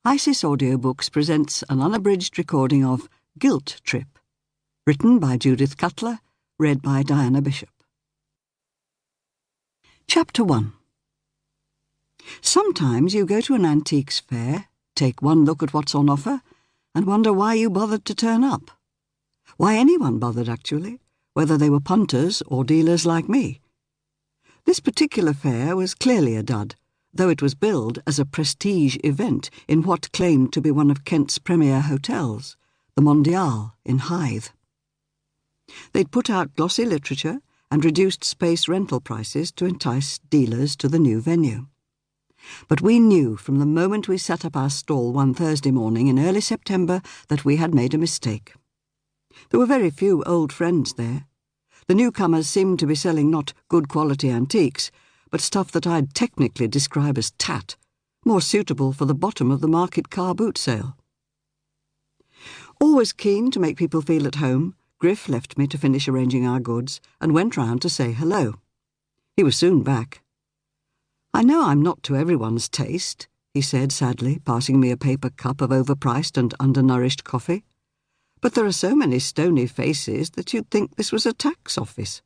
ISIS Audiobooks presents an unabridged recording of Guilt Trip, written by Judith Cutler, read by Diana Bishop. Chapter 1. Sometimes you go to an antiques fair, take one look at what's on offer, and wonder why you bothered to turn up. Why anyone bothered, actually, whether they were punters or dealers like me. This particular fair was clearly a dud, though it was billed as a prestige event in what claimed to be one of Kent's premier hotels, the Mondial in Hythe. They'd put out glossy literature and reduced space rental prices to entice dealers to the new venue. But we knew from the moment we set up our stall one Thursday morning in early September that we had made a mistake. There were very few old friends there. The newcomers seemed to be selling not good quality antiques, but stuff that I'd technically describe as tat, more suitable for the bottom of the market car boot sale. Always keen to make people feel at home, Griff left me to finish arranging our goods and went round to say hello. He was soon back. "I know I'm not to everyone's taste," he said sadly, passing me a paper cup of overpriced and undernourished coffee, "but there are so many stony faces that you'd think this was a tax office.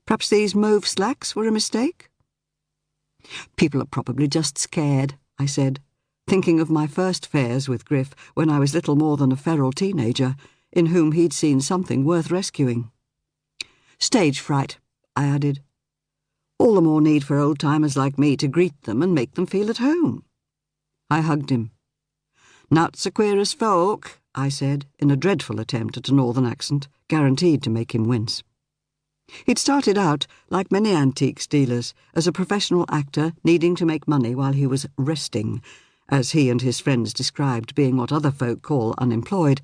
Perhaps these mauve slacks were a mistake?" "People are probably just scared," I said, thinking of my first fairs with Griff when I was little more than a feral teenager, in whom he'd seen something worth rescuing. "Stage fright," I added. "All the more need for old-timers like me to greet them and make them feel at home." I hugged him. "Not so queer as folk," I said, in a dreadful attempt at a northern accent, guaranteed to make him wince. He'd started out, like many antiques dealers, as a professional actor needing to make money while he was resting, as he and his friends described being what other folk call unemployed,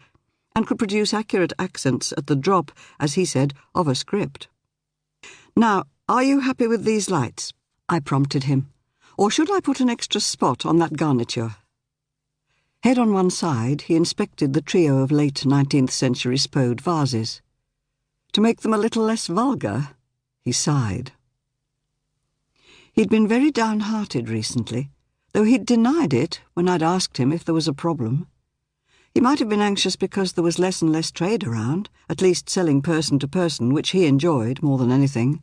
and could produce accurate accents at the drop, as he said, of a script. "Now, are you happy with these lights?" I prompted him. "Or should I put an extra spot on that garniture?" Head on one side, he inspected the trio of late 19th century Spode vases. "To make them a little less vulgar?" He sighed. He'd been very downhearted recently, though he'd denied it when I'd asked him if there was a problem. He might have been anxious because there was less and less trade around, at least selling person to person, which he enjoyed more than anything.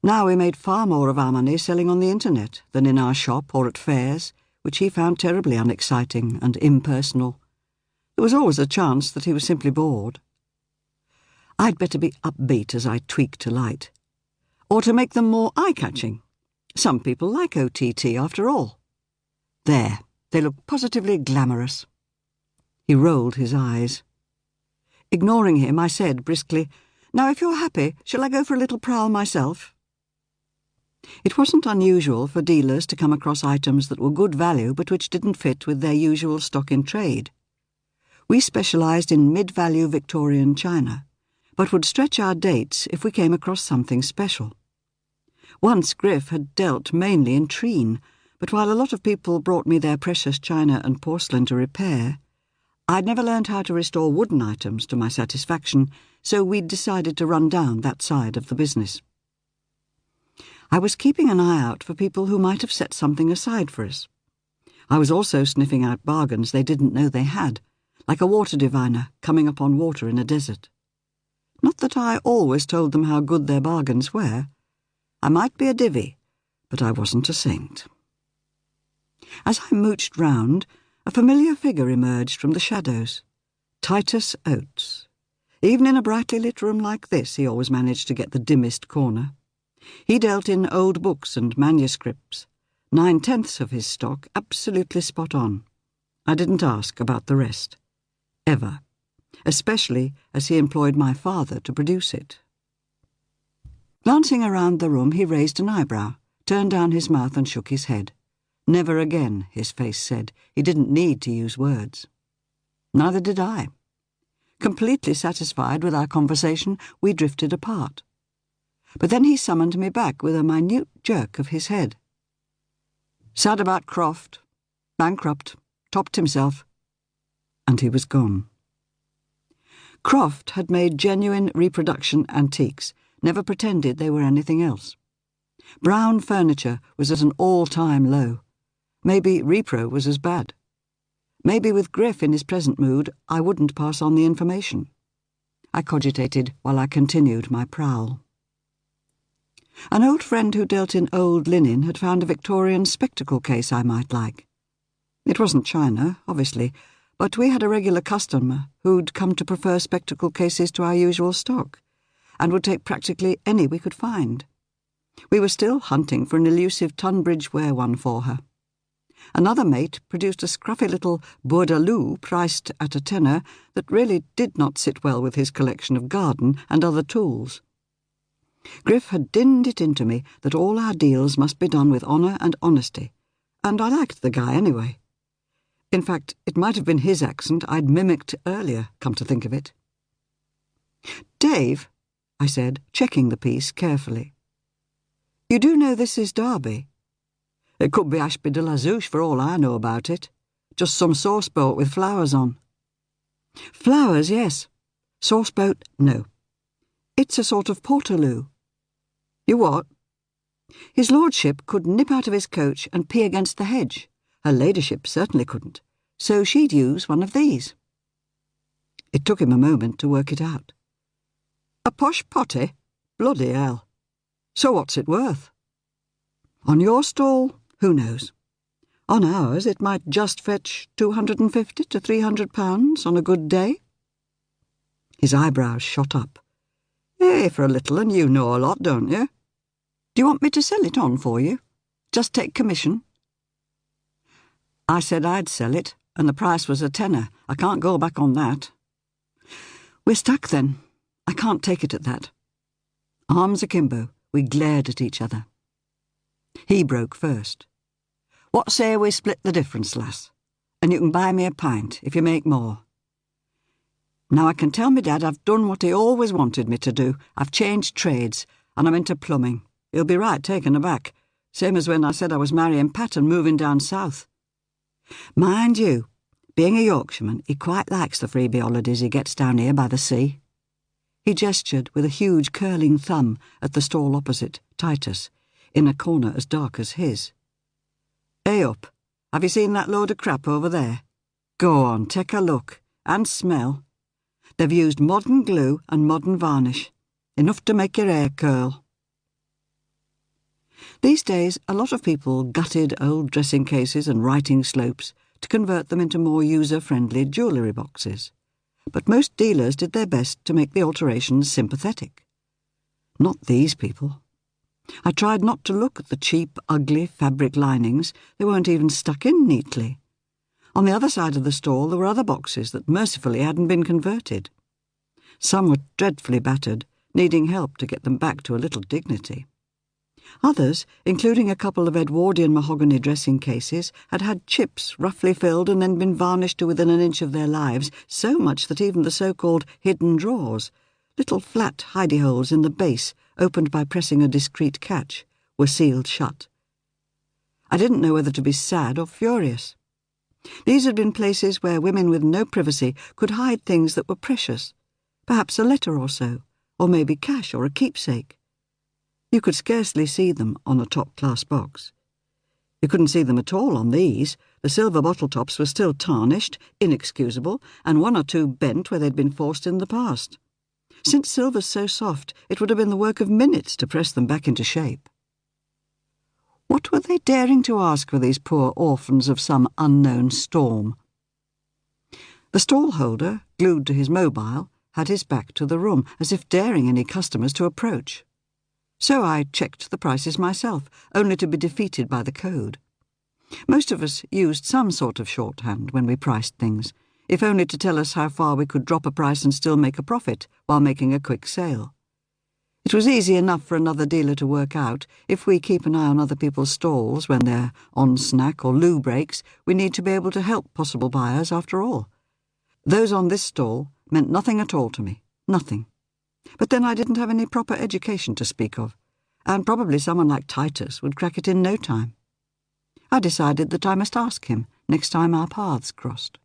Now we made far more of our money selling on the internet than in our shop or at fairs, which he found terribly unexciting and impersonal. There was always a chance that he was simply bored. I'd better be upbeat as I tweaked a light. Or to make them more eye-catching. Some people like OTT after all. There, they look positively glamorous. He rolled his eyes. Ignoring him, I said briskly, "Now, if you're happy, shall I go for a little prowl myself?" It wasn't unusual for dealers to come across items that were good value but which didn't fit with their usual stock in trade. We specialised in mid-value Victorian china, but would stretch our dates if we came across something special. Once Griff had dealt mainly in treen, but while a lot of people brought me their precious china and porcelain to repair, I'd never learned how to restore wooden items to my satisfaction, so we'd decided to run down that side of the business. I was keeping an eye out for people who might have set something aside for us. I was also sniffing out bargains they didn't know they had, like a water diviner coming upon water in a desert. Not that I always told them how good their bargains were. I might be a divvy, but I wasn't a saint. As I mooched round, a familiar figure emerged from the shadows. Titus Oates. Even in a brightly lit room like this, he always managed to get the dimmest corner. He dealt in old books and manuscripts. 9/10 of his stock absolutely spot on. I didn't ask about the rest. Ever. Especially as he employed my father to produce it. Glancing around the room, he raised an eyebrow, turned down his mouth and shook his head. Never again, his face said. He didn't need to use words. Neither did I. Completely satisfied with our conversation, we drifted apart. But then he summoned me back with a minute jerk of his head. "Sad about Croft. Bankrupt. Topped himself." And he was gone. Croft had made genuine reproduction antiques, never pretended they were anything else. Brown furniture was at an all-time low. Maybe repro was as bad. Maybe with Griff in his present mood, I wouldn't pass on the information. I cogitated while I continued my prowl. An old friend who dealt in old linen had found a Victorian spectacle case I might like. It wasn't china, obviously, but we had a regular customer who'd come to prefer spectacle cases to our usual stock, and would take practically any we could find. We were still hunting for an elusive Tunbridge ware one for her. Another mate produced a scruffy little Bourdaloue priced at a tenner that really did not sit well with his collection of garden and other tools. Griff had dinned it into me that all our deals must be done with honour and honesty, and I liked the guy anyway. In fact, it might have been his accent I'd mimicked earlier, come to think of it. "Dave," I said, checking the piece carefully. "You do know this is Derby?" "It could be Ashby de la Zouche for all I know about it. Just some sauce boat with flowers on." "Flowers, yes. Sauce boat, no. It's a sort of portaloo." "You what?" "His lordship could nip out of his coach and pee against the hedge. Her ladyship certainly couldn't, so she'd use one of these." It took him a moment to work it out. "A posh potty? Bloody hell. So what's it worth?" "On your stall, who knows? On ours it might just fetch £250 to £300 on a good day." His eyebrows shot up. "Eh, for a little, and you know a lot, don't you? Do you want me to sell it on for you? Just take commission?" I said I'd sell it, and the price was a tenner. I can't go back on that. "We're stuck then. I can't take it at that." Arms akimbo, we glared at each other. He broke first. "What say we split the difference, lass? And you can buy me a pint if you make more." Now I can tell me Dad I've done what he always wanted me to do. I've changed trades, and I'm into plumbing. He'll be right taken aback, same as when I said I was marrying Pat and moving down south. Mind you, being a Yorkshireman, he quite likes the freebie holidays he gets down here by the sea. He gestured with a huge curling thumb at the stall opposite, Titus, in a corner as dark as his. "Hey up, have you seen that load of crap over there? Go on, take a look, and smell. They've used modern glue and modern varnish, enough to make your hair curl." These days, a lot of people gutted old dressing cases and writing slopes to convert them into more user-friendly jewellery boxes, but most dealers did their best to make the alterations sympathetic. Not these people. I tried not to look at the cheap, ugly fabric linings. They weren't even stuck in neatly. On the other side of the stall there were other boxes that mercifully hadn't been converted. Some were dreadfully battered, needing help to get them back to a little dignity. Others, including a couple of Edwardian mahogany dressing cases, had had chips roughly filled and then been varnished to within an inch of their lives, so much that even the so-called hidden drawers, little flat hidey-holes in the base, opened by pressing a discreet catch, were sealed shut. I didn't know whether to be sad or furious. These had been places where women with no privacy could hide things that were precious, perhaps a letter or so, or maybe cash or a keepsake. You could scarcely see them on a top-class box. You couldn't see them at all on these. The silver bottle tops were still tarnished, inexcusable, and one or two bent where they'd been forced in the past. Since silver's so soft, it would have been the work of minutes to press them back into shape. What were they daring to ask for these poor orphans of some unknown storm? The stall-holder, glued to his mobile, had his back to the room, as if daring any customers to approach. So I checked the prices myself, only to be defeated by the code. Most of us used some sort of shorthand when we priced things, if only to tell us how far we could drop a price and still make a profit while making a quick sale. It was easy enough for another dealer to work out. If we keep an eye on other people's stalls when they're on snack or loo breaks, we need to be able to help possible buyers after all. Those on this stall meant nothing at all to me, nothing. But then I didn't have any proper education to speak of, and probably someone like Titus would crack it in no time. I decided that I must ask him next time our paths crossed.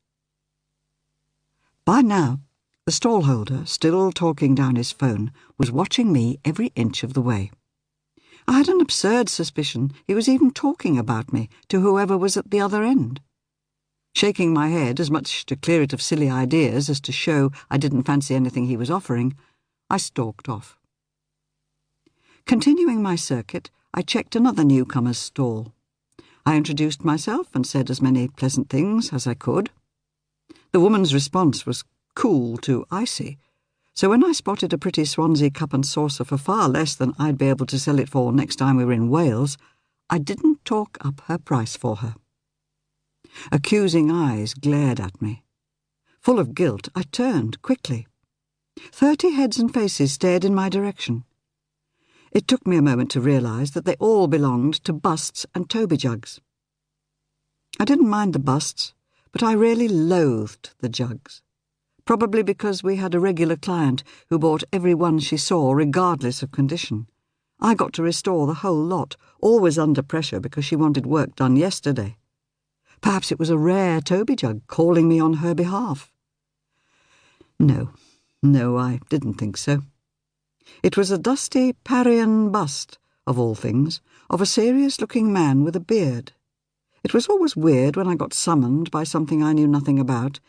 By now, the stallholder, still talking down his phone, was watching me every inch of the way. I had an absurd suspicion he was even talking about me to whoever was at the other end. Shaking my head, as much to clear it of silly ideas as to show I didn't fancy anything he was offering, I stalked off. Continuing my circuit, I checked another newcomer's stall. I introduced myself and said as many pleasant things as I could. The woman's response was cool to icy, so when I spotted a pretty Swansea cup and saucer for far less than I'd be able to sell it for next time we were in Wales, I didn't talk up her price for her. Accusing eyes glared at me. Full of guilt, I turned quickly. 30 heads and faces stared in my direction. It took me a moment to realise that they all belonged to busts and Toby jugs. I didn't mind the busts, but I really loathed the jugs. Probably because we had a regular client who bought every one she saw regardless of condition. I got to restore the whole lot, always under pressure because she wanted work done yesterday. Perhaps it was a rare Toby jug calling me on her behalf. No, I didn't think so. It was a dusty Parian bust, of all things, of a serious-looking man with a beard. It was always weird when I got summoned by something I knew nothing about,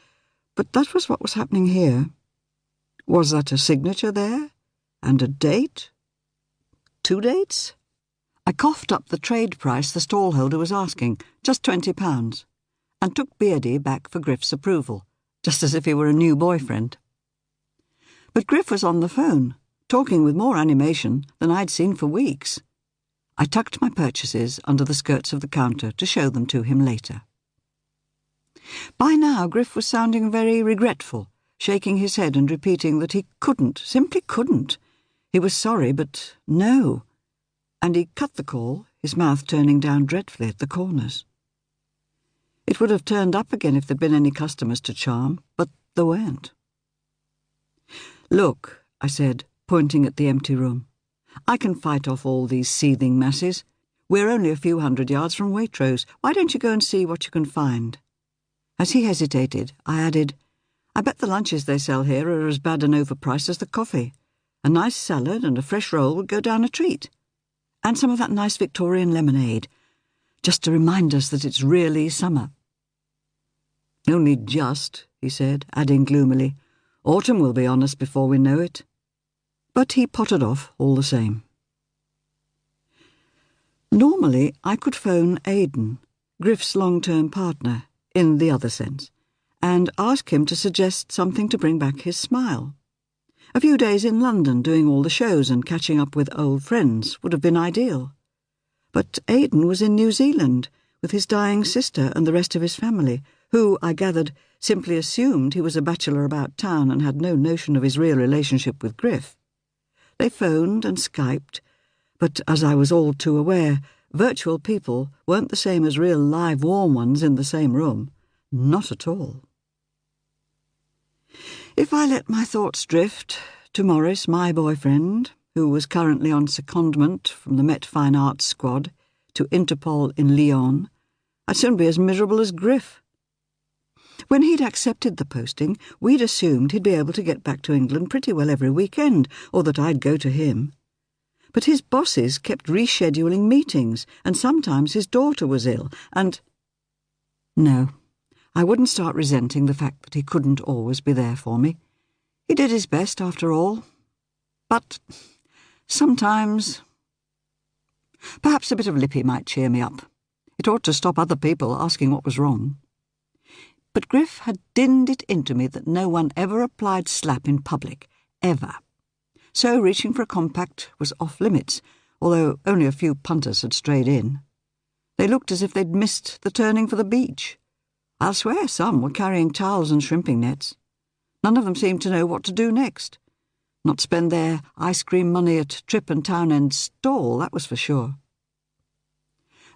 but that was what was happening here. Was that a signature there? And a date? 2 dates? I coughed up the trade price the stallholder was asking, just £20, and took Beardy back for Griff's approval, just as if he were a new boyfriend. But Griff was on the phone, talking with more animation than I'd seen for weeks. I tucked my purchases under the skirts of the counter to show them to him later. By now Griff was sounding very regretful, shaking his head and repeating that he couldn't, simply couldn't. He was sorry, but no. And he cut the call, his mouth turning down dreadfully at the corners. It would have turned up again if there'd been any customers to charm, but there weren't. "Look," I said, pointing at the empty room. "I can fight off all these seething masses. We're only a few 100 yards from Waitrose. Why don't you go and see what you can find?" As he hesitated, I added, "I bet the lunches they sell here are as bad and overpriced as the coffee. A nice salad and a fresh roll would go down a treat. And some of that nice Victorian lemonade, just to remind us that it's really summer." "Only just," he said, adding gloomily, "Autumn will be on us before we know it." But he pottered off all the same. Normally, I could phone Aidan, Griff's long-term partner, in the other sense, and ask him to suggest something to bring back his smile. A few days in London doing all the shows and catching up with old friends would have been ideal. But Aidan was in New Zealand with his dying sister and the rest of his family, who, I gathered, simply assumed he was a bachelor about town and had no notion of his real relationship with Griff. They phoned and Skyped, but as I was all too aware, virtual people weren't the same as real live warm ones in the same room. Not at all. If I let my thoughts drift to Morris, my boyfriend, who was currently on secondment from the Met Fine Arts Squad to Interpol in Lyon, I'd soon be as miserable as Griff. When he'd accepted the posting, we'd assumed he'd be able to get back to England pretty well every weekend, or that I'd go to him. But his bosses kept rescheduling meetings, and sometimes his daughter was ill, and... No, I wouldn't start resenting the fact that he couldn't always be there for me. He did his best, after all. But sometimes... Perhaps a bit of lippy might cheer me up. It ought to stop other people asking what was wrong. But Griff had dinned it into me that no one ever applied slap in public, ever. So reaching for a compact was off-limits, although only a few punters had strayed in. They looked as if they'd missed the turning for the beach. I'll swear some were carrying towels and shrimping nets. None of them seemed to know what to do next. Not spend their ice cream money at Tripp and Townend's stall, that was for sure.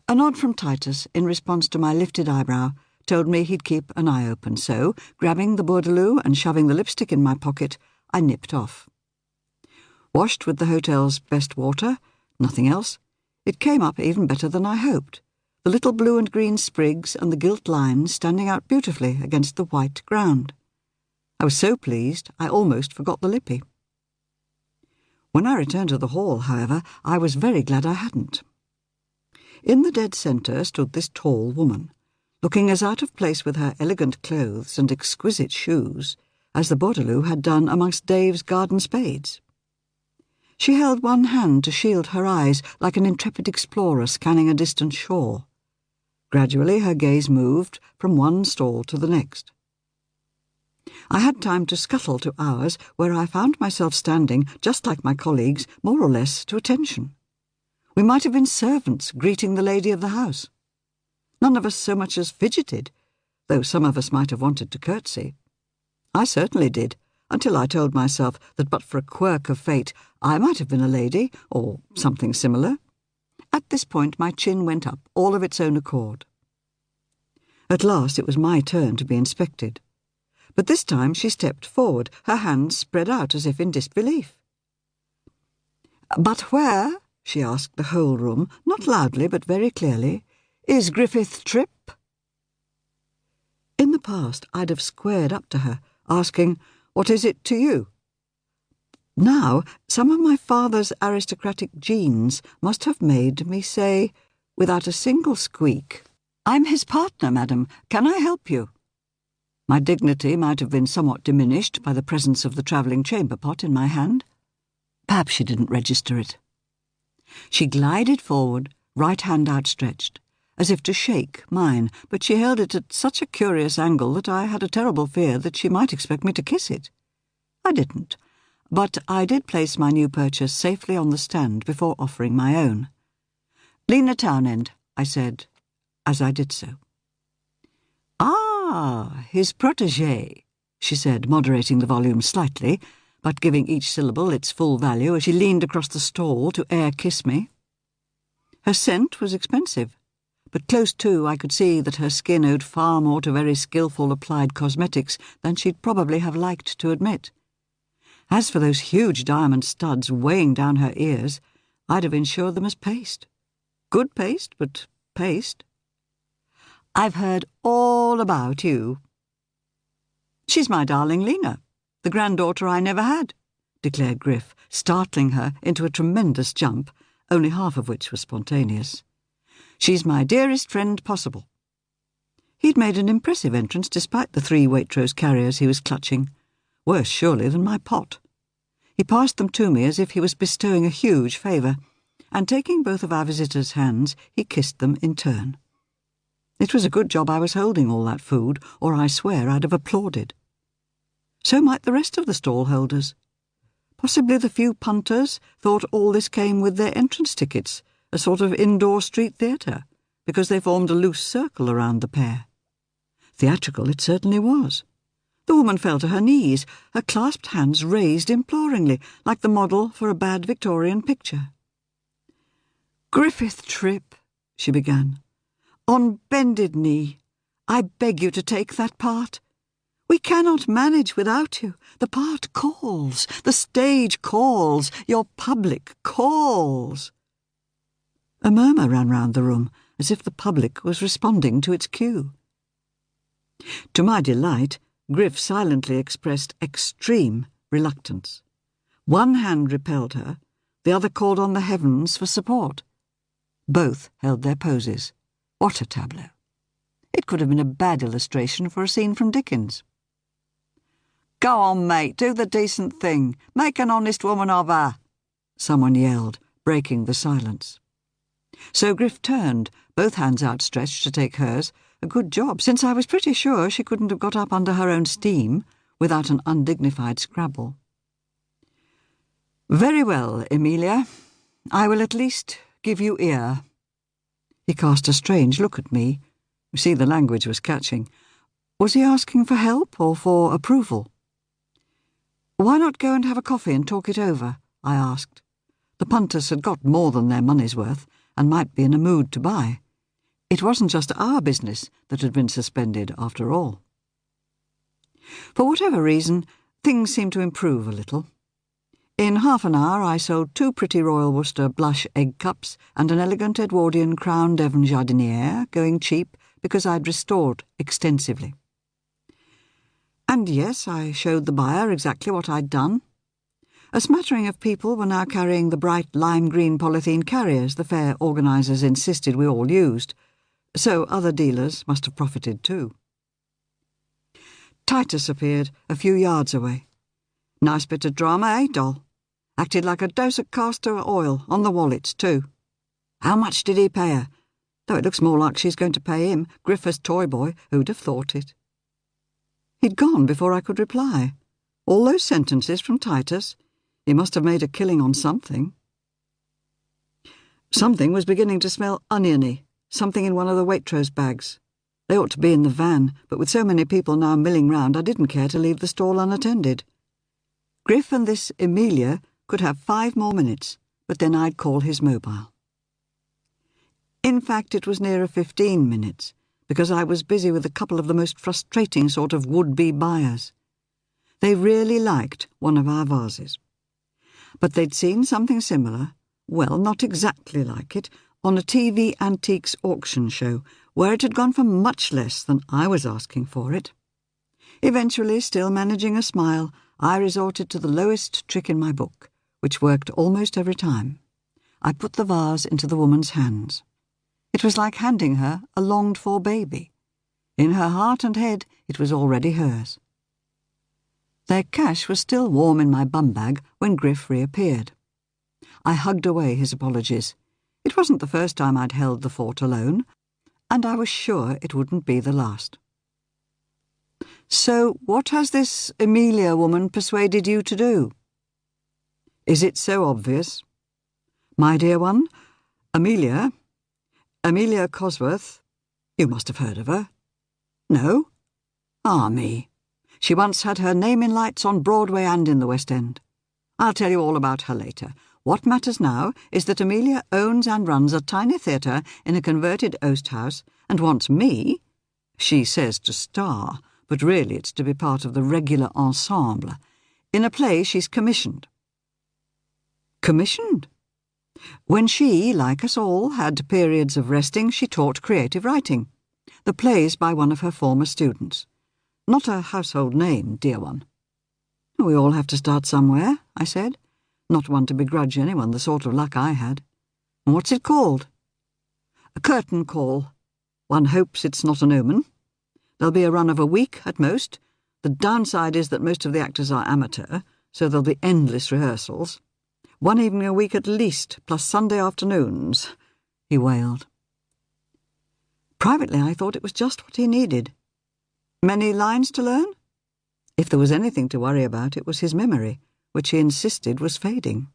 A nod from Titus in response to my lifted eyebrow told me he'd keep an eye open, so, grabbing the Bordeloo and shoving the lipstick in my pocket, I nipped off. Washed with the hotel's best water, nothing else, it came up even better than I hoped, the little blue and green sprigs and the gilt lines standing out beautifully against the white ground. I was so pleased I almost forgot the lippy. When I returned to the hall, however, I was very glad I hadn't. In the dead centre stood this tall woman, looking as out of place with her elegant clothes and exquisite shoes as the Bordeloo had done amongst Dave's garden spades. She held one hand to shield her eyes like an intrepid explorer scanning a distant shore. Gradually her gaze moved from one stall to the next. I had time to scuttle to ours, where I found myself standing, just like my colleagues, more or less to attention. We might have been servants greeting the lady of the house. None of us so much as fidgeted, though some of us might have wanted to curtsy. I certainly did, until I told myself that but for a quirk of fate I might have been a lady, or something similar. At this point my chin went up, all of its own accord. At last it was my turn to be inspected. But this time she stepped forward, her hands spread out as if in disbelief. "But where," she asked the whole room, not loudly but very clearly, "is Griffith Tripp?" In the past I'd have squared up to her, asking, "What is it to you?" Now, some of my father's aristocratic genes must have made me say, without a single squeak, "I'm his partner, madam. Can I help you?" My dignity might have been somewhat diminished by the presence of the travelling chamber pot in my hand. Perhaps she didn't register it. She glided forward, right hand outstretched, as if to shake mine, but she held it at such a curious angle that I had a terrible fear that she might expect me to kiss it. I didn't, but I did place my new purchase safely on the stand before offering my own. "Lena Townend," I said, as I did so. "Ah, his protégée," she said, moderating the volume slightly, but giving each syllable its full value as she leaned across the stall to air-kiss me. Her scent was expensive, but close to I could see that her skin owed far more to very skillful applied cosmetics than she'd probably have liked to admit. As for those huge diamond studs weighing down her ears, I'd have insured them as paste. Good paste, but paste. "I've heard all about you." "She's my darling Lena, the granddaughter I never had," declared Griff, startling her into a tremendous jump, only half of which was spontaneous. "She's my dearest friend possible." He'd made an impressive entrance despite the 3 Waitrose carriers he was clutching, worse surely than my pot. He passed them to me as if he was bestowing a huge favour, and taking both of our visitors' hands, he kissed them in turn. It was a good job I was holding all that food, or I swear I'd have applauded. So might the rest of the stall-holders. Possibly the few punters thought all this came with their entrance tickets, a sort of indoor street theatre, because they formed a loose circle around the pair. Theatrical it certainly was. The woman fell to her knees, her clasped hands raised imploringly, like the model for a bad Victorian picture. "Griffith Tripp," she began, "on bended knee, I beg you to take that part. We cannot manage without you. The part calls, the stage calls, your public calls." A murmur ran round the room, as if the public was responding to its cue. To my delight, Griff silently expressed extreme reluctance. One hand repelled her, the other called on the heavens for support. Both held their poses. What a tableau! It could have been a bad illustration for a scene from Dickens. "Go on, mate, do the decent thing. Make an honest woman of her," someone yelled, breaking the silence. So Griff turned, both hands outstretched to take hers. A good job, since I was pretty sure she couldn't have got up under her own steam without an undignified scrabble. "Very well, Emilia. I will at least give you ear." He cast a strange look at me. You see, the language was catching. Was he asking for help or for approval? "Why not go and have a coffee and talk it over?" I asked. The punters had got more than their money's worth, and might be in a mood to buy. It wasn't just our business that had been suspended, after all. For whatever reason, things seemed to improve a little. In half an hour I sold 2 pretty Royal Worcester blush egg cups and an elegant Edwardian Crown Devon jardiniere, going cheap because I'd restored extensively. And yes, I showed the buyer exactly what I'd done. A smattering of people were now carrying the bright lime-green polythene carriers the fair organisers insisted we all used. so other dealers must have profited too. Titus appeared a few yards away. Nice bit of drama, eh, doll? Acted like a dose of castor oil on the wallets too. How much did he pay her? Though it looks more like she's going to pay him, Griffer's toy boy. Who'd have thought it? He'd gone before I could reply. All those sentences from Titus. He must have made a killing on something. Something was beginning to smell oniony, something in one of the Waitrose bags. They ought to be in the van, but with so many people now milling round, I didn't care to leave the stall unattended. Griff and this Amelia could have 5 more minutes, but then I'd call his mobile. In fact, it was nearer 15 minutes, because I was busy with a couple of the most frustrating sort of would-be buyers. They really liked one of our vases. But they'd seen something similar, well, not exactly like it, on a TV antiques auction show, where it had gone for much less than I was asking for it. Eventually, still managing a smile, I resorted to the lowest trick in my book, which worked almost every time. I put the vase into the woman's hands. It was like handing her a longed-for baby. In her heart and head, it was already hers. Their cash was still warm in my bum bag when Griff reappeared. I hugged away his apologies. It wasn't the first time I'd held the fort alone, and I was sure it wouldn't be the last. So what has this Amelia woman persuaded you to do? Is it so obvious? My dear one, Amelia Cosworth, you must have heard of her. No? Ah, me. She once had her name in lights on Broadway and in the West End. I'll tell you all about her later. What matters now is that Amelia owns and runs a tiny theatre in a converted oast house and wants me, she says to star, but really it's to be part of the regular ensemble, in a play she's commissioned. Commissioned? When she, like us all, had periods of resting, she taught creative writing. The play's by one of her former students. Not a household name, dear one. We all have to start somewhere, I said, not one to begrudge anyone the sort of luck I had. What's it called? A curtain call. One hopes it's not an omen. There'll be a run of a week at most. The downside is that most of the actors are amateur, so there'll be endless rehearsals. 1 evening a week at least, plus Sunday afternoons, he wailed. Privately, I thought it was just what he needed. Many lines to learn? If there was anything to worry about, it was his memory, which he insisted was fading.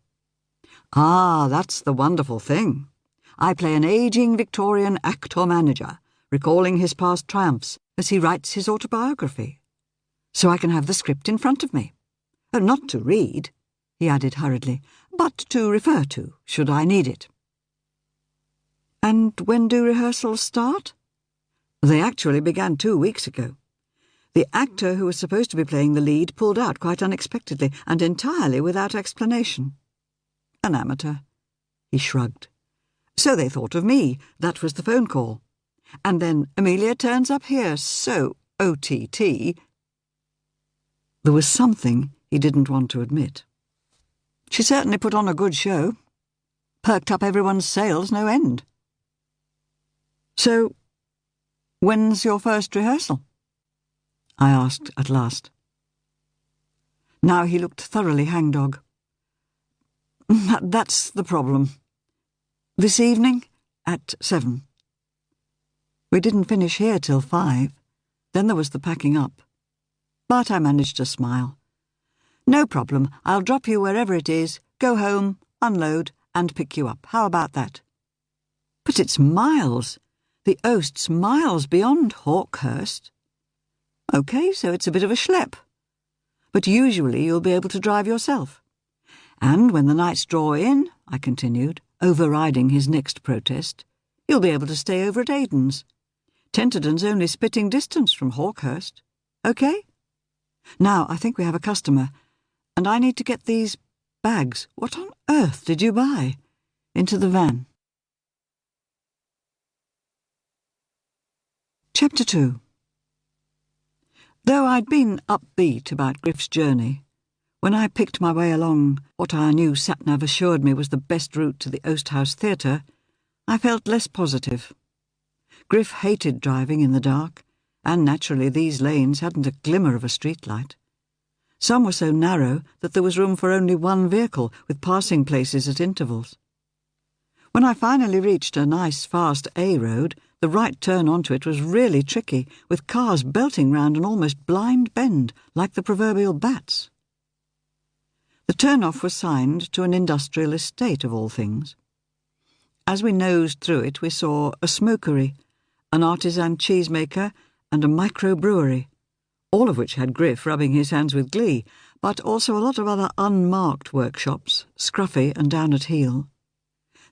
Ah, that's the wonderful thing. I play an ageing Victorian actor-manager, recalling his past triumphs as he writes his autobiography. So I can have the script in front of me. Not to read, he added hurriedly, but to refer to, should I need it. And when do rehearsals start? They actually began 2 weeks ago. The actor who was supposed to be playing the lead pulled out quite unexpectedly and entirely without explanation. An amateur. He shrugged. So they thought of me. That was the phone call. And then Amelia turns up here, so OTT. There was something he didn't want to admit. She certainly put on a good show. Perked up everyone's sales no end. So, when's your first rehearsal? I asked at last. Now he looked thoroughly hangdog. That's the problem. This evening at 7. We didn't finish here till 5. Then there was the packing up. But I managed to smile. No problem. I'll drop you wherever it is, go home, unload, and pick you up. How about that? But it's miles. The Oast's miles beyond Hawkhurst. OK, so it's a bit of a schlep. But usually you'll be able to drive yourself. And when the nights draw in, I continued, overriding his next protest, you'll be able to stay over at Aiden's. Tenterden's only spitting distance from Hawkhurst. OK? Now, I think we have a customer, and I need to get these bags. What on earth did you buy? Into the van. Chapter 2. Though I'd been upbeat about Griff's journey, when I picked my way along what our new sat-nav assured me was the best route to the Oast House Theatre, I felt less positive. Griff hated driving in the dark, and naturally these lanes hadn't a glimmer of a streetlight. Some were so narrow that there was room for only one vehicle, with passing places at intervals. When I finally reached a nice, fast A road, the right turn onto it was really tricky, with cars belting round an almost blind bend, like the proverbial bats. The turn-off was signed to an industrial estate, of all things. As we nosed through it, we saw a smokery, an artisan cheesemaker, and a microbrewery, all of which had Griff rubbing his hands with glee, but also a lot of other unmarked workshops, scruffy and down at heel.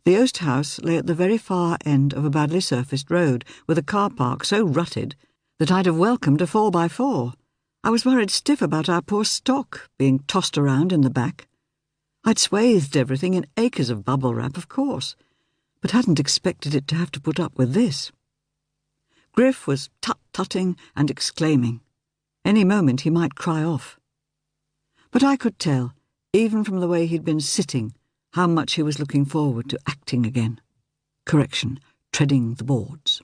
The Oast House lay at the very far end of a badly surfaced road, with a car park so rutted that I'd have welcomed a 4x4. I was worried stiff about our poor stock being tossed around in the back. I'd swathed everything in acres of bubble wrap, of course, but hadn't expected it to have to put up with this. Griff was tut-tutting and exclaiming. Any moment he might cry off. But I could tell, even from the way he'd been sitting, how much he was looking forward to acting again. Correction, treading the boards.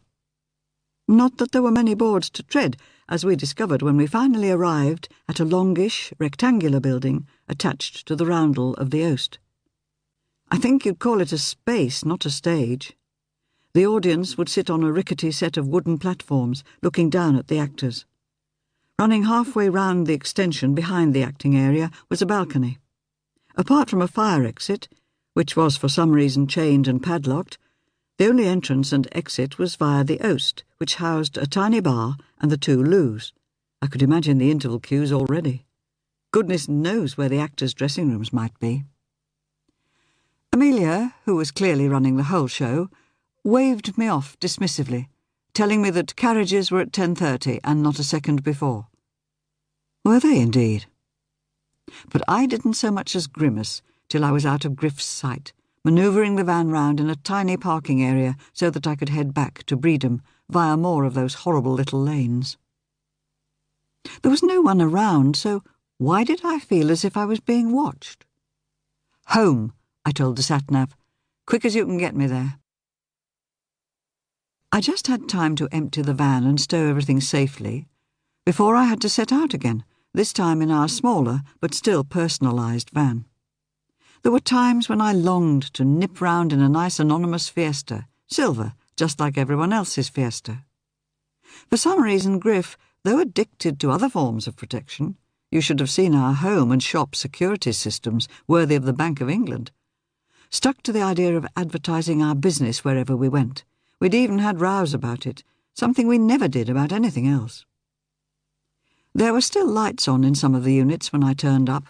Not that there were many boards to tread, as we discovered when we finally arrived at a longish, rectangular building attached to the roundel of the Oast. I think you'd call it a space, not a stage. The audience would sit on a rickety set of wooden platforms, looking down at the actors. Running halfway round the extension behind the acting area was a balcony. Apart from a fire exit, which was for some reason chained and padlocked, the only entrance and exit was via the Oast, which housed a tiny bar and the two loos. I could imagine the interval queues already. Goodness knows where the actors' dressing rooms might be. Amelia, who was clearly running the whole show, waved me off dismissively, telling me that carriages were at 10:30 and not a second before. Were they indeed? But I didn't so much as grimace till I was out of Griff's sight, manoeuvring the van round in a tiny parking area so that I could head back to Bredon via more of those horrible little lanes. There was no one around, so why did I feel as if I was being watched? Home, I told the sat-nav. Quick as you can get me there. I just had time to empty the van and stow everything safely before I had to set out again, this time in our smaller but still personalised van. There were times when I longed to nip round in a nice anonymous Fiesta, silver, just like everyone else's Fiesta. For some reason Griff, though addicted to other forms of protection, you should have seen our home and shop security systems worthy of the Bank of England, stuck to the idea of advertising our business wherever we went. We'd even had rows about it, something we never did about anything else. There were still lights on in some of the units when I turned up.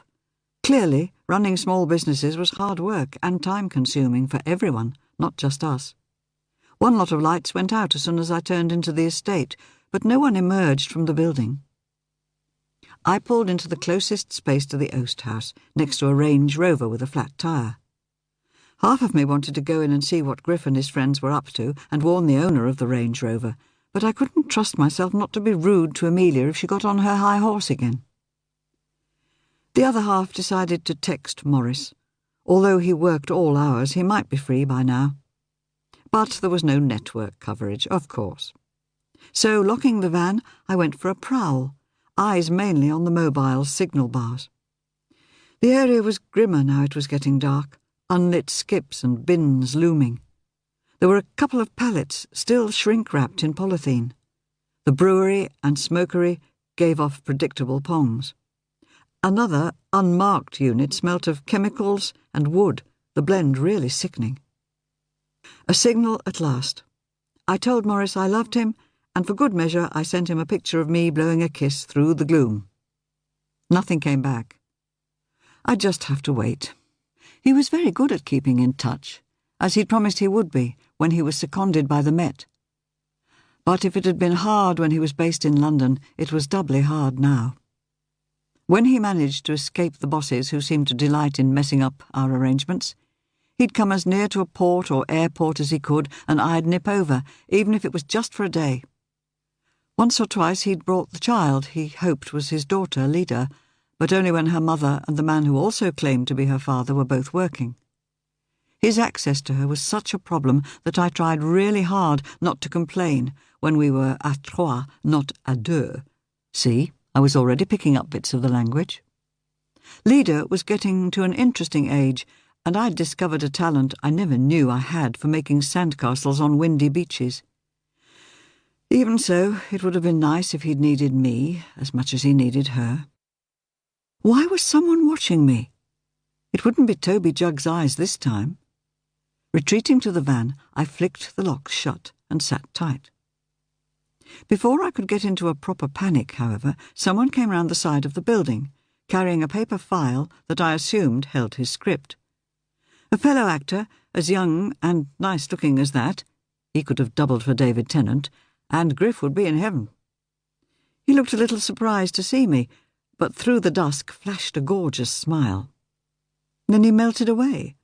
Clearly, running small businesses was hard work and time-consuming for everyone, not just us. One lot of lights went out as soon as I turned into the estate, but no one emerged from the building. I pulled into the closest space to the Oast House, next to a Range Rover with a flat tyre. Half of me wanted to go in and see what Griff and his friends were up to and warn the owner of the Range Rover, but I couldn't trust myself not to be rude to Amelia if she got on her high horse again. The other half decided to text Morris. Although he worked all hours, he might be free by now. But there was no network coverage, of course. So, locking the van, I went for a prowl, eyes mainly on the mobile signal bars. The area was grimmer now it was getting dark. Unlit skips and bins looming. There were a couple of pallets still shrink-wrapped in polythene. The brewery and smokery gave off predictable pongs. Another, unmarked unit smelt of chemicals and wood, the blend really sickening. A signal at last. I told Morris I loved him, and for good measure I sent him a picture of me blowing a kiss through the gloom. Nothing came back. I'd just have to wait. He was very good at keeping in touch, as he'd promised he would be when he was seconded by the Met. But if it had been hard when he was based in London, it was doubly hard now. When he managed to escape the bosses who seemed to delight in messing up our arrangements, he'd come as near to a port or airport as he could, and I'd nip over, even if it was just for a day. Once or twice he'd brought the child he hoped was his daughter, Lida, but only when her mother and the man who also claimed to be her father were both working. His access to her was such a problem that I tried really hard not to complain when we were à trois, not à deux. See, I was already picking up bits of the language. Lida was getting to an interesting age, and I'd discovered a talent I never knew I had for making sandcastles on windy beaches. Even so, it would have been nice if he'd needed me as much as he needed her. Why was someone watching me? It wouldn't be Toby Jugg's eyes this time. Retreating to the van, I flicked the locks shut and sat tight. Before I could get into a proper panic, however, someone came round the side of the building, carrying a paper file that I assumed held his script. A fellow actor, as young and nice-looking as that, he could have doubled for David Tennant, and Griff would be in heaven. He looked a little surprised to see me, but through the dusk flashed a gorgeous smile. Then he melted away.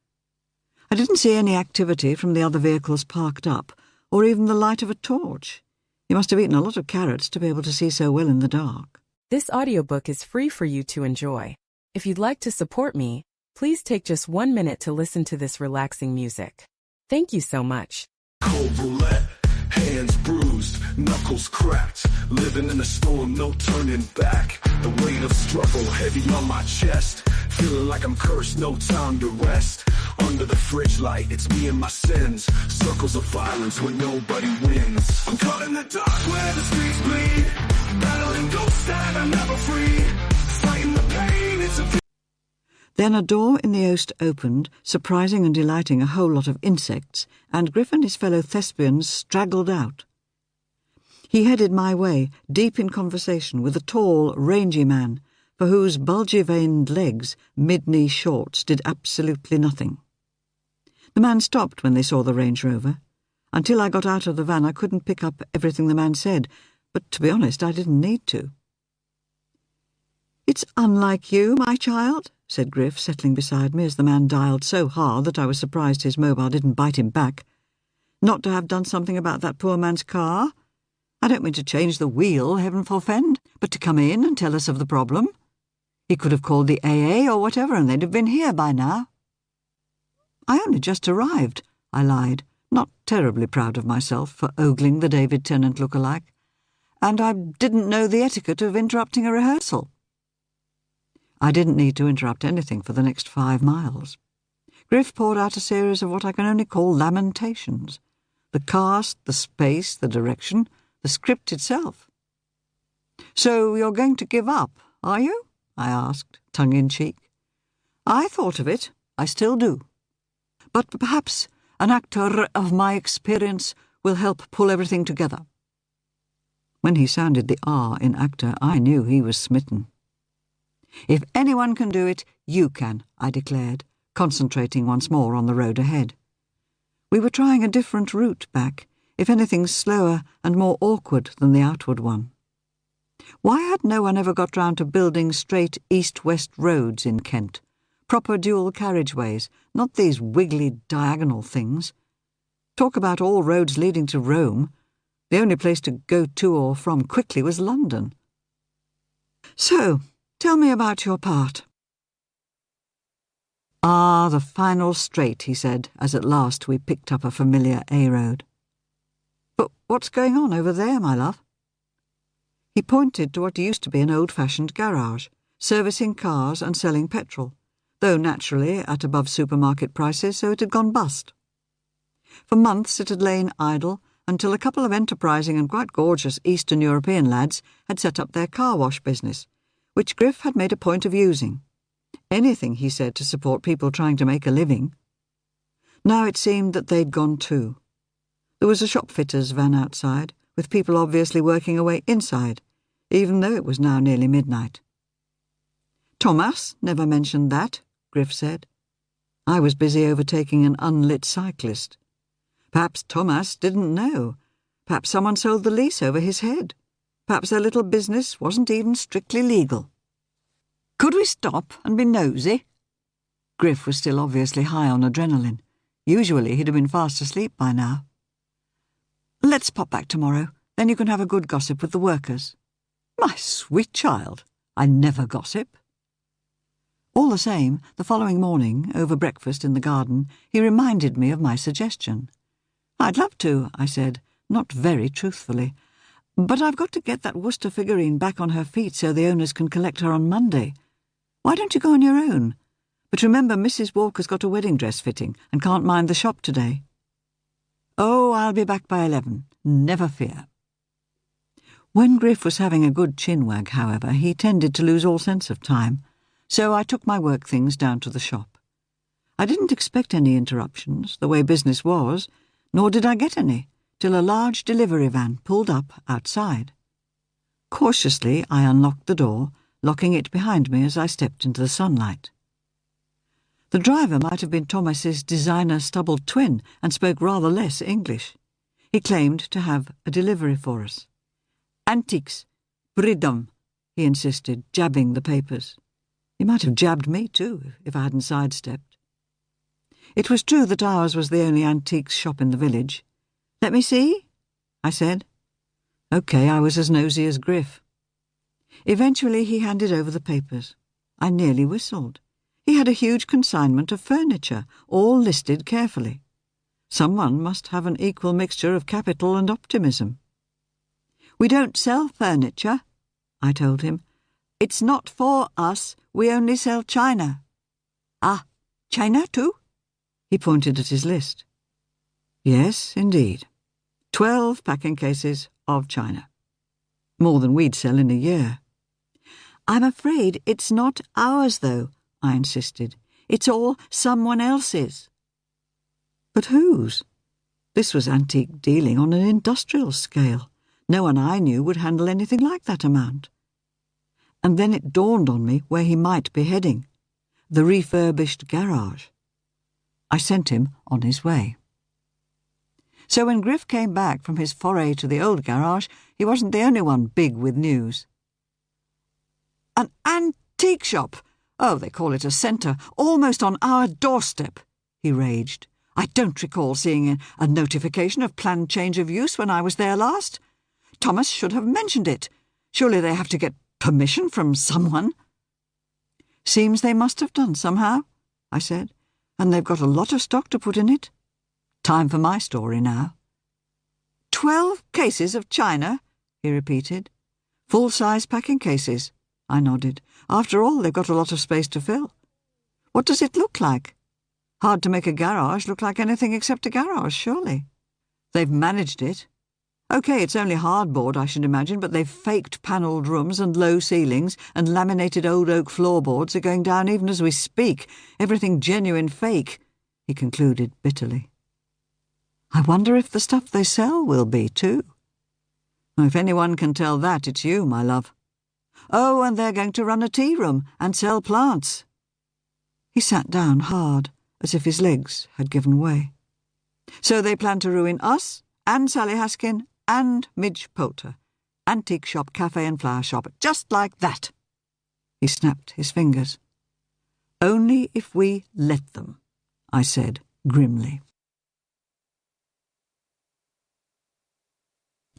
I didn't see any activity from the other vehicles parked up, or even the light of a torch. He must have eaten a lot of carrots to be able to see so well in the dark. This audiobook is free for you to enjoy. If you'd like to support me, please take just 1 minute to listen to this relaxing music. Thank you so much. Cold roulette, hands bruised, knuckles cracked, living in a storm, no turning back. The weight of struggle heavy on my chest, feeling like I'm cursed, no time to rest. Under the fridge light, it's me and my sins, circles of violence where nobody wins. I'm caught in the dark where the streets bleed, battling ghosts that are never free, fighting the pain, it's a... Then a door in the oast opened, surprising and delighting a whole lot of insects, and Griff and his fellow thespians straggled out. He headed my way, deep in conversation with a tall, rangy man, for whose bulgy-veined legs mid-knee shorts did absolutely nothing. The man stopped when they saw the Range Rover. Until I got out of the van, I couldn't pick up everything the man said, but to be honest, I didn't need to. "It's unlike you, my child," said Griff, settling beside me as the man dialed so hard that I was surprised his mobile didn't bite him back. "Not to have done something about that poor man's car. I don't mean to change the wheel, heaven forfend, but to come in and tell us of the problem. He could have called the AA or whatever, and they'd have been here by now." "I only just arrived," I lied, not terribly proud of myself for ogling the David Tennant look-alike, "and I didn't know the etiquette of interrupting a rehearsal." I didn't need to interrupt anything for the next 5 miles. Griff poured out a series of what I can only call lamentations. The cast, the space, the direction, the script itself. "So you're going to give up, are you?" I asked, tongue-in-cheek. "I thought of it. I still do. But perhaps an actor of my experience will help pull everything together." When he sounded the R in actor, I knew he was smitten. "If anyone can do it, you can," I declared, concentrating once more on the road ahead. We were trying a different route back, if anything slower and more awkward than the outward one. Why had no one ever got round to building straight east-west roads in Kent? Proper dual carriageways, not these wiggly diagonal things. Talk about all roads leading to Rome. The only place to go to or from quickly was London. "So, tell me about your part." "Ah, the final straight," he said, as at last we picked up a familiar A-road. "But what's going on over there, my love?" He pointed to what used to be an old-fashioned garage, servicing cars and selling petrol, though naturally at above supermarket prices, so it had gone bust. For months it had lain idle until a couple of enterprising and quite gorgeous Eastern European lads had set up their car wash business, which Griff had made a point of using. Anything, he said, to support people trying to make a living. Now it seemed that they'd gone too. There was a shopfitter's van outside, with people obviously working away inside, even though it was now nearly midnight. "Thomas never mentioned that," Griff said. I was busy overtaking an unlit cyclist. Perhaps Thomas didn't know. Perhaps someone sold the lease over his head. Perhaps their little business wasn't even strictly legal. "Could we stop and be nosy?" Griff was still obviously high on adrenaline. Usually he'd have been fast asleep by now. "Let's pop back tomorrow. Then you can have a good gossip with the workers." "My sweet child, I never gossip." All the same, the following morning, over breakfast in the garden, he reminded me of my suggestion. "I'd love to," I said, not very truthfully. "But I've got to get that Worcester figurine back on her feet so the owners can collect her on Monday. Why don't you go on your own? But remember, Mrs. Walker's got a wedding dress fitting and can't mind the shop today." "Oh, I'll be back by 11. Never fear." When Griff was having a good chinwag, however, he tended to lose all sense of time, so I took my work things down to the shop. I didn't expect any interruptions, the way business was, nor did I get any, till a large delivery van pulled up outside. Cautiously I unlocked the door, locking it behind me as I stepped into the sunlight. The driver might have been Thomas's designer stubbled twin and spoke rather less English. He claimed to have a delivery for us. "Antiques, Bridum," he insisted, jabbing the papers. He might have jabbed me too, if I hadn't sidestepped. It was true that ours was the only antiques shop in the village. "Let me see," I said. OK, I was as nosy as Griff. Eventually he handed over the papers. I nearly whistled. He had a huge consignment of furniture, all listed carefully. Someone must have an equal mixture of capital and optimism. "We don't sell furniture," I told him. "It's not for us. We only sell china." "Ah, china too?" He pointed at his list. Yes, indeed. 12 packing cases of china. More than we'd sell in a year. "I'm afraid it's not ours, though," I insisted. "It's all someone else's." But whose? This was antique dealing on an industrial scale. No one I knew would handle anything like that amount. And then it dawned on me where he might be heading. The refurbished garage. I sent him on his way. So when Griff came back from his foray to the old garage, he wasn't the only one big with news. "An antique shop! Oh, they call it a centre, almost on our doorstep," he raged. "I don't recall seeing a notification of planned change of use when I was there last. Thomas should have mentioned it. Surely they have to get permission from someone." "Seems they must have done somehow," I said, "and they've got a lot of stock to put in it. Time for my story now." 12 cases of china," he repeated. "Full-size packing cases," I nodded. "After all, they've got a lot of space to fill. What does it look like? Hard to make a garage look like anything except a garage, surely." "They've managed it. OK, it's only hardboard, I should imagine, but they've faked panelled rooms and low ceilings, and laminated old oak floorboards are going down even as we speak. Everything genuine fake," he concluded bitterly. "I wonder if the stuff they sell will be, too." "If anyone can tell that, it's you, my love." "Oh, and they're going to run a tea room and sell plants." He sat down hard, as if his legs had given way. "So they plan to ruin us and Sally Haskin and Midge Poulter. Antique shop, cafe and flower shop, just like that." He snapped his fingers. "Only if we let them," I said grimly.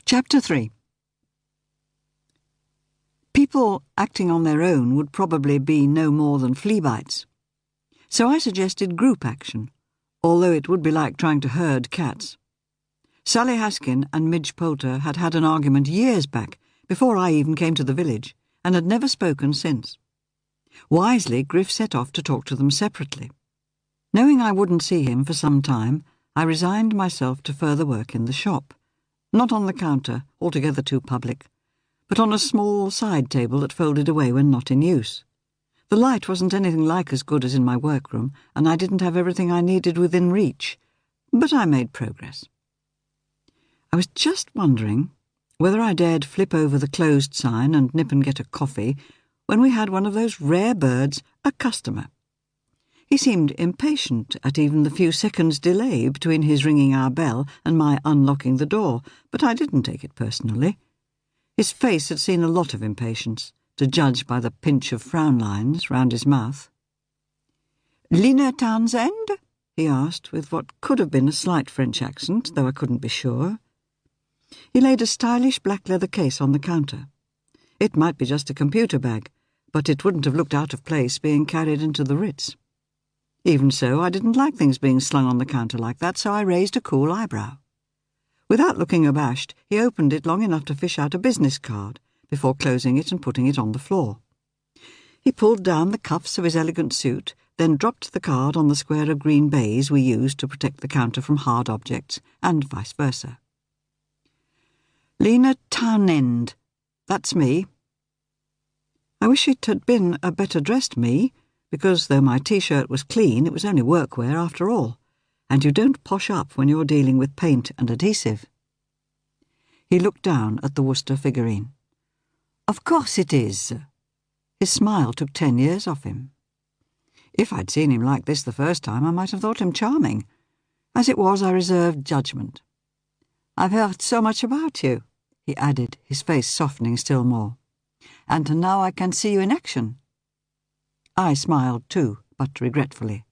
Chapter 3. People acting on their own would probably be no more than flea bites. So I suggested group action, although it would be like trying to herd cats. Sally Haskin and Midge Poulter had had an argument years back, before I even came to the village, and had never spoken since. Wisely, Griff set off to talk to them separately. Knowing I wouldn't see him for some time, I resigned myself to further work in the shop. Not on the counter, altogether too public, but on a small side table that folded away when not in use. The light wasn't anything like as good as in my workroom, and I didn't have everything I needed within reach, but I made progress. I was just wondering whether I dared flip over the closed sign and nip and get a coffee when we had one of those rare birds, a customer. He seemed impatient at even the few seconds' delay between his ringing our bell and my unlocking the door, but I didn't take it personally. His face had seen a lot of impatience, to judge by the pinch of frown lines round his mouth. "Lina Townsend?" he asked, with what could have been a slight French accent, though I couldn't be sure. He laid a stylish black leather case on the counter. It might be just a computer bag, but it wouldn't have looked out of place being carried into the Ritz. Even so, I didn't like things being slung on the counter like that, so I raised a cool eyebrow. Without looking abashed, he opened it long enough to fish out a business card, before closing it and putting it on the floor. He pulled down the cuffs of his elegant suit, then dropped the card on the square of green baize we used to protect the counter from hard objects, and vice versa. Lena Townend. That's me. I wish it had been a better-dressed me, because though my T-shirt was clean, it was only workwear after all, and you don't posh up when you're dealing with paint and adhesive. He looked down at the Worcester figurine. Of course it is. His smile took 10 years off him. If I'd seen him like this the first time, I might have thought him charming. As it was, I reserved judgment. I've heard so much about you, he added, his face softening still more. And now I can see you in action. I smiled too, but regretfully.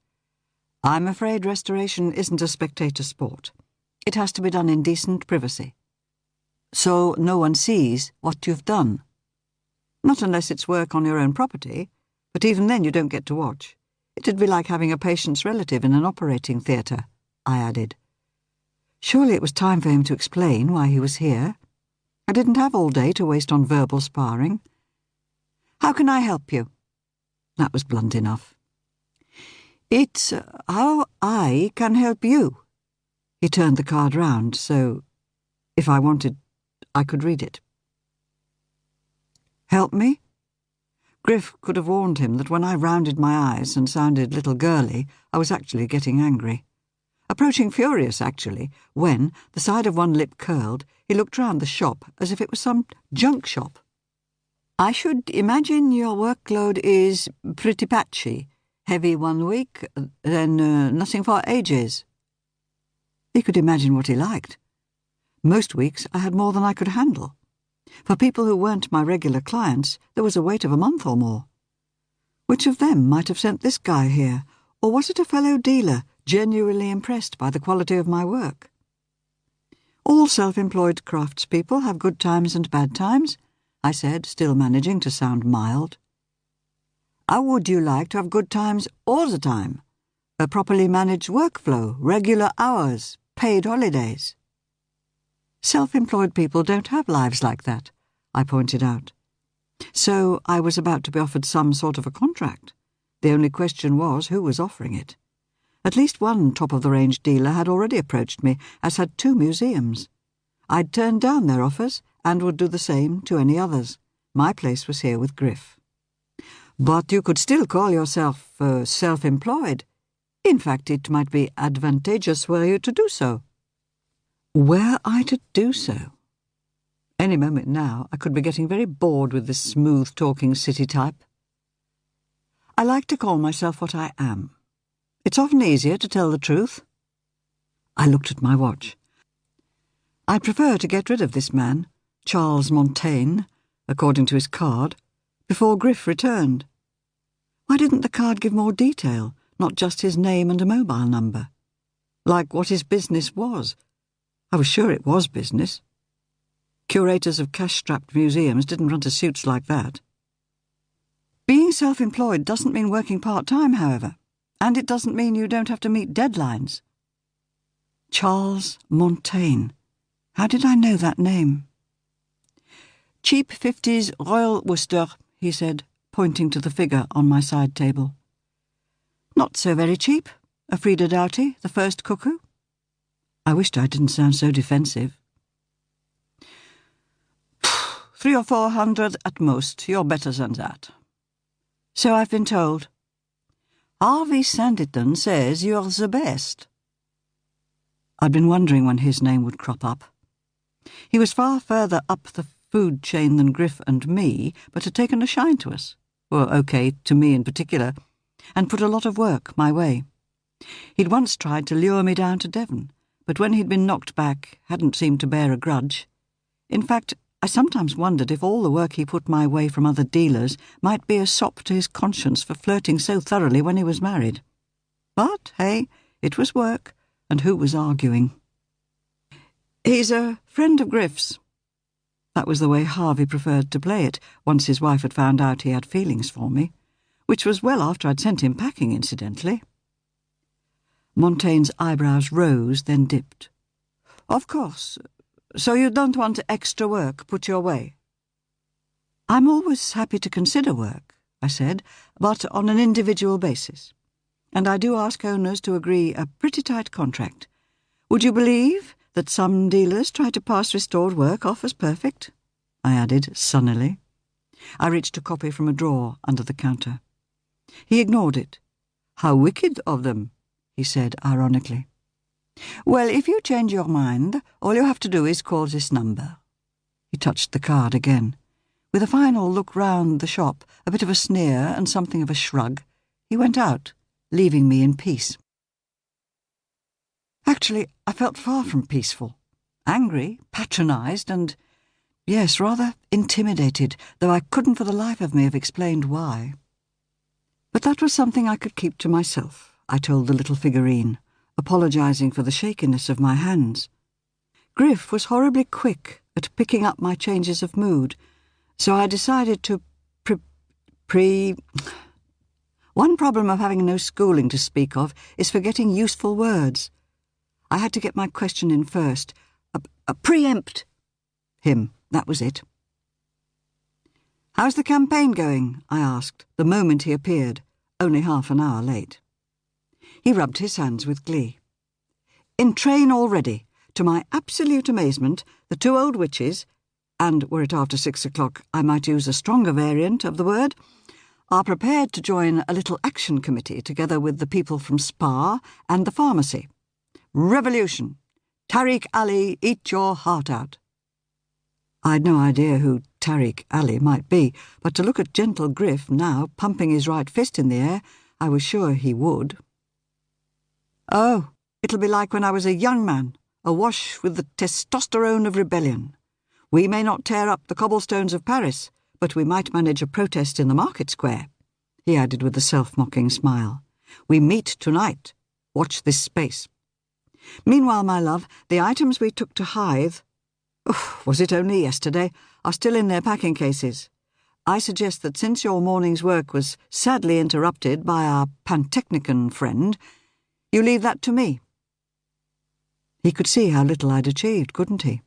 I'm afraid restoration isn't a spectator sport. It has to be done in decent privacy. So no one sees what you've done. Not unless it's work on your own property, but even then you don't get to watch. It'd be like having a patient's relative in an operating theatre, I added. Surely it was time for him to explain why he was here. I didn't have all day to waste on verbal sparring. How can I help you? That was blunt enough. It's how I can help you. He turned the card round, so, if I wanted, I could read it. Help me? Griff could have warned him that when I rounded my eyes and sounded little girly, I was actually getting angry. Approaching furious, actually, when, the side of one lip curled, he looked round the shop as if it was some junk shop. I should imagine your workload is pretty patchy. Heavy one week, then nothing for ages. He could imagine what he liked. Most weeks I had more than I could handle. For people who weren't my regular clients, there was a wait of a month or more. Which of them might have sent this guy here, or was it a fellow dealer genuinely impressed by the quality of my work? All self-employed craftspeople have good times and bad times, I said, still managing to sound mild. How would you like to have good times all the time? A properly managed workflow, regular hours, paid holidays. Self-employed people don't have lives like that, I pointed out. So I was about to be offered some sort of a contract. The only question was who was offering it. At least one top-of-the-range dealer had already approached me, as had 2 museums. I'd turned down their offers and would do the same to any others. My place was here with Griff. But you could still call yourself self-employed. In fact, it might be advantageous were you to do so. Were I to do so? Any moment now, I could be getting very bored with this smooth-talking city type. I like to call myself what I am. It's often easier to tell the truth. I looked at my watch. I'd prefer to get rid of this man, Charles Montaigne, according to his card, before Griff returned. Why didn't the card give more detail, not just his name and a mobile number? Like what his business was. I was sure it was business. Curators of cash-strapped museums didn't run to suits like that. Being self-employed doesn't mean working part-time, however, and it doesn't mean you don't have to meet deadlines. Charles Montaigne. How did I know that name? Cheap 50s Royal Worcester, he said, pointing to the figure on my side table. Not so very cheap, a Frida Doughty, the first cuckoo. I wished I didn't sound so defensive. 300 or 400 at most, you're better than that. So I've been told. Harvey Sanditon says you're the best. I'd been wondering when his name would crop up. He was far further up the food chain than Griff and me, but had taken a shine to us, or okay, to me in particular, and put a lot of work my way. He'd once tried to lure me down to Devon, but when he'd been knocked back, hadn't seemed to bear a grudge. In fact, I sometimes wondered if all the work he put my way from other dealers might be a sop to his conscience for flirting so thoroughly when he was married. But, hey, it was work, and who was arguing? He's a friend of Griff's. That was the way Harvey preferred to play it, once his wife had found out he had feelings for me, which was well after I'd sent him packing, incidentally. Montaigne's eyebrows rose, then dipped. "Of course. So you don't want extra work put your way?" "I'm always happy to consider work," I said, "but on an individual basis. And I do ask owners to agree a pretty tight contract. Would you believe that some dealers try to pass restored work off as perfect?" I added sunnily. I reached a copy from a drawer under the counter. He ignored it. "How wicked of them," he said ironically. "Well, if you change your mind, all you have to do is call this number." He touched the card again. With a final look round the shop, a bit of a sneer and something of a shrug, he went out, leaving me in peace. Actually, I felt far from peaceful. Angry, patronised, and, yes, rather intimidated, though I couldn't for the life of me have explained why. But that was something I could keep to myself, I told the little figurine, apologising for the shakiness of my hands. Griff was horribly quick at picking up my changes of mood, so I decided to One problem of having no schooling to speak of is forgetting useful words. I had to get my question in first. Preempt him, that was it. "How's the campaign going?" I asked, the moment he appeared, only half an hour late. He rubbed his hands with glee. "In train already. To my absolute amazement, the two old witches, and were it after 6 o'clock, I might use a stronger variant of the word, are prepared to join a little action committee together with the people from Spa and the pharmacy. Revolution! Tariq Ali, eat your heart out." I'd no idea who Tariq Ali might be, but to look at gentle Griff now pumping his right fist in the air, I was sure he would. "Oh, it'll be like when I was a young man, awash with the testosterone of rebellion. We may not tear up the cobblestones of Paris, but we might manage a protest in the market square," he added with a self-mocking smile. "We meet tonight. Watch this space. Meanwhile, my love, the items we took to Hythe, was it only yesterday, are still in their packing cases. I suggest that since your morning's work was sadly interrupted by our pantechnicon friend, you leave that to me." He could see how little I'd achieved, couldn't he?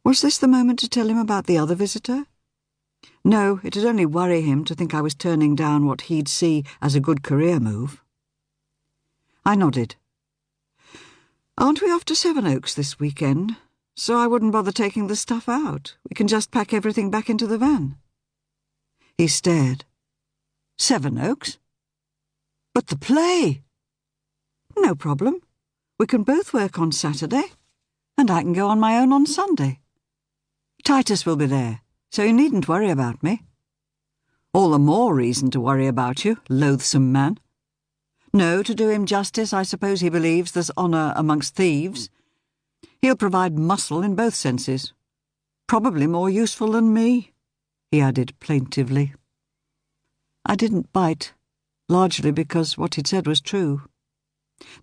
Was this the moment to tell him about the other visitor? No, it'd only worry him to think I was turning down what he'd see as a good career move. I nodded. "Aren't we off to Sevenoaks this weekend? So I wouldn't bother taking the stuff out. We can just pack everything back into the van." He stared. "Sevenoaks? But the play!" "No problem. We can both work on Saturday, and I can go on my own on Sunday. Titus will be there, so you needn't worry about me." "All the more reason to worry about you, loathsome man. No, to do him justice, I suppose he believes there's honour amongst thieves. He'll provide muscle in both senses. Probably more useful than me," he added plaintively. I didn't bite, largely because what he'd said was true.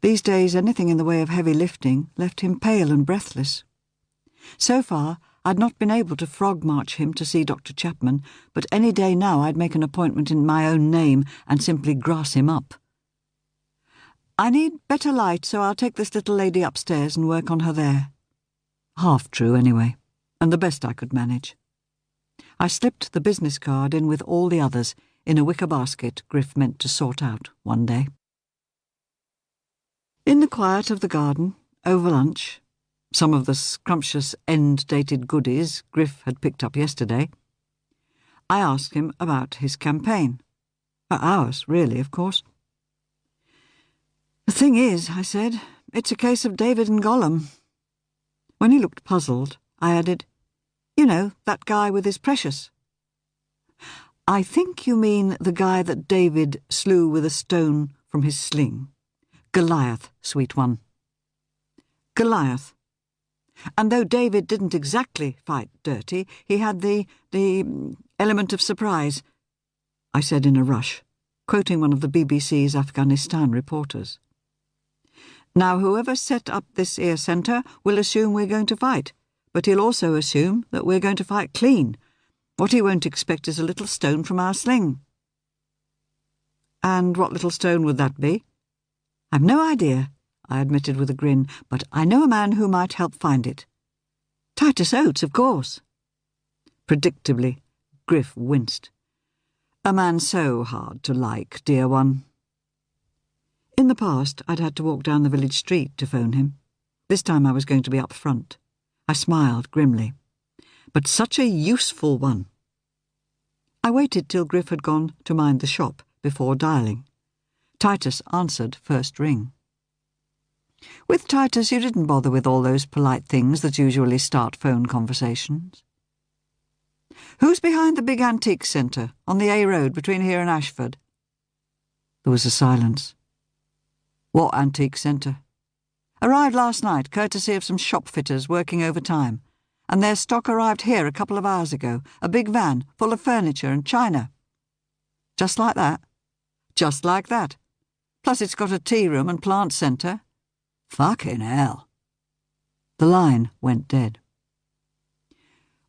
These days anything in the way of heavy lifting left him pale and breathless. So far, I'd not been able to frog-march him to see Dr. Chapman, but any day now I'd make an appointment in my own name and simply grass him up. "I need better light, so I'll take this little lady upstairs and work on her there." Half true, anyway, and the best I could manage. I slipped the business card in with all the others in a wicker basket Griff meant to sort out one day. In the quiet of the garden, over lunch, some of the scrumptious end-dated goodies Griff had picked up yesterday, I asked him about his campaign. Ours, really, of course. "The thing is," I said, "it's a case of David and Gollum." When he looked puzzled, I added, "You know, that guy with his precious." "I think you mean the guy that David slew with a stone from his sling. Goliath, sweet one. Goliath. And though David didn't exactly fight dirty, he had the element of surprise," I said in a rush, quoting one of the BBC's Afghanistan reporters. "Now, whoever set up this 'ere centre will assume we're going to fight, but he'll also assume that we're going to fight clean. What he won't expect is a little stone from our sling." "And what little stone would that be?" "I've no idea," I admitted with a grin, "but I know a man who might help find it. Titus Oates, of course." Predictably, Griff winced. A man so hard to like, dear one. In the past, I'd had to walk down the village street to phone him. This time I was going to be up front. I smiled grimly. But such a useful one. I waited till Griff had gone to mind the shop before dialling. Titus answered first ring. With Titus, you didn't bother with all those polite things that usually start phone conversations. "Who's behind the big antique centre on the A road between here and Ashford?" There was a silence. "What antique centre?" "Arrived last night, courtesy of some shop fitters working overtime. And their stock arrived here a couple of hours ago, a big van full of furniture and china." "Just like that?" "Just like that. Plus it's got a tea room and plant centre." "Fucking hell." The line went dead.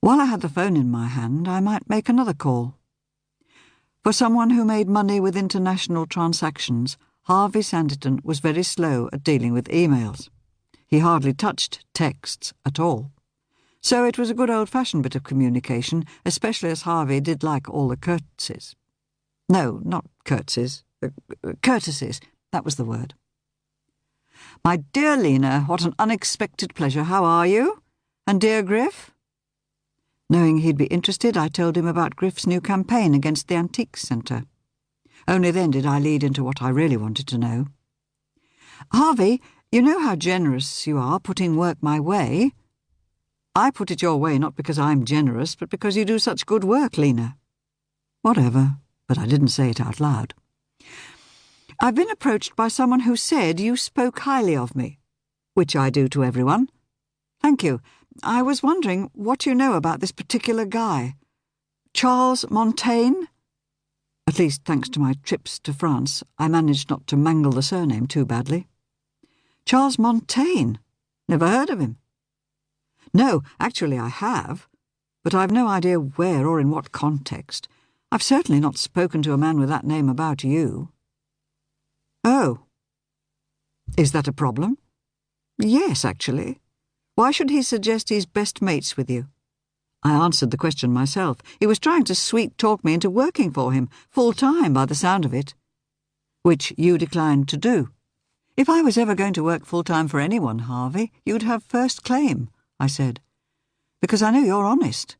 While I had the phone in my hand, I might make another call. For someone who made money with international transactions, Harvey Sanditon was very slow at dealing with emails. He hardly touched texts at all. So it was a good old-fashioned bit of communication, especially as Harvey did like all the courtesies. No, not curtsies. Courtesies, that was the word. "My dear Lena, what an unexpected pleasure. How are you? And dear Griff?" Knowing he'd be interested, I told him about Griff's new campaign against the Antiques Centre. Only then did I lead into what I really wanted to know. "Harvey, you know how generous you are putting work my way." "I put it your way not because I'm generous, but because you do such good work, Lena." Whatever, but I didn't say it out loud. "I've been approached by someone who said you spoke highly of me, which I do to everyone. Thank you. I was wondering what you know about this particular guy. Charles Montaigne?" At least, thanks to my trips to France, I managed not to mangle the surname too badly. "Charles Montaigne? Never heard of him." "No, actually I have, but I've no idea where or in what context. I've certainly not spoken to a man with that name about you." "Oh. Is that a problem?" "Yes, actually. Why should he suggest he's best mates with you?" I answered the question myself. He was trying to sweet-talk me into working for him, full-time by the sound of it. "Which you declined to do." "If I was ever going to work full-time for anyone, Harvey, you'd have first claim," I said. "Because I know you're honest.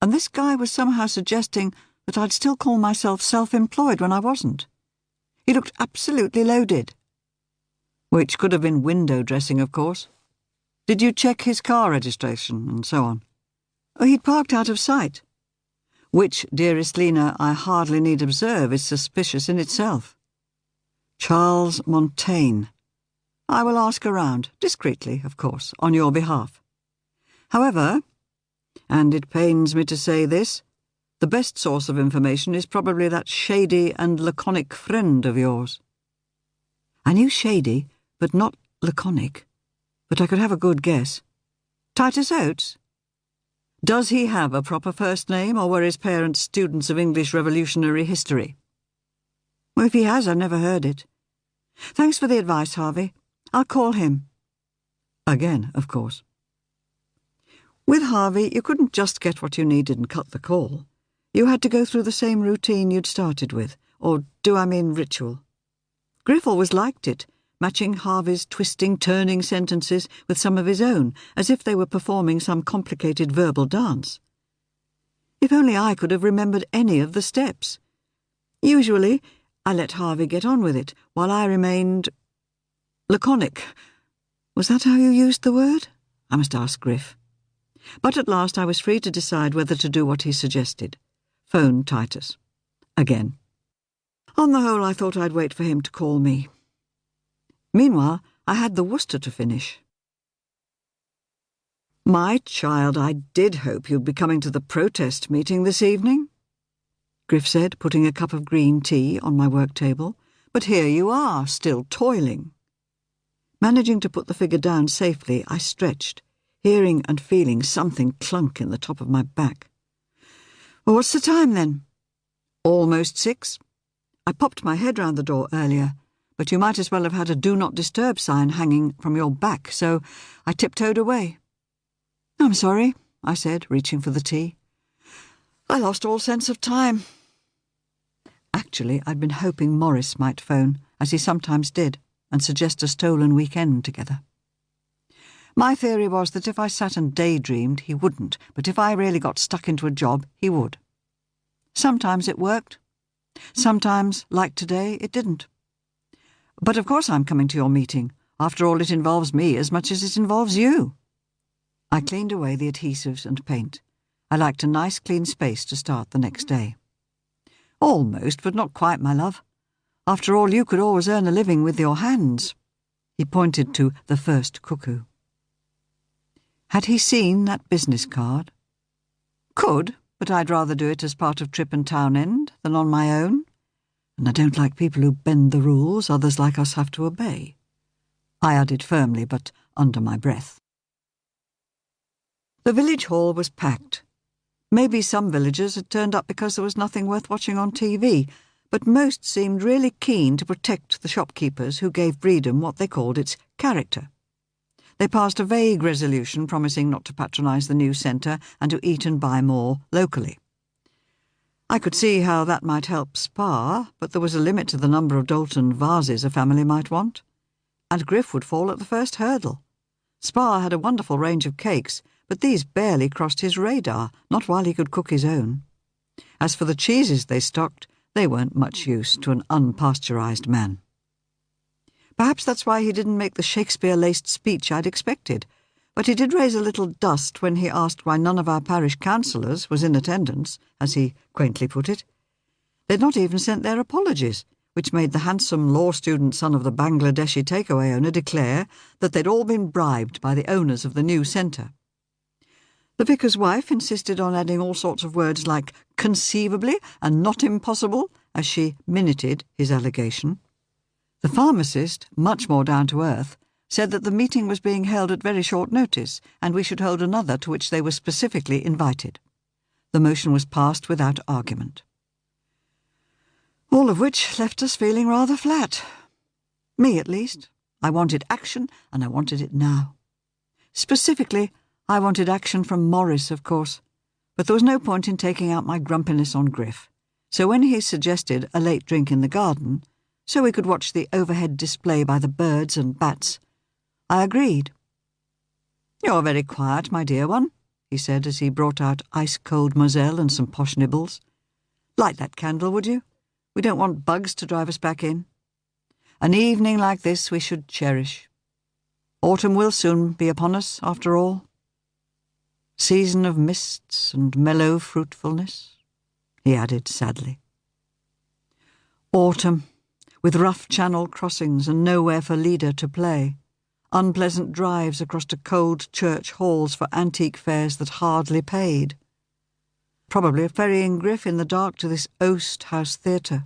And this guy was somehow suggesting that I'd still call myself self-employed when I wasn't. He looked absolutely loaded." "Which could have been window dressing, of course. Did you check his car registration and so on?" "Oh, he'd parked out of sight." "Which, dearest Lena, I hardly need observe is suspicious in itself." "Charles Montaigne. I will ask around, discreetly, of course, on your behalf. However, and it pains me to say this, the best source of information is probably that shady and laconic friend of yours." I knew shady, but not laconic. But I could have a good guess. "Titus Oates? Does he have a proper first name, or were his parents students of English Revolutionary history?" "Well, if he has, I've never heard it. Thanks for the advice, Harvey. I'll call him." Again, of course. With Harvey, you couldn't just get what you needed and cut the call. You had to go through the same routine you'd started with, or do I mean ritual. Griff always liked it, matching Harvey's twisting, turning sentences with some of his own, as if they were performing some complicated verbal dance. If only I could have remembered any of the steps. Usually, I let Harvey get on with it, while I remained laconic. Was that how you used the word? I must ask Griff. But at last I was free to decide whether to do what he suggested. Phone Titus. Again. On the whole, I thought I'd wait for him to call me. Meanwhile, I had the Worcester to finish. "My child, I did hope you'd be coming to the protest meeting this evening," Griff said, putting a cup of green tea on my work table. "But here you are, still toiling." Managing to put the figure down safely, I stretched. hearing and feeling something clunk in the top of my back. "Well, what's the time then?" "Almost 6. I popped my head round the door earlier, but you might as well have had a Do Not Disturb sign hanging from your back, so I tiptoed away." "I'm sorry," I said, reaching for the tea. "I lost all sense of time." Actually, I'd been hoping Morris might phone, as he sometimes did, and suggest a stolen weekend together. My theory was that if I sat and daydreamed, he wouldn't, but if I really got stuck into a job, he would. Sometimes it worked. Sometimes, like today, it didn't. "But of course I'm coming to your meeting. After all, it involves me as much as it involves you." I cleaned away the adhesives and paint. I liked a nice clean space to start the next day. "Almost, but not quite, my love. After all, you could always earn a living with your hands." He pointed to the first cuckoo. Had he seen that business card? "Could, but I'd rather do it as part of Trip and Town End than on my own. And I don't like people who bend the rules others like us have to obey." I added firmly, but under my breath. The village hall was packed. Maybe some villagers had turned up because there was nothing worth watching on TV, but most seemed really keen to protect the shopkeepers who gave Bredon what they called its character. They passed a vague resolution promising not to patronise the new centre and to eat and buy more locally. I could see how that might help Spa, but there was a limit to the number of Dalton vases a family might want. And Griff would fall at the first hurdle. Spa had a wonderful range of cakes, but these barely crossed his radar, not while he could cook his own. As for the cheeses they stocked, they weren't much use to an unpasteurised man. Perhaps that's why he didn't make the Shakespeare-laced speech I'd expected, but he did raise a little dust when he asked why none of our parish councillors was in attendance, as he quaintly put it. They'd not even sent their apologies, which made the handsome law student son of the Bangladeshi takeaway owner declare that they'd all been bribed by the owners of the new centre. The vicar's wife insisted on adding all sorts of words like conceivably and not impossible as she minuted his allegation. The pharmacist, much more down to earth, said that the meeting was being held at very short notice and we should hold another to which they were specifically invited. The motion was passed without argument. All of which left us feeling rather flat. Me, at least. I wanted action, and I wanted it now. Specifically, I wanted action from Morris, of course, but there was no point in taking out my grumpiness on Griff. So when he suggested a late drink in the garden, so we could watch the overhead display by the birds and bats, I agreed. "You're very quiet, my dear one," he said as he brought out ice-cold Moselle and some posh nibbles. "Light that candle, would you? We don't want bugs to drive us back in. An evening like this we should cherish. Autumn will soon be upon us, after all. Season of mists and mellow fruitfulness," he added sadly. Autumn, with rough channel crossings and nowhere for leader to play. Unpleasant drives across to cold church halls for antique fares that hardly paid. Probably ferrying Griff in the dark to this Oast House Theatre.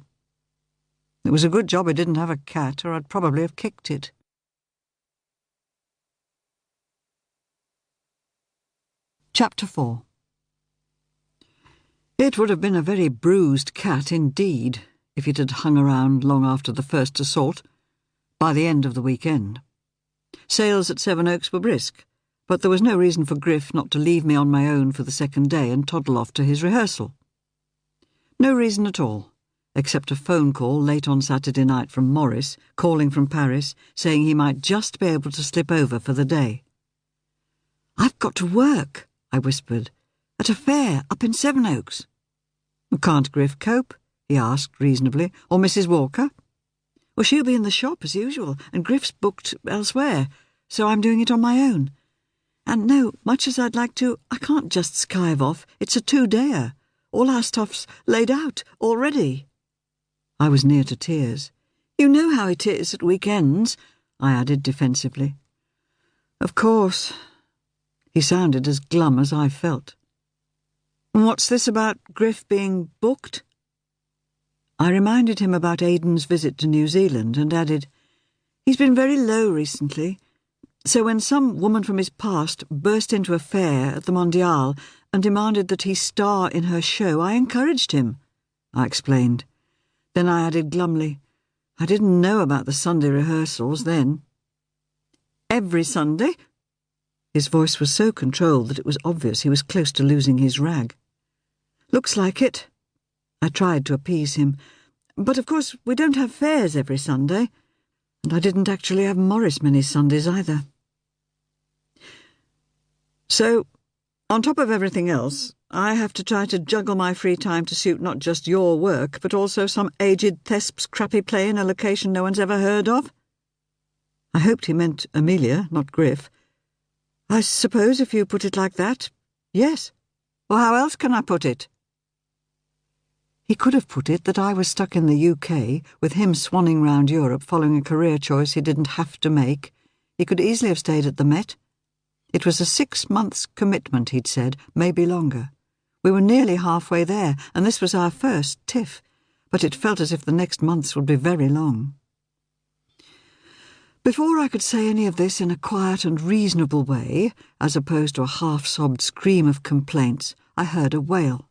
It was a good job I didn't have a cat, or I'd probably have kicked it. Chapter 4. It would have been a very bruised cat indeed, if it had hung around long after the first assault, by the end of the weekend. Sales at Sevenoaks were brisk, but there was no reason for Griff not to leave me on my own for the second day and toddle off to his rehearsal. No reason at all, except a phone call late on Saturday night from Morris, calling from Paris, saying he might just be able to slip over for the day. "I've got to work," I whispered, "at a fair up in Sevenoaks." "Can't Griff cope?" he asked reasonably, "or Mrs. Walker?" "Well, she'll be in the shop as usual, and Griff's booked elsewhere, so I'm doing it on my own. And no, much as I'd like to, I can't just skive off. It's a 2-dayer. All our stuff's laid out already." I was near to tears. "You know how it is at weekends," I added defensively. "Of course." He sounded as glum as I felt. "What's this about Griff being booked?" I reminded him about Aidan's visit to New Zealand and added, "He's been very low recently. So when some woman from his past burst into a fair at the Mondial and demanded that he star in her show, I encouraged him, I explained. Then I added glumly, I didn't know about the Sunday rehearsals then. Every Sunday? His voice was so controlled that it was obvious he was close to losing his rag. Looks like it. I tried to appease him. But of course we don't have fairs every Sunday, and I didn't actually have Morris many Sundays either. So, on top of everything else, I have to try to juggle my free time to suit not just your work, but also some aged thesp's crappy play in a location no one's ever heard of. I hoped he meant Amelia, not Griff. I suppose if you put it like that, yes. Or how else can I put it? He could have put it that I was stuck in the UK, with him swanning round Europe following a career choice he didn't have to make. He could easily have stayed at the Met. It was a 6 months commitment, he'd said, maybe longer. We were nearly halfway there, and this was our first tiff, but it felt as if the next months would be very long. Before I could say any of this in a quiet and reasonable way, as opposed to a half-sobbed scream of complaints, I heard a wail.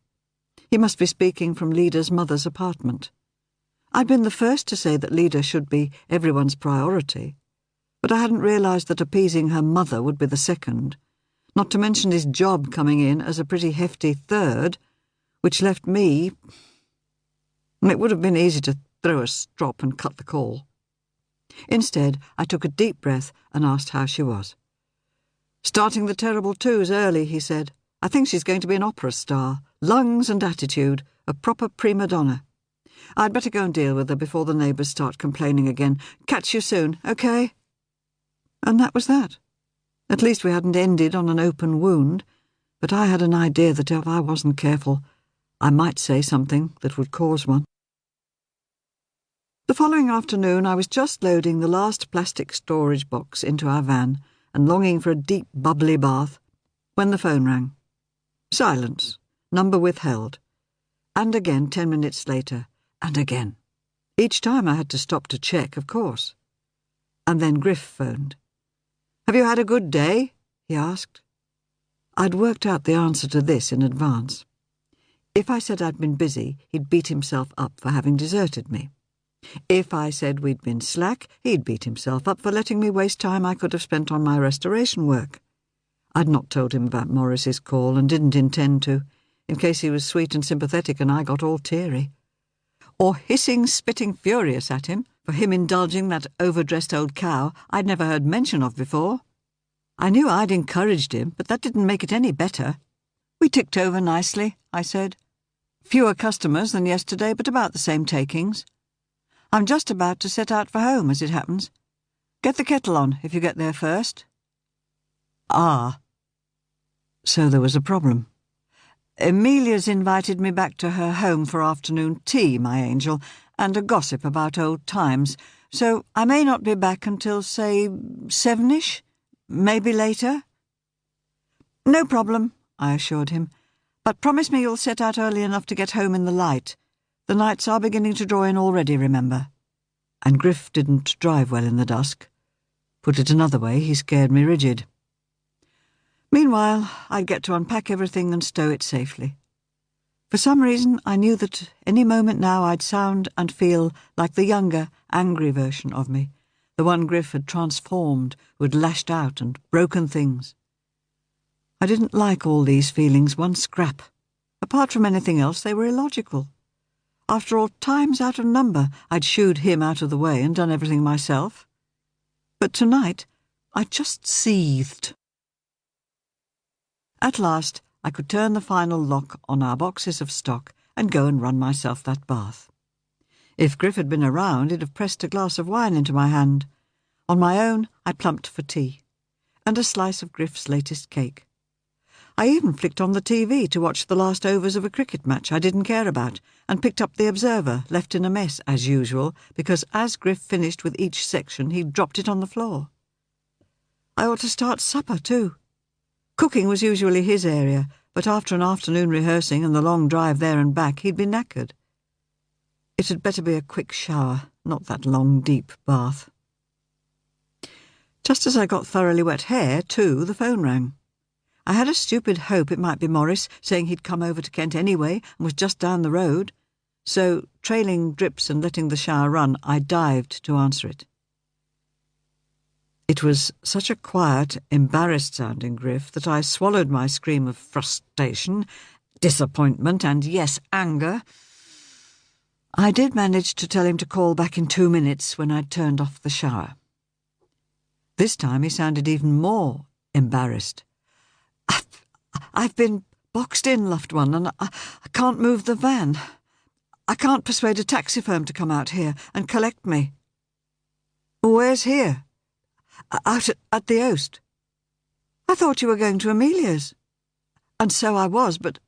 He must be speaking from Leda's mother's apartment. I'd been the first to say that Leda should be everyone's priority, but I hadn't realised that appeasing her mother would be the second, not to mention his job coming in as a pretty hefty third, which left me... It would have been easy to throw a strop and cut the call. Instead, I took a deep breath and asked how she was. Starting the terrible twos early, he said. I think she's going to be an opera star. Lungs and attitude, a proper prima donna. I'd better go and deal with her before the neighbours start complaining again. Catch you soon, OK? And that was that. At least we hadn't ended on an open wound, but I had an idea that if I wasn't careful, I might say something that would cause one. The following afternoon I was just loading the last plastic storage box into our van and longing for a deep, bubbly bath, when the phone rang. Silence. Number withheld. And again 10 minutes later. And again. Each time I had to stop to check, of course. And then Griff phoned. "Have you had a good day?" he asked. I'd worked out the answer to this in advance. If I said I'd been busy, he'd beat himself up for having deserted me. If I said we'd been slack, he'd beat himself up for letting me waste time I could have spent on my restoration work. I'd not told him about Morris's call and didn't intend to, in case he was sweet and sympathetic and I got all teary. Or hissing, spitting furious at him for him indulging that overdressed old cow I'd never heard mention of before. I knew I'd encouraged him, but that didn't make it any better. We ticked over nicely, I said. Fewer customers than yesterday, but about the same takings. I'm just about to set out for home, as it happens. Get the kettle on, if you get there first. Ah. So there was a problem. Amelia's invited me back to her home for afternoon tea, my angel, and a gossip about old times, so I may not be back until, say, 7-ish, maybe later. No problem, I assured him, but promise me you'll set out early enough to get home in the light. The nights are beginning to draw in already, remember. And Griff didn't drive well in the dusk. Put it another way, he scared me rigid. Meanwhile, I'd get to unpack everything and stow it safely. For some reason, I knew that any moment now I'd sound and feel like the younger, angry version of me, the one Griff had transformed, who had lashed out and broken things. I didn't like all these feelings one scrap. Apart from anything else, they were illogical. After all, times out of number, I'd shooed him out of the way and done everything myself. But tonight, I just seethed. At last, I could turn the final lock on our boxes of stock and go and run myself that bath. If Griff had been around, he'd have pressed a glass of wine into my hand. On my own, I plumped for tea, and a slice of Griff's latest cake. I even flicked on the TV to watch the last overs of a cricket match I didn't care about, and picked up the Observer, left in a mess, as usual, because as Griff finished with each section, he'd dropped it on the floor. I ought to start supper, too. Cooking was usually his area, but after an afternoon rehearsing and the long drive there and back, he'd be knackered. It had better be a quick shower, not that long, deep bath. Just as I got thoroughly wet hair, too, the phone rang. I had a stupid hope it might be Morris, saying he'd come over to Kent anyway and was just down the road. So, trailing drips and letting the shower run, I dived to answer it. It was such a quiet, embarrassed-sounding Griff that I swallowed my scream of frustration, disappointment, and, yes, anger. I did manage to tell him to call back in 2 minutes when I'd turned off the shower. This time he sounded even more embarrassed. I've been boxed in, loved one, and I can't move the van. I can't persuade a taxi firm to come out here and collect me. Where's here? Out at the Oast. I thought you were going to Amelia's. And so I was, but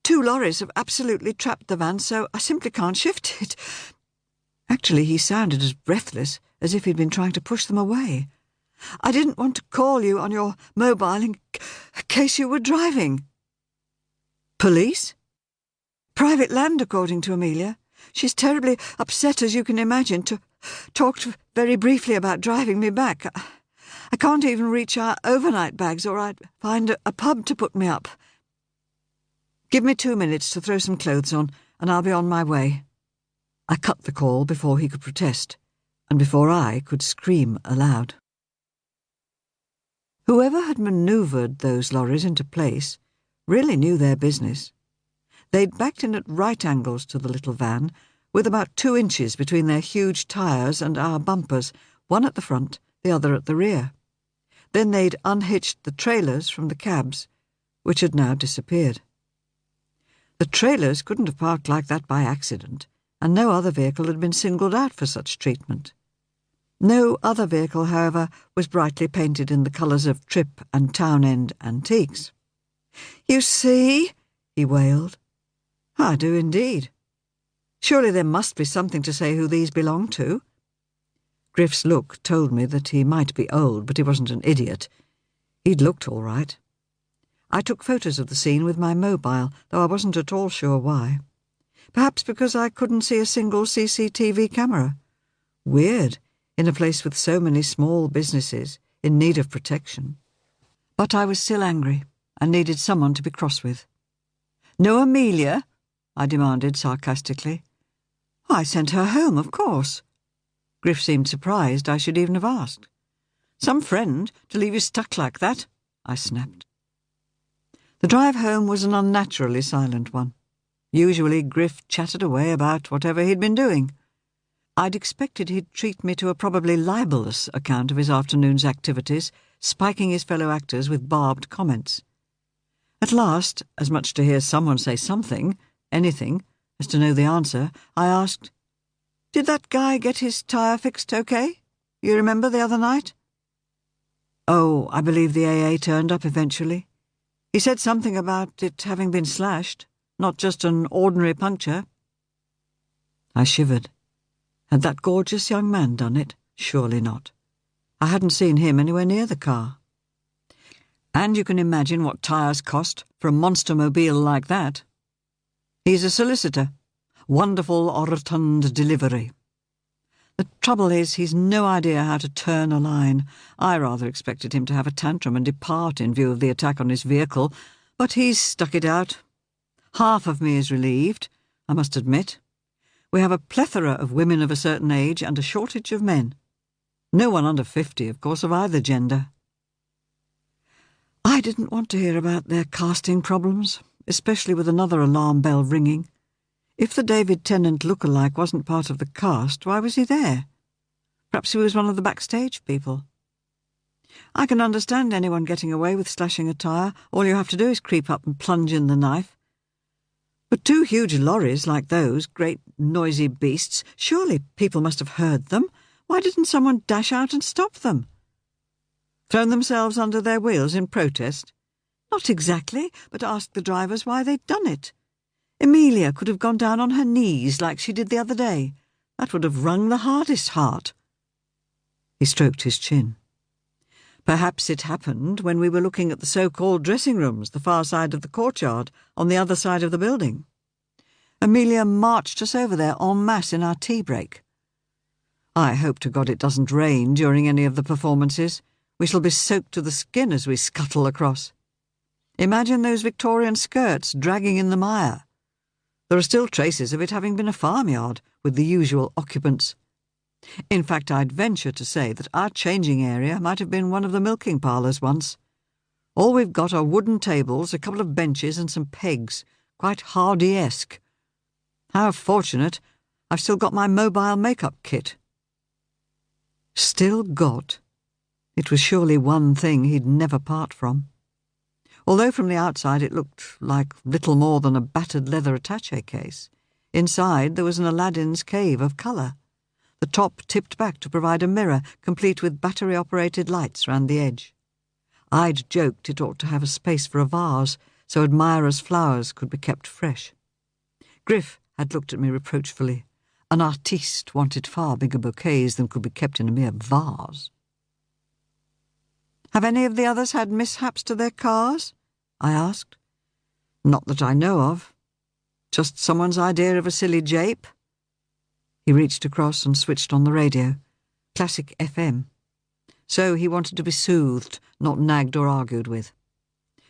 2 lorries have absolutely trapped the van, so I simply can't shift it. Actually, he sounded as breathless as if he'd been trying to push them away. I didn't want to call you on your mobile in case you were driving. Police? Private land, according to Amelia. She's terribly upset, as you can imagine, talked very briefly about driving me back. I can't even reach our overnight bags, or I'd find a pub to put me up. Give me 2 minutes to throw some clothes on, and I'll be on my way. I cut the call before he could protest, and before I could scream aloud. Whoever had manoeuvred those lorries into place really knew their business. They'd backed in at right angles to the little van, with about 2 inches between their huge tyres and our bumpers, one at the front, the other at the rear. Then they'd unhitched the trailers from the cabs, which had now disappeared. The trailers couldn't have parked like that by accident, and no other vehicle had been singled out for such treatment. No other vehicle, however, was brightly painted in the colours of Trip and Townend antiques. "You see?" he wailed. "I do indeed. Surely there must be something to say who these belong to." Griff's look told me that he might be old, but he wasn't an idiot. He'd looked all right. I took photos of the scene with my mobile, though I wasn't at all sure why. Perhaps because I couldn't see a single CCTV camera. Weird, in a place with so many small businesses in need of protection. But I was still angry and needed someone to be cross with. "No Amelia?" I demanded sarcastically. "I sent her home, of course." Griff seemed surprised I should even have asked. "Some friend to leave you stuck like that?" I snapped. The drive home was an unnaturally silent one. Usually Griff chatted away about whatever he'd been doing. I'd expected he'd treat me to a probably libelous account of his afternoon's activities, spiking his fellow actors with barbed comments. At last, as much to hear someone say something, anything, as to know the answer, I asked, "Did that guy get his tyre fixed okay? You remember the other night?" "Oh, I believe the AA turned up eventually. He said something about it having been slashed, not just an ordinary puncture." I shivered. Had that gorgeous young man done it? Surely not. I hadn't seen him anywhere near the car. And you can imagine what tyres cost for a monster mobile like that. He's a solicitor. Wonderful orotund delivery. The trouble is, he's no idea how to turn a line. I rather expected him to have a tantrum and depart in view of the attack on his vehicle, but he's stuck it out. Half of me is relieved, I must admit. We have a plethora of women of a certain age and a shortage of men. No one under 50, of course, of either gender. I didn't want to hear about their casting problems, especially with another alarm bell ringing. If the David Tennant look-alike wasn't part of the cast, why was he there? Perhaps he was one of the backstage people. I can understand anyone getting away with slashing a tyre. All you have to do is creep up and plunge in the knife. But 2 huge lorries like those, great noisy beasts, surely people must have heard them. Why didn't someone dash out and stop them? Thrown themselves under their wheels in protest? Not exactly, but asked the drivers why they'd done it. Amelia could have gone down on her knees like she did the other day. That would have wrung the hardest heart. He stroked his chin. Perhaps it happened when we were looking at the so-called dressing rooms, the far side of the courtyard, on the other side of the building. Amelia marched us over there en masse in our tea break. I hope to God it doesn't rain during any of the performances. We shall be soaked to the skin as we scuttle across. Imagine those Victorian skirts dragging in the mire. There are still traces of it having been a farmyard, with the usual occupants. In fact, I'd venture to say that our changing area might have been one of the milking parlours once. All we've got are wooden tables, a couple of benches and some pegs, quite Hardy-esque. How fortunate, I've still got my mobile make-up kit. Still got? It was surely one thing he'd never part from. Although from the outside it looked like little more than a battered leather attaché case, inside there was an Aladdin's cave of colour, the top tipped back to provide a mirror, complete with battery-operated lights round the edge. I'd joked it ought to have a space for a vase, so admirers' flowers could be kept fresh. Griff had looked at me reproachfully. An artiste wanted far bigger bouquets than could be kept in a mere vase. "Have any of the others had mishaps to their cars?" I asked. "Not that I know of. Just someone's idea of a silly jape." He reached across and switched on the radio. Classic FM. So he wanted to be soothed, not nagged or argued with.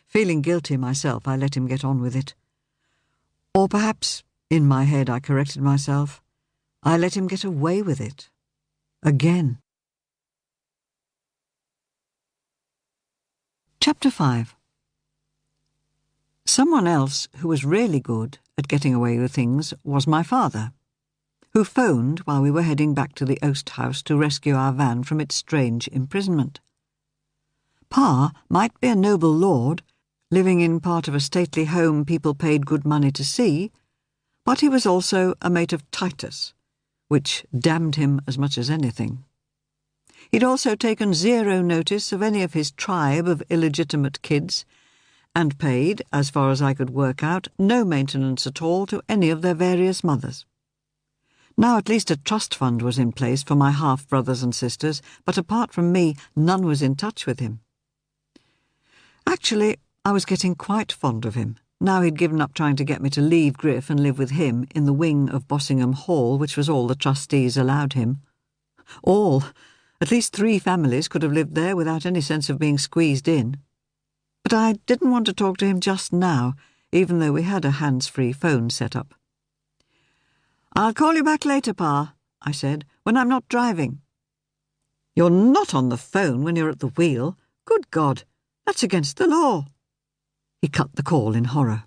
Feeling guilty myself, I let him get on with it. Or perhaps, in my head I corrected myself, I let him get away with it. Again. Chapter 5. Someone else who was really good at getting away with things was my father, who phoned while we were heading back to the Oast House to rescue our van from its strange imprisonment. Pa might be a noble lord, living in part of a stately home people paid good money to see, but he was also a mate of Titus, which damned him as much as anything. He'd also taken zero notice of any of his tribe of illegitimate kids, and paid, as far as I could work out, no maintenance at all to any of their various mothers. Now at least a trust fund was in place for my half-brothers and sisters, but apart from me, none was in touch with him. Actually, I was getting quite fond of him. Now he'd given up trying to get me to leave Griff and live with him in the wing of Bossingham Hall, which was all the trustees allowed him. All. At least 3 families could have lived there without any sense of being squeezed in. But I didn't want to talk to him just now, even though we had a hands-free phone set up. "I'll call you back later, Pa," I said, "when I'm not driving." "You're not on the phone when you're at the wheel. Good God, that's against the law." He cut the call in horror.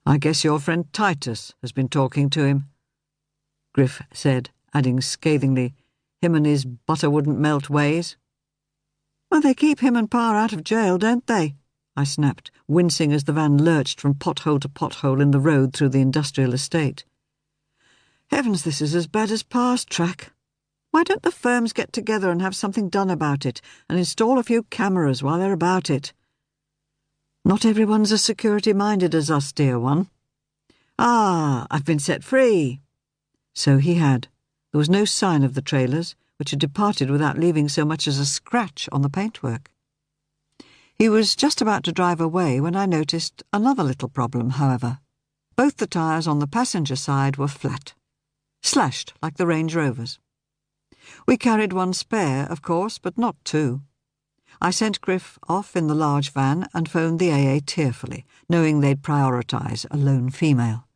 "I guess your friend Titus has been talking to him," Griff said, adding scathingly, "him and his butter-wouldn't-melt ways." "Well, they keep him and Pa out of jail, don't they?" I snapped, wincing as the van lurched from pothole to pothole in the road through the industrial estate. Heavens, this is as bad as Pa's track. Why don't the firms get together and have something done about it, and install a few cameras while they're about it? Not everyone's as security-minded as us, dear one. "Ah, I've been set free." So he had. There was no sign of the trailers, which had departed without leaving so much as a scratch on the paintwork. He was just about to drive away when I noticed another little problem, however. Both the tyres on the passenger side were flat, slashed like the Range Rovers. We carried one spare, of course, but not 2. I sent Griff off in the large van and phoned the AA tearfully, knowing they'd prioritise a lone female.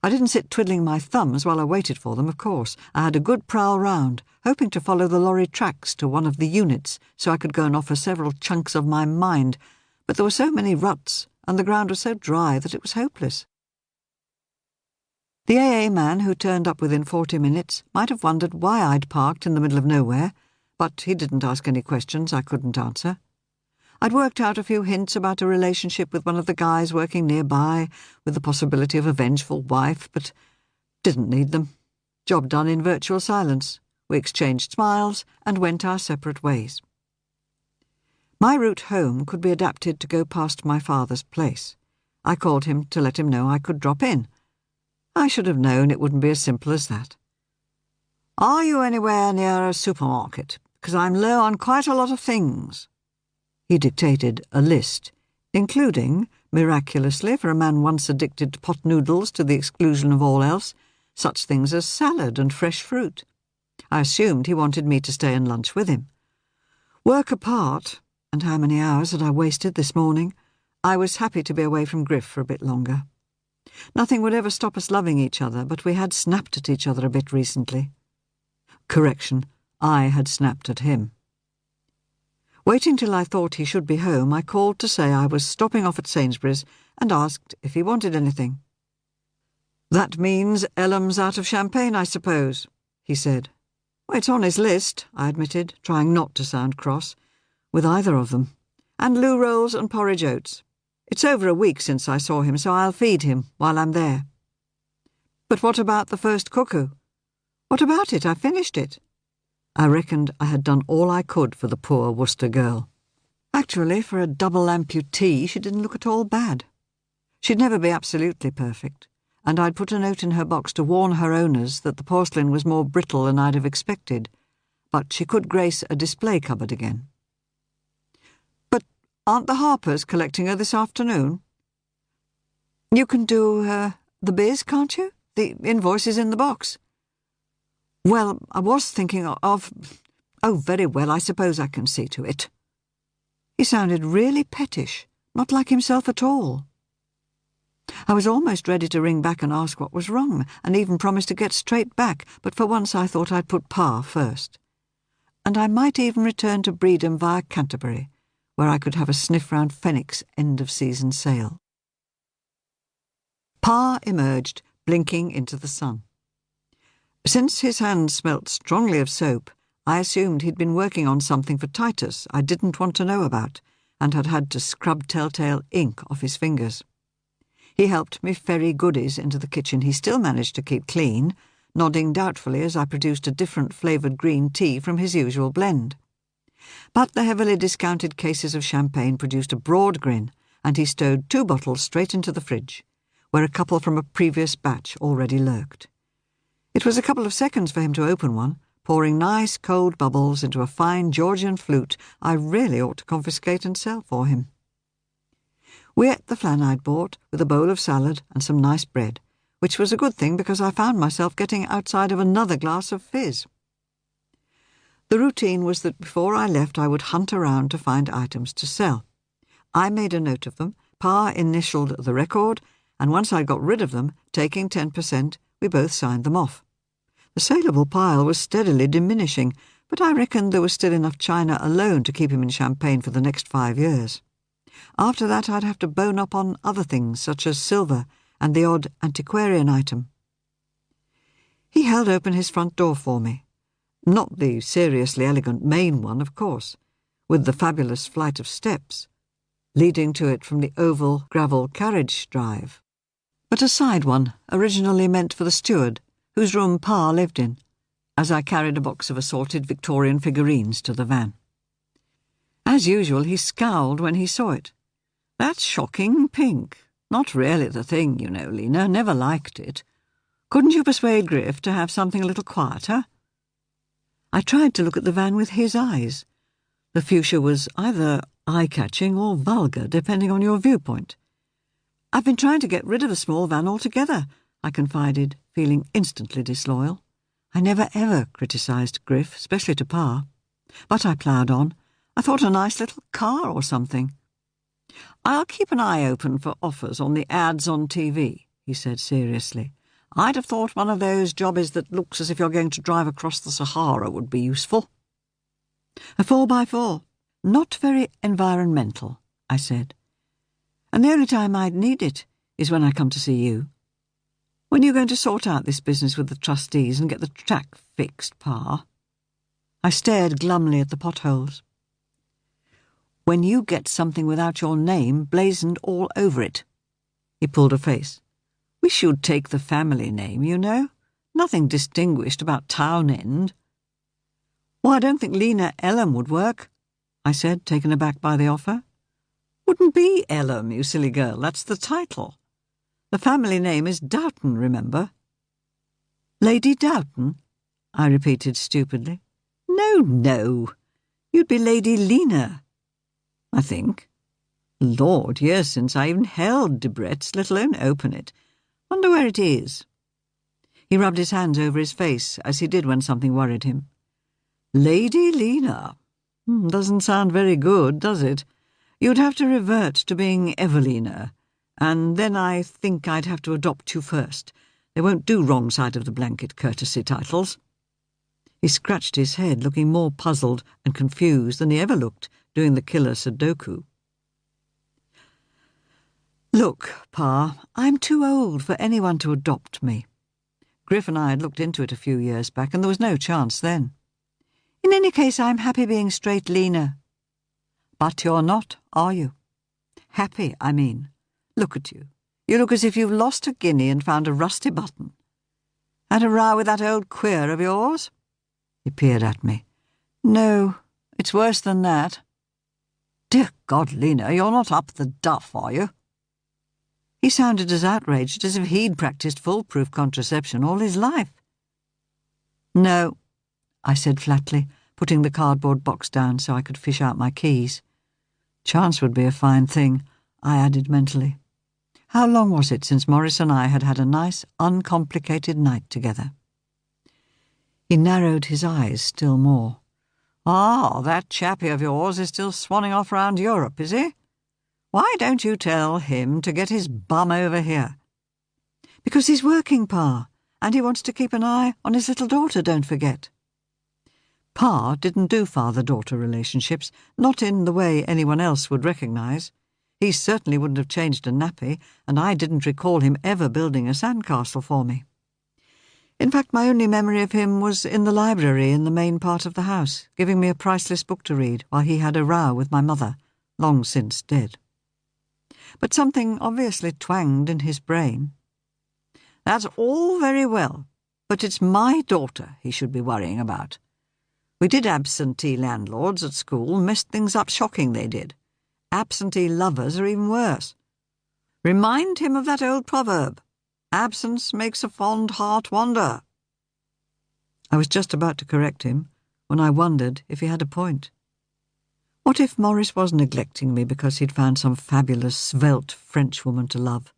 I didn't sit twiddling my thumbs while I waited for them, of course. I had a good prowl round, hoping to follow the lorry tracks to one of the units so I could go and offer several chunks of my mind, but there were so many ruts and the ground was so dry that it was hopeless. The AA man who turned up within 40 minutes might have wondered why I'd parked in the middle of nowhere, but he didn't ask any questions I couldn't answer. I'd worked out a few hints about a relationship with one of the guys working nearby, with the possibility of a vengeful wife, but didn't need them. Job done in virtual silence. We exchanged smiles and went our separate ways. My route home could be adapted to go past my father's place. I called him to let him know I could drop in. I should have known it wouldn't be as simple as that. "Are you anywhere near a supermarket? Because I'm low on quite a lot of things." He dictated a list, including, miraculously for a man once addicted to pot noodles to the exclusion of all else, such things as salad and fresh fruit. I assumed he wanted me to stay and lunch with him. Work apart, and how many hours had I wasted this morning, I was happy to be away from Griff for a bit longer. Nothing would ever stop us loving each other, but we had snapped at each other a bit recently. Correction, I had snapped at him. Waiting till I thought he should be home, I called to say I was stopping off at Sainsbury's and asked if he wanted anything. "That means Ellam's out of champagne, I suppose," he said. "Well, it's on his list," I admitted, trying not to sound cross, with either of them. "And loo rolls and porridge oats. It's over a week since I saw him, so I'll feed him while I'm there." "But what about the first cuckoo?" "What about it? I finished it." I reckoned I had done all I could for the poor Worcester girl. Actually, for a double amputee, she didn't look at all bad. She'd never be absolutely perfect, and I'd put a note in her box to warn her owners that the porcelain was more brittle than I'd have expected, but she could grace a display cupboard again. "But aren't the Harpers collecting her this afternoon?" "You can do the biz, can't you? The invoice is in the box." "Well, I was thinking of... Oh, very well, I suppose I can see to it." He sounded really pettish, not like himself at all. I was almost ready to ring back and ask what was wrong, and even promise to get straight back, but for once I thought I'd put Pa first. And I might even return to Bredon via Canterbury, where I could have a sniff round Fenwick's end-of-season sale. Pa emerged, blinking into the sun. Since his hands smelt strongly of soap, I assumed he'd been working on something for Titus I didn't want to know about, and had had to scrub telltale ink off his fingers. He helped me ferry goodies into the kitchen he still managed to keep clean, nodding doubtfully as I produced a different flavoured green tea from his usual blend. But the heavily discounted cases of champagne produced a broad grin, and he stowed 2 bottles straight into the fridge, where a couple from a previous batch already lurked. It was a couple of seconds for him to open one, pouring nice cold bubbles into a fine Georgian flute I really ought to confiscate and sell for him. We ate the flan I'd bought, with a bowl of salad and some nice bread, which was a good thing because I found myself getting outside of another glass of fizz. The routine was that before I left I would hunt around to find items to sell. I made a note of them, Pa initialed the record, and once I'd got rid of them, taking 10%, we both signed them off. The saleable pile was steadily diminishing, but I reckoned there was still enough china alone to keep him in Champagne for the next 5 years. After that I'd have to bone up on other things, such as silver and the odd antiquarian item. He held open his front door for me. Not the seriously elegant main one, of course, with the fabulous flight of steps leading to it from the oval gravel carriage drive, but a side one, originally meant for the steward, whose room Pa lived in, as I carried a box of assorted Victorian figurines to the van. As usual, he scowled when he saw it. "That's shocking pink. Not really the thing, you know, Lena. Never liked it. Couldn't you persuade Griff to have something a little quieter?" I tried to look at the van with his eyes. The fuchsia was either eye-catching or vulgar, depending on your viewpoint. "I've been trying to get rid of the small van altogether," I confided, feeling instantly disloyal. I never ever criticised Griff, especially to Pa. But I ploughed on. I thought a nice little car or something. "I'll keep an eye open for offers on the ads on TV," he said seriously. "I'd have thought one of those jobbies that looks as if you're going to drive across the Sahara would be useful." "A 4x4. Not very environmental," I said. "And the only time I'd need it is when I come to see you. When are you going to sort out this business with the trustees and get the track fixed, Pa?" I stared glumly at the potholes. "When you get something without your name blazoned all over it." He pulled a face. "We should take the family name, you know. Nothing distinguished about Townend." "Well, I don't think Lena Ellam would work," I said, taken aback by the offer. "Wouldn't be Ellam, you silly girl. That's the title. The family name is Doughton, remember?" "Lady Doughton?" I repeated stupidly. No. You'd be Lady Lena, I think. Lord, years since I even held Debrett's, let alone open it. Wonder where it is." He rubbed his hands over his face, as he did when something worried him. Lady Lena. Doesn't sound very good, does it? You'd have to revert to being Evelina, and then I think I'd have to adopt you first. They won't do wrong side of the blanket courtesy titles. He scratched his head, looking more puzzled and confused than he ever looked doing the killer Sudoku. Look, Pa, I'm too old for anyone to adopt me. Griff and I had looked into it a few years back, and there was no chance then. In any case, I'm happy being straight Lena. But you're not, are you? Happy, I mean. Look at you. You look as if you've lost a guinea and found a rusty button. Had a row with that old queer of yours? He peered at me. No, it's worse than that. Dear God, Lena, you're not up the duff, are you? He sounded as outraged as if he'd practiced foolproof contraception all his life. No, I said flatly, putting the cardboard box down so I could fish out my keys. Chance would be a fine thing, I added mentally. How long was it since Morris and I had had a nice, uncomplicated night together? He narrowed his eyes still more. Ah, that chappie of yours is still swanning off round Europe, is he? Why don't you tell him to get his bum over here? Because he's working, Pa, and he wants to keep an eye on his little daughter, don't forget. Pa didn't do father-daughter relationships, not in the way anyone else would recognise. He certainly wouldn't have changed a nappy, and I didn't recall him ever building a sandcastle for me. In fact, my only memory of him was in the library in the main part of the house, giving me a priceless book to read while he had a row with my mother, long since dead. But something obviously twanged in his brain. That's all very well, but it's my daughter he should be worrying about. We did absentee landlords at school, messed things up shocking they did. Absentee lovers are even worse. Remind him of that old proverb, absence makes a fond heart wander. I was just about to correct him when I wondered if he had a point. What if Morris was neglecting me because he'd found some fabulous, svelte Frenchwoman to love?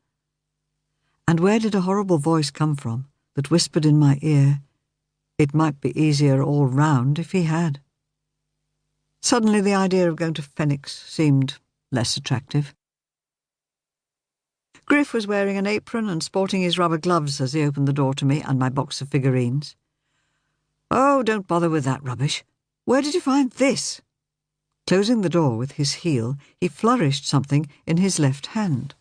And where did a horrible voice come from that whispered in my ear, it might be easier all round if he had? Suddenly the idea of going to Phoenix seemed less attractive. Griff was wearing an apron and sporting his rubber gloves as he opened the door to me and my box of figurines. Oh, don't bother with that rubbish. Where did you find this? Closing the door with his heel, he flourished something in his left hand.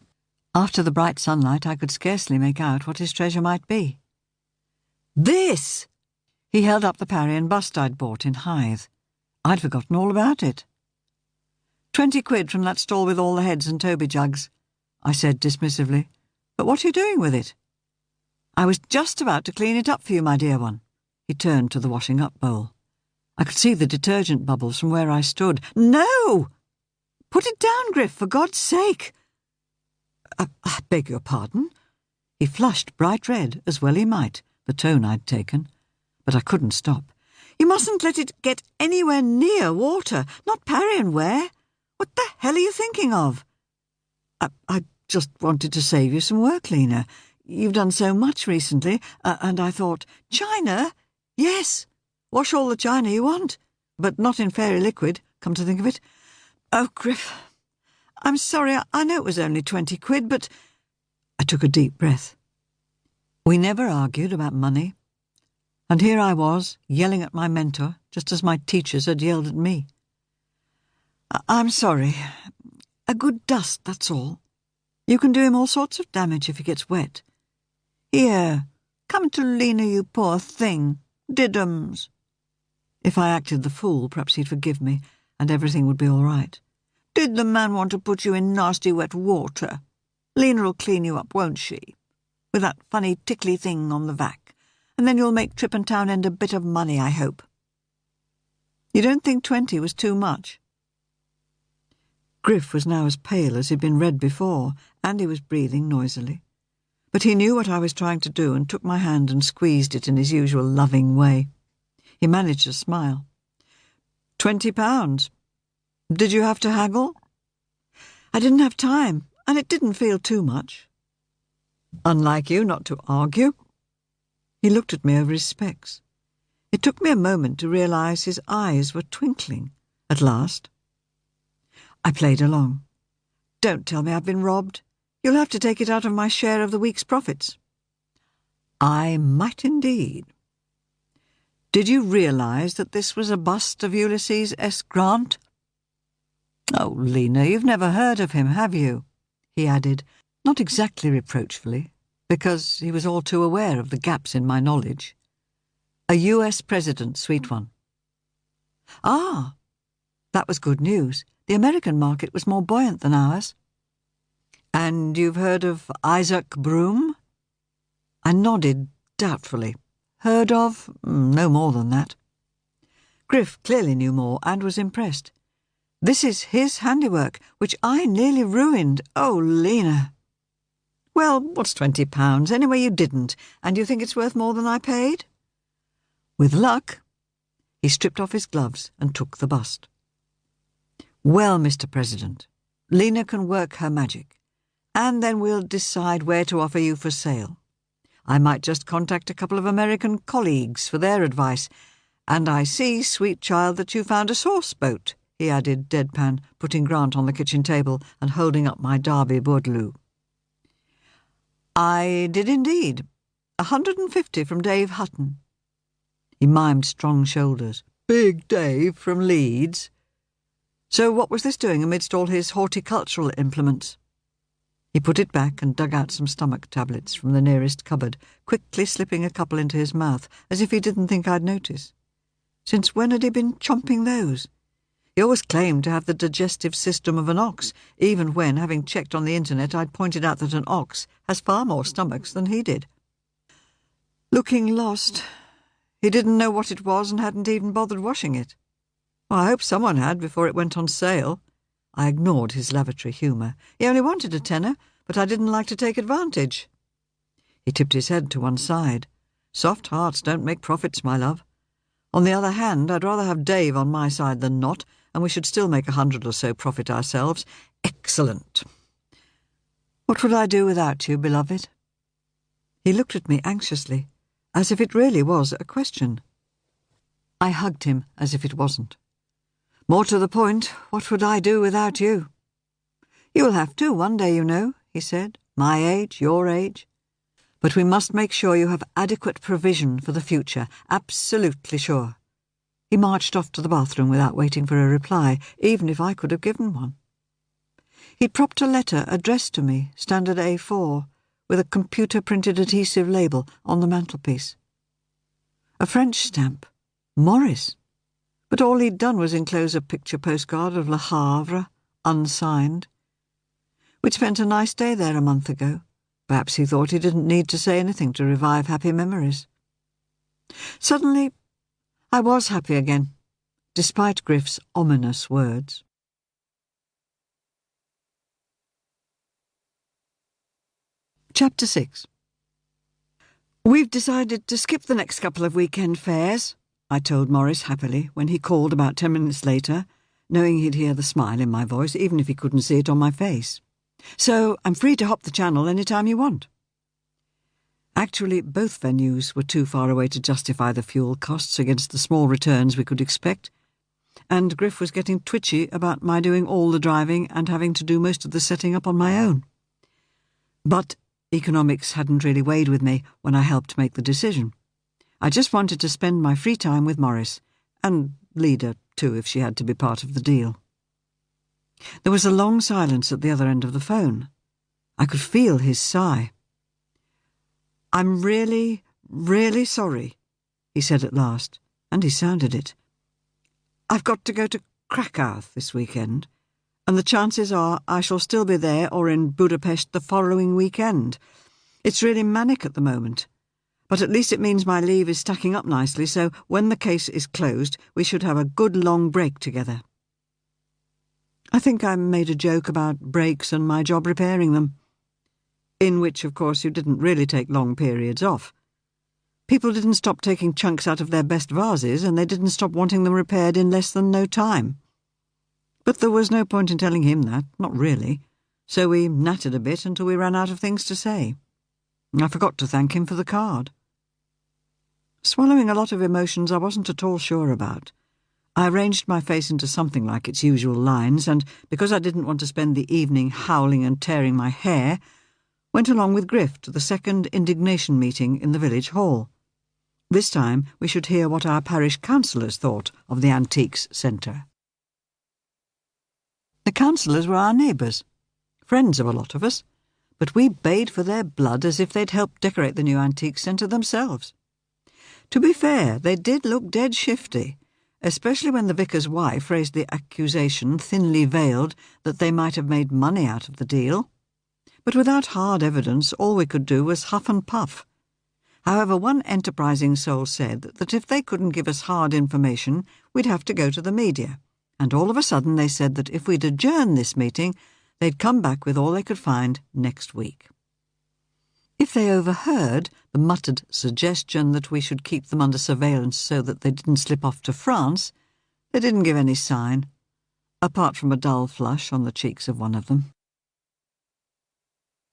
After the bright sunlight, I could scarcely make out what his treasure might be. This! He held up the Parian bust I'd bought in Hythe. I'd forgotten all about it. 20 quid from that stall with all the heads and Toby jugs, I said dismissively. But what are you doing with it? I was just about to clean it up for you, my dear one. He turned to the washing-up bowl. I could see the detergent bubbles from where I stood. No! Put it down, Griff, for God's sake. I beg your pardon? He flushed bright red, as well he might, the tone I'd taken. But I couldn't stop. You mustn't let it get anywhere near water, not Parian ware. What the hell are you thinking of? I just wanted to save you some work, Lena. You've done so much recently, and I thought, China? Yes. Wash all the china you want, but not in fairy liquid, come to think of it. Oh, Griff, I'm sorry, I know it was only 20 quid, but... I took a deep breath. We never argued about money. And here I was, yelling at my mentor, just as my teachers had yelled at me. I'm sorry. A good dust, that's all. You can do him all sorts of damage if he gets wet. Here, come to Lena, you poor thing. Diddums. If I acted the fool, perhaps he'd forgive me, and everything would be all right. Did the man want to put you in nasty wet water? Lena'll clean you up, won't she? With that funny tickly thing on the vac. And then you'll make Trip and Townend a bit of money, I hope. You don't think 20 was too much? Griff was now as pale as he'd been red before, and he was breathing noisily. But he knew what I was trying to do and took my hand and squeezed it in his usual loving way. He managed to smile. £20. Did you have to haggle? I didn't have time, and it didn't feel too much. Unlike you not to argue. He looked at me over his specs. It took me a moment to realise his eyes were twinkling, at last. I played along. Don't tell me I've been robbed. You'll have to take it out of my share of the week's profits. I might indeed. Did you realise that this was a bust of Ulysses S. Grant? Oh, Lena, you've never heard of him, have you? He added, not exactly reproachfully, because he was all too aware of the gaps in my knowledge. A US president, sweet one. Ah, that was good news. The American market was more buoyant than ours. And you've heard of Isaac Broom? I nodded doubtfully. Heard of? No more than that. Griff clearly knew more and was impressed. This is his handiwork, which I nearly ruined. Oh, Lena. Well, what's £20? Anyway, you didn't, and you think it's worth more than I paid? With luck. He stripped off his gloves and took the bust. Well, Mr. President, Lena can work her magic, and then we'll decide where to offer you for sale. I might just contact a couple of American colleagues for their advice, and I see, sweet child, that you found a sauce boat, he added, deadpan, putting Grant on the kitchen table and holding up my Derby Bordeloo. I did indeed. 150 from Dave Hutton. He mimed strong shoulders. Big Dave from Leeds. So what was this doing amidst all his horticultural implements? He put it back and dug out some stomach tablets from the nearest cupboard, quickly slipping a couple into his mouth, as if he didn't think I'd notice. Since when had he been chomping those? He always claimed to have the digestive system of an ox, even when, having checked on the internet, I'd pointed out that an ox has far more stomachs than he did. Looking lost. He didn't know what it was and hadn't even bothered washing it. Well, I hope someone had before it went on sale. I ignored his lavatory humour. He only wanted a tenner, but I didn't like to take advantage. He tipped his head to one side. Soft hearts don't make profits, my love. On the other hand, I'd rather have Dave on my side than not, and we should still make 100 or so profit ourselves. Excellent. What would I do without you, beloved? He looked at me anxiously, as if it really was a question. I hugged him as if it wasn't. More to the point, what would I do without you? You'll have to one day, you know, he said. My age, your age. But we must make sure you have adequate provision for the future, absolutely sure. He marched off to the bathroom without waiting for a reply, even if I could have given one. He'd propped a letter addressed to me, standard A4, with a computer-printed adhesive label on the mantelpiece. A French stamp. Morris. But all he'd done was enclose a picture postcard of Le Havre, unsigned. We'd spent a nice day there a month ago. Perhaps he thought he didn't need to say anything to revive happy memories. Suddenly, I was happy again, despite Griff's ominous words. Chapter 6. We've decided to skip the next couple of weekend fairs, I told Morris happily when he called about 10 minutes later, knowing he'd hear the smile in my voice even if he couldn't see it on my face. So I'm free to hop the channel any time you want. Actually, both venues were too far away to justify the fuel costs against the small returns we could expect, and Griff was getting twitchy about my doing all the driving and having to do most of the setting up on my own. But economics hadn't really weighed with me when I helped make the decision. I just wanted to spend my free time with Morris, and Leda, too, if she had to be part of the deal. There was a long silence at the other end of the phone. I could feel his sigh. I'm really, really sorry, he said at last, and he sounded it. I've got to go to Krakow this weekend, and the chances are I shall still be there or in Budapest the following weekend. It's really manic at the moment, but at least it means my leave is stacking up nicely, so when the case is closed, we should have a good long break together. I think I made a joke about breaks and my job repairing them, in which, of course, you didn't really take long periods off. People didn't stop taking chunks out of their best vases, and they didn't stop wanting them repaired in less than no time. But there was no point in telling him that, not really, so we nattered a bit until we ran out of things to say. I forgot to thank him for the card. swallowing a lot of emotions I wasn't at all sure about. I arranged my face into something like its usual lines, and because I didn't want to spend the evening howling and tearing my hair, went along with Griff to the second indignation meeting in the village hall. This time we should hear what our parish councillors thought of the Antiques Centre. The councillors were our neighbours, friends of a lot of us, but we bayed for their blood as if they'd helped decorate the new Antiques Centre themselves. To be fair, they did look dead shifty, especially when the vicar's wife raised the accusation, thinly veiled, that they might have made money out of the deal. But without hard evidence, all we could do was huff and puff. However, one enterprising soul said that if they couldn't give us hard information, we'd have to go to the media, and all of a sudden they said that if we'd adjourn this meeting, they'd come back with all they could find next week. If they overheard the muttered suggestion that we should keep them under surveillance so that they didn't slip off to France, they didn't give any sign, apart from a dull flush on the cheeks of one of them.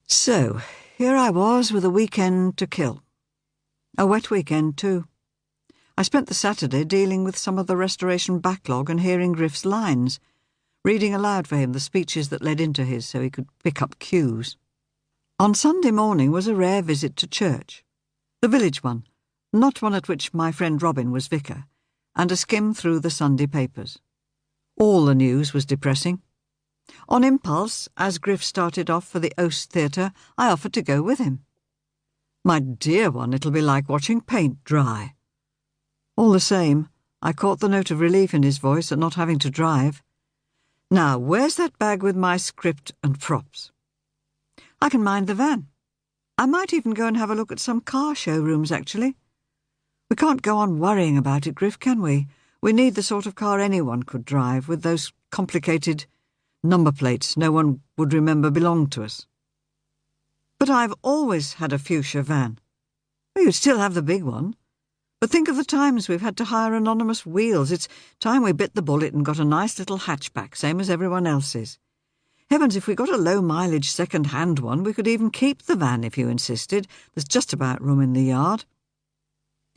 So, here I was with a weekend to kill. A wet weekend, too. I spent the Saturday dealing with some of the restoration backlog and hearing Griff's lines, reading aloud for him the speeches that led into his so he could pick up cues. On Sunday morning was a rare visit to church. The village one, not one at which my friend Robin was vicar, and a skim through the Sunday papers. All the news was depressing. On impulse, as Griff started off for the Oast Theatre, I offered to go with him. My dear one, it'll be like watching paint dry. All the same, I caught the note of relief in his voice at not having to drive. Now, where's that bag with my script and props? I can mind the van. I might even go and have a look at some car showrooms, actually. We can't go on worrying about it, Griff, can we? We need the sort of car anyone could drive, with those complicated number plates no one would remember belonged to us. But I've always had a fuchsia van. Well, you'd still have the big one. But think of the times we've had to hire anonymous wheels. It's time we bit the bullet and got a nice little hatchback, same as everyone else's. Heavens, if we got a low-mileage second-hand one, we could even keep the van if you insisted. There's just about room in the yard.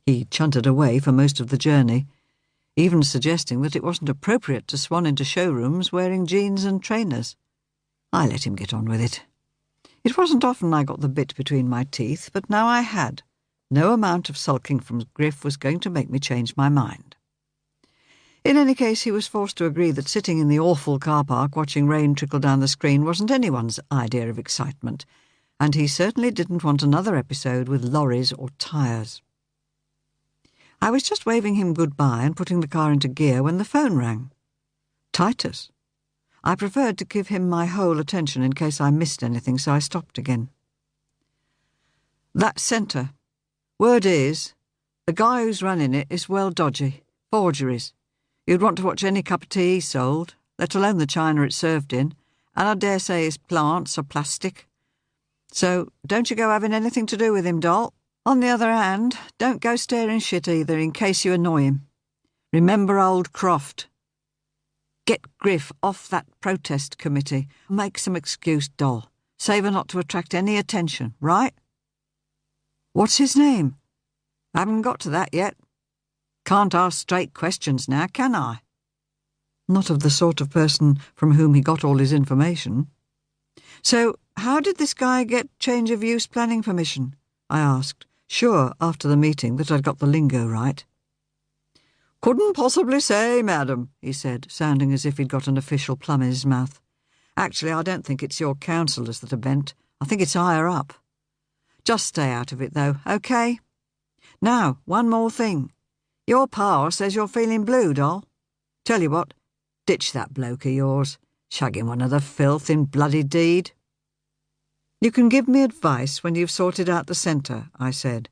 He chunted away for most of the journey, even suggesting that it wasn't appropriate to swan into showrooms wearing jeans and trainers. I let him get on with it. It wasn't often I got the bit between my teeth, but now I had. No amount of sulking from Griff was going to make me change my mind. In any case, he was forced to agree that sitting in the awful car park watching rain trickle down the screen wasn't anyone's idea of excitement, and he certainly didn't want another episode with lorries or tyres. I was just waving him goodbye and putting the car into gear when the phone rang. Titus. I preferred to give him my whole attention in case I missed anything, so I stopped again. That centre. Word is, the guy who's running it is well dodgy. Forgeries. You'd want to watch any cup of tea he sold, let alone the china it's served in, and I dare say his plants are plastic. So, don't you go having anything to do with him, doll. On the other hand, don't go staring shit either in case you annoy him. Remember old Croft. Get Griff off that protest committee. Make some excuse, doll. Save her not to attract any attention, right? What's his name? I haven't got to that yet. Can't ask straight questions now, can I? Not of the sort of person from whom he got all his information. So, how did this guy get change of use planning permission? I asked, sure after the meeting that I'd got the lingo right. Couldn't possibly say, madam, he said, sounding as if he'd got an official plum in his mouth. Actually, I don't think it's your councillors that are bent. I think it's higher up. Just stay out of it, though, OK? Now, one more thing. Your pa says you're feeling blue, doll. Tell you what, ditch that bloke of yours, shagging one of the filth in bloody deed. You can give me advice when you've sorted out the centre, I said,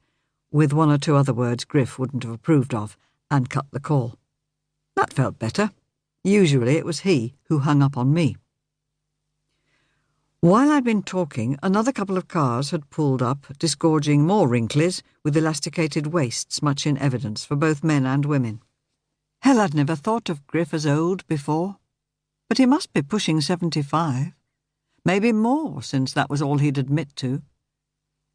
with one or two other words Griff wouldn't have approved of, and cut the call. That felt better. Usually it was he who hung up on me. While I'd been talking, another couple of cars had pulled up, disgorging more wrinklies with elasticated waists much in evidence for both men and women. Hell, I'd never thought of Griff as old before. But he must be pushing 75. Maybe more, since that was all he'd admit to.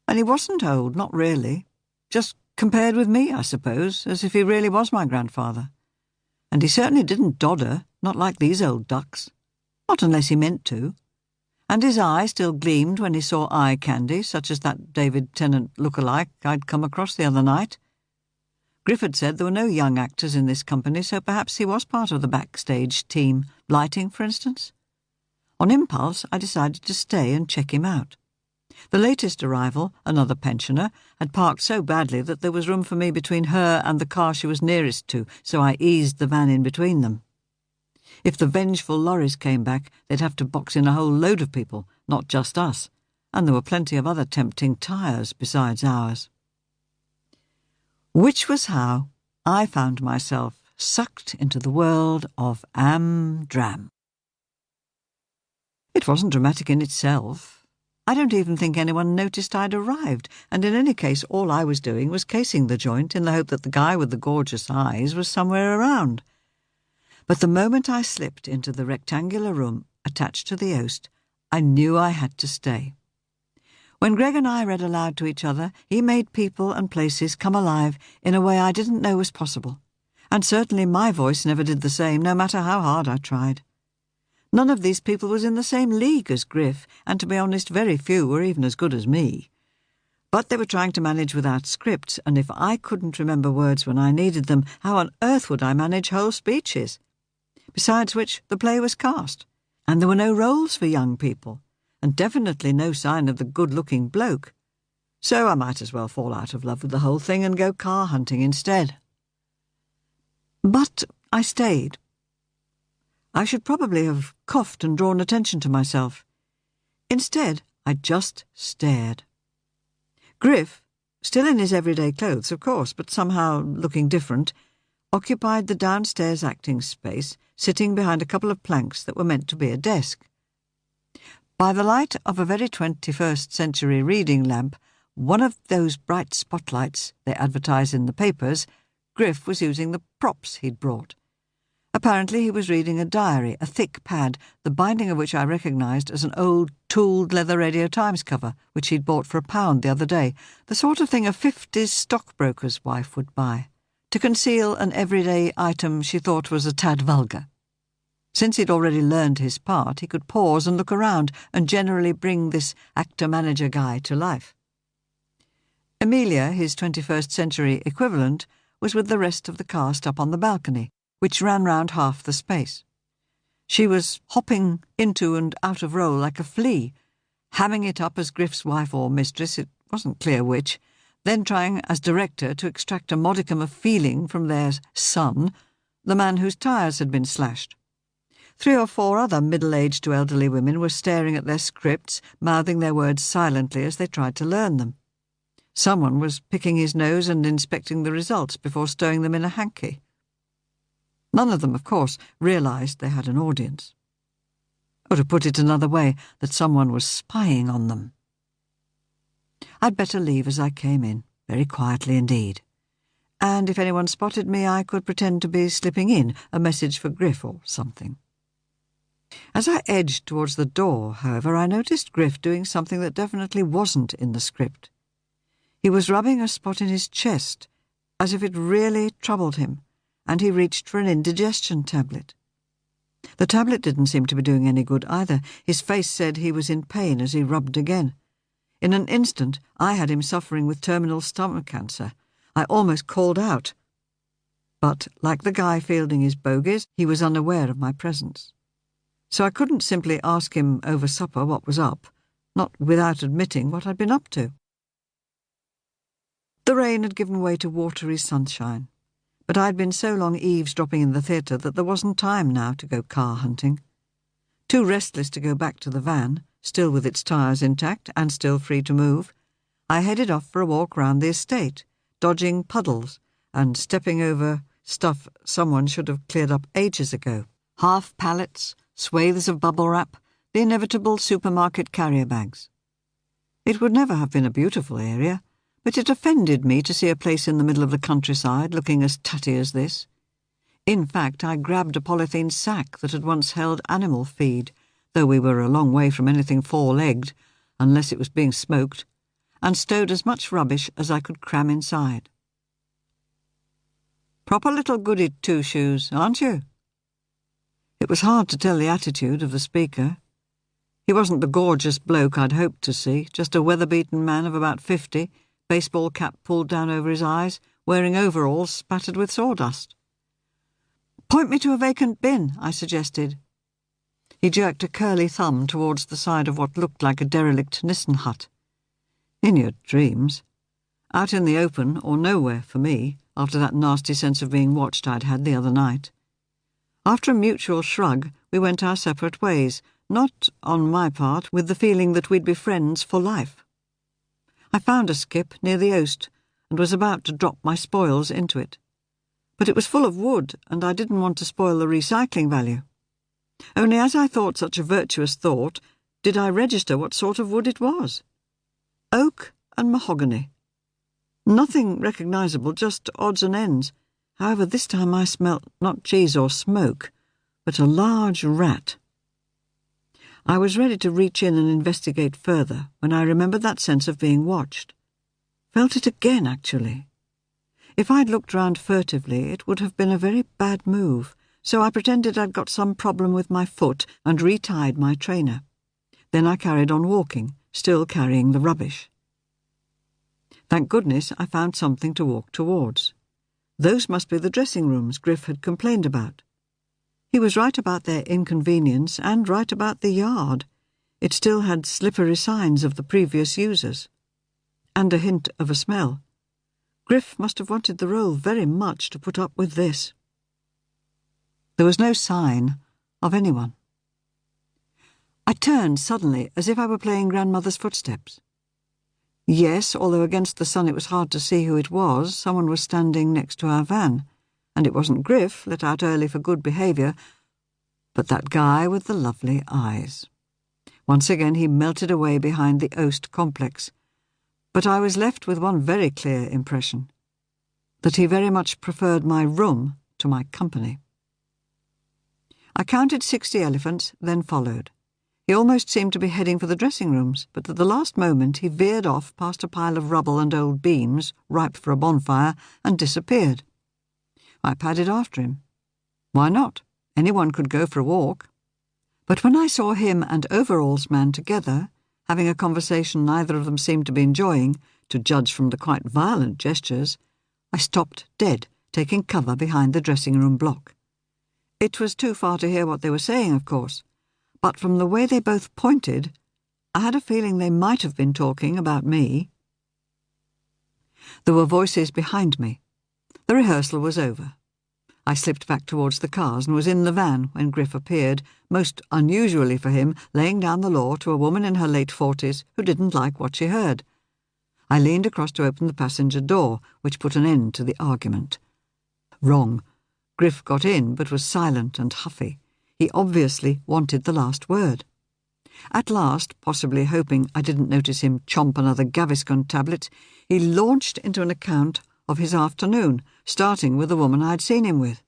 And he wasn't old, not really. Just compared with me, I suppose, as if he really was my grandfather. And he certainly didn't dodder, not like these old ducks. Not unless he meant to. And his eye still gleamed when he saw eye candy, such as that David Tennant look-alike I'd come across the other night. Griff had said there were no young actors in this company, so perhaps he was part of the backstage team, lighting, for instance. On impulse, I decided to stay and check him out. The latest arrival, another pensioner, had parked so badly that there was room for me between her and the car she was nearest to, so I eased the van in between them. If the vengeful lorries came back, they'd have to box in a whole load of people, not just us, and there were plenty of other tempting tyres besides ours. Which was how I found myself sucked into the world of Am-Dram. It wasn't dramatic in itself. I don't even think anyone noticed I'd arrived, and in any case all I was doing was casing the joint in the hope that the guy with the gorgeous eyes was somewhere around. But the moment I slipped into the rectangular room attached to the Oast, I knew I had to stay. When Greg and I read aloud to each other, he made people and places come alive in a way I didn't know was possible, and certainly my voice never did the same, no matter how hard I tried. None of these people was in the same league as Griff, and to be honest, very few were even as good as me. But they were trying to manage without scripts, and if I couldn't remember words when I needed them, how on earth would I manage whole speeches? Besides which, the play was cast, and there were no roles for young people, and definitely no sign of the good-looking bloke. So I might as well fall out of love with the whole thing and go car hunting instead. But I stayed. I should probably have coughed and drawn attention to myself. Instead, I just stared. Griff, still in his everyday clothes, of course, but somehow looking different, occupied the downstairs acting space, sitting behind a couple of planks that were meant to be a desk. By the light of a very 21st century reading lamp, one of those bright spotlights they advertise in the papers, Griff was using the props he'd brought. Apparently he was reading a diary, a thick pad, the binding of which I recognised as an old tooled leather Radio Times cover, which he'd bought for £1 the other day, the sort of thing a 50s stockbroker's wife would buy, to conceal an everyday item she thought was a tad vulgar. Since he'd already learned his part, he could pause and look around and generally bring this actor-manager guy to life. Amelia, his 21st century equivalent, was with the rest of the cast up on the balcony, which ran round half the space. She was hopping into and out of role like a flea, hamming it up as Griff's wife or mistress, it wasn't clear which, then trying as director to extract a modicum of feeling from their son, the man whose tyres had been slashed. 3 or 4 other middle-aged to elderly women were staring at their scripts, mouthing their words silently as they tried to learn them. Someone was picking his nose and inspecting the results before stowing them in a hanky. None of them, of course, realised they had an audience. Or to put it another way, that someone was spying on them. I'd better leave as I came in, very quietly indeed. And if anyone spotted me, I could pretend to be slipping in, a message for Griff or something. As I edged towards the door, however, I noticed Griff doing something that definitely wasn't in the script. He was rubbing a spot in his chest, as if it really troubled him, and he reached for an indigestion tablet. The tablet didn't seem to be doing any good either. His face said he was in pain as he rubbed again. In an instant, I had him suffering with terminal stomach cancer. I almost called out. But, like the guy fielding his bogies, he was unaware of my presence. So I couldn't simply ask him over supper what was up, not without admitting what I'd been up to. The rain had given way to watery sunshine, but I'd been so long eavesdropping in the theatre that there wasn't time now to go car hunting. Too restless to go back to the van, still with its tyres intact and still free to move, I headed off for a walk round the estate, dodging puddles and stepping over stuff someone should have cleared up ages ago. Half pallets, swathes of bubble wrap, the inevitable supermarket carrier bags. It would never have been a beautiful area, but it offended me to see a place in the middle of the countryside looking as tatty as this. In fact, I grabbed a polythene sack that had once held animal feed, though we were a long way from anything 4-legged, unless it was being smoked, and stowed as much rubbish as I could cram inside. Proper little goody two-shoes, aren't you?" It was hard to tell the attitude of the speaker. He wasn't the gorgeous bloke I'd hoped to see, just a weather-beaten man of about 50, baseball cap pulled down over his eyes, wearing overalls spattered with sawdust. "Point me to a vacant bin," I suggested. He jerked a curly thumb towards the side of what looked like a derelict Nissen hut. "In your dreams. Out in the open, or nowhere for me, after that nasty sense of being watched I'd had the other night." After a mutual shrug, we went our separate ways, not, on my part, with the feeling that we'd be friends for life. I found a skip near the oast and was about to drop my spoils into it. But it was full of wood, and I didn't want to spoil the recycling value. Only as I thought such a virtuous thought, did I register what sort of wood it was. Oak and mahogany. Nothing recognisable, just odds and ends. However, this time I smelt not cheese or smoke, but a large rat. I was ready to reach in and investigate further when I remembered that sense of being watched. Felt it again, actually. If I'd looked round furtively, it would have been a very bad move, so I pretended I'd got some problem with my foot and retied my trainer. Then I carried on walking, still carrying the rubbish. Thank goodness I found something to walk towards. Those must be the dressing rooms Griff had complained about. He was right about their inconvenience and right about the yard. It still had slippery signs of the previous users. And a hint of a smell. Griff must have wanted the role very much to put up with this. There was no sign of anyone. I turned suddenly, as if I were playing grandmother's footsteps. Yes, although against the sun it was hard to see who it was, someone was standing next to our van, and it wasn't Griff, let out early for good behaviour, but that guy with the lovely eyes. Once again he melted away behind the Oast complex, but I was left with one very clear impression, that he very much preferred my room to my company. I counted 60 elephants, then followed. He almost seemed to be heading for the dressing rooms, but at the last moment he veered off past a pile of rubble and old beams, ripe for a bonfire, and disappeared. I padded after him. Why not? Anyone could go for a walk. But when I saw him and Overalls Man together, having a conversation neither of them seemed to be enjoying, to judge from the quite violent gestures, I stopped dead, taking cover behind the dressing-room block. It was too far to hear what they were saying, of course, but from the way they both pointed, I had a feeling they might have been talking about me. There were voices behind me. The rehearsal was over. I slipped back towards the cars and was in the van when Griff appeared, most unusually for him, laying down the law to a woman in her late 40s who didn't like what she heard. I leaned across to open the passenger door, which put an end to the argument. Wrong. Griff got in, but was silent and huffy. He obviously wanted the last word. At last, possibly hoping I didn't notice him chomp another Gaviscon tablet, he launched into an account of his afternoon, starting with the woman I'd seen him with.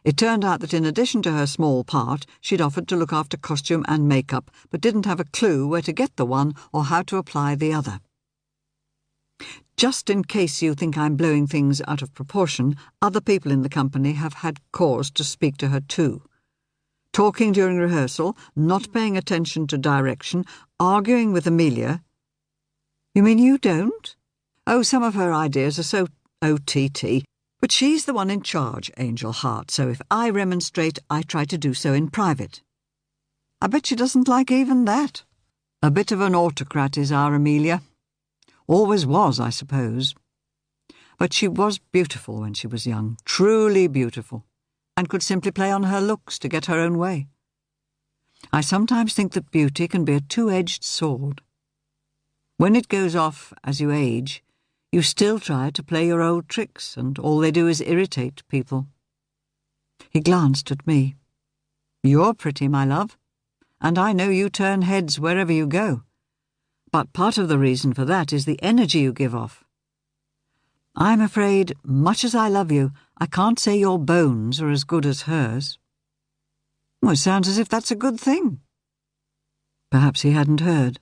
It turned out that in addition to her small part, she'd offered to look after costume and makeup, but didn't have a clue where to get the one or how to apply the other. Just in case you think I'm blowing things out of proportion, other people in the company have had cause to speak to her too. Talking during rehearsal, not paying attention to direction, arguing with Amelia. You mean you don't? Oh, some of her ideas are so OTT, but she's the one in charge, Angel Heart, so if I remonstrate, I try to do so in private. I bet she doesn't like even that. A bit of an autocrat is our Amelia. Always was, I suppose. But she was beautiful when she was young, truly beautiful, and could simply play on her looks to get her own way. I sometimes think that beauty can be a two-edged sword. When it goes off as you age, you still try to play your old tricks, and all they do is irritate people. He glanced at me. You're pretty, my love, and I know you turn heads wherever you go. But part of the reason for that is the energy you give off. I'm afraid, much as I love you, I can't say your bones are as good as hers. Well, it sounds as if that's a good thing. Perhaps he hadn't heard.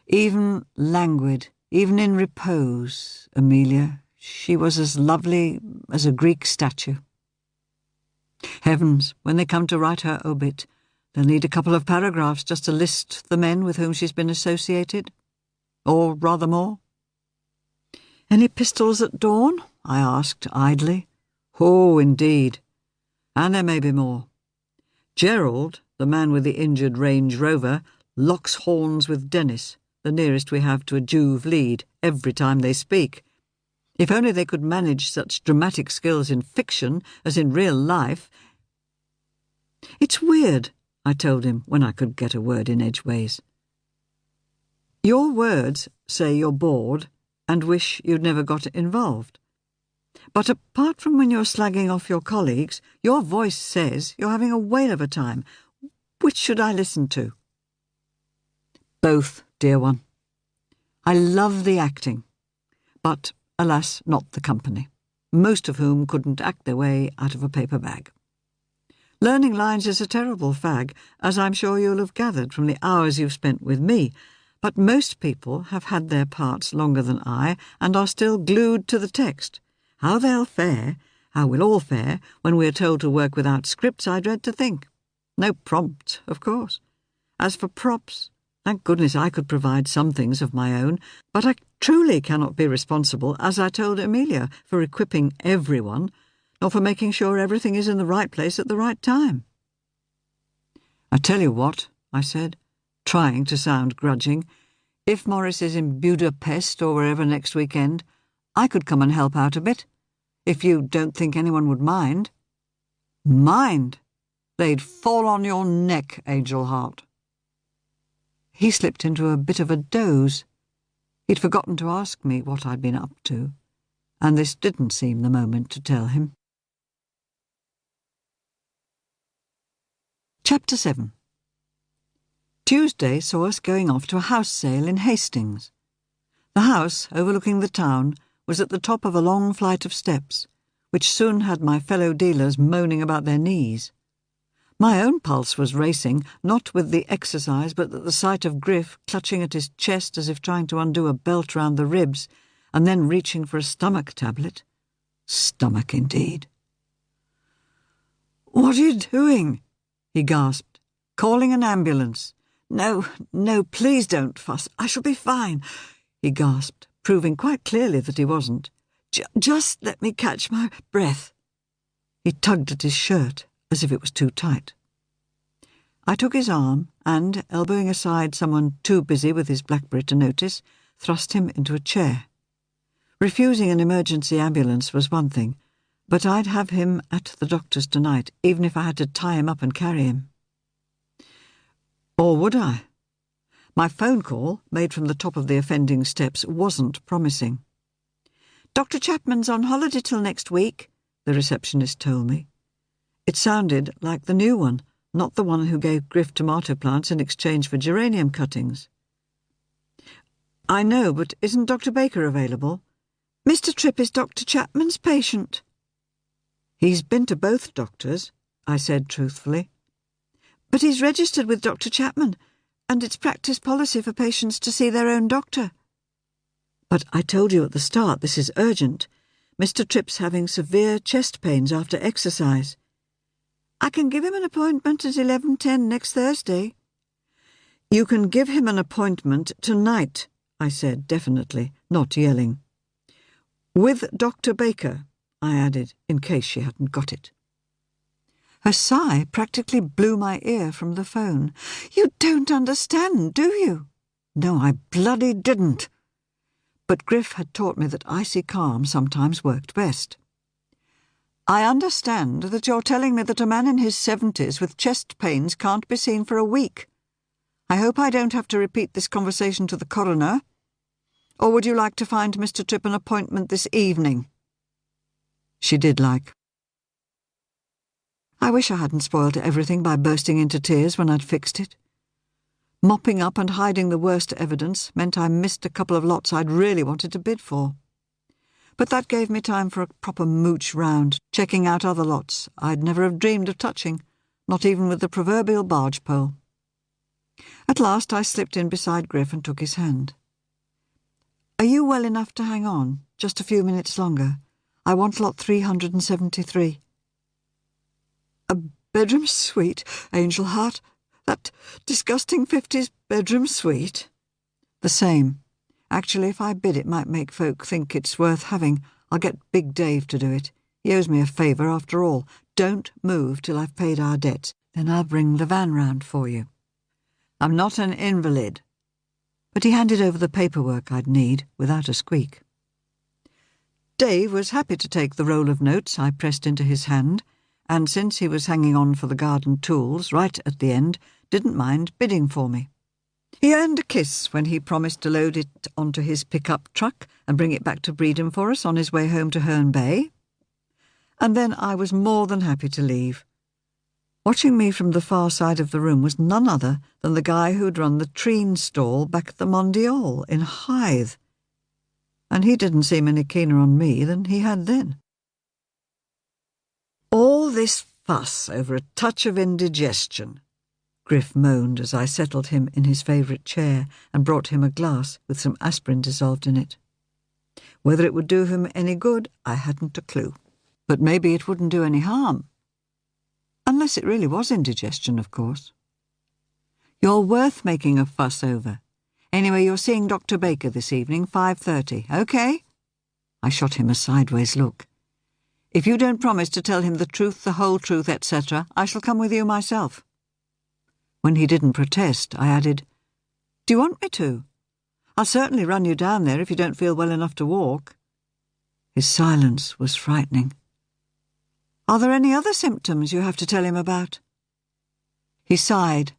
Even languid, even in repose, Amelia, she was as lovely as a Greek statue. Heavens, when they come to write her obit, they'll need a couple of paragraphs just to list the men with whom she's been associated. Or rather more. "Any pistols at dawn?" I asked idly. "Oh, indeed. And there may be more. Gerald, the man with the injured Range Rover, locks horns with Dennis, the nearest we have to a Juve lead, every time they speak. If only they could manage such dramatic skills in fiction as in real life." "It's weird," I told him when I could get a word in edgeways. "Your words say you're bored and wish you'd never got involved. But apart from when you're slagging off your colleagues, your voice says you're having a whale of a time. Which should I listen to?" "Both, dear one. I love the acting, but, alas, not the company, most of whom couldn't act their way out of a paper bag. Learning lines is a terrible fag, as I'm sure you'll have gathered from the hours you've spent with me, but most people have had their parts longer than I and are still glued to the text. How they'll fare, how we'll all fare, when we're told to work without scripts, I dread to think. No prompt, of course. As for props, thank goodness I could provide some things of my own, but I truly cannot be responsible, as I told Amelia, for equipping everyone, nor for making sure everything is in the right place at the right time." "I tell you what," I said, trying to sound grudging, "if Morris is in Budapest or wherever next weekend, I could come and help out a bit, if you don't think anyone would mind." "Mind? They'd fall on your neck, Angel Heart." He slipped into a bit of a doze. He'd forgotten to ask me what I'd been up to, and this didn't seem the moment to tell him. Chapter 7. Tuesday saw us going off to a house sale in Hastings. The house, overlooking the town, was at the top of a long flight of steps, which soon had my fellow dealers moaning about their knees. My own pulse was racing, not with the exercise, but at the sight of Griff clutching at his chest as if trying to undo a belt round the ribs, and then reaching for a stomach tablet. Stomach, indeed. "What are you doing?" he gasped. "Calling an ambulance." No, please don't fuss. I shall be fine," he gasped, proving quite clearly that he wasn't. Just let me catch my breath." He tugged at his shirt, as if it was too tight. I took his arm and, elbowing aside someone too busy with his BlackBerry to notice, thrust him into a chair. Refusing an emergency ambulance was one thing, but I'd have him at the doctor's tonight, even if I had to tie him up and carry him. Or would I? My phone call, made from the top of the offending steps, wasn't promising. "Dr. Chapman's on holiday till next week," the receptionist told me. It sounded like the new one, not the one who gave Griff tomato plants in exchange for geranium cuttings. "I know, but isn't Dr. Baker available?" "Mr. Tripp is Dr. Chapman's patient." "He's been to both doctors," I said truthfully. "But he's registered with Dr. Chapman, and it's practice policy for patients to see their own doctor." "But I told you at the start this is urgent. Mr. Tripp's having severe chest pains after exercise." "I can give him an appointment at 11:10 next Thursday." "You can give him an appointment tonight," I said definitely, not yelling. "With Dr. Baker," I added, in case she hadn't got it. Her sigh practically blew my ear from the phone. "You don't understand, do you?" No, I bloody didn't. But Griff had taught me that icy calm sometimes worked best. "I understand that you're telling me that a man in his 70s with chest pains can't be seen for a week. I hope I don't have to repeat this conversation to the coroner. Or would you like to find Mr. Tripp an appointment this evening?" She did like. I wish I hadn't spoilt everything by bursting into tears when I'd fixed it. Mopping up and hiding the worst evidence meant I missed a couple of lots I'd really wanted to bid for. But that gave me time for a proper mooch round, checking out other lots I'd never have dreamed of touching, not even with the proverbial barge pole. At last I slipped in beside Griff and took his hand. "Are you well enough to hang on?" just a few minutes longer. I want lot 373. A bedroom suite, Angel Heart? That disgusting 50s bedroom suite? The same. Actually, if I bid, it might make folk think it's worth having. I'll get Big Dave to do it. He owes me a favour after all. Don't move till I've paid our debts. Then I'll bring the van round for you. I'm not an invalid. But he handed over the paperwork I'd need without a squeak. Dave was happy to take the roll of notes I pressed into his hand, and since he was hanging on for the garden tools right at the end, didn't mind bidding for me. He earned a kiss when he promised to load it onto his pickup truck and bring it back to Bredon for us on his way home to Herne Bay. And then I was more than happy to leave. Watching me from the far side of the room was none other than the guy who'd run the Treen stall back at the Mondial in Hythe. And he didn't seem any keener on me than he had then. All this fuss over a touch of indigestion, Griff moaned as I settled him in his favourite chair and brought him a glass with some aspirin dissolved in it. Whether it would do him any good, I hadn't a clue. But maybe it wouldn't do any harm. Unless it really was indigestion, of course. You're worth making a fuss over. Anyway, you're seeing Dr. Baker this evening, 5:30, OK? I shot him a sideways look. If you don't promise to tell him the truth, the whole truth, etc., I shall come with you myself. When he didn't protest, I added, Do you want me to? I'll certainly run you down there if you don't feel well enough to walk. His silence was frightening. Are there any other symptoms you have to tell him about? He sighed.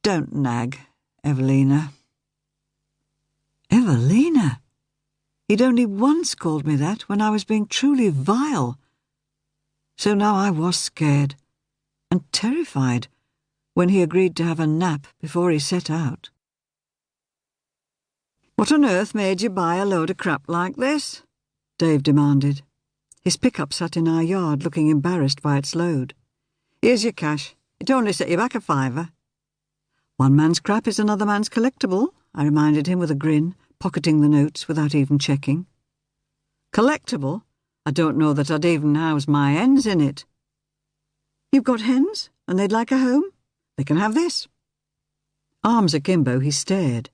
Don't nag, Evelina. Evelina? He'd only once called me that when I was being truly vile. So now I was scared and terrified when he agreed to have a nap before he set out. What on earth made you buy a load of crap like this? Dave demanded. His pickup sat in our yard, looking embarrassed by its load. Here's your cash. It only set you back a £5. One man's crap is another man's collectible, I reminded him with a grin, pocketing the notes without even checking. Collectible? I don't know that I'd even house my hens in it. You've got hens, and they'd like a home? They can have this. Arms akimbo, he stared.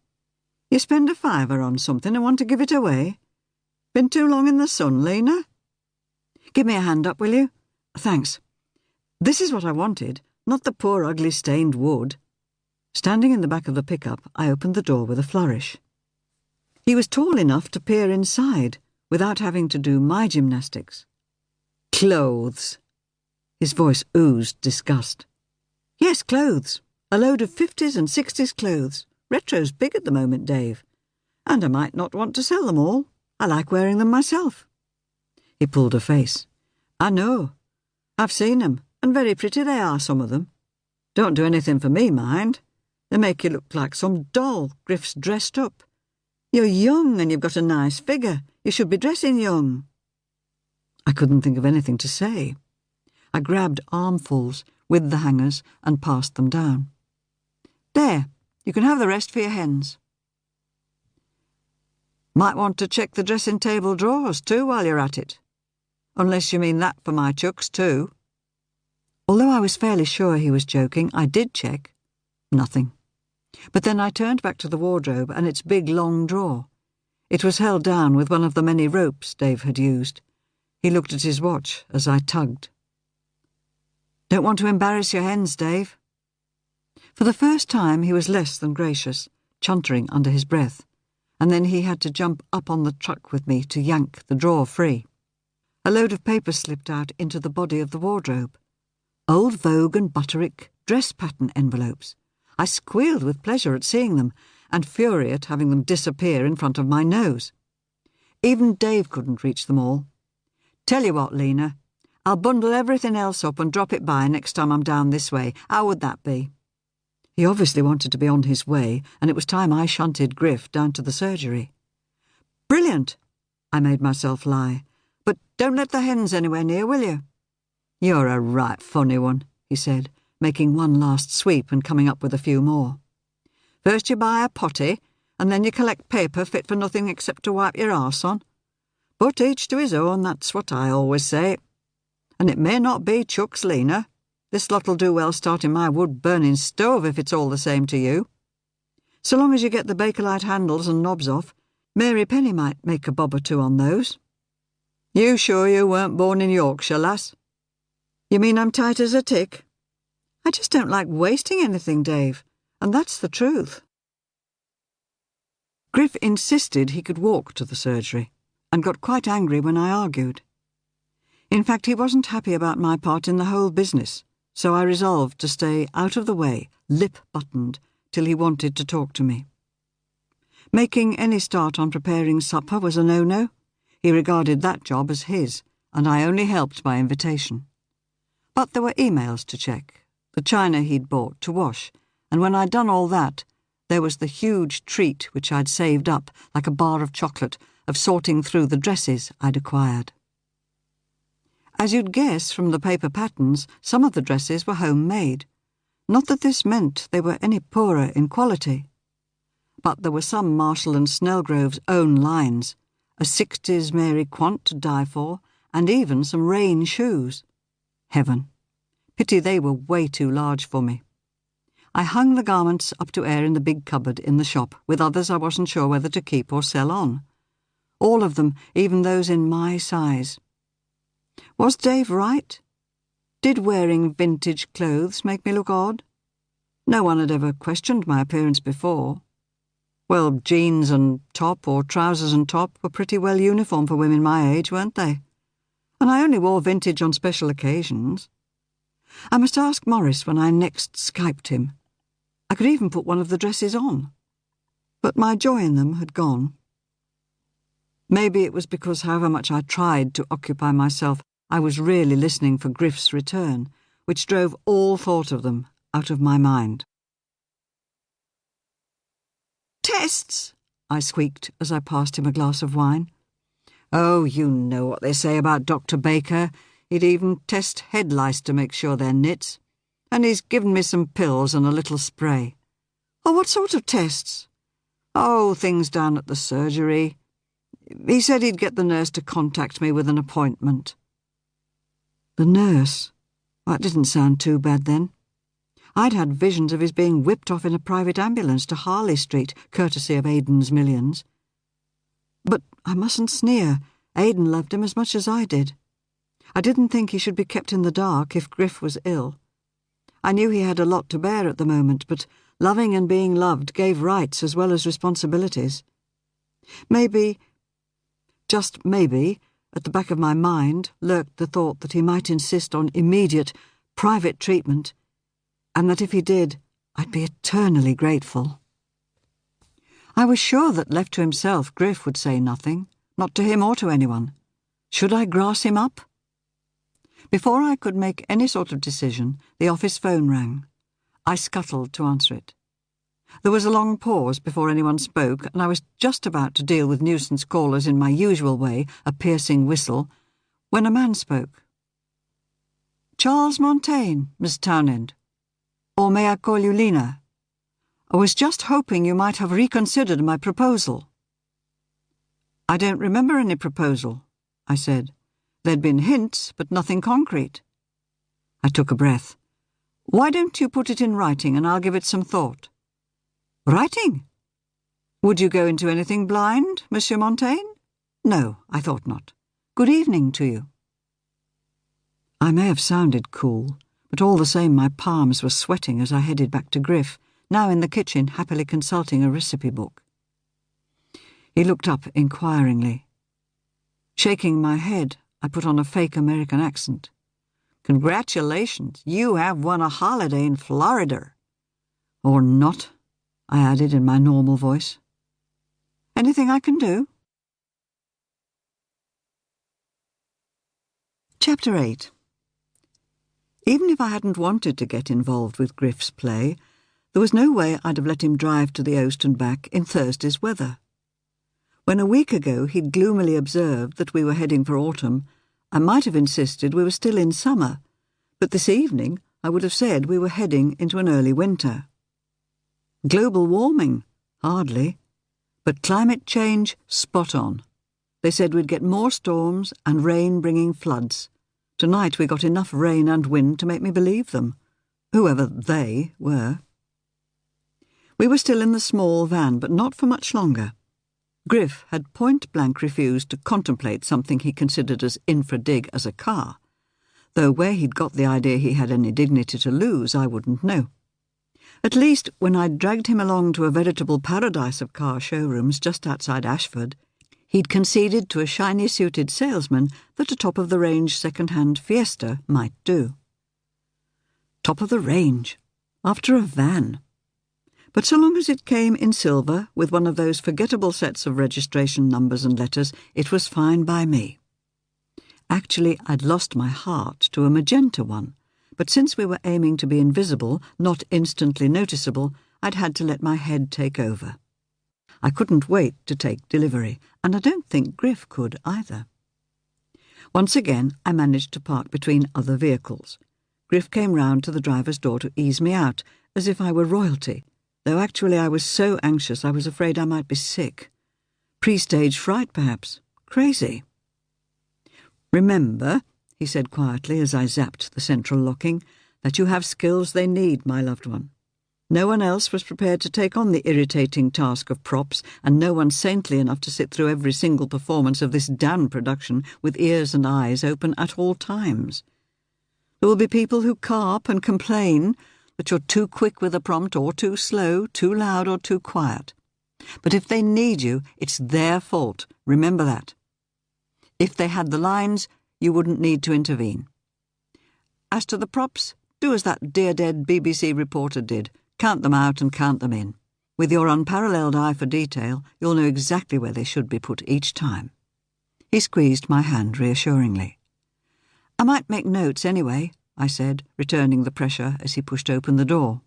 You spend a £5 on something and want to give it away? Been too long in the sun, Lena? Give me a hand up, will you? Thanks. This is what I wanted, not the poor ugly stained wood. Standing in the back of the pickup, I opened the door with a flourish. He was tall enough to peer inside, without having to do my gymnastics. Clothes. His voice oozed disgust. Yes, clothes. A load of 50s and 60s clothes. Retro's big at the moment, Dave. And I might not want to sell them all. I like wearing them myself. He pulled a face. I know. I've seen them, and very pretty they are, some of them. Don't do anything for me, mind. They make you look like some doll Griff's dressed up. You're young and you've got a nice figure. You should be dressing young. I couldn't think of anything to say. I grabbed armfuls with the hangers and passed them down. There, you can have the rest for your hens. Might want to check the dressing table drawers too while you're at it. Unless you mean that for my chucks too. Although I was fairly sure he was joking, I did check. Nothing. But then I turned back to the wardrobe and its big long drawer. It was held down with one of the many ropes Dave had used. He looked at his watch as I tugged. Don't want to embarrass your hens, Dave. For the first time he was less than gracious, chuntering under his breath, and then he had to jump up on the truck with me to yank the drawer free. A load of paper slipped out into the body of the wardrobe. Old Vogue and Butterick dress pattern envelopes. I squealed with pleasure at seeing them, and fury at having them disappear in front of my nose. Even Dave couldn't reach them all. Tell you what, Lena, I'll bundle everything else up and drop it by next time I'm down this way. How would that be? He obviously wanted to be on his way, and it was time I shunted Griff down to the surgery. Brilliant, I made myself lie. But don't let the hens anywhere near, will you? You're a right funny one, he said, making one last sweep and coming up with a few more. First you buy a potty, and then you collect paper fit for nothing except to wipe your arse on. But each to his own, that's what I always say. And it may not be Chuck's Lena. This lot'll do well starting my wood-burning stove if it's all the same to you. So long as you get the Bakelite handles and knobs off, Mary Penny might make a bob or two on those. You sure you weren't born in Yorkshire, lass? You mean I'm tight as a tick? I just don't like wasting anything, Dave, and that's the truth. Griff insisted he could walk to the surgery, and got quite angry when I argued. In fact, he wasn't happy about my part in the whole business, so I resolved to stay out of the way, lip-buttoned, till he wanted to talk to me. Making any start on preparing supper was a no-no. He regarded that job as his, and I only helped by invitation. But there were emails to check, the china he'd bought to wash, and when I'd done all that, there was the huge treat which I'd saved up, like a bar of chocolate, of sorting through the dresses I'd acquired. As you'd guess from the paper patterns, some of the dresses were homemade. Not that this meant they were any poorer in quality. But there were some Marshall and Snellgrove's own lines, a 60s Mary Quant to die for, and even some rain shoes. Heaven. Pity they were way too large for me. I hung the garments up to air in the big cupboard in the shop, with others I wasn't sure whether to keep or sell on. All of them, even those in my size. Was Dave right? Did wearing vintage clothes make me look odd? No one had ever questioned my appearance before. Well, jeans and top, or trousers and top, were pretty well uniform for women my age, weren't they? And I only wore vintage on special occasions. I must ask Morris when I next Skyped him. I could even put one of the dresses on. But my joy in them had gone. Maybe it was because however much I tried to occupy myself, I was really listening for Griff's return, which drove all thought of them out of my mind. "Tests!" I squeaked as I passed him a glass of wine. "Oh, you know what they say about Dr. Baker. He'd even test head lice to make sure they're nits. And he's given me some pills and a little spray." "Oh, what sort of tests?" "Oh, things down at the surgery. He said he'd get the nurse to contact me with an appointment." The nurse? That didn't sound too bad then. I'd had visions of his being whipped off in a private ambulance to Harley Street, courtesy of Aidan's millions. But I mustn't sneer. Aidan loved him as much as I did. I didn't think he should be kept in the dark if Griff was ill. I knew he had a lot to bear at the moment, but loving and being loved gave rights as well as responsibilities. Maybe, just maybe, at the back of my mind lurked the thought that he might insist on immediate, private treatment, and that if he did, I'd be eternally grateful. I was sure that left to himself, Griff would say nothing, not to him or to anyone. Should I grass him up? Before I could make any sort of decision, the office phone rang. I scuttled to answer it. There was a long pause before anyone spoke, and I was just about to deal with nuisance callers in my usual way, a piercing whistle, when a man spoke. "Charles Montaigne, Miss Townend. Or may I call you Lena? I was just hoping you might have reconsidered my proposal." "I don't remember any proposal," I said. There'd been hints, but nothing concrete. I took a breath. "Why don't you put it in writing and I'll give it some thought?" "Writing? Would you go into anything blind, Monsieur Montaigne?" "No, I thought not. Good evening to you." I may have sounded cool, but all the same my palms were sweating as I headed back to Griff, now in the kitchen happily consulting a recipe book. He looked up inquiringly. Shaking my head, I put on a fake American accent. "Congratulations, you have won a holiday in Florida." "Or not," I added in my normal voice. "Anything I can do?" Chapter 8. Even if I hadn't wanted to get involved with Griff's play, there was no way I'd have let him drive to the Oast and back in Thursday's weather. When a week ago he'd gloomily observed that we were heading for autumn, I might have insisted we were still in summer, but this evening I would have said we were heading into an early winter. Global warming? Hardly. But climate change, spot on. They said we'd get more storms and rain bringing floods. Tonight we got enough rain and wind to make me believe them, whoever they were. We were still in the small van, but not for much longer. Griff had point-blank refused to contemplate something he considered as infra-dig as a car, though where he'd got the idea he had any dignity to lose, I wouldn't know. At least, when I dragged him along to a veritable paradise of car showrooms just outside Ashford, he'd conceded to a shiny-suited salesman that a top-of-the-range second-hand Fiesta might do. Top of the range, after a van. But so long as it came in silver, with one of those forgettable sets of registration numbers and letters, it was fine by me. Actually, I'd lost my heart to a magenta one, but since we were aiming to be invisible, not instantly noticeable, I'd had to let my head take over. I couldn't wait to take delivery, and I don't think Griff could either. Once again, I managed to park between other vehicles. Griff came round to the driver's door to ease me out, as if I were royalty, though actually I was so anxious I was afraid I might be sick. Pre-stage fright, perhaps. Crazy. "Remember," he said quietly as I zapped the central locking, "that you have skills they need, my loved one. No one else was prepared to take on the irritating task of props, and no one saintly enough to sit through every single performance of this damned production with ears and eyes open at all times. There will be people who carp and complain that you're too quick with a prompt or too slow, too loud or too quiet. But if they need you, it's their fault. Remember that. If they had the lines, you wouldn't need to intervene. As to the props, do as that dear dead BBC reporter did. Count them out and count them in. With your unparalleled eye for detail, you'll know exactly where they should be put each time." He squeezed my hand reassuringly. "I might make notes anyway," I said, returning the pressure as he pushed open the door.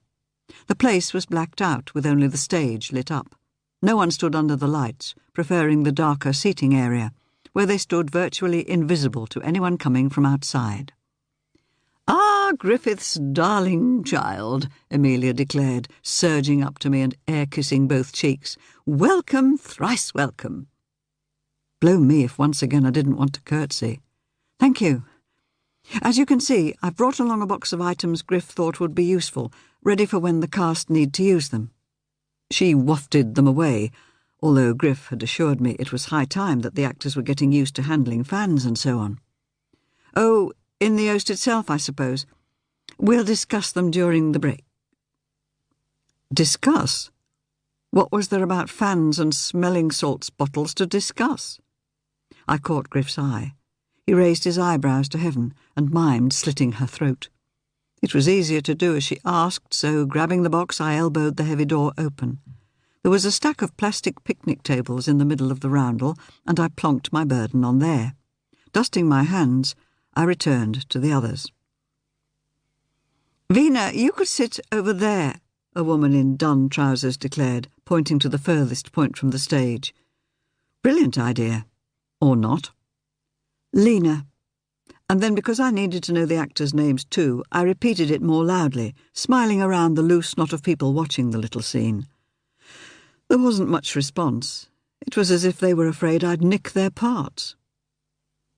The place was blacked out, with only the stage lit up. No one stood under the lights, preferring the darker seating area, where they stood virtually invisible to anyone coming from outside. "Ah, Griffith's darling child," Amelia declared, surging up to me and air-kissing both cheeks. "Welcome, thrice welcome." Blow me if once again I didn't want to curtsy. "Thank you. As you can see, I've brought along a box of items Griff thought would be useful, ready for when the cast need to use them." She wafted them away, although Griff had assured me it was high time that the actors were getting used to handling fans and so on. "Oh, in the Oast itself, I suppose. We'll discuss them during the break." Discuss? What was there about fans and smelling salts bottles to discuss? I caught Griff's eye. He raised his eyebrows to heaven and mimed slitting her throat. It was easier to do as she asked, so grabbing the box I elbowed the heavy door open. There was a stack of plastic picnic tables in the middle of the roundel, and I plonked my burden on there. Dusting my hands, I returned to the others. "Vina, you could sit over there," a woman in dun trousers declared, pointing to the furthest point from the stage. Brilliant idea. Or not. "Lena." And then, because I needed to know the actors' names too, I repeated it more loudly, smiling around the loose knot of people watching the little scene. There wasn't much response. It was as if they were afraid I'd nick their parts.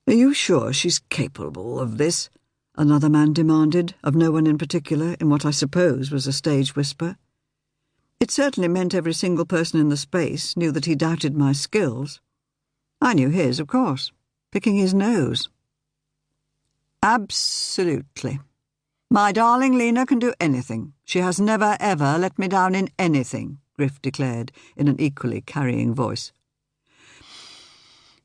"Are you sure she's capable of this?" another man demanded, of no one in particular, in what I suppose was a stage whisper. It certainly meant every single person in the space knew that he doubted my skills. I knew his, of course, picking his nose. "Absolutely. My darling Lena can do anything. She has never, ever let me down in anything," Griff declared in an equally carrying voice.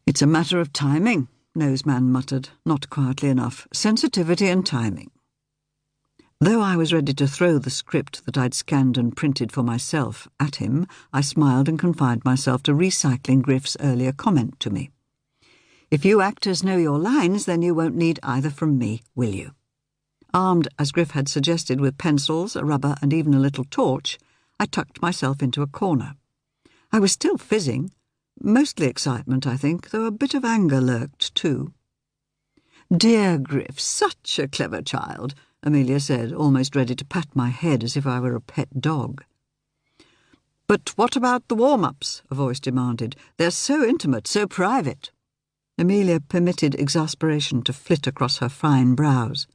"It's a matter of timing," Noseman muttered, not quietly enough. "Sensitivity and timing." Though I was ready to throw the script that I'd scanned and printed for myself at him, I smiled and confined myself to recycling Griff's earlier comment to me. "If you actors know your lines, then you won't need either from me, will you?" Armed, as Griff had suggested, with pencils, a rubber and even a little torch, I tucked myself into a corner. I was still fizzing. Mostly excitement, I think, though a bit of anger lurked too. "Dear Griff, such a clever child," Amelia said, almost ready to pat my head as if I were a pet dog. "But what about the warm-ups?" a voice demanded. "They're so intimate, so private." Amelia permitted exasperation to flit across her fine brows.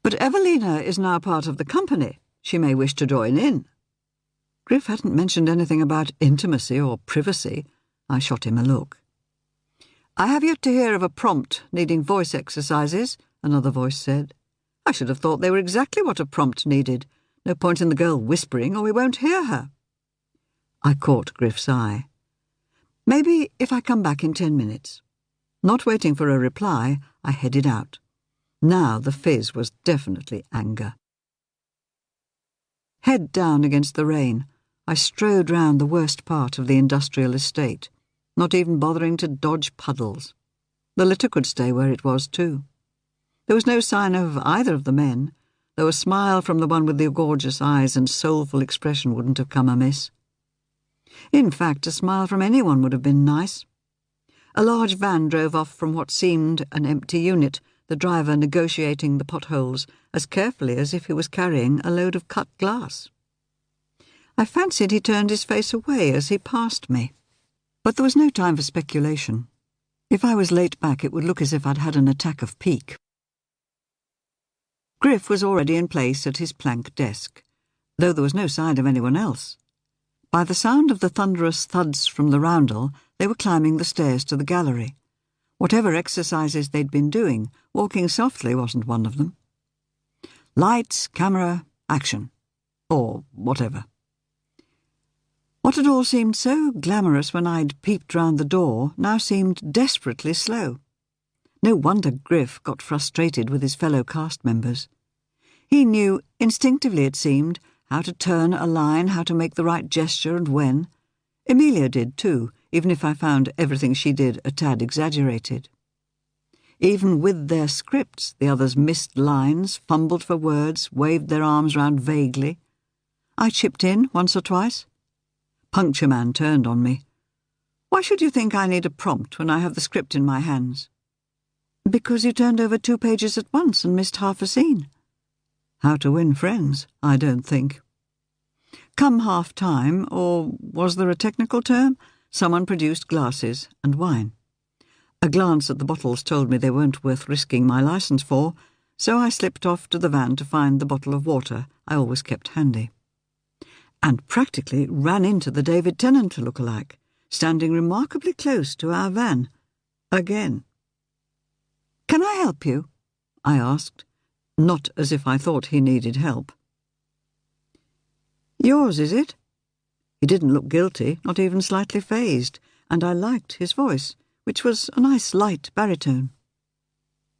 "But Evelina is now part of the company. She may wish to join in." Griff hadn't mentioned anything about intimacy or privacy. I shot him a look. "I have yet to hear of a prompt needing voice exercises," another voice said. "I should have thought they were exactly what a prompt needed. No point in the girl whispering, or we won't hear her." I caught Griff's eye. "Maybe if I come back in 10 minutes. Not waiting for a reply, I headed out. Now the fizz was definitely anger. Head down against the rain, I strode round the worst part of the industrial estate, not even bothering to dodge puddles. The litter could stay where it was too. There was no sign of either of the men, though a smile from the one with the gorgeous eyes and soulful expression wouldn't have come amiss. In fact, a smile from anyone would have been nice. A large van drove off from what seemed an empty unit, the driver negotiating the potholes as carefully as if he was carrying a load of cut glass. I fancied he turned his face away as he passed me. But there was no time for speculation. If I was late back, it would look as if I'd had an attack of pique. Griff was already in place at his plank desk, though there was no sign of anyone else. By the sound of the thunderous thuds from the roundel, they were climbing the stairs to the gallery. Whatever exercises they'd been doing, walking softly wasn't one of them. Lights, camera, action. Or whatever. What had all seemed so glamorous when I'd peeped round the door now seemed desperately slow. No wonder Griff got frustrated with his fellow cast members. He knew, instinctively it seemed, how to turn a line, how to make the right gesture and when. Amelia did too, even if I found everything she did a tad exaggerated. Even with their scripts, the others missed lines, fumbled for words, waved their arms round vaguely. I chipped in once or twice. Puncture Man turned on me. "Why should you think I need a prompt when I have the script in my hands?" "Because you turned over 2 pages at once and missed half a scene." How to win friends, I don't think. Come half-time, or was there a technical term? Someone produced glasses and wine. A glance at the bottles told me they weren't worth risking my licence for, so I slipped off to the van to find the bottle of water I always kept handy. And practically ran into the David Tennant look-alike, standing remarkably close to our van. Again. "Can I help you?" I asked, not as if I thought he needed help. "Yours, is it?" He didn't look guilty, not even slightly fazed, and I liked his voice, which was a nice light baritone.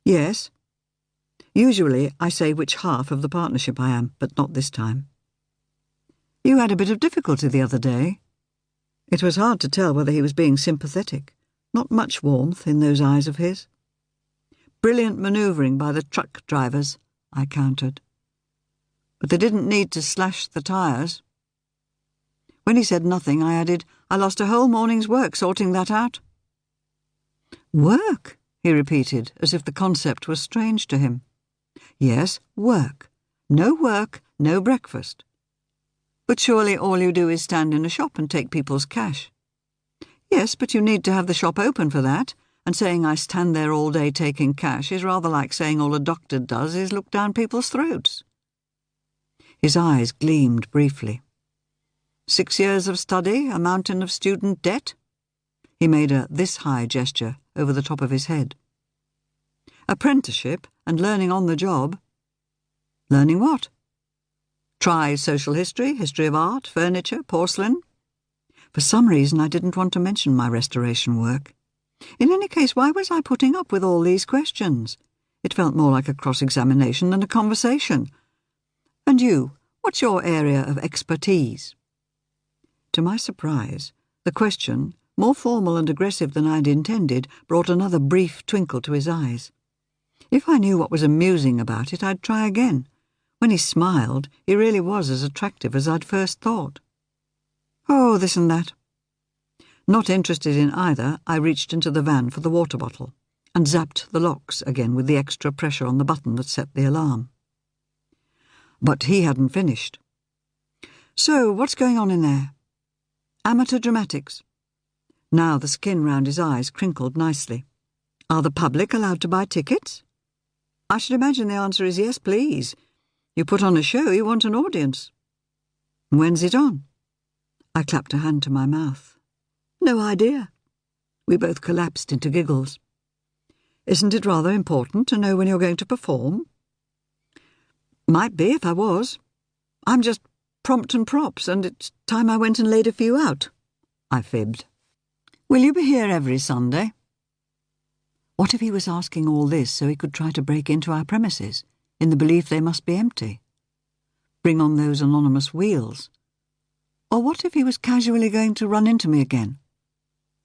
"Yes." Usually I say which half of the partnership I am, but not this time. "You had a bit of difficulty the other day." It was hard to tell whether he was being sympathetic. Not much warmth in those eyes of his. "Brilliant manoeuvring by the truck drivers," I countered. "But they didn't need to slash the tyres." When he said nothing, I added, "I lost a whole morning's work sorting that out." "Work?" he repeated, as if the concept was strange to him. "Yes, work. No work, no breakfast." "But surely all you do is stand in a shop and take people's cash." "Yes, but you need to have the shop open for that, and saying I stand there all day taking cash is rather like saying all a doctor does is look down people's throats." His eyes gleamed briefly. 6 years of study, a mountain of student debt? He made a this-high gesture over the top of his head. "Apprenticeship and learning on the job." "Learning what?" "Try social history, history of art, furniture, porcelain." For some reason I didn't want to mention my restoration work. In any case, why was I putting up with all these questions? It felt more like a cross-examination than a conversation. "And you, what's your area of expertise?" To my surprise, the question, more formal and aggressive than I'd intended, brought another brief twinkle to his eyes. If I knew what was amusing about it, I'd try again. When he smiled, he really was as attractive as I'd first thought. "Oh, this and that." Not interested in either, I reached into the van for the water bottle and zapped the locks again with the extra pressure on the button that set the alarm. But he hadn't finished. "So, what's going on in there?" "Amateur dramatics." Now the skin round his eyes crinkled nicely. "Are the public allowed to buy tickets?" "I should imagine the answer is yes, please. You put on a show, you want an audience." "When's it on?" I clapped a hand to my mouth. "No idea." We both collapsed into giggles. "Isn't it rather important to know when you're going to perform?" "Might be if I was. I'm just prompt and props, and it's time I went and laid a few out," I fibbed. "Will you be here every Sunday?" What if he was asking all this so he could try to break into our premises, in the belief they must be empty? Bring on those anonymous wheels? Or what if he was casually going to run into me again?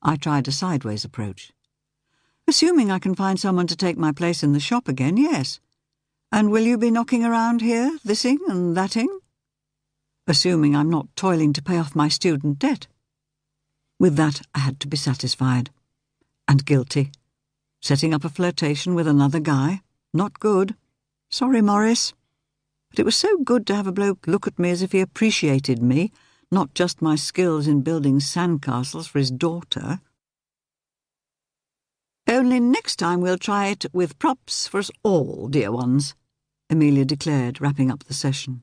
I tried a sideways approach. "Assuming I can find someone to take my place in the shop again, yes. And will you be knocking around here, thising and thating?" "Assuming I'm not toiling to pay off my student debt." With that, I had to be satisfied. And guilty. Setting up a flirtation with another guy? Not good. Sorry, Morris. But it was so good to have a bloke look at me as if he appreciated me, not just my skills in building sandcastles for his daughter. "Only next time we'll try it with props for us all, dear ones," Amelia declared, wrapping up the session.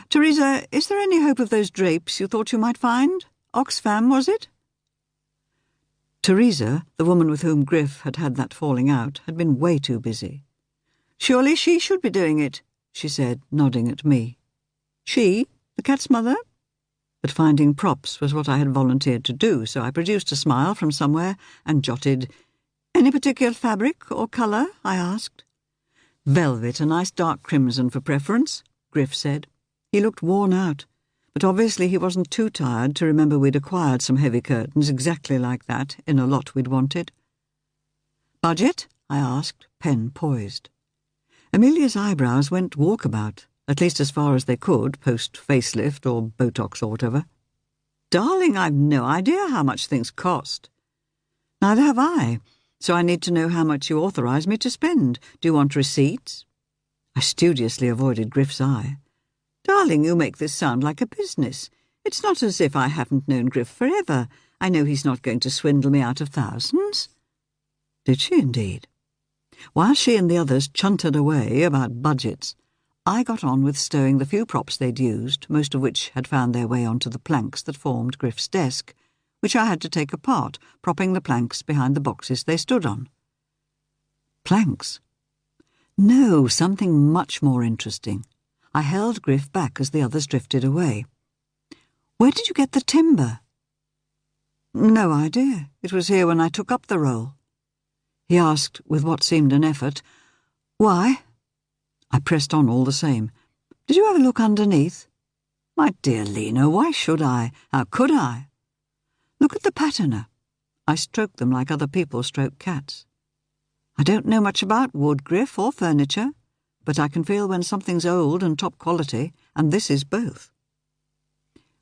"Teresa, is there any hope of those drapes you thought you might find? Oxfam, was it?" Teresa, the woman with whom Griff had had that falling out, had been way too busy. "Surely she should be doing it," she said, nodding at me. "She? The cat's mother?" But finding props was what I had volunteered to do, so I produced a smile from somewhere and jotted, "Any particular fabric or colour?" I asked. "Velvet, a nice dark crimson for preference," Griff said. He looked worn out, but obviously he wasn't too tired to remember we'd acquired some heavy curtains exactly like that in a lot we'd wanted. "Budget?" I asked, pen poised. Amelia's eyebrows went walkabout, at least as far as they could, post-facelift or Botox or whatever. "Darling, I've no idea how much things cost." "Neither have I, so I need to know how much you authorise me to spend. Do you want receipts?" I studiously avoided Griff's eye. "Darling, you make this sound like a business. It's not as if I haven't known Griff forever. I know he's not going to swindle me out of thousands." Did she indeed? While she and the others chuntered away about budgets, I got on with stowing the few props they'd used, most of which had found their way onto the planks that formed Griff's desk, which I had to take apart, propping the planks behind the boxes they stood on. Planks? No, something much more interesting. I held Griff back as the others drifted away. "Where did you get the timber?" "No idea. It was here when I took up the role." He asked, with what seemed an effort, "Why?" I pressed on all the same. "Did you have a look underneath?" "My dear Lena, why should I? How could I?" "Look at the patterner." I stroked them like other people stroke cats. "I don't know much about wood, Griff, or furniture, but I can feel when something's old and top quality, and this is both."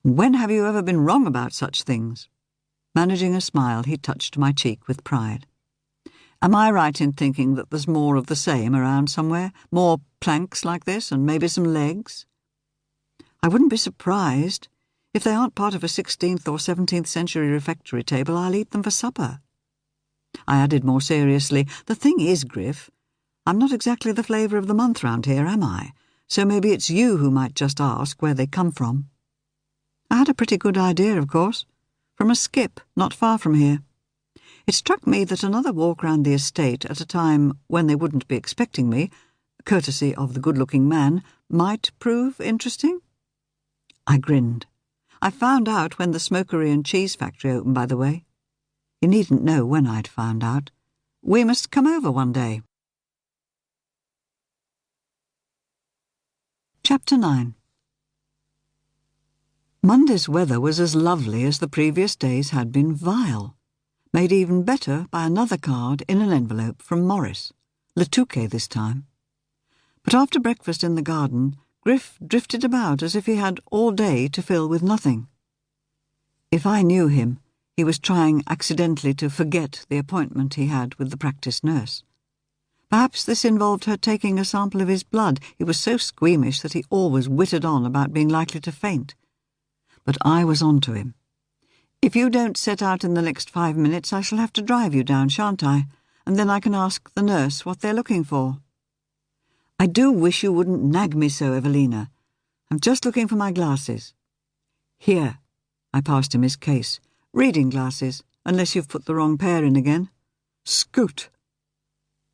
"When have you ever been wrong about such things?" Managing a smile, he touched my cheek with pride. "Am I right in thinking that there's more of the same around somewhere? More planks like this, and maybe some legs?" "I wouldn't be surprised. If they aren't part of a 16th or 17th century refectory table, I'll eat them for supper." I added more seriously, "The thing is, Griff, I'm not exactly the flavour of the month round here, am I? So maybe it's you who might just ask where they come from." I had a pretty good idea, of course. From a skip, not far from here. It struck me that another walk round the estate at a time when they wouldn't be expecting me, courtesy of the good-looking man, might prove interesting. I grinned. "I found out when the smokery and cheese factory opened, by the way. You needn't know when I'd found out. We must come over one day." Chapter 9. Monday's weather was as lovely as the previous days had been vile, made even better by another card in an envelope from Morris, Le Touquet this time. But after breakfast in the garden, Griff drifted about as if he had all day to fill with nothing. If I knew him, he was trying accidentally to forget the appointment he had with the practice nurse. Perhaps this involved her taking a sample of his blood. He was so squeamish that he always whittled on about being likely to faint. But I was on to him. If you don't set out in the next 5 minutes, I shall have to drive you down, shan't I? And then I can ask the nurse what they're looking for. I do wish you wouldn't nag me so, Evelina. I'm just looking for my glasses. Here. I passed him his case. Reading glasses, unless you've put the wrong pair in again. Scoot.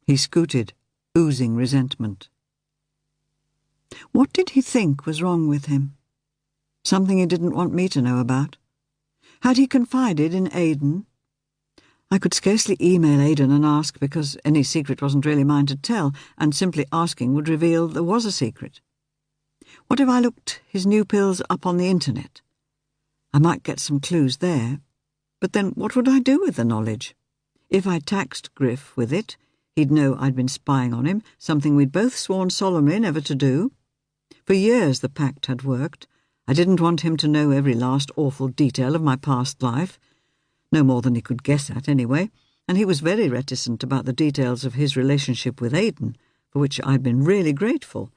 He scooted, oozing resentment. What did he think was wrong with him? Something he didn't want me to know about? Had he confided in Aidan? I could scarcely email Aidan and ask, because any secret wasn't really mine to tell, and simply asking would reveal there was a secret. What if I looked his new pills up on the internet? I might get some clues there, but then what would I do with the knowledge? If I taxed Griff with it, he'd know I'd been spying on him, something we'd both sworn solemnly never to do. For years the pact had worked. I didn't want him to know every last awful detail of my past life, no more than he could guess at anyway, and he was very reticent about the details of his relationship with Aidan, for which I'd been really grateful,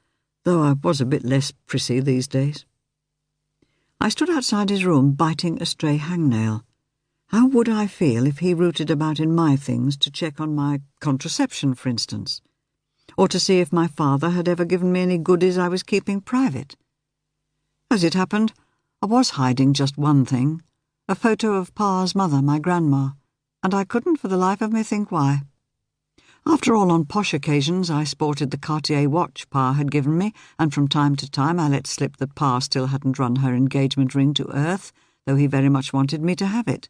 though I was a bit less prissy these days. I stood outside his room biting a stray hangnail. How would I feel if he rooted about in my things to check on my contraception, for instance, or to see if my father had ever given me any goodies I was keeping private? As it happened, I was hiding just one thing, a photo of Pa's mother, my grandma, and I couldn't for the life of me think why. After all, on posh occasions I sported the Cartier watch Pa had given me, and from time to time I let slip that Pa still hadn't run her engagement ring to earth, though he very much wanted me to have it.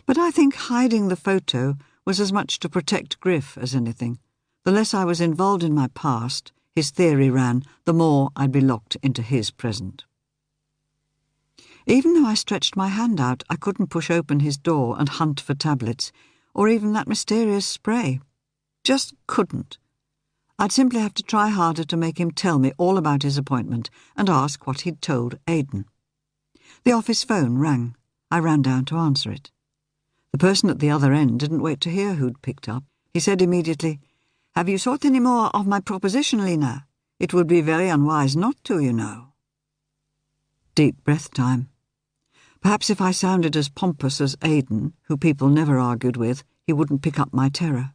But I think hiding the photo was as much to protect Griff as anything. The less I was involved in my past, his theory ran, the more I'd be locked into his present. Even though I stretched my hand out, I couldn't push open his door and hunt for tablets, or even that mysterious spray. Just couldn't. I'd simply have to try harder to make him tell me all about his appointment and ask what he'd told Aidan. The office phone rang. I ran down to answer it. The person at the other end didn't wait to hear who'd picked up. He said immediately, "Have you thought any more of my proposition, Lena? It would be very unwise not to, you know." Deep breath time. Perhaps if I sounded as pompous as Aidan, who people never argued with, he wouldn't pick up my terror.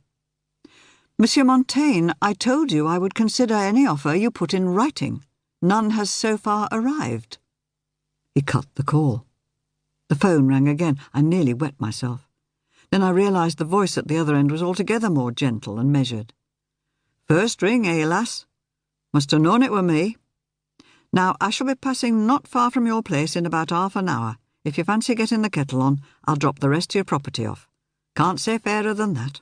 "Monsieur Montaigne, I told you I would consider any offer you put in writing. None has so far arrived." He cut the call. The phone rang again. I nearly wet myself. Then I realised the voice at the other end was altogether more gentle and measured. "First ring, eh, lass? Must have known it were me. Now, I shall be passing not far from your place in about half an hour. If you fancy getting the kettle on, I'll drop the rest of your property off. Can't say fairer than that."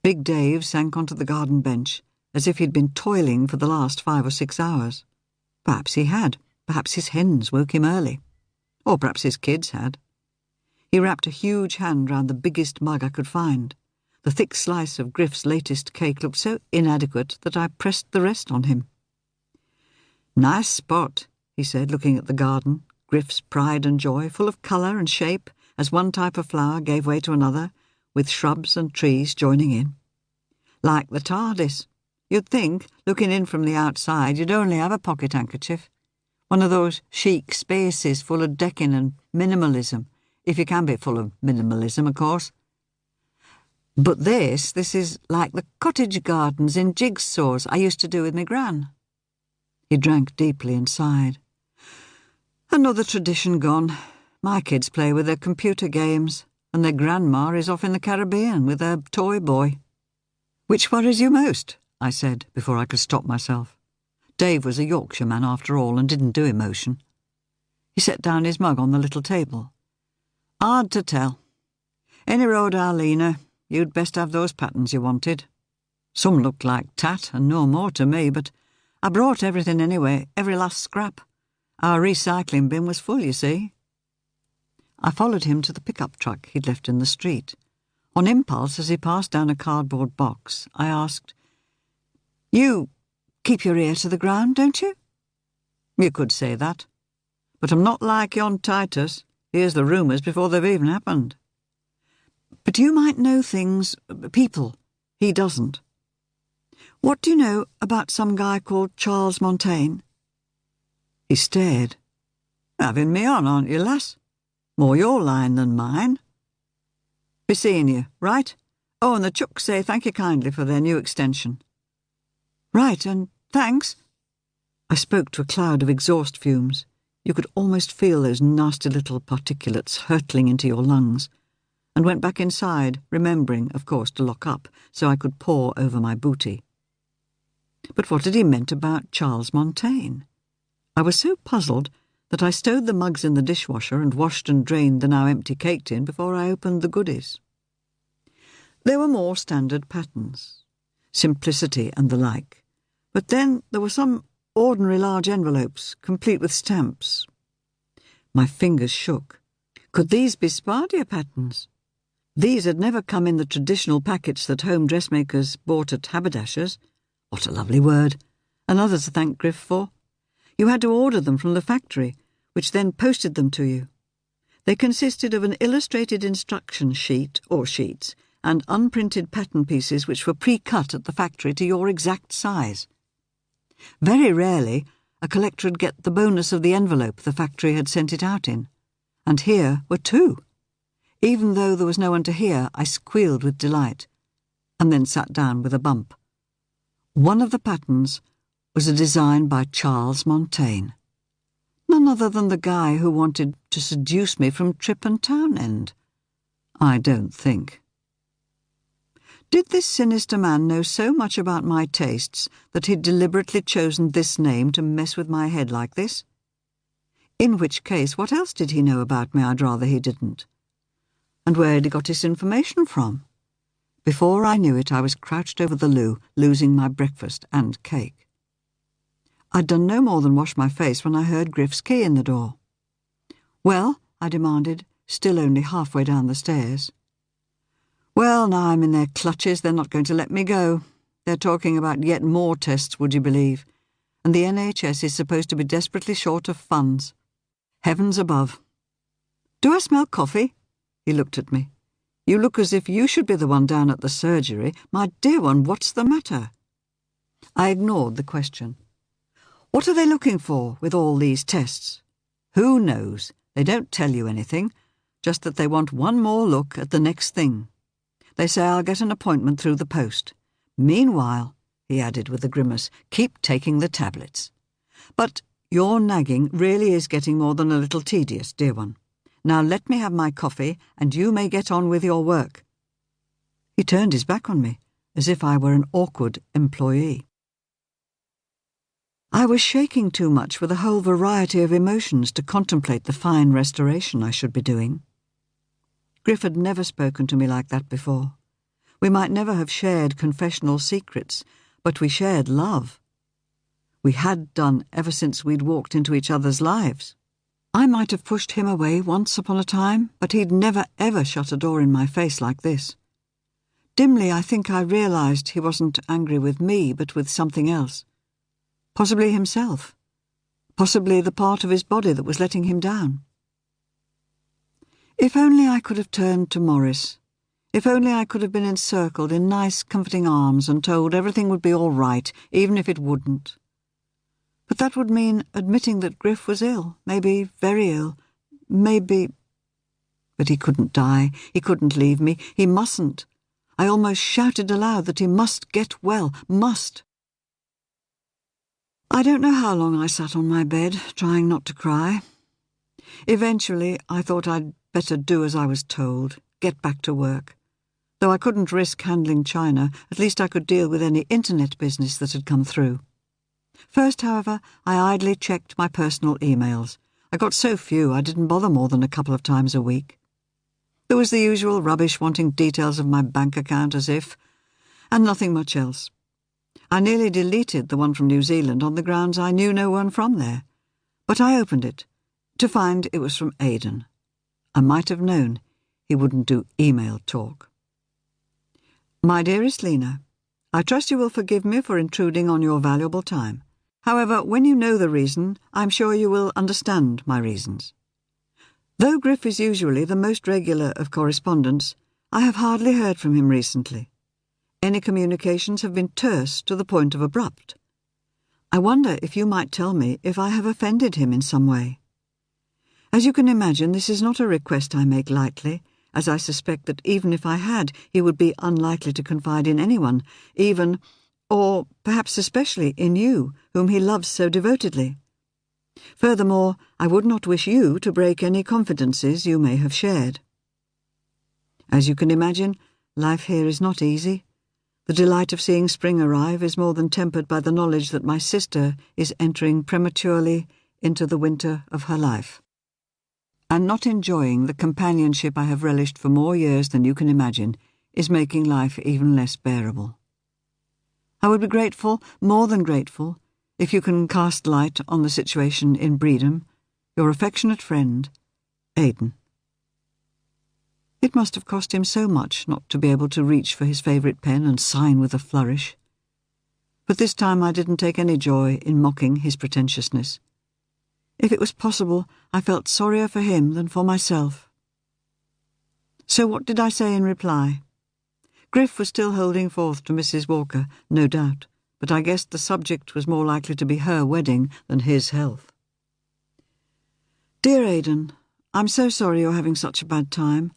Big Dave sank onto the garden bench, as if he'd been toiling for the last 5 or 6 hours. Perhaps he had. Perhaps his hens woke him early. Or perhaps his kids had. He wrapped a huge hand round the biggest mug I could find. The thick slice of Griff's latest cake looked so inadequate that I pressed the rest on him. "Nice spot," he said, looking at the garden, Griff's pride and joy, full of colour and shape, as one type of flower gave way to another, with shrubs and trees joining in. "Like the TARDIS. You'd think, looking in from the outside, you'd only have a pocket handkerchief. One of those chic spaces full of decking and minimalism, if you can be full of minimalism, of course. But this is like the cottage gardens in jigsaws I used to do with my gran." He drank deeply and sighed. "Another tradition gone. My kids play with their computer games, and their grandma is off in the Caribbean with her toy boy." "Which worries you most?" I said, before I could stop myself. Dave was a Yorkshire man after all and didn't do emotion. He set down his mug on the little table. "Hard to tell. Any road, Arlena, you'd best have those patterns you wanted. Some looked like tat and no more to me, but I brought everything anyway, every last scrap. Our recycling bin was full, you see." I followed him to the pickup truck he'd left in the street. On impulse, as he passed down a cardboard box, I asked, "You keep your ear to the ground, don't you?" "You could say that. But I'm not like yon Titus. Here's the rumours before they've even happened." "But you might know things, people. He doesn't. What do you know about some guy called Charles Montaigne?" He stared. Having me on, aren't you, lass? More your line than mine. Be seeing you, right? Oh, and the Chooks say thank you kindly for their new extension. Right, and thanks. I spoke to a cloud of exhaust fumes. You could almost feel those nasty little particulates hurtling into your lungs, and went back inside, remembering, of course, to lock up so I could pore over my booty. But what had he meant about Charles Montaigne? I was so puzzled that I stowed the mugs in the dishwasher and washed and drained the now empty cake tin before I opened the goodies. There were more standard patterns, simplicity and the like, but then there were some ordinary large envelopes, complete with stamps. My fingers shook. Could these be Spardia patterns? These had never come in the traditional packets that home dressmakers bought at haberdashers. What a lovely word! Another to thank Griff for. You had to order them from the factory, which then posted them to you. They consisted of an illustrated instruction sheet, or sheets, and unprinted pattern pieces which were pre-cut at the factory to your exact size. Very rarely, a collector would get the bonus of the envelope the factory had sent it out in. And here were two. Even though there was no one to hear, I squealed with delight, and then sat down with a bump. One of the patterns was a design by Charles Montaigne. None other than the guy who wanted to seduce me from Trip and Townend. I don't think. Did this sinister man know so much about my tastes that he'd deliberately chosen this name to mess with my head like this? In which case, what else did he know about me I'd rather he didn't? And where had he got his information from? Before I knew it, I was crouched over the loo, losing my breakfast and cake. I'd done no more than wash my face when I heard Griff's key in the door. "Well?" I demanded, still only halfway down the stairs. "Well, now I'm in their clutches, they're not going to let me go. They're talking about yet more tests, would you believe? And the NHS is supposed to be desperately short of funds. Heavens above. Do I smell coffee?" He looked at me. "You look as if you should be the one down at the surgery. My dear one, what's the matter?" I ignored the question. What are they looking for with all these tests? Who knows? They don't tell you anything, just that they want one more look at the next thing. They say I'll get an appointment through the post. Meanwhile, he added with a grimace, keep taking the tablets. But your nagging really is getting more than a little tedious, dear one. Now let me have my coffee, and you may get on with your work. He turned his back on me, as if I were an awkward employee. I was shaking too much with a whole variety of emotions to contemplate the fine restoration I should be doing. Griff had never spoken to me like that before. We might never have shared confessional secrets, but we shared love. We had done ever since we'd walked into each other's lives. I might have pushed him away once upon a time, but he'd never ever shut a door in my face like this. Dimly, I think I realized he wasn't angry with me, but with something else. Possibly himself. Possibly the part of his body that was letting him down. If only I could have turned to Morris. If only I could have been encircled in nice, comforting arms and told everything would be all right, even if it wouldn't. But that would mean admitting that Griff was ill, maybe very ill, maybe... But he couldn't die. He couldn't leave me. He mustn't. I almost shouted aloud that he must get well, must. I don't know how long I sat on my bed, trying not to cry. Eventually, I thought I'd better do as I was told, get back to work. Though I couldn't risk handling China, at least I could deal with any internet business that had come through. First, however, I idly checked my personal emails. I got so few I didn't bother more than a couple of times a week. There was the usual rubbish wanting details of my bank account as if, and nothing much else. I nearly deleted the one from New Zealand on the grounds I knew no one from there. But I opened it, to find it was from Aidan. I might have known he wouldn't do email talk. My dearest Lena, I trust you will forgive me for intruding on your valuable time. However, when you know the reason, I'm sure you will understand my reasons. Though Griff is usually the most regular of correspondents, I have hardly heard from him recently. Any communications have been terse to the point of abrupt. I wonder if you might tell me if I have offended him in some way. As you can imagine, this is not a request I make lightly, as I suspect that even if I had, he would be unlikely to confide in anyone, even, or perhaps especially, in you, whom he loves so devotedly. Furthermore, I would not wish you to break any confidences you may have shared. As you can imagine, life here is not easy. The delight of seeing spring arrive is more than tempered by the knowledge that my sister is entering prematurely into the winter of her life. And not enjoying the companionship I have relished for more years than you can imagine is making life even less bearable. I would be grateful, more than grateful, if you can cast light on the situation in Breedham. Your affectionate friend, Aidan. It must have cost him so much not to be able to reach for his favourite pen and sign with a flourish. But this time I didn't take any joy in mocking his pretentiousness. If it was possible, I felt sorrier for him than for myself. So what did I say in reply? Griff was still holding forth to Mrs. Walker, no doubt, but I guessed the subject was more likely to be her wedding than his health. Dear Aidan, I'm so sorry you're having such a bad time.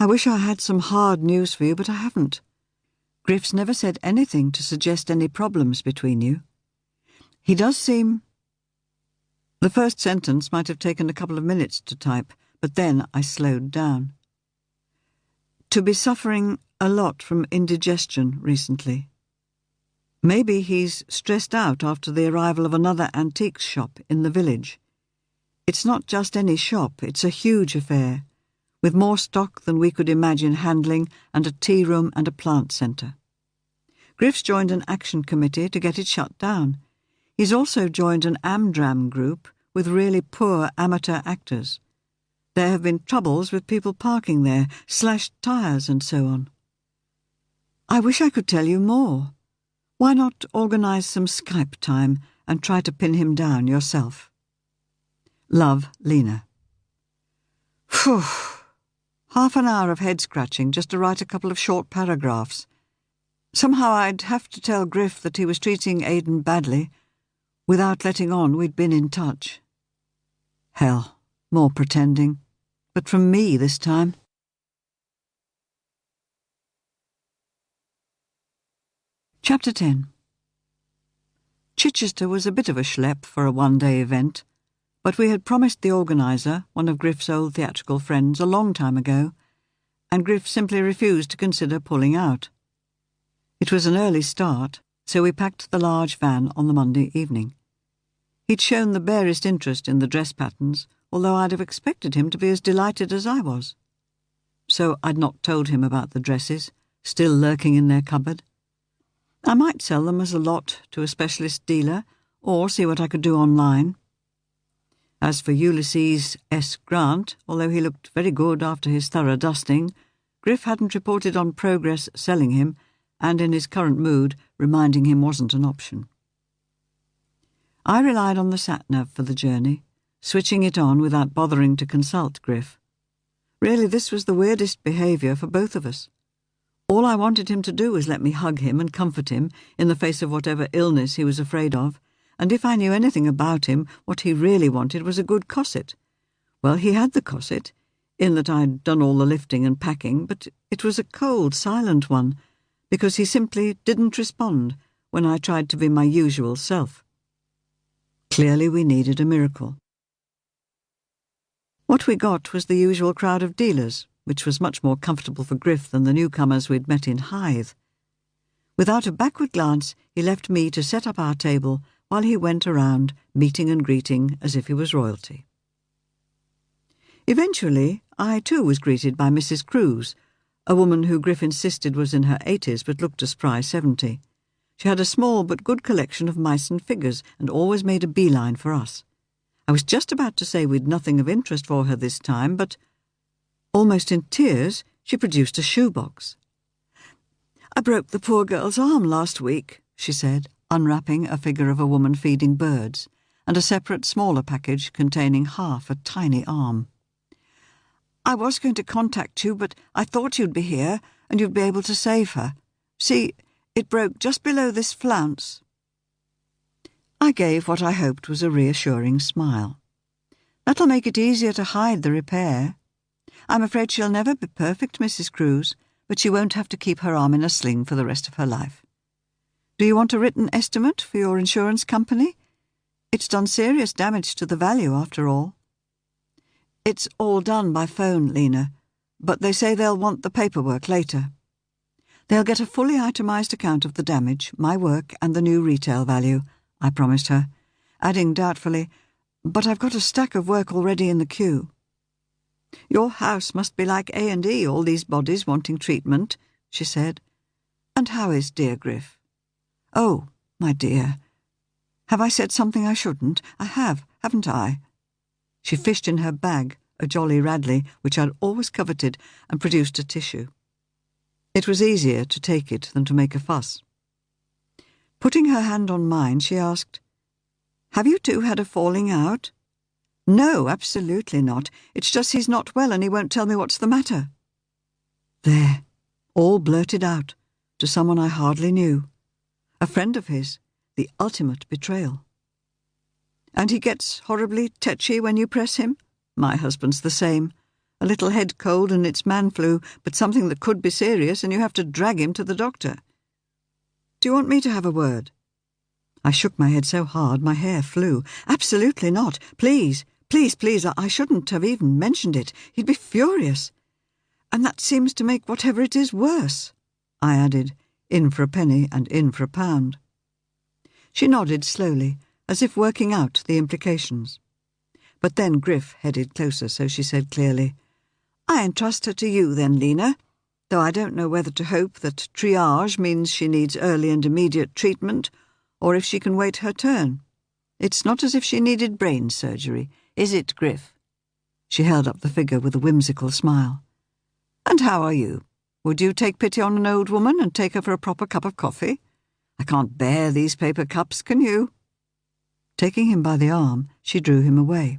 I wish I had some hard news for you, but I haven't. Griff's never said anything to suggest any problems between you. He does seem... The first sentence might have taken a couple of minutes to type, but then I slowed down. To be suffering a lot from indigestion recently. Maybe he's stressed out after the arrival of another antiques shop in the village. It's not just any shop, it's a huge affair, with more stock than we could imagine handling and a tea room and a plant centre. Griff's joined an action committee to get it shut down. He's also joined an Amdram group with really poor amateur actors. There have been troubles with people parking there, slashed tyres and so on. I wish I could tell you more. Why not organise some Skype time and try to pin him down yourself? Love, Lena. Phew. Half an hour of head-scratching just to write a couple of short paragraphs. Somehow I'd have to tell Griff that he was treating Aidan badly, without letting on we'd been in touch. Hell, more pretending. But from me this time. Chapter 10. Chichester was a bit of a schlep for a one-day event, but we had promised the organiser, one of Griff's old theatrical friends, a long time ago, and Griff simply refused to consider pulling out. It was an early start, so we packed the large van on the Monday evening. He'd shown the barest interest in the dress patterns, although I'd have expected him to be as delighted as I was. So I'd not told him about the dresses, still lurking in their cupboard. I might sell them as a lot to a specialist dealer, or see what I could do online. As for Ulysses S. Grant, although he looked very good after his thorough dusting, Griff hadn't reported on progress selling him, and in his current mood, reminding him wasn't an option. I relied on the sat-nav for the journey, switching it on without bothering to consult Griff. Really, this was the weirdest behaviour for both of us. All I wanted him to do was let me hug him and comfort him in the face of whatever illness he was afraid of, and if I knew anything about him, what he really wanted was a good cosset. Well, he had the cosset, in that I'd done all the lifting and packing, but it was a cold, silent one, because he simply didn't respond when I tried to be my usual self. Clearly we needed a miracle. What we got was the usual crowd of dealers, which was much more comfortable for Griff than the newcomers we'd met in Hythe. Without a backward glance, he left me to set up our table while he went around, meeting and greeting as if he was royalty. Eventually, I too was greeted by Mrs. Cruz, a woman who Griff insisted was in her 80s but looked a spry 70. She had a small but good collection of mice and figures and always made a beeline for us. I was just about to say we'd nothing of interest for her this time, but, almost in tears, she produced a shoebox. "I broke the poor girl's arm last week," she said, unwrapping a figure of a woman feeding birds, and a separate smaller package containing half a tiny arm. "I was going to contact you, but I thought you'd be here, and you'd be able to save her. See, it broke just below this flounce." I gave what I hoped was a reassuring smile. That'll make it easier to hide the repair. I'm afraid she'll never be perfect, Mrs. Cruz, but she won't have to keep her arm in a sling for the rest of her life. Do you want a written estimate for your insurance company? It's done serious damage to the value, after all. It's all done by phone, Lena, but they say they'll want the paperwork later. They'll get a fully itemised account of the damage, my work, and the new retail value, I promised her, adding doubtfully, but I've got a stack of work already in the queue. Your house must be like A&E, all these bodies wanting treatment, she said. And how is dear Griff? Oh, my dear. Have I said something I shouldn't? I have, haven't I? She fished in her bag a Jolly Radley, which I'd always coveted, and produced a tissue. It was easier to take it than to make a fuss. Putting her hand on mine, she asked, Have you two had a falling out? No, absolutely not. It's just he's not well and he won't tell me what's the matter. There, all blurted out, to someone I hardly knew. A friend of his, the ultimate betrayal. And he gets horribly tetchy when you press him? My husband's the same. A little head cold and it's man flu, but something that could be serious and you have to drag him to the doctor. Do you want me to have a word? I shook my head so hard my hair flew. Absolutely not. Please, please, please, I shouldn't have even mentioned it. He'd be furious. And that seems to make whatever it is worse, I added, in for a penny and in for a pound. She nodded slowly, as if working out the implications. But then Griff headed closer, so she said clearly, I entrust her to you then, Lena, though I don't know whether to hope that triage means she needs early and immediate treatment, or if she can wait her turn. It's not as if she needed brain surgery, is it, Griff? She held up the figure with a whimsical smile. And how are you? Would you take pity on an old woman and take her for a proper cup of coffee? I can't bear these paper cups, can you? Taking him by the arm, she drew him away.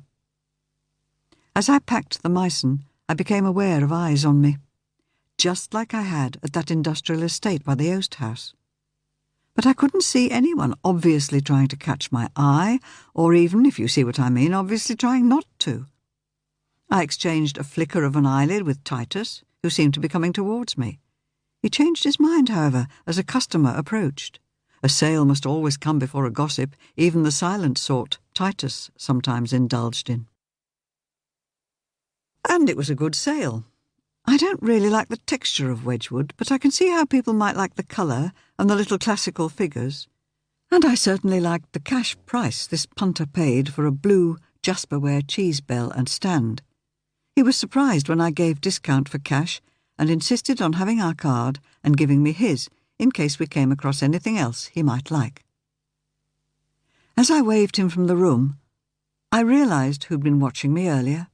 As I packed the Meissen, I became aware of eyes on me, just like I had at that industrial estate by the Oast House. But I couldn't see anyone obviously trying to catch my eye, or even, if you see what I mean, obviously trying not to. I exchanged a flicker of an eyelid with Titus, who seemed to be coming towards me. He changed his mind, however, as a customer approached. A sale must always come before a gossip, even the silent sort Titus sometimes indulged in. And it was a good sale. I don't really like the texture of Wedgwood, but I can see how people might like the colour and the little classical figures. And I certainly liked the cash price this punter paid for a blue Jasperware cheese bell and stand. He was surprised when I gave discount for cash and insisted on having our card and giving me his, in case we came across anything else he might like. As I waved him from the room, I realised who'd been watching me earlier.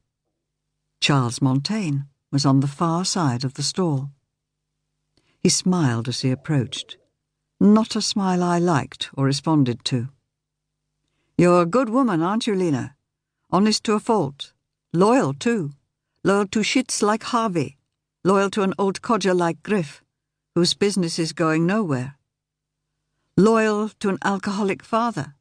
Charles Montaigne was on the far side of the stall. He smiled as he approached, not a smile I liked or responded to. You're a good woman, aren't you, Lena? Honest to a fault. Loyal, too. Loyal to shits like Harvey. Loyal to an old codger like Griff, whose business is going nowhere. Loyal to an alcoholic father.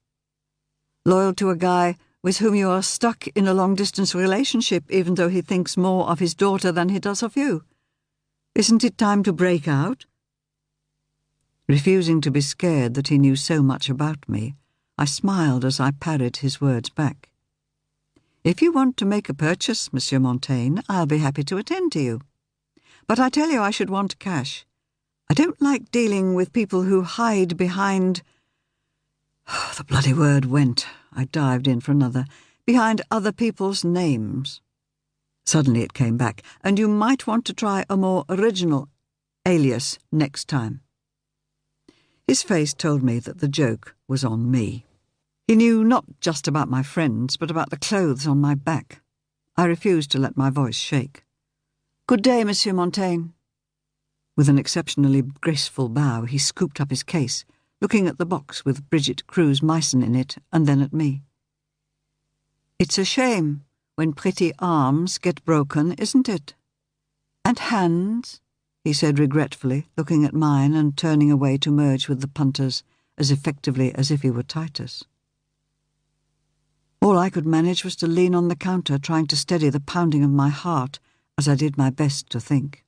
Loyal to a guy with whom you are stuck in a long-distance relationship even though he thinks more of his daughter than he does of you. Isn't it time to break out? Refusing to be scared that he knew so much about me, I smiled as I parried his words back. If you want to make a purchase, Monsieur Montaigne, I'll be happy to attend to you. But I tell you I should want cash. I don't like dealing with people who hide behind... The bloody word went. I dived in for another. Behind other people's names. Suddenly it came back, and you might want to try a more original alias next time. His face told me that the joke was on me. He knew not just about my friends, but about the clothes on my back. I refused to let my voice shake. Good day, Monsieur Montaigne. With an exceptionally graceful bow, he scooped up his case, looking at the box with Bridget Cruz Meissen in it, and then at me. It's a shame when pretty arms get broken, isn't it? And hands, he said regretfully, looking at mine and turning away to merge with the punters as effectively as if he were Titus. All I could manage was to lean on the counter, trying to steady the pounding of my heart as I did my best to think.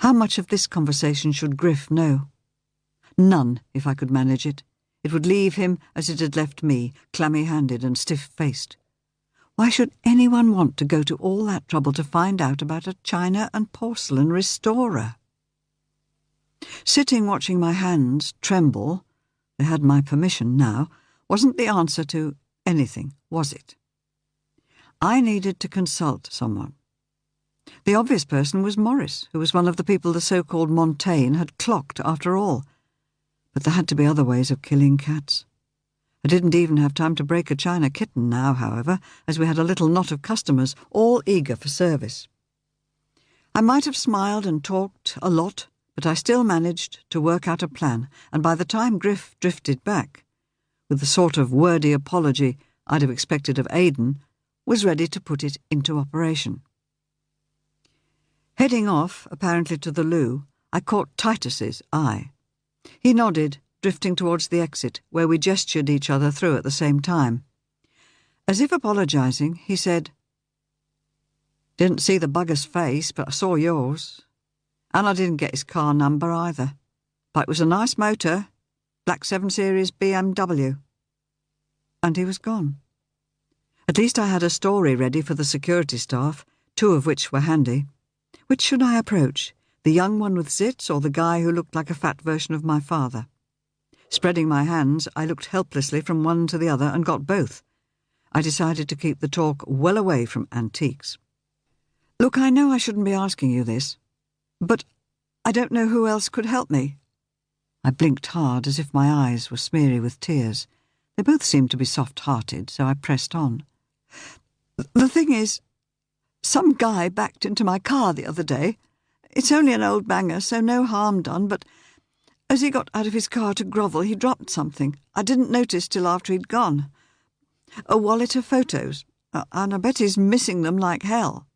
How much of this conversation should Griff know? None, if I could manage it. It would leave him as it had left me, clammy-handed and stiff-faced. Why should anyone want to go to all that trouble to find out about a china and porcelain restorer? Sitting watching my hands tremble, they had my permission now, wasn't the answer to anything, was it? I needed to consult someone. The obvious person was Morris, who was one of the people the so-called Montaigne had clocked after all. But there had to be other ways of killing cats. I didn't even have time to break a china kitten now, however, as we had a little knot of customers, all eager for service. I might have smiled and talked a lot, but I still managed to work out a plan, and by the time Griff drifted back, with the sort of wordy apology I'd have expected of Aidan, was ready to put it into operation. Heading off, apparently to the loo, I caught Titus's eye. He nodded, drifting towards the exit, where we gestured each other through at the same time. As if apologising, he said, "Didn't see the bugger's face, but I saw yours. And I didn't get his car number either. But it was a nice motor, black 7 Series BMW. And he was gone. At least I had a story ready for the security staff, 2 of which were handy. Which should I approach, the young one with zits or the guy who looked like a fat version of my father? Spreading my hands, I looked helplessly from one to the other and got both. I decided to keep the talk well away from antiques. "Look, I know I shouldn't be asking you this, but I don't know who else could help me." I blinked hard as if my eyes were smeary with tears. They both seemed to be soft-hearted, so I pressed on. "The thing is, some guy backed into my car the other day. It's only an old banger, so no harm done, but as he got out of his car to grovel, he dropped something. I didn't notice till after he'd gone. A wallet of photos, and I bet he's missing them like hell.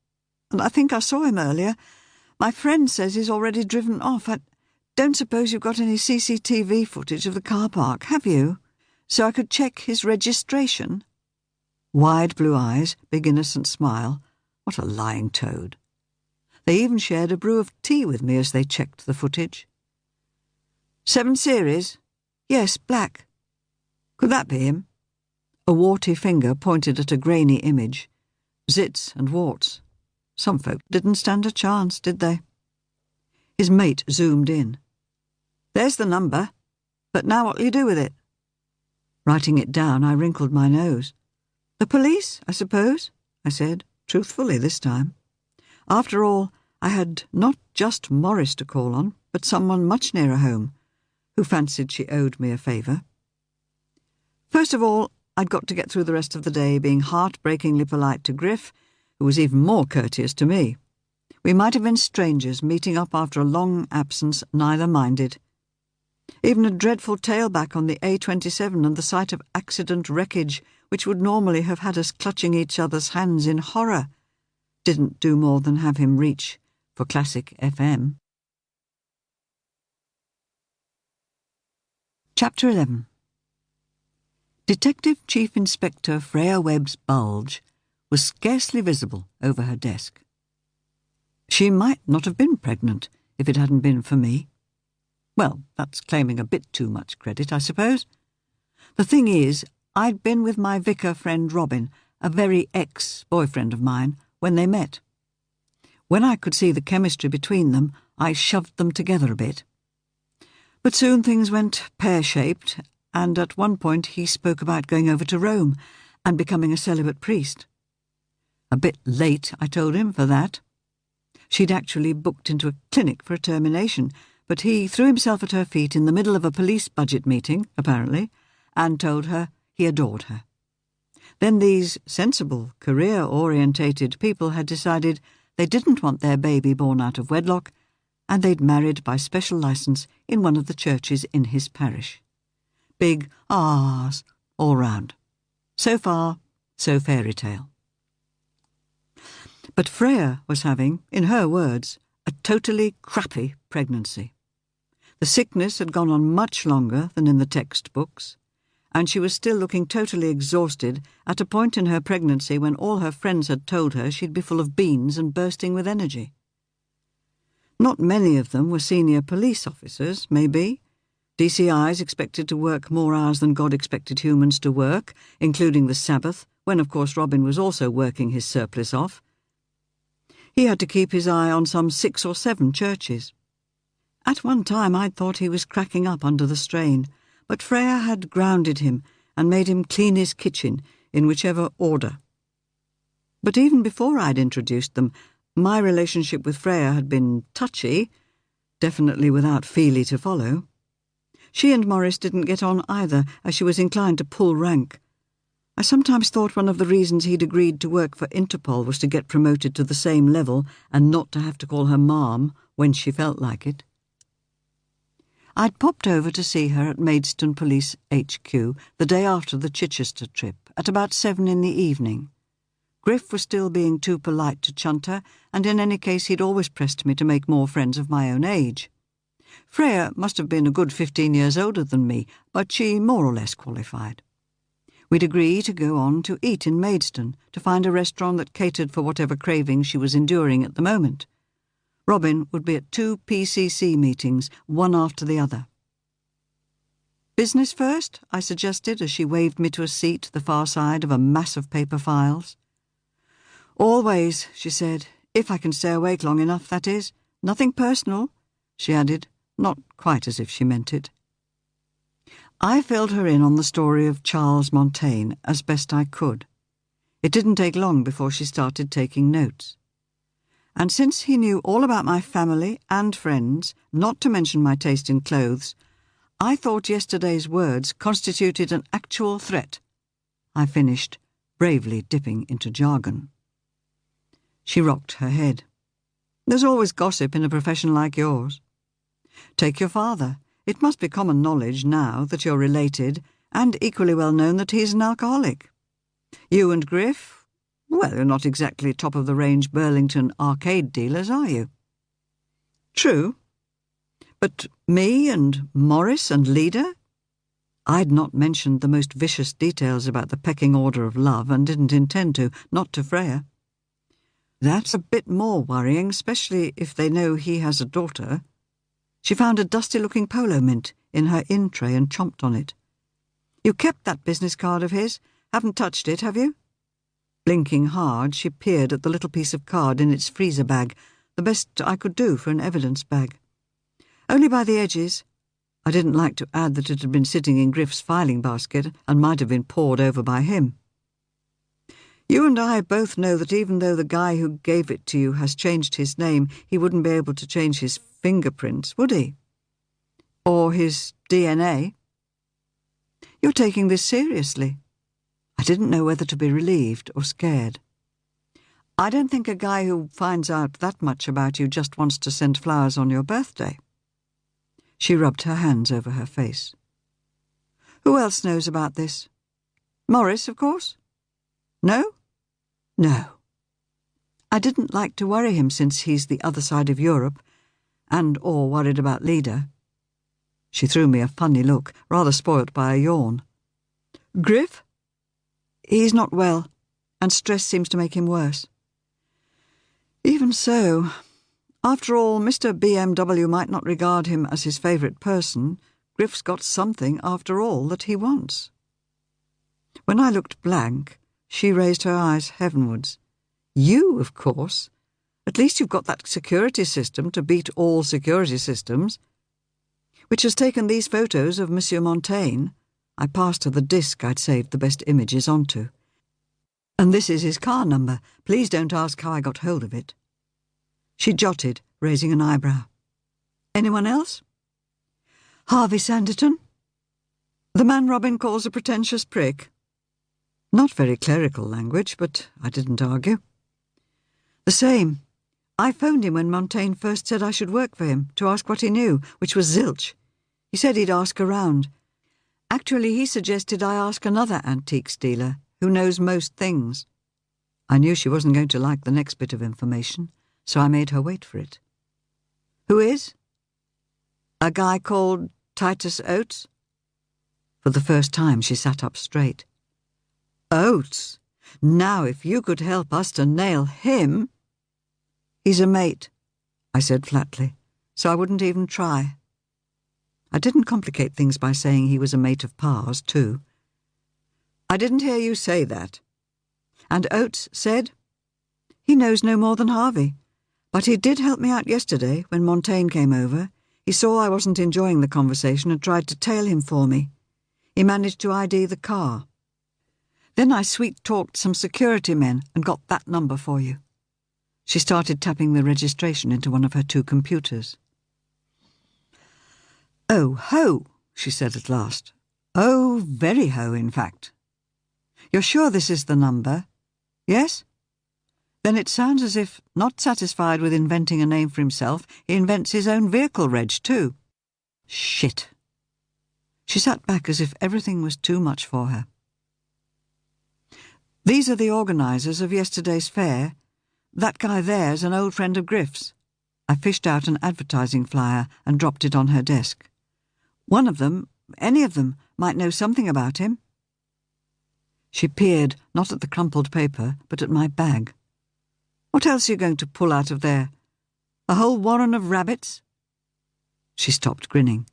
And I think I saw him earlier. My friend says he's already driven off. I don't suppose you've got any CCTV footage of the car park, have you? So I could check his registration?" Wide blue eyes, big innocent smile. What a lying toad. They even shared a brew of tea with me as they checked the footage. 7 Series? Yes, black. Could that be him? A warty finger pointed at a grainy image. Zits and warts. Some folk didn't stand a chance, did they? His mate zoomed in. "There's the number. But now what'll you do with it?" Writing it down, I wrinkled my nose. "The police, I suppose," I said, truthfully this time. After all, I had not just Morris to call on, but someone much nearer home, who fancied she owed me a favour. First of all, I'd got to get through the rest of the day being heartbreakingly polite to Griff, who was even more courteous to me. We might have been strangers meeting up after a long absence, neither minded. Even a dreadful tailback on the A27 and the sight of accident wreckage, which would normally have had us clutching each other's hands in horror, didn't do more than have him reach for classic FM. Chapter 11. Detective Chief Inspector Freya Webb's bulge was scarcely visible over her desk. She might not have been pregnant if it hadn't been for me. Well, that's claiming a bit too much credit, I suppose. The thing is, I'd been with my vicar friend Robin, a very ex-boyfriend of mine, when they met. When I could see the chemistry between them, I shoved them together a bit. But soon things went pear-shaped, and at one point he spoke about going over to Rome and becoming a celibate priest. A bit late, I told him, for that. She'd actually booked into a clinic for a termination, but he threw himself at her feet in the middle of a police budget meeting, apparently, and told her he adored her. Then these sensible, career-orientated people had decided they didn't want their baby born out of wedlock, and they'd married by special licence in one of the churches in his parish. Big ahs all round. So far, so fairy tale. But Freya was having, in her words, a totally crappy pregnancy. The sickness had gone on much longer than in the textbooks, and she was still looking totally exhausted at a point in her pregnancy when all her friends had told her she'd be full of beans and bursting with energy. Not many of them were senior police officers, maybe. DCIs expected to work more hours than God expected humans to work, including the Sabbath, when of course Robin was also working his surplus off. He had to keep his eye on some 6 or 7 churches. At one time I'd thought he was cracking up under the strain, but Freya had grounded him and made him clean his kitchen in whichever order. But even before I'd introduced them, my relationship with Freya had been touchy, definitely without Feely to follow. She and Morris didn't get on either, as she was inclined to pull rank. I sometimes thought one of the reasons he'd agreed to work for Interpol was to get promoted to the same level and not to have to call her Mom when she felt like it. I'd popped over to see her at Maidstone Police HQ the day after the Chichester trip, at about 7 in the evening. Griff was still being too polite to chunt her, and in any case he'd always pressed me to make more friends of my own age. Freya must have been a good 15 years older than me, but she more or less qualified. We'd agree to go on to eat in Maidstone, to find a restaurant that catered for whatever cravings she was enduring at the moment. Robin would be at 2 PCC meetings, one after the other. "Business first?" I suggested as she waved me to a seat the far side of a mass of paper files. "Always," she said. "If I can stay awake long enough, that is. Nothing personal," she added, not quite as if she meant it. I filled her in on the story of Charles Montaigne as best I could. It didn't take long before she started taking notes. And since he knew all about my family and friends, not to mention my taste in clothes, I thought yesterday's words constituted an actual threat. I finished, bravely dipping into jargon. She rocked her head. "There's always gossip in a profession like yours. Take your father. It must be common knowledge now that you're related, and equally well known that he's an alcoholic. You and Griff, well, you're not exactly top-of-the-range Burlington arcade dealers, are you?" "True. But me and Morris and Leda?" I'd not mentioned the most vicious details about the pecking order of love and didn't intend to, not to Freya. "That's a bit more worrying, especially if they know he has a daughter." She found a dusty-looking polo mint in her in-tray and chomped on it. "You kept that business card of his? Haven't touched it, have you?" Blinking hard, she peered at the little piece of card in its freezer bag, the best I could do for an evidence bag. "Only by the edges." I didn't like to add that it had been sitting in Griff's filing basket and might have been pored over by him. "You and I both know that even though the guy who gave it to you has changed his name, he wouldn't be able to change his fingerprints, would he? Or his DNA? You're taking this seriously." I didn't know whether to be relieved or scared. "I don't think a guy who finds out that much about you just wants to send flowers on your birthday." She rubbed her hands over her face. "Who else knows about this? Morris, of course? No? No. I didn't like to worry him since he's the other side of Europe, and/or worried about Leda." She threw me a funny look, rather spoilt by a yawn. "Griff?" "He's not well, and stress seems to make him worse." "Even so. After all, Mr. BMW might not regard him as his favourite person. Griff's got something, after all, that he wants." When I looked blank, she raised her eyes heavenwards. "You, of course. At least you've got that security system to beat all security systems. Which has taken these photos of Monsieur Montaigne." I passed her the disc I'd saved the best images onto. "And this is his car number. Please don't ask how I got hold of it." She jotted, raising an eyebrow. "Anyone else?" "Harvey Sanditon. The man Robin calls a pretentious prick." Not very clerical language, but I didn't argue. "The same. I phoned him when Montaigne first said I should work for him, to ask what he knew, which was zilch. He said he'd ask around. Actually, he suggested I ask another antiques dealer, who knows most things." I knew she wasn't going to like the next bit of information, so I made her wait for it. "Who is?" "A guy called Titus Oates." For the first time she sat up straight. "Oates! Now if you could help us to nail him—" "He's a mate," I said flatly, so I wouldn't even try. I didn't complicate things by saying he was a mate of Pa's, too. "I didn't hear you say that." And Oates said, "He knows no more than Harvey, but he did help me out yesterday when Montaigne came over. He saw I wasn't enjoying the conversation and tried to tail him for me. He managed to ID the car. Then I sweet-talked some security men and got that number for you." She started tapping the registration into one of her 2 computers. "Oh, ho," she said at last. "Oh, very ho, in fact. You're sure this is the number? Yes? Then it sounds as if, not satisfied with inventing a name for himself, he invents his own vehicle reg, too. Shit." She sat back as if everything was too much for her. "These are the organisers of yesterday's fair. That guy there's an old friend of Griff's." I fished out an advertising flyer and dropped it on her desk. "One of them, any of them, might know something about him." She peered not at the crumpled paper, but at my bag. "What else are you going to pull out of there? A whole warren of rabbits?" She stopped grinning.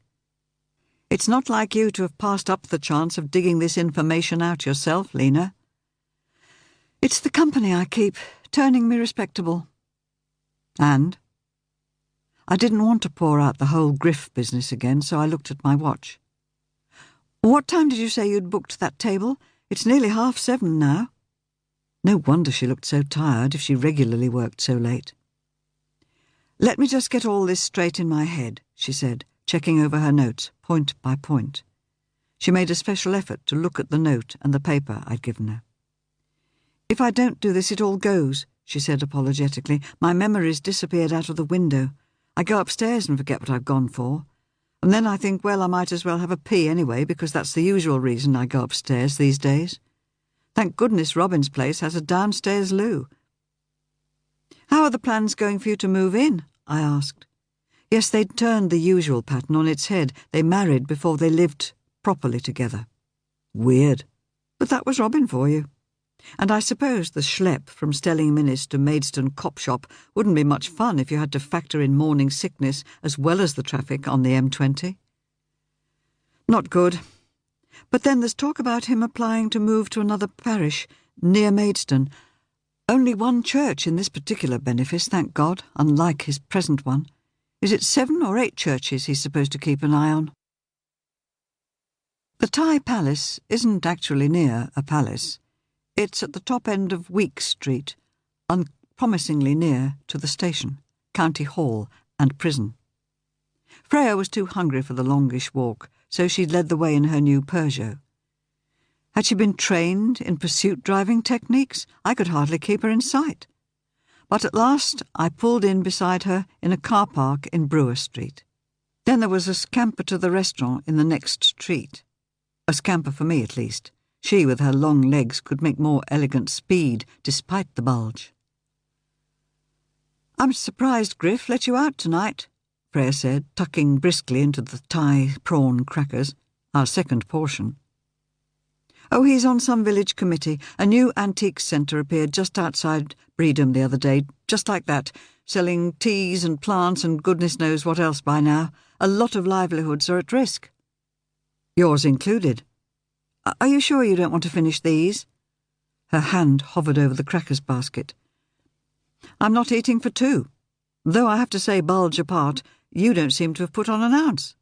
"It's not like you to have passed up the chance of digging this information out yourself, Lena." "It's the company I keep, turning me respectable." "And?" I didn't want to pour out the whole Griff business again, so I looked at my watch. "What time did you say you'd booked that table? It's nearly 7:30 now." No wonder she looked so tired if she regularly worked so late. "Let me just get all this straight in my head," she said, checking over her notes, point by point. She made a special effort to look at the note and the paper I'd given her. "If I don't do this, it all goes," she said apologetically. "My memory's disappeared out of the window. I go upstairs and forget what I've gone for. And then I think, well, I might as well have a pee anyway, because that's the usual reason I go upstairs these days. Thank goodness Robin's place has a downstairs loo." "How are the plans going for you to move in?" I asked. Yes, they'd turned the usual pattern on its head. They married before they lived properly together. Weird. But that was Robin for you. And I suppose the schlep from Stelling Minnis to Maidstone Cop Shop wouldn't be much fun if you had to factor in morning sickness as well as the traffic on the M20. Not good. But then there's talk about him applying to move to another parish, near Maidstone. Only one church in this particular benefice, thank God, unlike his present one. Is it 7 or 8 churches he's supposed to keep an eye on? The Thai Palace isn't actually near a palace. It's at the top end of Week Street, unpromisingly near to the station, County Hall and prison. Freya was too hungry for the longish walk, so she'd led the way in her new Peugeot. Had she been trained in pursuit driving techniques, I could hardly keep her in sight. But at last I pulled in beside her in a car park in Brewer Street. Then there was a scamper to the restaurant in the next street. A scamper for me, at least. She, with her long legs, could make more elegant speed, despite the bulge. "I'm surprised Griff let you out tonight," Freya said, tucking briskly into the Thai prawn crackers, our second portion. "Oh, he's on some village committee. A new antiques centre appeared just outside Bredum the other day, just like that, selling teas and plants and goodness knows what else by now. A lot of livelihoods are at risk. Yours included. Are you sure you don't want to finish these?" Her hand hovered over the crackers basket. "I'm not eating for 2. Though I have to say, bulge apart, you don't seem to have put on an ounce."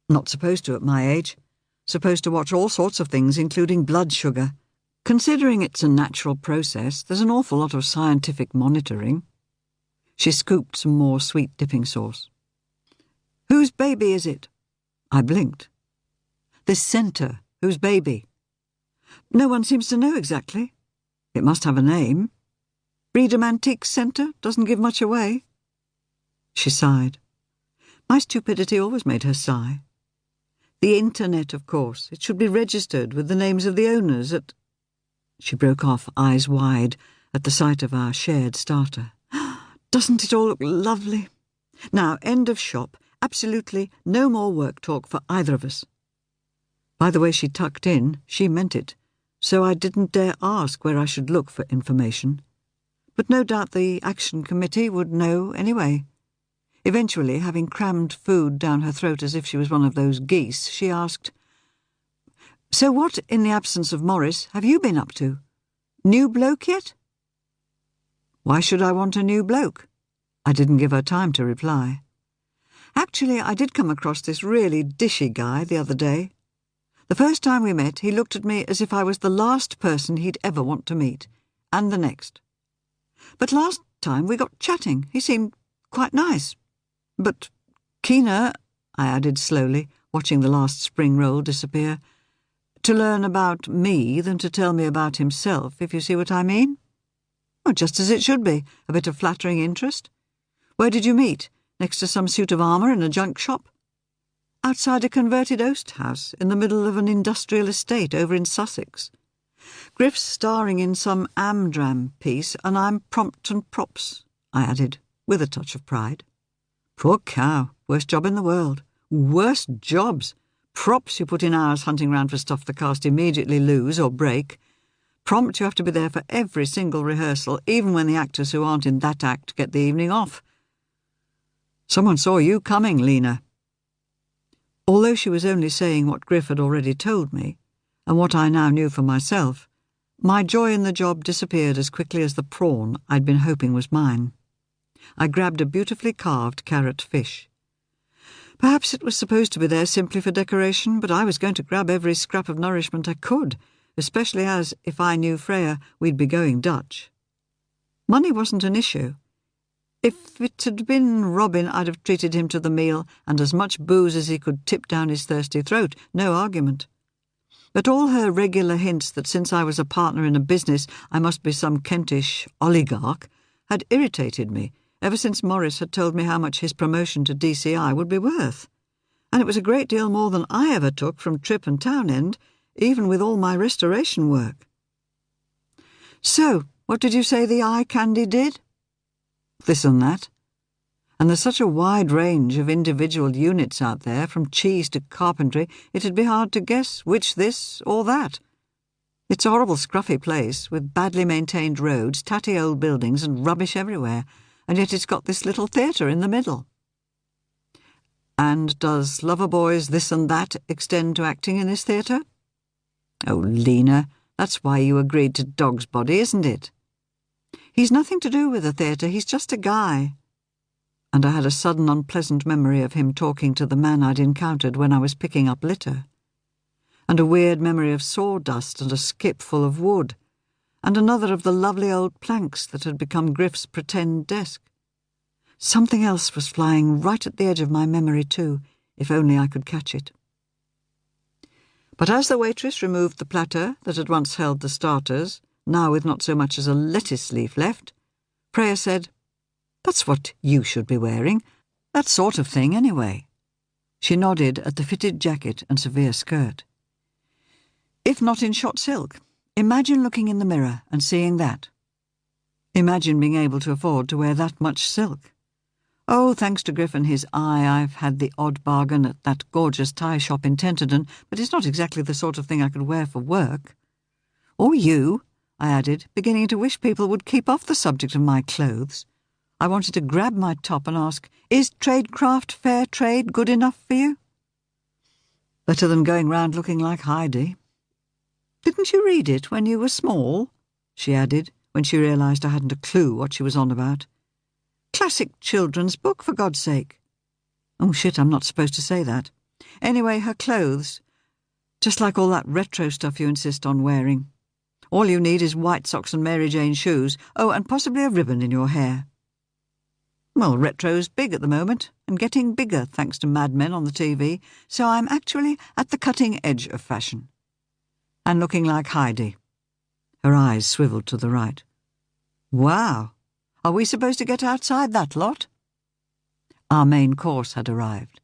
"Not supposed to at my age. Supposed to watch all sorts of things, including blood sugar. Considering it's a natural process, there's an awful lot of scientific monitoring." She scooped some more sweet dipping sauce. "Whose baby is it?" I blinked. "This centre. Whose baby?" "No one seems to know exactly. It must have a name. Bredum Antiques Centre doesn't give much away." She sighed. My stupidity always made her sigh. "The internet, of course. It should be registered with the names of the owners at—" She broke off, eyes wide, at the sight of our shared starter. "Doesn't it all look lovely? Now, end of shop. Absolutely no more work talk for either of us." By the way she tucked in, she meant it, so I didn't dare ask where I should look for information. But no doubt the Action Committee would know anyway. Eventually, having crammed food down her throat as if she was one of those geese, she asked, "So what, in the absence of Morris, have you been up to? New bloke yet?" "Why should I want a new bloke?" I didn't give her time to reply. Actually, I did come across this really dishy guy the other day. The first time we met, he looked at me as if I was the last person he'd ever want to meet, and the next. But last time we got chatting. He seemed quite nice. But keener, I added slowly, watching the last spring roll disappear, to learn about me than to tell me about himself, if you see what I mean. Well, just as it should be, a bit of flattering interest. Where did you meet? Next to some suit of armour in a junk shop? Outside a converted oast house in the middle of an industrial estate over in Sussex. Griff's starring in some Amdram piece, and I'm prompt and props, I added, with a touch of pride. Poor cow, worst job in the world. Worst jobs. Props you put in hours hunting round for stuff the cast immediately lose or break. Prompt you have to be there for every single rehearsal, even when the actors who aren't in that act get the evening off. Someone saw you coming, Lena. Although she was only saying what Griff had already told me, and what I now knew for myself, my joy in the job disappeared as quickly as the prawn I'd been hoping was mine. I grabbed a beautifully carved carrot fish. Perhaps it was supposed to be there simply for decoration, but I was going to grab every scrap of nourishment I could, especially as, if I knew Freya, we'd be going Dutch. Money wasn't an issue. If it had been Robin, I'd have treated him to the meal and as much booze as he could tip down his thirsty throat, no argument. But all her regular hints that since I was a partner in a business I must be some Kentish oligarch had irritated me ever since Morris had told me how much his promotion to DCI would be worth. And it was a great deal more than I ever took from Trip and Townend, even with all my restoration work. So, what did you say the eye candy did? This and that. And there's such a wide range of individual units out there, from cheese to carpentry, it'd be hard to guess which this or that. It's a horrible scruffy place, with badly maintained roads, tatty old buildings and rubbish everywhere, and yet it's got this little theatre in the middle. And does Loverboy's this and that extend to acting in this theatre? Oh, Lena, that's why you agreed to Dog's Body, isn't it? He's nothing to do with the theatre, he's just a guy. And I had a sudden unpleasant memory of him talking to the man I'd encountered when I was picking up litter. And a weird memory of sawdust and a skip full of wood, and another of the lovely old planks that had become Griff's pretend desk. Something else was flying right at the edge of my memory too, if only I could catch it. But as the waitress removed the platter that had once held the starters, now with not so much as a lettuce leaf left, Freya said, "That's what you should be wearing. That sort of thing, anyway." She nodded at the fitted jacket and severe skirt. "If not in shot silk, imagine looking in the mirror and seeing that. Imagine being able to afford to wear that much silk. Oh, thanks to Griff and his eye, I've had the odd bargain at that gorgeous tie shop in Tenterden, but it's not exactly the sort of thing I could wear for work. Or you," I added, beginning to wish people would keep off the subject of my clothes. I wanted to grab my top and ask, "Is tradecraft fair trade good enough for you?" Better than going round looking like Heidi. "Didn't you read it when you were small?" she added, when she realised I hadn't a clue what she was on about. "Classic children's book, for God's sake." Oh, shit, I'm not supposed to say that. Anyway, her clothes. Just like all that retro stuff you insist on wearing. All you need is white socks and Mary Jane shoes. Oh, and possibly a ribbon in your hair. Well, retro's big at the moment, and getting bigger thanks to Mad Men on the TV, so I'm actually at the cutting edge of fashion. And looking like Heidi. Her eyes swivelled to the right. Wow! Are we supposed to get outside that lot? Our main course had arrived.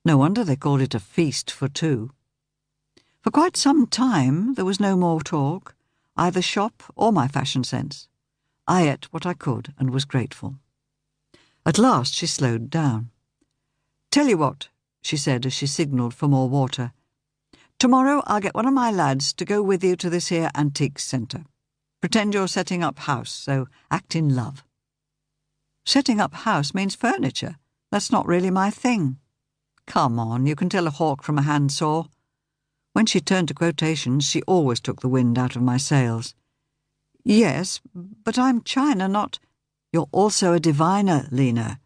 No wonder they called it a feast for two. For quite some time there was no more talk, either shop or my fashion sense. I ate what I could and was grateful. At last she slowed down. "Tell you what," she said as she signalled for more water. Tomorrow I'll get one of my lads to go with you to this here antiques centre. Pretend you're setting up house, so act in love. Setting up house means furniture. That's not really my thing. Come on, you can tell a hawk from a handsaw. When she turned to quotations, she always took the wind out of my sails. Yes, but I'm China, not... You're also a diviner, Lena.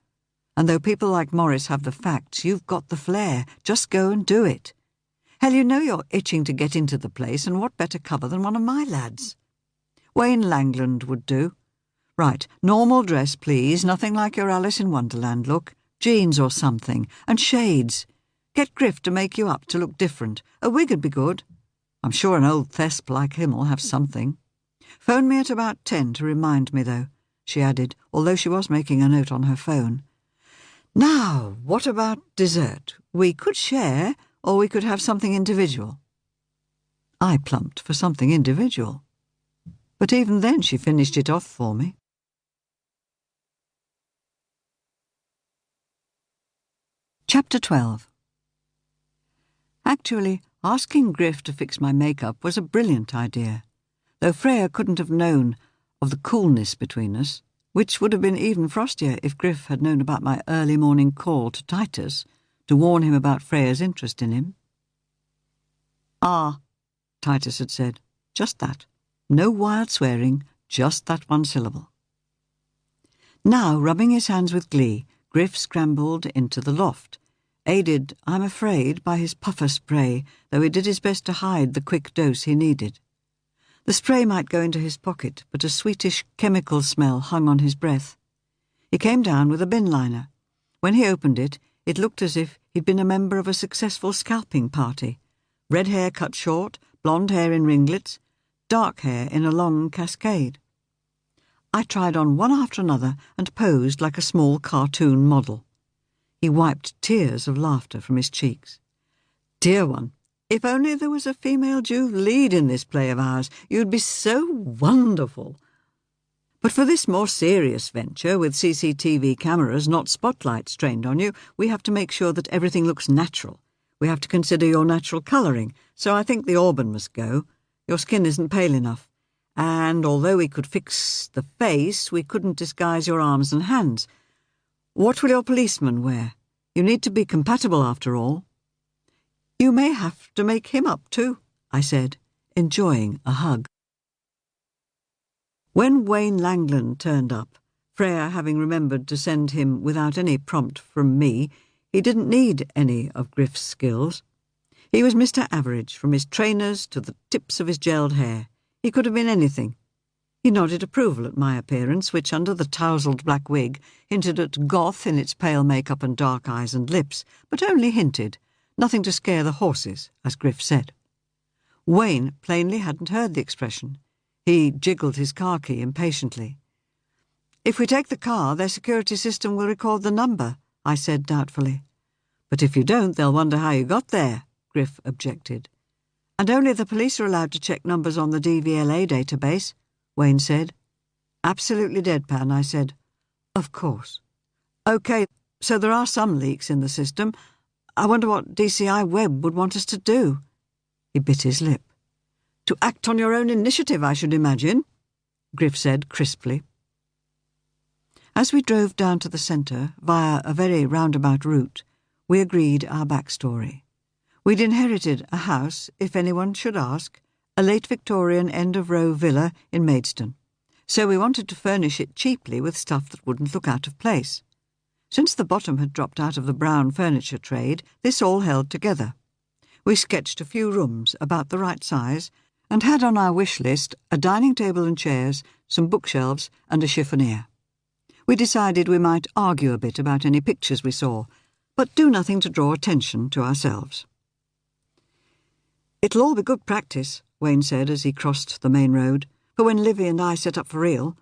And though people like Morris have the facts, you've got the flair. Just go and do it. Hell, you know you're itching to get into the place, and what better cover than one of my lads? Wayne Langland would do. Right, normal dress, please, nothing like your Alice in Wonderland look. Jeans or something, and shades. Get Griff to make you up to look different. A wig would be good. I'm sure an old thesp like him'll have something. Phone me at about 10 to remind me, though, she added, although she was making a note on her phone. Now, what about dessert? We could share, or we could have something individual. I plumped for something individual. But even then she finished it off for me. Chapter 12. Actually, asking Griff to fix my makeup was a brilliant idea, though Freya couldn't have known of the coolness between us, which would have been even frostier if Griff had known about my early morning call to Titus to warn him about Freya's interest in him. Ah, Titus had said, just that. No wild swearing, just that one syllable. Now, rubbing his hands with glee, Griff scrambled into the loft, aided, I'm afraid, by his puffer spray, though he did his best to hide the quick dose he needed. The spray might go into his pocket, but a sweetish chemical smell hung on his breath. He came down with a bin liner. When he opened it, it looked as if he'd been a member of a successful scalping party. Red hair cut short, blonde hair in ringlets, dark hair in a long cascade. I tried on one after another and posed like a small cartoon model. He wiped tears of laughter from his cheeks. Dear one, if only there was a female Jew lead in this play of ours, you'd be so wonderful. But for this more serious venture, with CCTV cameras, not spotlights trained on you, we have to make sure that everything looks natural. We have to consider your natural colouring, so I think the auburn must go. Your skin isn't pale enough. And although we could fix the face, we couldn't disguise your arms and hands. What will your policeman wear? You need to be compatible after all. You may have to make him up too, I said, enjoying a hug. When Wayne Langland turned up, Freya having remembered to send him without any prompt from me, he didn't need any of Griff's skills. He was Mr. Average, from his trainers to the tips of his gelled hair. He could have been anything. He nodded approval at my appearance, which, under the tousled black wig, hinted at goth in its pale makeup and dark eyes and lips, but only hinted, nothing to scare the horses, as Griff said. Wayne plainly hadn't heard the expression. He jiggled his car key impatiently. If we take the car, their security system will record the number, I said doubtfully. But if you don't, they'll wonder how you got there, Griff objected. And only the police are allowed to check numbers on the DVLA database, Wayne said. Absolutely deadpan, I said. Of course. OK, so there are some leaks in the system. I wonder what DCI Webb would want us to do. He bit his lip. To act on your own initiative, I should imagine, Griff said crisply. As we drove down to the centre, via a very roundabout route, we agreed our backstory. We'd inherited a house, if anyone should ask, a late Victorian end-of-row villa in Maidstone, so we wanted to furnish it cheaply with stuff that wouldn't look out of place. Since the bottom had dropped out of the brown furniture trade, this all held together. We sketched a few rooms about the right size and had on our wish list a dining table and chairs, some bookshelves and a chiffonier. We decided we might argue a bit about any pictures we saw, but do nothing to draw attention to ourselves. It'll all be good practice, Wayne said as he crossed the main road, for when Livy and I set up for real.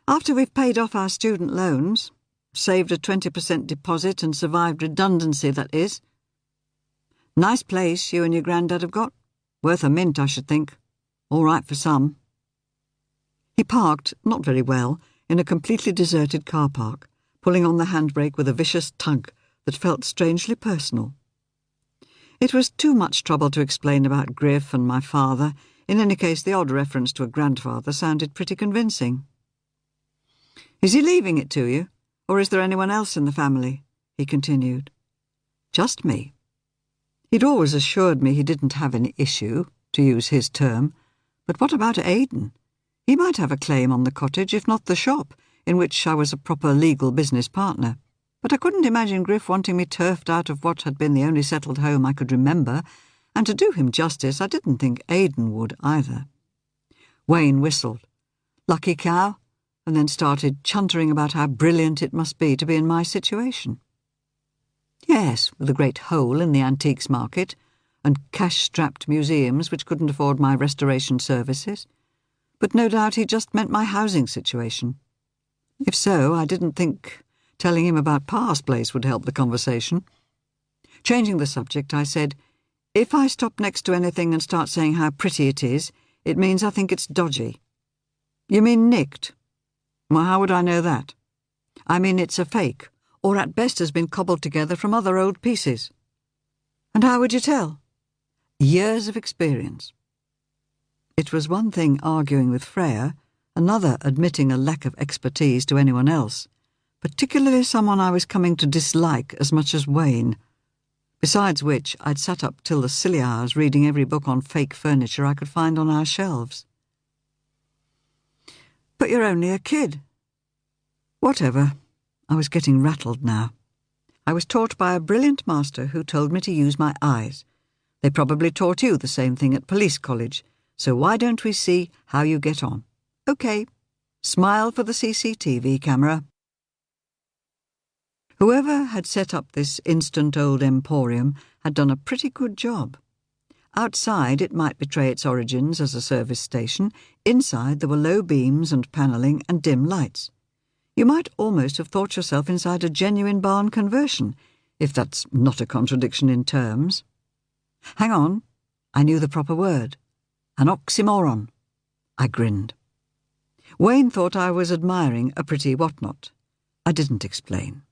After we've paid off our student loans, saved a 20% deposit and survived redundancy, that is. Nice place you and your granddad have got. Worth a mint, I should think. All right for some. He parked, not very well, in a completely deserted car park, pulling on the handbrake with a vicious tug that felt strangely personal. It was too much trouble to explain about Griff and my father. In any case, the odd reference to a grandfather sounded pretty convincing. "Is he leaving it to you, or is there anyone else in the family?" he continued. "Just me." He'd always assured me he didn't have any issue, to use his term. But what about Aidan? He might have a claim on the cottage, if not the shop, in which I was a proper legal business partner. But I couldn't imagine Griff wanting me turfed out of what had been the only settled home I could remember, and to do him justice, I didn't think Aidan would either. Wayne whistled. "Lucky cow," and then started chuntering about how brilliant it must be to be in my situation. Yes, with a great hole in the antiques market, and cash-strapped museums which couldn't afford my restoration services. But no doubt he just meant my housing situation. If so, I didn't think telling him about Pa's place would help the conversation. Changing the subject, I said, "If I stop next to anything and start saying how pretty it is, it means I think it's dodgy." "You mean nicked?" "Well, how would I know that?" "I mean it's a fake, or at best has been cobbled together from other old pieces." "And how would you tell?" "Years of experience." It was one thing arguing with Freya, another admitting a lack of expertise to anyone else, particularly someone I was coming to dislike as much as Wayne. Besides which, I'd sat up till the silly hours reading every book on fake furniture I could find on our shelves. "But you're only a kid." Whatever. I was getting rattled now. I was taught by a brilliant master who told me to use my eyes. They probably taught you the same thing at police college, so why don't we see how you get on? OK. Smile for the CCTV camera. Whoever had set up this instant old emporium had done a pretty good job. Outside it might betray its origins as a service station. Inside there were low beams and panelling and dim lights. You might almost have thought yourself inside a genuine barn conversion, if that's not a contradiction in terms. Hang on, I knew the proper word. An oxymoron. I grinned. Wayne thought I was admiring a pretty whatnot. I didn't explain.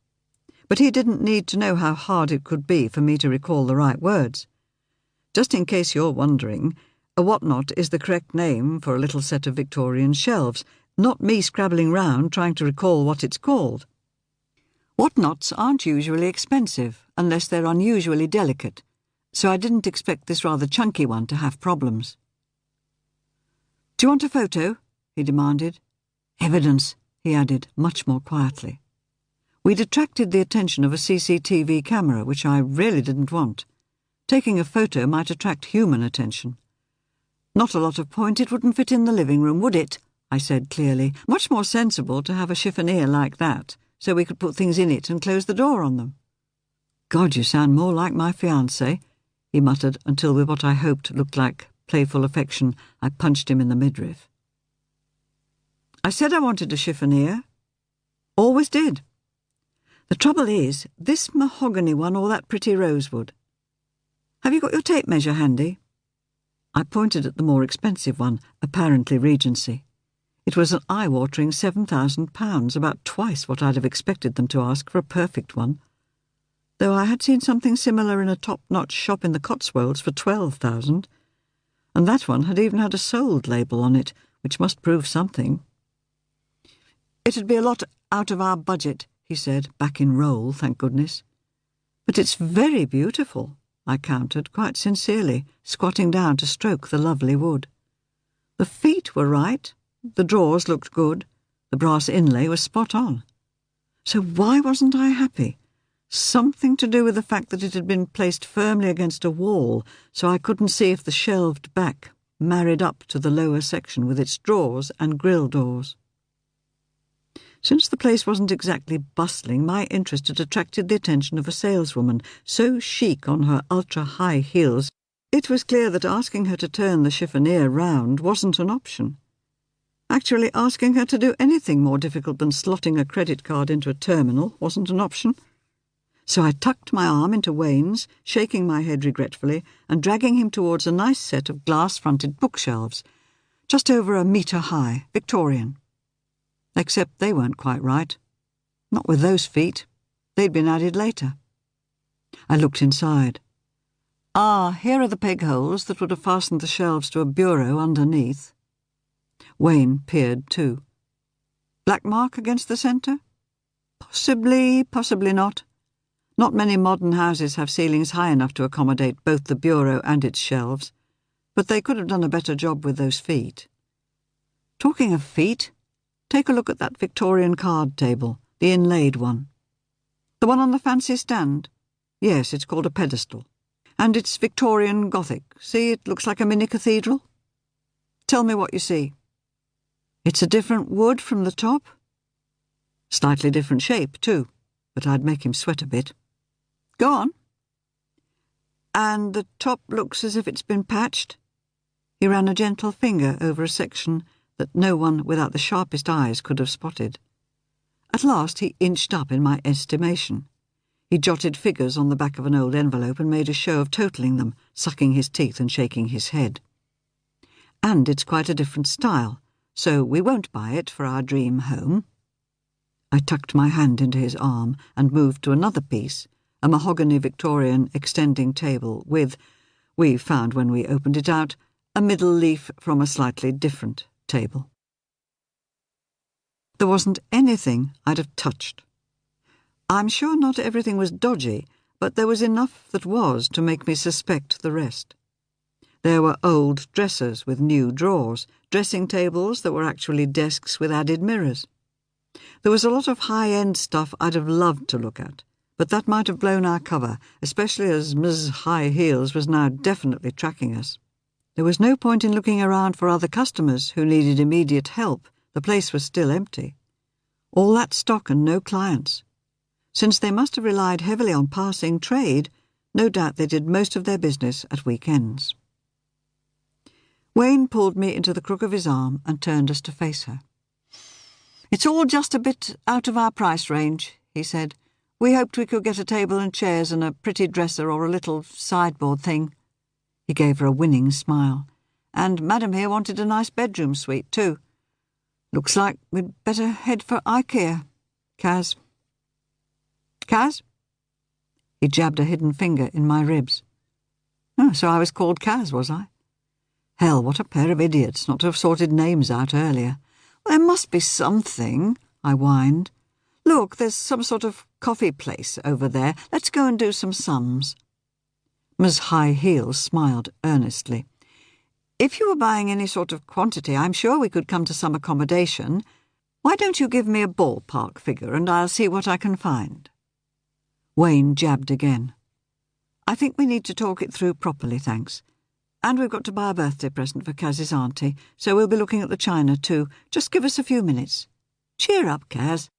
But he didn't need to know how hard it could be for me to recall the right words. Just in case you're wondering, a whatnot is the correct name for a little set of Victorian shelves, not me scrabbling round trying to recall what it's called. Whatnots aren't usually expensive, unless they're unusually delicate, so I didn't expect this rather chunky one to have problems. "Do you want a photo?" he demanded. "Evidence," he added, much more quietly. We'd attracted the attention of a CCTV camera, which I really didn't want. Taking a photo might attract human attention. "Not a lot of point it wouldn't fit in the living room, would it?" I said clearly. "Much more sensible to have a chiffonier like that, so we could put things in it and close the door on them." "God, you sound more like my fiancé," he muttered, until with what I hoped looked like playful affection, I punched him in the midriff. "I said I wanted a chiffonier. Always did. The trouble is, this mahogany one or that pretty rosewood. Have you got your tape measure handy?" I pointed at the more expensive one, apparently Regency. It was an eye-watering £7,000, about twice what I'd have expected them to ask for a perfect one, though I had seen something similar in a top-notch shop in the Cotswolds for £12,000, and that one had even had a sold label on it, which must prove something. "It'd be a lot out of our budget," he said, back in roll, thank goodness. "But it's very beautiful," I countered, quite sincerely, squatting down to stroke the lovely wood. The feet were right, the drawers looked good, the brass inlay was spot on. So why wasn't I happy? Something to do with the fact that it had been placed firmly against a wall, so I couldn't see if the shelved back married up to the lower section with its drawers and grill doors. Since the place wasn't exactly bustling, my interest had attracted the attention of a saleswoman, so chic on her ultra-high heels, it was clear that asking her to turn the chiffonier round wasn't an option. Actually, asking her to do anything more difficult than slotting a credit card into a terminal wasn't an option. So I tucked my arm into Wayne's, shaking my head regretfully, and dragging him towards a nice set of glass-fronted bookshelves, just over a metre high, Victorian. Except they weren't quite right. Not with those feet. They'd been added later. I looked inside. Ah, here are the peg holes that would have fastened the shelves to a bureau underneath. Wayne peered too. Black mark against the centre? Possibly, possibly not. Not many modern houses have ceilings high enough to accommodate both the bureau and its shelves, but they could have done a better job with those feet. Talking of feet, take a look at that Victorian card table, the inlaid one. The one on the fancy stand? Yes, it's called a pedestal. And it's Victorian Gothic. See, it looks like a mini cathedral. Tell me what you see. It's a different wood from the top. Slightly different shape, too, but I'd make him sweat a bit. Go on. And the top looks as if it's been patched. He ran a gentle finger over a section that no one without the sharpest eyes could have spotted. At last he inched up in my estimation. He jotted figures on the back of an old envelope and made a show of totalling them, sucking his teeth and shaking his head. And it's quite a different style, so we won't buy it for our dream home. I tucked my hand into his arm and moved to another piece, a mahogany Victorian extending table with, we found when we opened it out, a middle leaf from a slightly different table. There wasn't anything I'd have touched. I'm sure not everything was dodgy, but there was enough that was to make me suspect the rest. There were old dressers with new drawers, dressing tables that were actually desks with added mirrors. There was a lot of high-end stuff I'd have loved to look at, but that might have blown our cover, especially as Ms. High Heels was now definitely tracking us. There was no point in looking around for other customers who needed immediate help. The place was still empty. All that stock and no clients. Since they must have relied heavily on passing trade, no doubt they did most of their business at weekends. Wayne pulled me into the crook of his arm and turned us to face her. "It's all just a bit out of our price range," he said. "We hoped we could get a table and chairs and a pretty dresser or a little sideboard thing." He gave her a winning smile. "And Madam here wanted a nice bedroom suite, too. Looks like we'd better head for IKEA, Kaz." "Kaz?" He jabbed a hidden finger in my ribs. "Oh, so I was called Kaz, was I? Hell, what a pair of idiots not to have sorted names out earlier. There must be something," I whined. "Look, there's some sort of coffee place over there. Let's go and do some sums." Ms. High Heels smiled earnestly. "If you were buying any sort of quantity, I'm sure we could come to some accommodation. Why don't you give me a ballpark figure and I'll see what I can find?" Wayne jabbed again. "I think we need to talk it through properly, thanks. And we've got to buy a birthday present for Kaz's auntie, so we'll be looking at the china too. Just give us a few minutes. Cheer up, Kaz."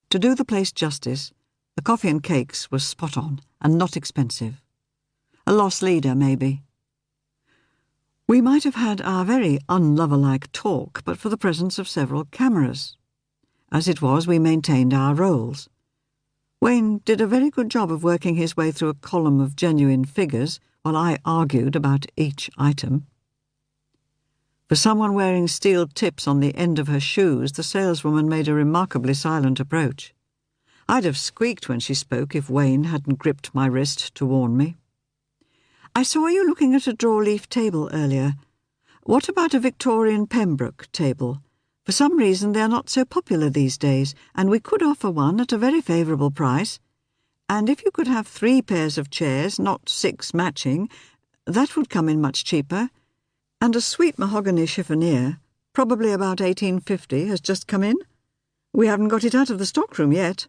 To do the place justice, the coffee and cakes was spot on and not expensive. A loss leader, maybe. We might have had our very unlover-like talk but for the presence of several cameras. As it was, we maintained our roles. Wayne did a very good job of working his way through a column of genuine figures while I argued about each item. For someone wearing steel tips on the end of her shoes, the saleswoman made a remarkably silent approach. I'd have squeaked when she spoke if Wayne hadn't gripped my wrist to warn me. "I saw you looking at a draw-leaf table earlier. What about a Victorian Pembroke table? For some reason they are not so popular these days, and we could offer one at a very favourable price. And if you could have 3 pairs of chairs, not 6 matching, that would come in much cheaper. And a sweet mahogany chiffonier, probably about 1850, has just come in. We haven't got it out of the stockroom yet."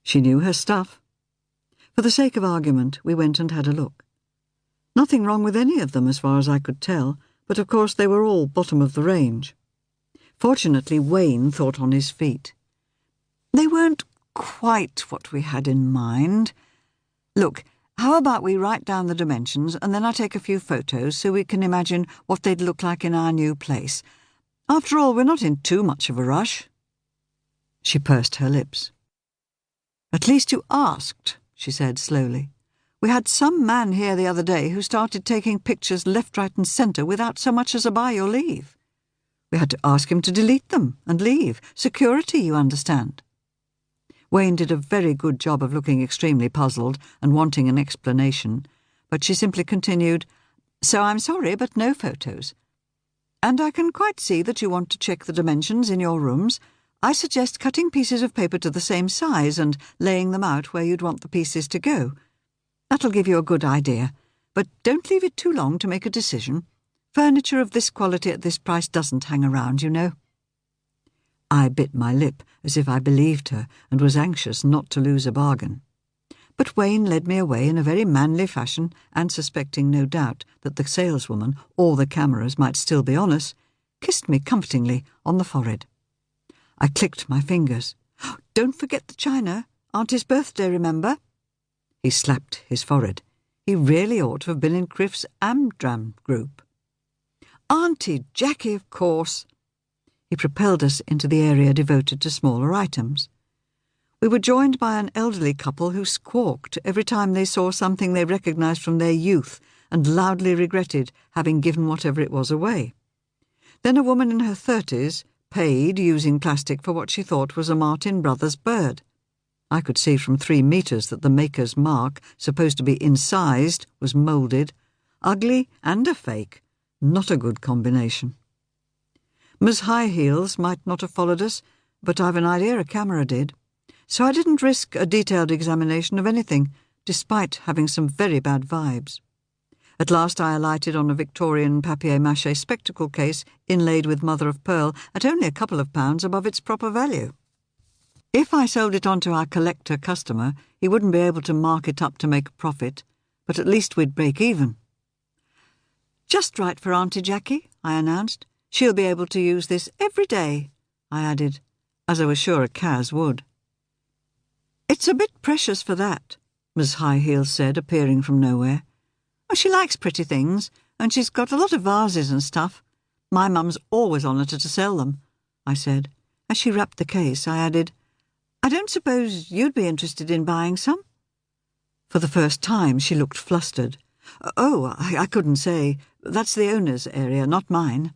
She knew her stuff. For the sake of argument, we went and had a look. Nothing wrong with any of them as far as I could tell, but of course they were all bottom of the range. Fortunately, Wayne thought on his feet. "They weren't quite what we had in mind. Look, how about we write down the dimensions and then I take a few photos so we can imagine what they'd look like in our new place. After all, we're not in too much of a rush." She pursed her lips. "At least you asked," she said slowly. "We had some man here the other day who started taking pictures left, right and centre without so much as a by your leave. We had to ask him to delete them and leave. Security, you understand." Wayne did a very good job of looking extremely puzzled and wanting an explanation, but she simply continued, "So I'm sorry, but no photos. And I can quite see that you want to check the dimensions in your rooms. I suggest cutting pieces of paper to the same size and laying them out where you'd want the pieces to go. That'll give you a good idea, but don't leave it too long to make a decision. Furniture of this quality at this price doesn't hang around, you know." I bit my lip as if I believed her and was anxious not to lose a bargain. But Wayne led me away in a very manly fashion, and suspecting no doubt that the saleswoman or the cameras might still be on us, kissed me comfortingly on the forehead. I clicked my fingers. "Don't forget the china. Auntie's birthday, remember?" He slapped his forehead. He really ought to have been in Criff's Amdram group. "Auntie Jackie, of course." He propelled us into the area devoted to smaller items. We were joined by an elderly couple who squawked every time they saw something they recognised from their youth and loudly regretted having given whatever it was away. Then a woman in her 30s paid using plastic for what she thought was a Martin Brothers bird. I could see from 3 metres that the maker's mark, supposed to be incised, was moulded. Ugly and a fake. Not a good combination. Ms. High Heels might not have followed us, but I've an idea a camera did. So I didn't risk a detailed examination of anything, despite having some very bad vibes. At last I alighted on a Victorian papier-mâché spectacle case inlaid with mother-of-pearl at only a couple of pounds above its proper value. If I sold it on to our collector customer, he wouldn't be able to mark it up to make a profit, but at least we'd break even. "Just right for Auntie Jackie," I announced. "She'll be able to use this every day," I added, as I was sure a Kaz would. "It's a bit precious for that," Miss High Heels said, appearing from nowhere. "Oh, she likes pretty things, and she's got a lot of vases and stuff. My mum's always on her to sell them," I said. As she wrapped the case, I added, "I don't suppose you'd be interested in buying some?" For the first time she looked flustered. "Oh, I couldn't say. That's the owner's area, not mine."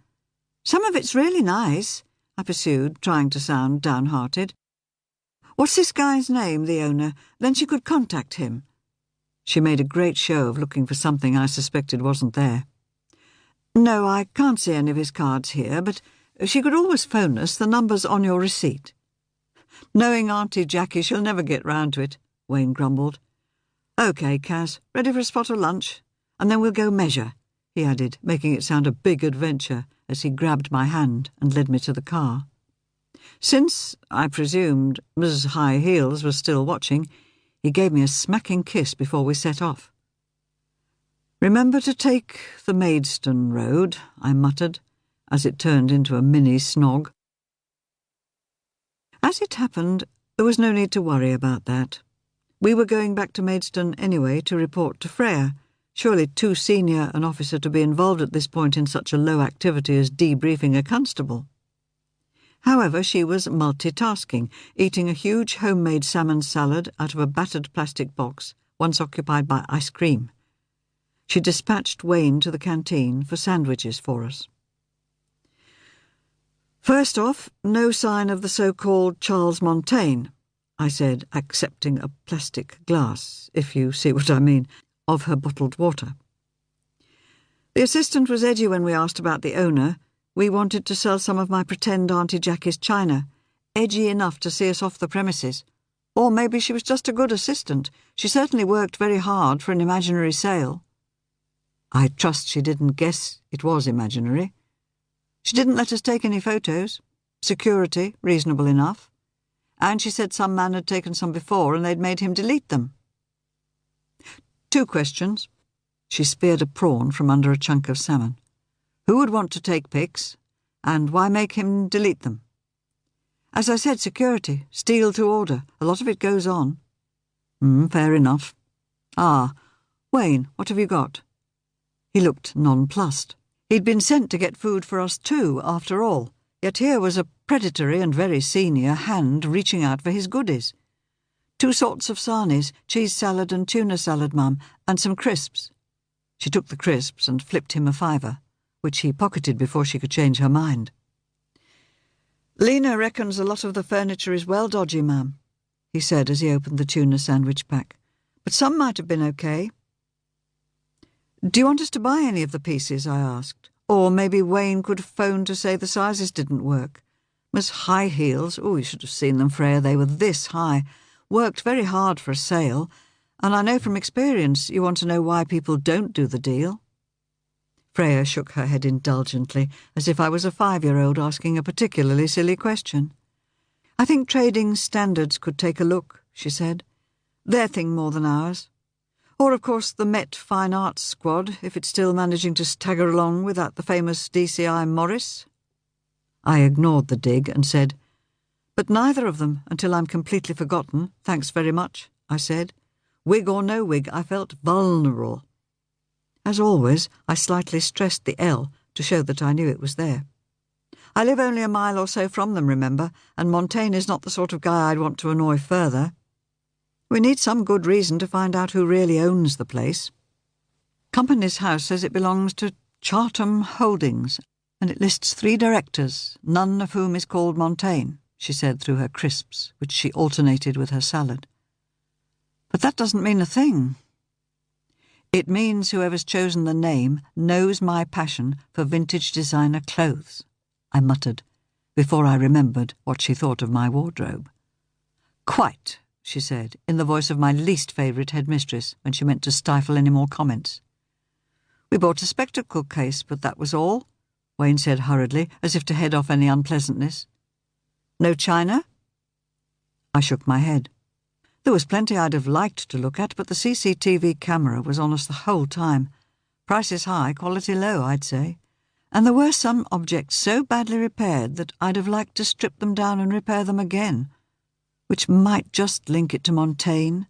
"Some of it's really nice," I pursued, trying to sound downhearted. "What's this guy's name, the owner? Then she could contact him." She made a great show of looking for something I suspected wasn't there. "No, I can't see any of his cards here, but she could always phone us. The number's on your receipt." "Knowing Auntie Jackie, she'll never get round to it," Wayne grumbled. "OK, Kaz, ready for a spot of lunch? And then we'll go measure," he added, making it sound a big adventure as he grabbed my hand and led me to the car. Since, I presumed, Ms. High Heels was still watching, he gave me a smacking kiss before we set off. "Remember to take the Maidstone Road," I muttered, as it turned into a mini snog. As it happened, there was no need to worry about that. We were going back to Maidstone anyway to report to Freya, surely too senior an officer to be involved at this point in such a low activity as debriefing a constable. However, she was multitasking, eating a huge homemade salmon salad out of a battered plastic box, once occupied by ice cream. She dispatched Wayne to the canteen for sandwiches for us. "First off, no sign of the so-called Charles Montaigne," I said, accepting a plastic glass, if you see what I mean, of her bottled water. "The assistant was edgy when we asked about the owner. We wanted to sell some of my pretend Auntie Jackie's china, edgy enough to see us off the premises. Or maybe she was just a good assistant. She certainly worked very hard for an imaginary sale." I trust she didn't guess it was imaginary. "She didn't let us take any photos. Security, reasonable enough. And she said some man had taken some before and they'd made him delete them." "2 questions." She speared a prawn from under a chunk of salmon. "Who would want to take pics? And why make him delete them?" "As I said, security. Steal to order. A lot of it goes on." Fair enough. "Ah, Wayne, what have you got?" He looked nonplussed. He'd been sent to get food for us too, after all, yet here was a predatory and very senior hand reaching out for his goodies. 2 sorts of sarnies, cheese salad and tuna salad, mum, and some crisps." She took the crisps and flipped him a £5, which he pocketed before she could change her mind. "Lena reckons a lot of the furniture is well dodgy, ma'am." he said as he opened the tuna sandwich pack. "But some might have been okay." "Do you want us to buy any of the pieces?" I asked. "Or maybe Wayne could phone to say the sizes didn't work. Miss High Heels, oh, you should have seen them, Freya, they were this high. Worked very hard for a sale, and I know from experience you want to know why people don't do the deal." Freya shook her head indulgently, as if I was a 5-year-old asking a particularly silly question. "I think trading standards could take a look," she said. "Their thing more than ours. Or, of course, the Met Fine Arts Squad, if it's still managing to stagger along without the famous DCI Morris." I ignored the dig and said, "But neither of them until I'm completely forgotten, thanks very much," I said. Wig or no wig, I felt vulnerable. As always, I slightly stressed the L to show that I knew it was there. "I live only a mile or so from them, remember, and Montaigne is not the sort of guy I'd want to annoy further. We need some good reason to find out who really owns the place. Company's House says it belongs to Chartham Holdings, and it lists 3 directors, none of whom is called Montaigne," she said through her crisps, which she alternated with her salad. "But that doesn't mean a thing." "It means whoever's chosen the name knows my passion for vintage designer clothes," I muttered, before I remembered what she thought of my wardrobe. "Quite," she said, in the voice of my least favourite headmistress when she meant to stifle any more comments. "We bought a spectacle case, but that was all," Wayne said hurriedly, as if to head off any unpleasantness. "No china?" I shook my head. There was plenty I'd have liked to look at, but the CCTV camera was on us the whole time. Prices high, quality low, I'd say. And there were some objects so badly repaired that I'd have liked to strip them down and repair them again, which might just link it to Montaigne,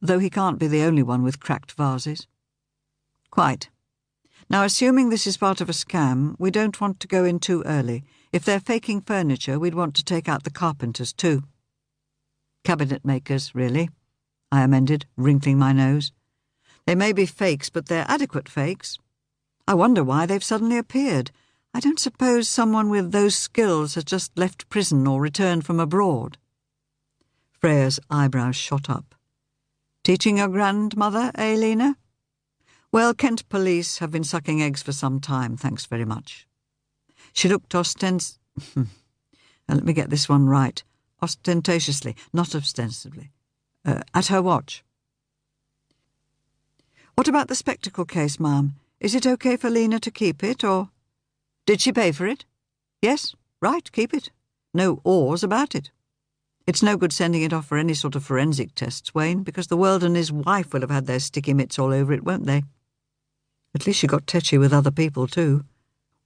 though he can't be the only one with cracked vases. "Quite. Now, assuming this is part of a scam, we don't want to go in too early. If they're faking furniture, we'd want to take out the carpenters too." "Cabinet makers, really," I amended, wrinkling my nose. "They may be fakes, but they're adequate fakes. I wonder why they've suddenly appeared. I don't suppose someone with those skills has just left prison or returned from abroad." Freya's eyebrows shot up. "Teaching your grandmother, eh, Lena?" "Well, Kent police have been sucking eggs for some time, thanks very much." She looked let me get this one right. Ostentatiously, not ostensibly. At her watch. "What about the spectacle case, ma'am? Is it okay for Lena to keep it, or—" "Did she pay for it?" "Yes, right, keep it. No ors about it. It's no good sending it off for any sort of forensic tests, Wayne, because the world and his wife will have had their sticky mitts all over it, won't they? At least she got tetchy with other people, too.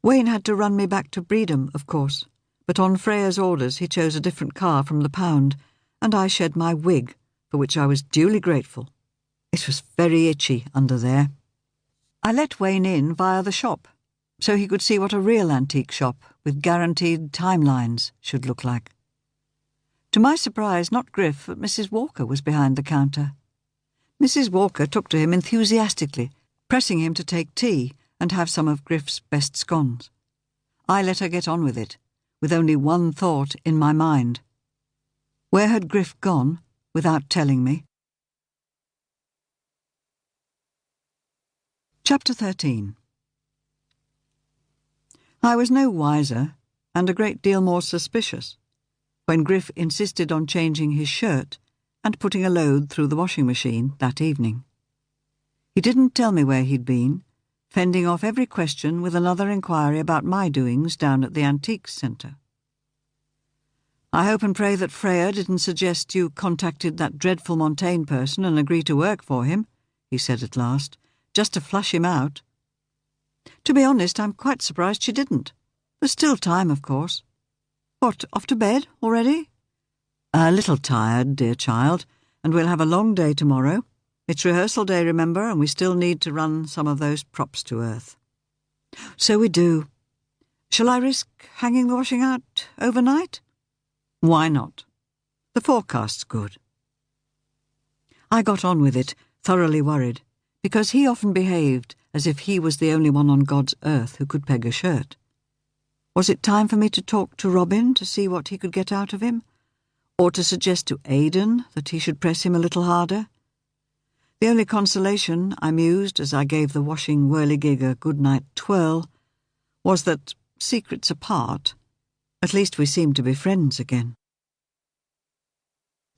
Wayne had to run me back to Bredom, of course, but on Freya's orders he chose a different car from the Pound, and I shed my wig, for which I was duly grateful. It was very itchy under there. I let Wayne in via the shop, so he could see what a real antique shop with guaranteed timelines should look like. To my surprise, not Griff, but Mrs. Walker was behind the counter. Mrs. Walker took to him enthusiastically, pressing him to take tea and have some of Griff's best scones. I let her get on with it, with only one thought in my mind. Where had Griff gone without telling me? Chapter 13. I was no wiser, and a great deal more suspicious, when Griff insisted on changing his shirt and putting a load through the washing machine that evening. He didn't tell me where he'd been, fending off every question with another inquiry about my doings down at the Antiques Centre. "I hope and pray that Freya didn't suggest you contacted that dreadful Montaigne person and agreed to work for him," he said at last, "just to flush him out." "To be honest, I'm quite surprised she didn't. There's still time, of course. What, off to bed already?" "A little tired, dear child, and we'll have a long day tomorrow. It's rehearsal day, remember, and we still need to run some of those props to earth." "So we do. Shall I risk hanging the washing out overnight?" "Why not? The forecast's good." I got on with it, thoroughly worried, because he often behaved as if he was the only one on God's earth who could peg a shirt. Was it time for me to talk to Robin to see what he could get out of him? or to suggest to Aidan that he should press him a little harder. The only consolation, I mused as I gave the washing whirligig a good-night twirl, was that, secrets apart, at least we seemed to be friends again.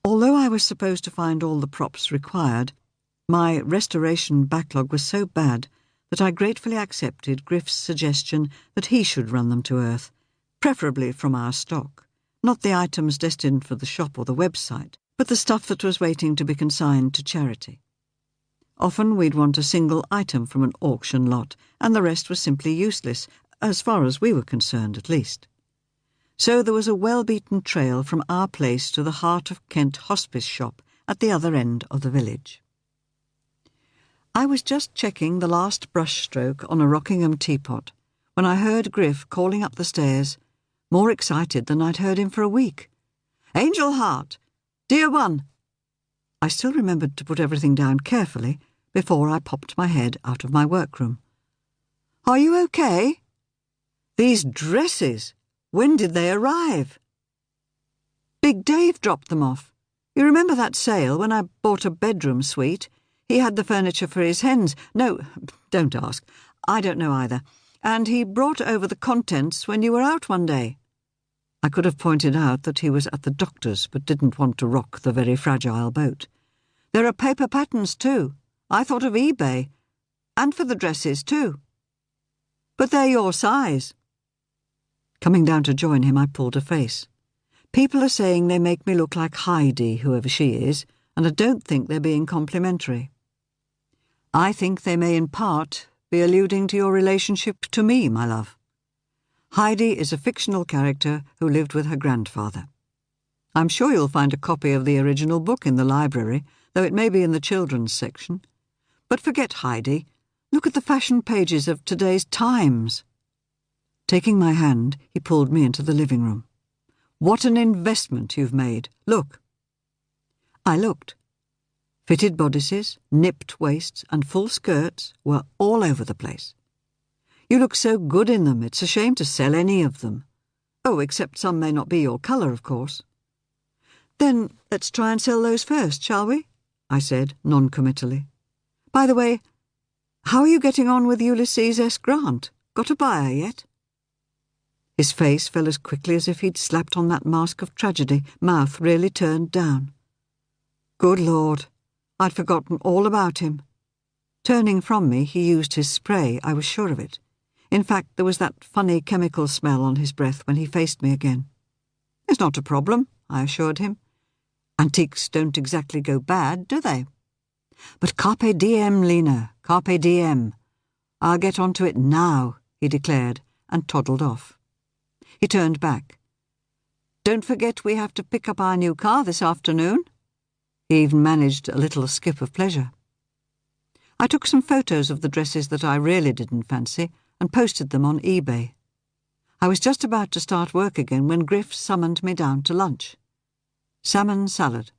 Although I was supposed to find all the props required, my restoration backlog was so bad that I gratefully accepted Griff's suggestion that he should run them to earth, preferably from our stock, not the items destined for the shop or the website, but the stuff that was waiting to be consigned to charity. Often we'd want a single item from an auction lot, and the rest was simply useless, as far as we were concerned at least. So there was a well-beaten trail from our place to the Heart of Kent hospice shop at the other end of the village. I was just checking the last brushstroke on a Rockingham teapot when I heard Griff calling up the stairs, more excited than I'd heard him for a week. "Angel Heart! Dear one!" I still remembered to put everything down carefully before I popped my head out of my workroom. "Are you okay? These dresses! When did they arrive?" "Big Dave dropped them off. You remember that sale when I bought a bedroom suite? He had the furniture for his hens. No, don't ask. I don't know either. And he brought over the contents when you were out one day." I could have pointed out that he was at the doctor's but didn't want to rock the very fragile boat. "There are paper patterns too. I thought of eBay. And for the dresses too. But they're your size." Coming down to join him, I pulled a face. "People are saying they make me look like Heidi, whoever she is, and I don't think they're being complimentary. I think they may in part be alluding to your relationship to me, my love. Heidi is a fictional character who lived with her grandfather. I'm sure you'll find a copy of the original book in the library, though it may be in the children's section. But forget Heidi. Look at the fashion pages of today's Times." Taking my hand, he pulled me into the living room. "What an investment you've made. Look." I looked. Fitted bodices, nipped waists, and full skirts were all over the place. "You look so good in them, it's a shame to sell any of them. Oh, except some may not be your colour, of course." "Then let's try and sell those first, shall we?" I said, non-committally. "By the way, how are you getting on with Ulysses S. Grant? Got a buyer yet?" His face fell as quickly as if he'd slapped on that mask of tragedy, mouth really turned down. Good Lord, I'd forgotten all about him. Turning from me, he used his spray, I was sure of it. In fact, there was that funny chemical smell on his breath when he faced me again. "It's not a problem," I assured him. "Antiques don't exactly go bad, do they? But carpe diem, Lena, carpe diem. I'll get onto it now," he declared, and toddled off. He turned back. "Don't forget we have to pick up our new car this afternoon." He even managed a little skip of pleasure. I took some photos of the dresses that I really didn't fancy and posted them on eBay. I was just about to start work again when Griff summoned me down to lunch. Salmon salad.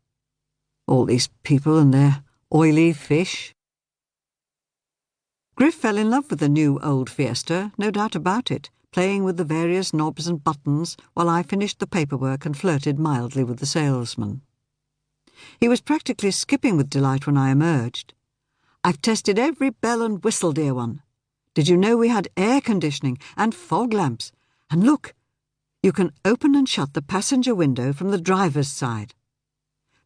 All these people and their oily fish. Griff fell in love with the new old Fiesta, no doubt about it, playing with the various knobs and buttons while I finished the paperwork and flirted mildly with the salesman. He was practically skipping with delight when I emerged. "I've tested every bell and whistle, dear one. Did you know we had air conditioning and fog lamps? And look, you can open and shut the passenger window from the driver's side.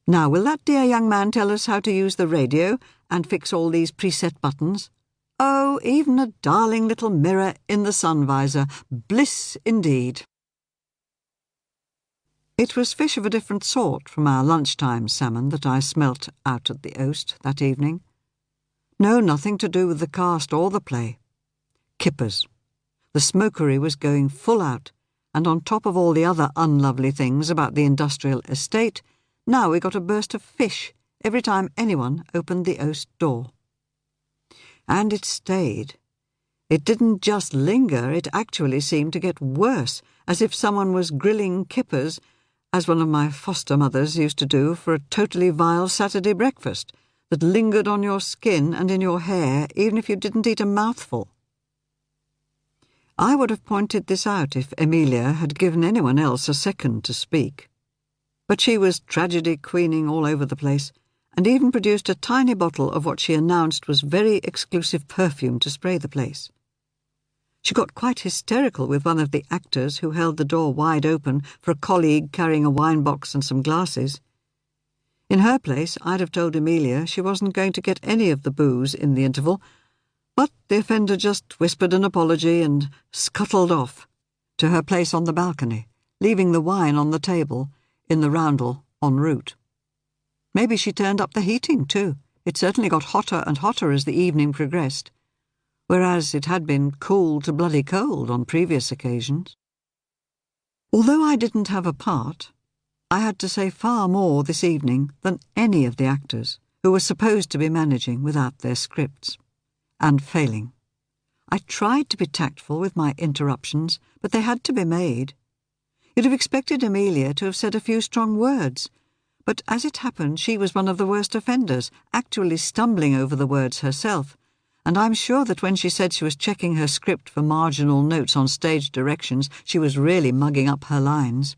Now, will that dear young man tell us how to use the radio and fix all these preset buttons? Oh, even a darling little mirror in the sun visor. Bliss indeed." It was fish of a different sort from our lunchtime salmon that I smelt out at the Oast that evening. No, nothing to do with the cast or the play. Kippers. The smokery was going full out, and on top of all the other unlovely things about the industrial estate, now we got a burst of fish every time anyone opened the Oast door. And it stayed. It didn't just linger, it actually seemed to get worse, as if someone was grilling kippers, as one of my foster mothers used to do for a totally vile Saturday breakfast that lingered on your skin and in your hair even if you didn't eat a mouthful. I would have pointed this out if Emilia had given anyone else a second to speak. But she was tragedy queening all over the place, and even produced a tiny bottle of what she announced was very exclusive perfume to spray the place. She got quite hysterical with one of the actors who held the door wide open for a colleague carrying a wine box and some glasses. In her place, I'd have told Amelia she wasn't going to get any of the booze in the interval, but the offender just whispered an apology and scuttled off to her place on the balcony, leaving the wine on the table in the roundel en route. Maybe she turned up the heating, too. It certainly got hotter and hotter as the evening progressed, whereas it had been cool to bloody cold on previous occasions. Although I didn't have a part, I had to say far more this evening than any of the actors, who were supposed to be managing without their scripts, and failing. I tried to be tactful with my interruptions, but they had to be made. You'd have expected Amelia to have said a few strong words, but as it happened, she was one of the worst offenders, actually stumbling over the words herself, and I'm sure that when she said she was checking her script for marginal notes on stage directions, she was really mugging up her lines.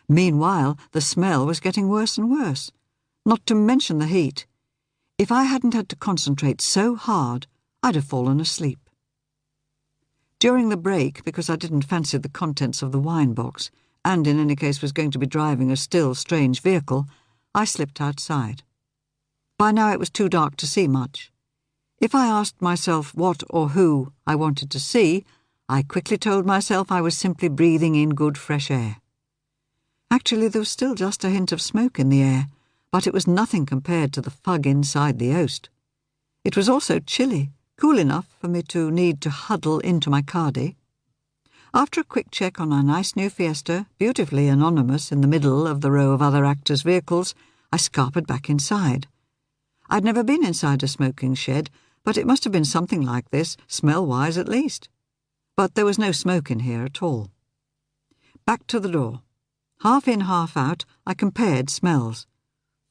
Meanwhile, the smell was getting worse and worse, not to mention the heat. If I hadn't had to concentrate so hard, I'd have fallen asleep. During the break, because I didn't fancy the contents of the wine box, and in any case was going to be driving a still strange vehicle, I slipped outside. By now it was too dark to see much. If I asked myself what or who I wanted to see, I quickly told myself I was simply breathing in good fresh air. Actually, there was still just a hint of smoke in the air, but it was nothing compared to the fug inside the oast. It was also chilly, cool enough for me to need to huddle into my cardie. After a quick check on our nice new Fiesta, beautifully anonymous in the middle of the row of other actors' vehicles, I scarpered back inside. I'd never been inside a smoking shed, but it must have been something like this, smell-wise at least. But there was no smoke in here at all. Back to the door. Half in, half out, I compared smells.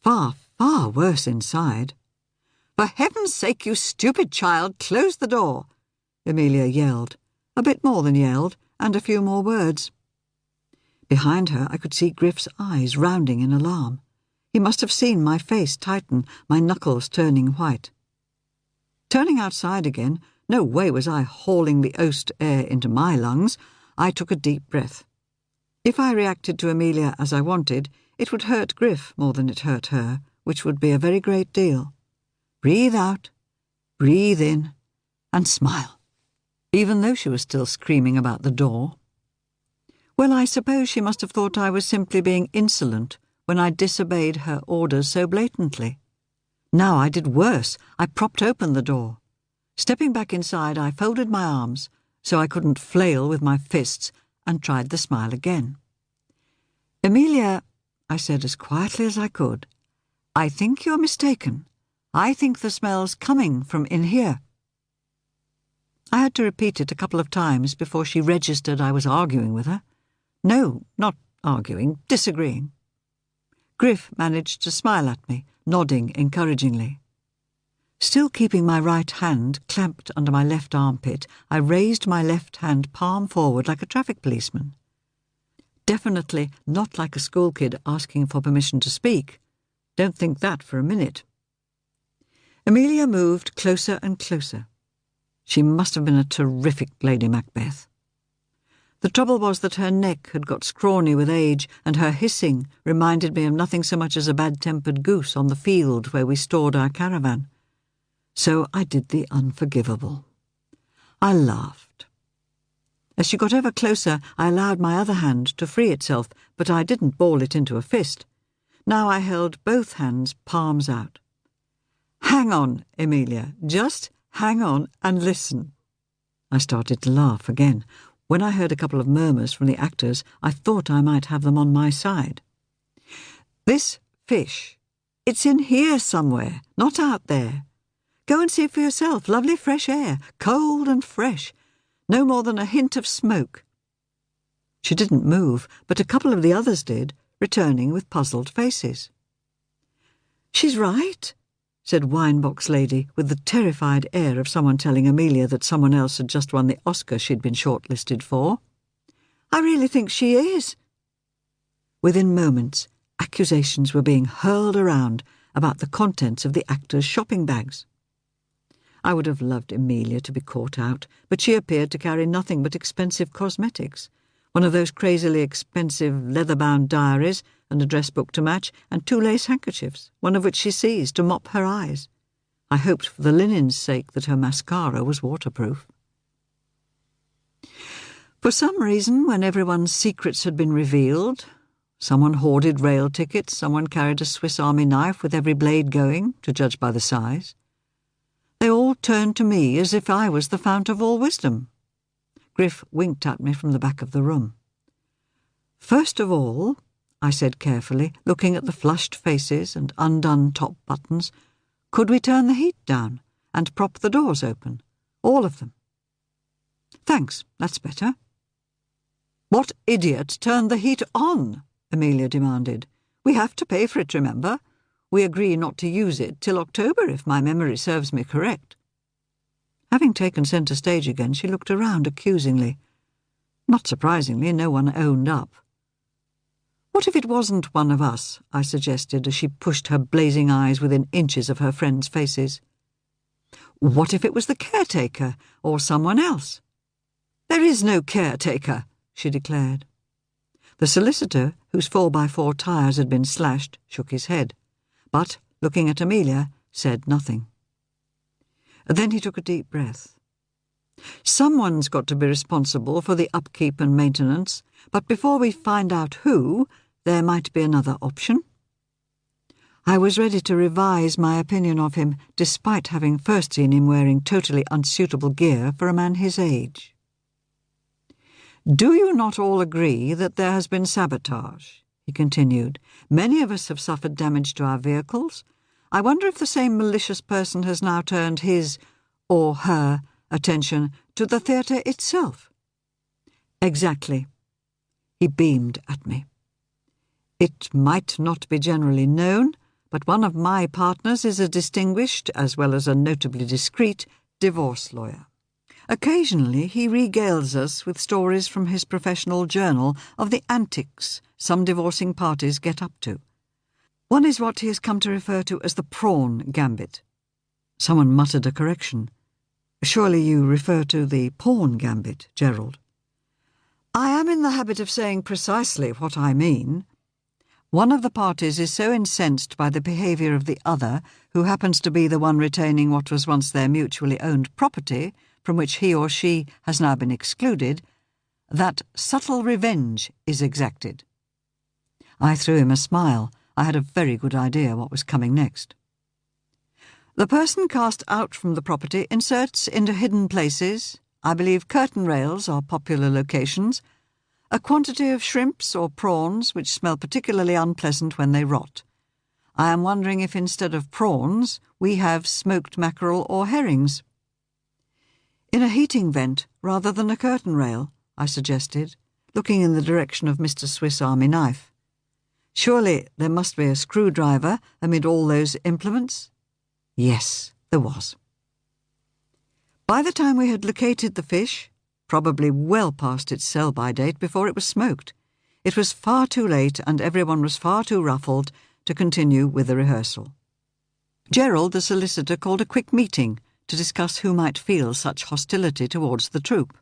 Far, far worse inside. "For heaven's sake, you stupid child, close the door!" Amelia yelled. A bit more than yelled, and a few more words. Behind her I could see Griff's eyes rounding in alarm. He must have seen my face tighten, my knuckles turning white. Turning outside again, no way was I hauling the oast air into my lungs. I took a deep breath. If I reacted to Amelia as I wanted, it would hurt Griff more than it hurt her, which would be a very great deal. Breathe out, breathe in, and smile, even though she was still screaming about the door. Well, I suppose she must have thought I was simply being insolent when I disobeyed her orders so blatantly. Now I did worse. I propped open the door. Stepping back inside, I folded my arms so I couldn't flail with my fists and tried the smile again. "Amelia," I said as quietly as I could, "I think you're mistaken. I think the smell's coming from in here." I had to repeat it a couple of times before she registered I was arguing with her. No, not arguing, disagreeing. Griff managed to smile at me, nodding encouragingly. Still keeping my right hand clamped under my left armpit, I raised my left hand palm forward like a traffic policeman. Definitely not like a school kid asking for permission to speak. Don't think that for a minute. Amelia moved closer and closer. She must have been a terrific Lady Macbeth. The trouble was that her neck had got scrawny with age, and her hissing reminded me of nothing so much as a bad-tempered goose on the field where we stored our caravan. So I did the unforgivable. I laughed. As she got ever closer, I allowed my other hand to free itself, but I didn't ball it into a fist. Now I held both hands palms out. "Hang on, Amelia, just hang on and listen." I started to laugh again. When I heard a couple of murmurs from the actors, I thought I might have them on my side. "This fish, it's in here somewhere, not out there. Go and see it for yourself. Lovely fresh air, cold and fresh. No more than a hint of smoke." She didn't move, but a couple of the others did, returning with puzzled faces. "She's right," said Winebox Lady, with the terrified air of someone telling Amelia that someone else had just won the Oscar she'd been shortlisted for. "I really think she is." Within moments, accusations were being hurled around about the contents of the actors' shopping bags. I would have loved Emilia to be caught out, but she appeared to carry nothing but expensive cosmetics, one of those crazily expensive leather-bound diaries and a dress book to match, and 2 lace handkerchiefs, one of which she seized to mop her eyes. I hoped for the linen's sake that her mascara was waterproof. For some reason, when everyone's secrets had been revealed, someone hoarded rail tickets, someone carried a Swiss Army knife with every blade going, to judge by the size, they all turned to me as if I was the fount of all wisdom. Griff winked at me from the back of the room. "First of all," I said carefully, looking at the flushed faces and undone top buttons, "could we turn the heat down and prop the doors open? All of them." "Thanks, that's better." "What idiot turned the heat on?" Emilia demanded. "We have to pay for it, remember? We agree not to use it till October, if my memory serves me correct." Having taken centre stage again, she looked around accusingly. Not surprisingly, no one owned up. "What if it wasn't one of us?" I suggested as she pushed her blazing eyes within inches of her friends' faces. "What if it was the caretaker or someone else?" "There is no caretaker," she declared. The solicitor, whose 4x4 tyres had been slashed, shook his head, but, looking at Emilia, said nothing. Then he took a deep breath. "Someone's got to be responsible for the upkeep and maintenance, but before we find out who, there might be another option." I was ready to revise my opinion of him, despite having first seen him wearing totally unsuitable gear for a man his age. "Do you not all agree that there has been sabotage?" he continued. "Many of us have suffered damage to our vehicles. I wonder if the same malicious person has now turned his, or her, attention to the theatre itself." "Exactly." He beamed at me. "It might not be generally known, but one of my partners is a distinguished, as well as a notably discreet, divorce lawyer. Occasionally he regales us with stories from his professional journal of the antics some divorcing parties get up to. One is what he has come to refer to as the prawn gambit." Someone muttered a correction. "Surely you refer to the porn gambit, Gerald." "I am in the habit of saying precisely what I mean. One of the parties is so incensed by the behaviour of the other, who happens to be the one retaining what was once their mutually owned property, from which he or she has now been excluded, that subtle revenge is exacted." I threw him a smile. I had a very good idea what was coming next. "The person cast out from the property inserts into hidden places, I believe curtain rails are popular locations, a quantity of shrimps or prawns which smell particularly unpleasant when they rot. I am wondering if instead of prawns we have smoked mackerel or herrings." "In a heating vent rather than a curtain rail," I suggested, looking in the direction of Mr. Swiss Army knife. "Surely there must be a screwdriver amid all those implements?" Yes, there was. By the time we had located the fish, probably well past its sell-by date before it was smoked, it was far too late and everyone was far too ruffled to continue with the rehearsal. Gerald, the solicitor, called a quick meeting to discuss who might feel such hostility towards the troupe.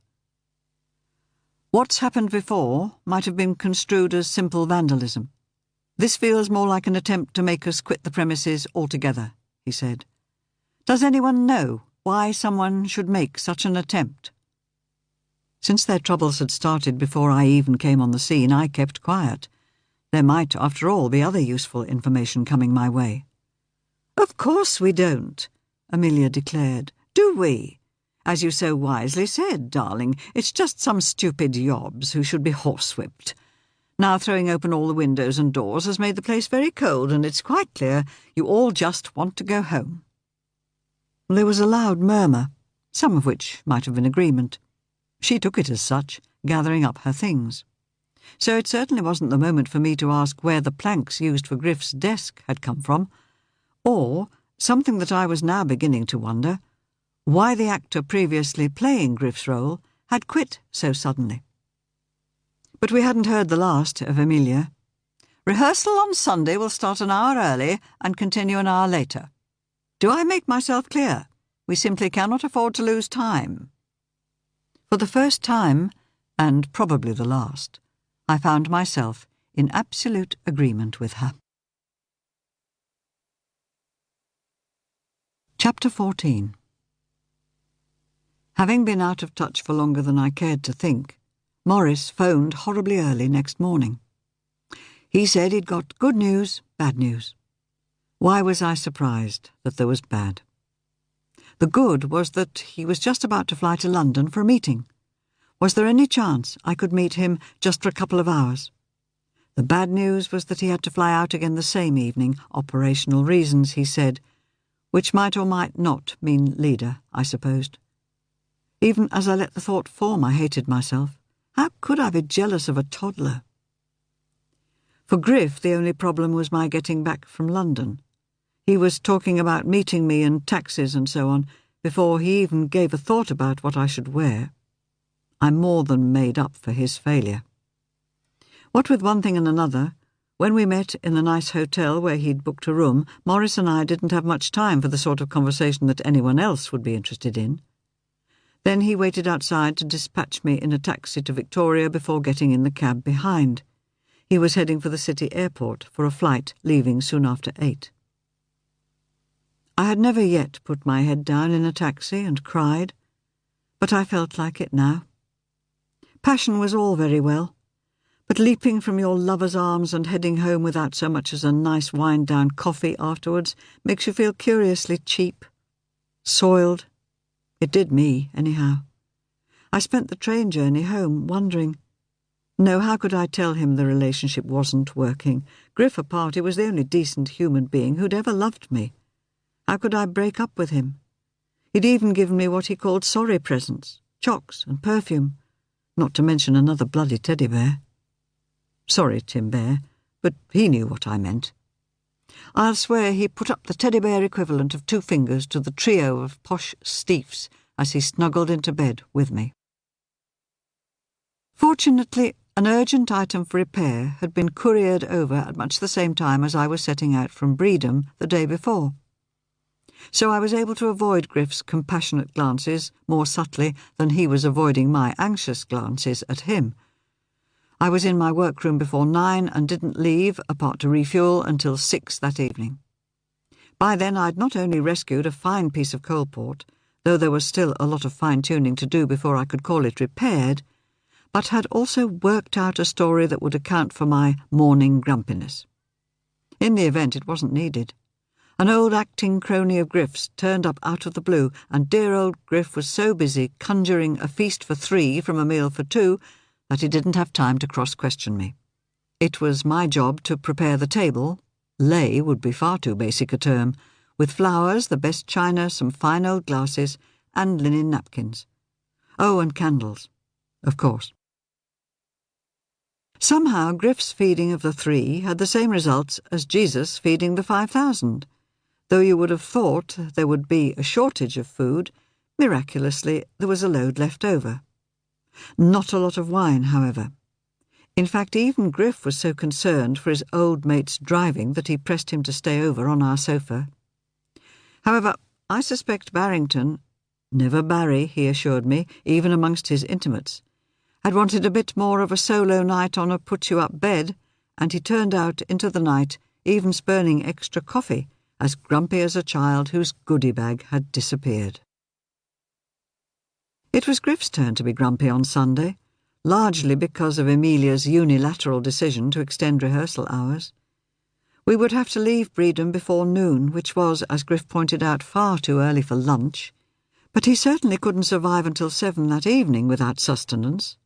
"What's happened before might have been construed as simple vandalism. This feels more like an attempt to make us quit the premises altogether," he said. "Does anyone know why someone should make such an attempt?" Since their troubles had started before I even came on the scene, I kept quiet. There might, after all, be other useful information coming my way. "Of course we don't," Amelia declared. "Do we? As you so wisely said, darling, it's just some stupid yobs who should be horsewhipped. Now throwing open all the windows and doors has made the place very cold, and it's quite clear you all just want to go home." There was a loud murmur, some of which might have been agreement. She took it as such, gathering up her things. So it certainly wasn't the moment for me to ask where the planks used for Griff's desk had come from, or, something that I was now beginning to wonder, why the actor previously playing Griff's role had quit so suddenly. But we hadn't heard the last of Emilia. Rehearsal on Sunday will start an hour early and continue an hour later. Do I make myself clear? We simply cannot afford to lose time." For the first time, and probably the last, I found myself in absolute agreement with her. Chapter 14. Having been out of touch for longer than I cared to think, Morris phoned horribly early next morning. He said he'd got good news, bad news. Why was I surprised that there was bad? The good was that he was just about to fly to London for a meeting. Was there any chance I could meet him just for a couple of hours? The bad news was that he had to fly out again the same evening, operational reasons, he said, which might or might not mean leader, I supposed. Even as I let the thought form, I hated myself. How could I be jealous of a toddler? For Griff, the only problem was my getting back from London. He was talking about meeting me and taxis and so on, before he even gave a thought about what I should wear. I more than made up for his failure. What with one thing and another, when we met in the nice hotel where he'd booked a room, Morris and I didn't have much time for the sort of conversation that anyone else would be interested in. Then he waited outside to dispatch me in a taxi to Victoria before getting in the cab behind. He was heading for the city airport for a flight leaving soon after 8. I had never yet put my head down in a taxi and cried, but I felt like it now. Passion was all very well, but leaping from your lover's arms and heading home without so much as a nice wind-down coffee afterwards makes you feel curiously cheap, soiled. It did me, anyhow. I spent the train journey home wondering. No, how could I tell him the relationship wasn't working? Griff apart, he was the only decent human being who'd ever loved me. How could I break up with him? He'd even given me what he called sorry presents, chocs and perfume, not to mention another bloody teddy bear. Sorry, Tim Bear, but he knew what I meant. I'll swear he put up the teddy bear equivalent of 2 fingers to the trio of posh stiefs as he snuggled into bed with me. Fortunately, an urgent item for repair had been couriered over at much the same time as I was setting out from Bredon the day before. So I was able to avoid Griff's compassionate glances more subtly than he was avoiding my anxious glances at him. I was in my workroom before 9 and didn't leave, apart to refuel, until 6 that evening. By then I'd not only rescued a fine piece of coalport, though there was still a lot of fine-tuning to do before I could call it repaired, but had also worked out a story that would account for my morning grumpiness. In the event, it wasn't needed. An old acting crony of Griff's turned up out of the blue, and dear old Griff was so busy conjuring a feast for 3 from a meal for 2 that he didn't have time to cross-question me. It was my job to prepare the table, lay would be far too basic a term, with flowers, the best china, some fine old glasses, and linen napkins. Oh, and candles, of course. Somehow Griff's feeding of the 3 had the same results as Jesus feeding the 5,000. Though you would have thought there would be a shortage of food, miraculously there was a load left over. Not a lot of wine, however. In fact, even Griff was so concerned for his old mate's driving that he pressed him to stay over on our sofa. However, I suspect Barrington, never Barry, he assured me, even amongst his intimates, had wanted a bit more of a solo night on a put-you-up bed, and he turned out into the night, even spurning extra coffee, as grumpy as a child whose goodie bag had disappeared. It was Griff's turn to be grumpy on Sunday, largely because of Amelia's unilateral decision to extend rehearsal hours. We would have to leave Bredon before noon, which was, as Griff pointed out, far too early for lunch, but he certainly couldn't survive until 7 that evening without sustenance,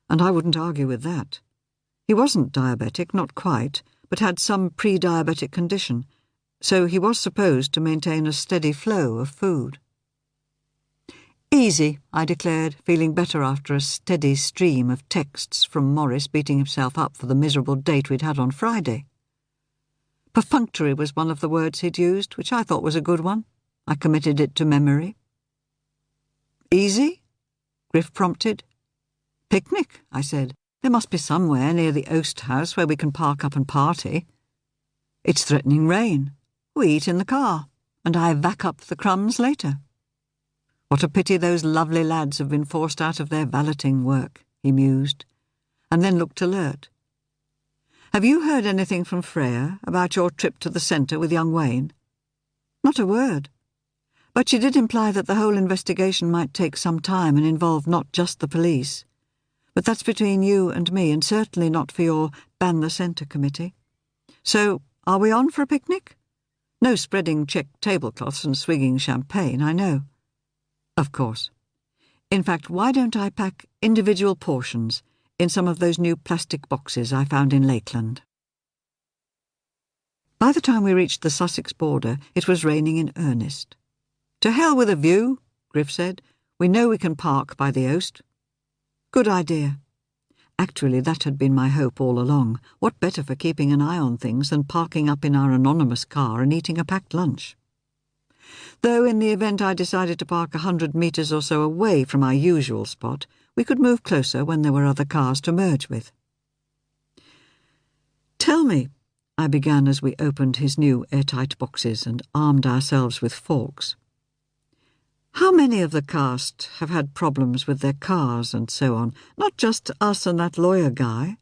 and I wouldn't argue with that. He wasn't diabetic, not quite, but had some pre-diabetic condition, so he was supposed to maintain a steady flow of food. Easy, I declared, feeling better after a steady stream of texts from Morris beating himself up for the miserable date we'd had on Friday. Perfunctory was one of the words he'd used, which I thought was a good one. I committed it to memory. Easy? Griff prompted. Picnic, I said. There must be somewhere near the Oast house where we can park up and party. It's threatening rain. We eat in the car, and I vac up the crumbs later. What a pity those lovely lads have been forced out of their valeting work, he mused, and then looked alert. Have you heard anything from Freya about your trip to the centre with young Wayne? Not a word. But she did imply that the whole investigation might take some time and involve not just the police. But that's between you and me, and certainly not for your Ban the Centre committee. So, are we on for a picnic? No spreading checked tablecloths and swigging champagne, I know. Of course. In fact, why don't I pack individual portions in some of those new plastic boxes I found in Lakeland? By the time we reached the Sussex border, it was raining in earnest. To hell with a view, Griff said. We know we can park by the Oast. Good idea. Actually, that had been my hope all along. What better for keeping an eye on things than parking up in our anonymous car and eating a packed lunch? Though in the event I decided to park 100 metres or so away from our usual spot, we could move closer when there were other cars to merge with. Tell me, I began as we opened his new airtight boxes and armed ourselves with forks. How many of the cast have had problems with their cars and so on, not just us and that lawyer guy?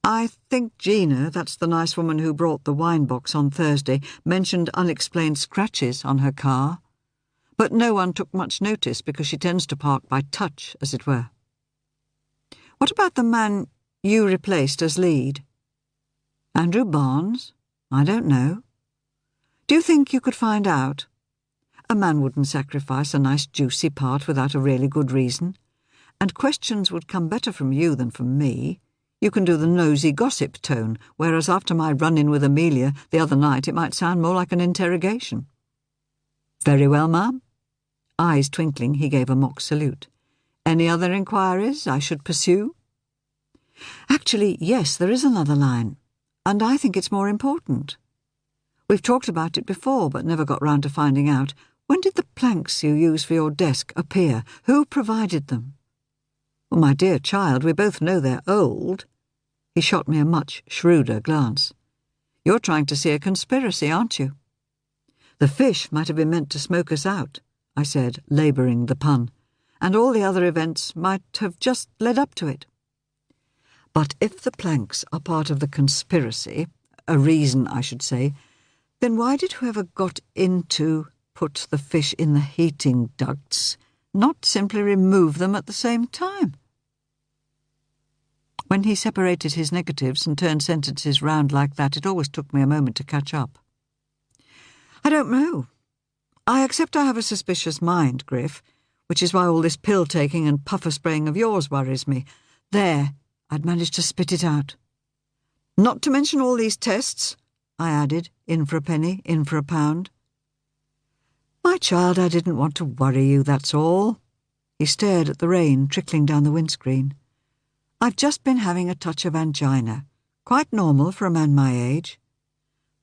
I think Gina, that's the nice woman who brought the wine box on Thursday, mentioned unexplained scratches on her car. But no one took much notice because she tends to park by touch, as it were. What about the man you replaced as lead? Andrew Barnes? I don't know. Do you think you could find out? A man wouldn't sacrifice a nice juicy part without a really good reason. And questions would come better from you than from me. You can do the nosy gossip tone, whereas after my run-in with Amelia the other night it might sound more like an interrogation. Very well, ma'am. Eyes twinkling, he gave a mock salute. Any other inquiries I should pursue? Actually, yes, there is another line, and I think it's more important. We've talked about it before, but never got round to finding out. When did the planks you use for your desk appear? Who provided them? Well, my dear child, we both know they're old. He shot me a much shrewder glance. You're trying to see a conspiracy, aren't you? The fish might have been meant to smoke us out, I said, labouring the pun, and all the other events might have just led up to it. But if the planks are part of the conspiracy, a reason, I should say, then why did whoever got into put the fish in the heating ducts not simply remove them at the same time? When he separated his negatives and turned sentences round like that, it always took me a moment to catch up. I don't know. I accept I have a suspicious mind, Griff, which is why all this pill-taking and puffer-spraying of yours worries me. There, I'd managed to spit it out. Not to mention all these tests, I added, in for a penny, in for a pound. My child, I didn't want to worry you, that's all. He stared at the rain trickling down the windscreen. I've just been having a touch of angina, quite normal for a man my age.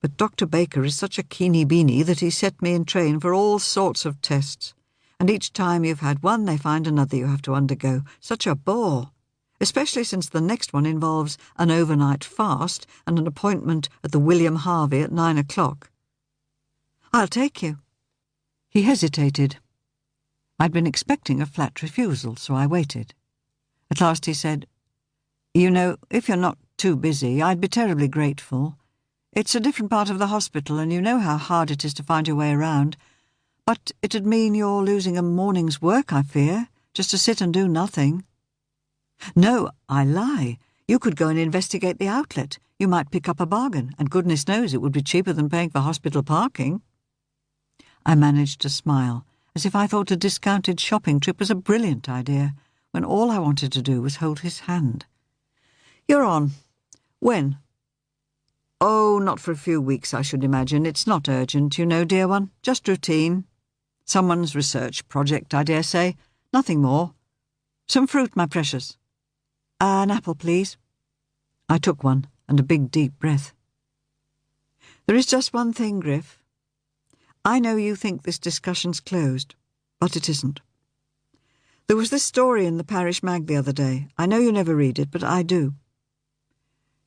But Dr. Baker is such a keeny-beeny that he set me in train for all sorts of tests, and each time you've had one they find another you have to undergo. Such a bore, especially since the next one involves an overnight fast and an appointment at the William Harvey at 9 o'clock. I'll take you. He hesitated. I'd been expecting a flat refusal, so I waited. At last he said, You know, if you're not too busy, I'd be terribly grateful. It's a different part of the hospital, and you know how hard it is to find your way around. But it'd mean you're losing a morning's work, I fear, just to sit and do nothing. No, I lie. You could go and investigate the outlet. You might pick up a bargain, and goodness knows it would be cheaper than paying for hospital parking. I managed to smile, as if I thought a discounted shopping trip was a brilliant idea, when all I wanted to do was hold his hand. You're on. When? Oh, not for a few weeks, I should imagine. It's not urgent, you know, dear one. Just routine. Someone's research project, I dare say. Nothing more. Some fruit, my precious. An apple, please. I took one, and a big, deep breath. There is just one thing, Griff. I know you think this discussion's closed, but it isn't. There was this story in the parish mag the other day. I know you never read it, but I do.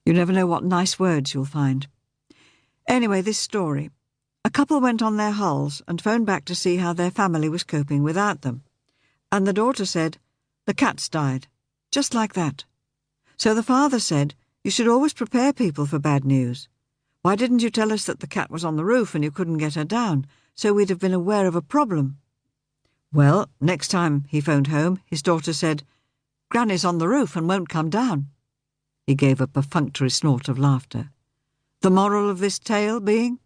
You never know what nice words you'll find. Anyway, this story. A couple went on their hulls and phoned back to see how their family was coping without them. And the daughter said, "The cat's died." Just like that. So the father said, "You should always prepare people for bad news. Why didn't you tell us that the cat was on the roof and you couldn't get her down, so we'd have been aware of a problem?" Well, next time he phoned home, his daughter said, "Granny's on the roof and won't come down." He gave a perfunctory snort of laughter. The moral of this tale being,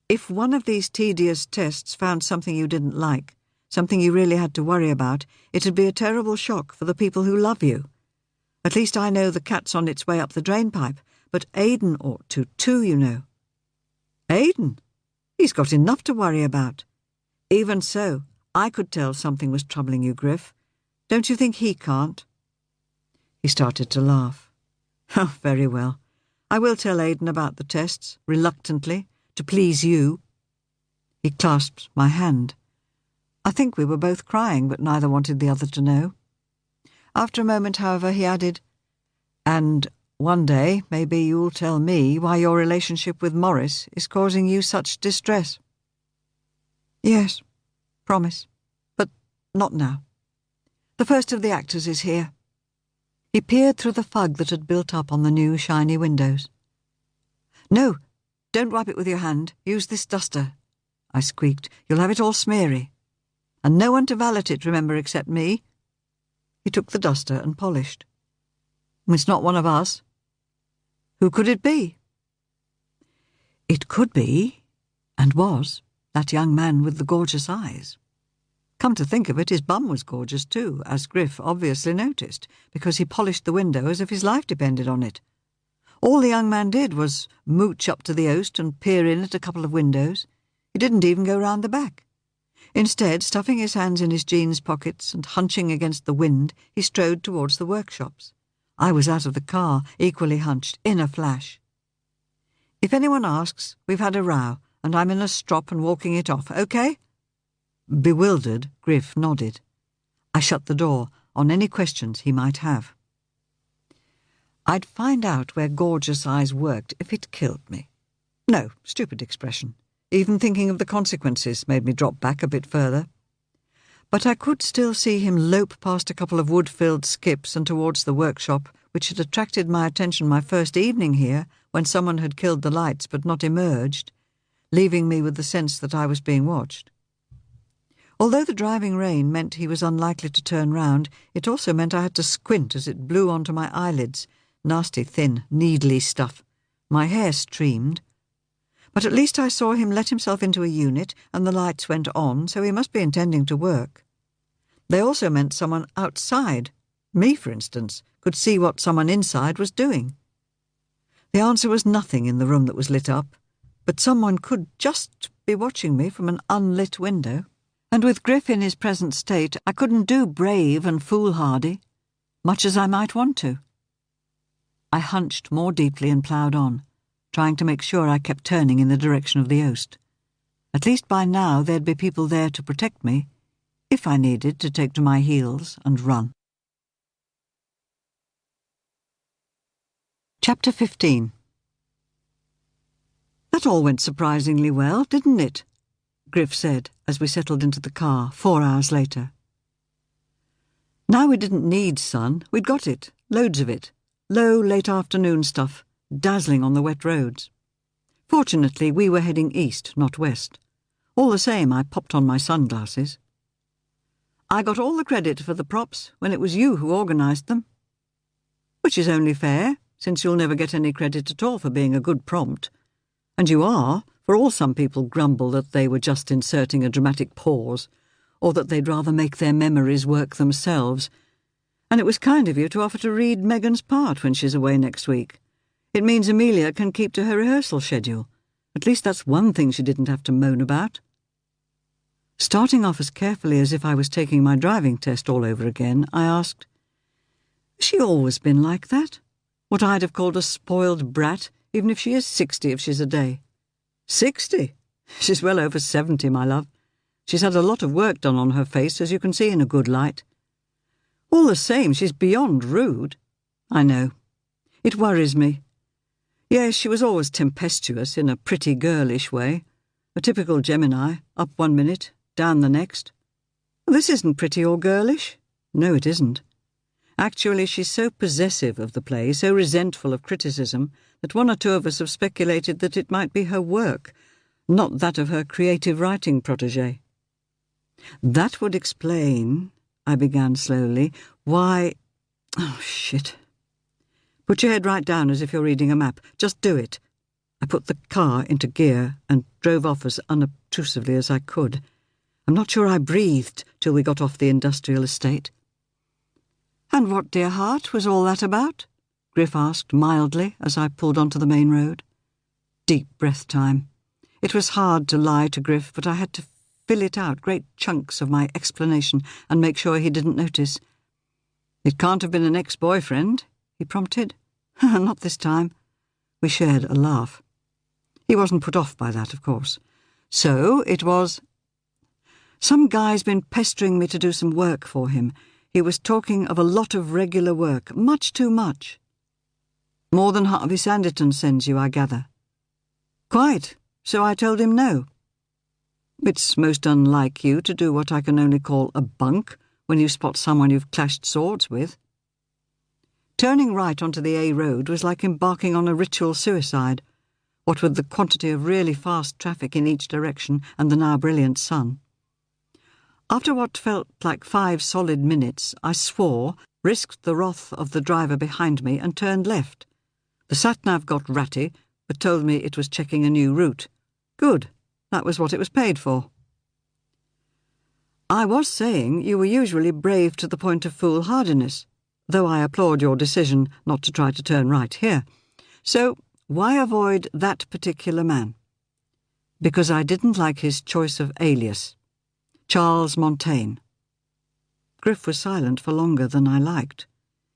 if one of these tedious tests found something you didn't like, something you really had to worry about, it'd be a terrible shock for the people who love you. At least I know the cat's on its way up the drainpipe, but Aidan ought to too, you know. Aidan? He's got enough to worry about. Even so, I could tell something was troubling you, Griff. Don't you think he can't? He started to laugh. Oh, very well. I will tell Aidan about the tests, reluctantly, to please you. He clasped my hand. I think we were both crying, but neither wanted the other to know. After a moment, however, he added, "And one day, maybe you'll tell me why your relationship with Morris is causing you such distress." "Yes, promise. But not now. The first of the actors is here." He peered through the fog that had built up on the new shiny windows. "No, don't wipe it with your hand. Use this duster," I squeaked. "You'll have it all smeary. And no one to valet it, remember, except me." He took the duster and polished. "It's not one of us." "Who could it be?" It could be, and was, that young man with the gorgeous eyes. Come to think of it, his bum was gorgeous too, as Griff obviously noticed, because he polished the window as if his life depended on it. All the young man did was mooch up to the oast and peer in at a couple of windows. He didn't even go round the back. Instead, stuffing his hands in his jeans pockets and hunching against the wind, he strode towards the workshops. I was out of the car, equally hunched, in a flash. "If anyone asks, we've had a row, and I'm in a strop and walking it off, OK?" Bewildered, Griff nodded. I shut the door on any questions he might have. I'd find out where Gorgeous Eyes worked if it killed me. No, stupid expression. Even thinking of the consequences made me drop back a bit further. But I could still see him lope past a couple of wood-filled skips and towards the workshop, which had attracted my attention my first evening here, when someone had killed the lights but not emerged, leaving me with the sense that I was being watched. Although the driving rain meant he was unlikely to turn round, it also meant I had to squint as it blew onto my eyelids. Nasty, thin, needly stuff. My hair streamed. But at least I saw him let himself into a unit, and the lights went on, so he must be intending to work. They also meant someone outside, me for instance, could see what someone inside was doing. The answer was nothing in the room that was lit up, but someone could just be watching me from an unlit window. And with Griff in his present state, I couldn't do brave and foolhardy, much as I might want to. I hunched more deeply and ploughed on, trying to make sure I kept turning in the direction of the oast. At least by now there'd be people there to protect me, if I needed to take to my heels and run. Chapter 15. That all went surprisingly well, didn't it? Griff said, as we settled into the car 4 hours later. Now we didn't need sun, we'd got it, loads of it, low, late afternoon stuff, dazzling on the wet roads. Fortunately, we were heading east, not west. All the same, I popped on my sunglasses. I got all the credit for the props when it was you who organised them. Which is only fair, since you'll never get any credit at all for being a good prompt. And you are, for all some people grumble that they were just inserting a dramatic pause, or that they'd rather make their memories work themselves. And it was kind of you to offer to read Megan's part when she's away next week. It means Amelia can keep to her rehearsal schedule. At least that's one thing she didn't have to moan about. Starting off as carefully as if I was taking my driving test all over again, I asked, "Has she always been like that? What I'd have called a spoiled brat, even if she is 60 if she's a day." 60? She's well over 70, my love. She's had a lot of work done on her face, as you can see in a good light. All the same, she's beyond rude. I know. It worries me. Yes, she was always tempestuous in a pretty girlish way. A typical Gemini, up one minute, down the next. This isn't pretty or girlish. No, it isn't. Actually, she's so possessive of the play, so resentful of criticism, that one or two of us have speculated that it might be her work, not that of her creative writing protégé. That would explain, I began slowly, why... Oh, shit. Put your head right down as if you're reading a map. Just do it. I put the car into gear and drove off as unobtrusively as I could. I'm not sure I breathed till we got off the industrial estate. "And what, dear heart, was all that about?" Griff asked mildly as I pulled onto the main road. Deep breath time. It was hard to lie to Griff, but I had to fill it out, great chunks of my explanation, and make sure he didn't notice. "It can't have been an ex-boyfriend," he prompted. "Not this time." We shared a laugh. He wasn't put off by that, of course. So it was... Some guy's been pestering me to do some work for him. He was talking of a lot of regular work, much too much. "More than Harvey Sanditon sends you, I gather." "Quite, so I told him no." "It's most unlike you to do what I can only call a bunk when you spot someone you've clashed swords with." Turning right onto the A road was like embarking on a ritual suicide, what with the quantity of really fast traffic in each direction and the now brilliant sun. After what felt like 5 solid minutes, I swore, risked the wrath of the driver behind me, and turned left. The sat-nav got ratty, but told me it was checking a new route. Good, that was what it was paid for. "I was saying you were usually brave to the point of foolhardiness, though I applaud your decision not to try to turn right here. So, why avoid that particular man?" "Because I didn't like his choice of alias. Charles Montaigne." Griff was silent for longer than I liked.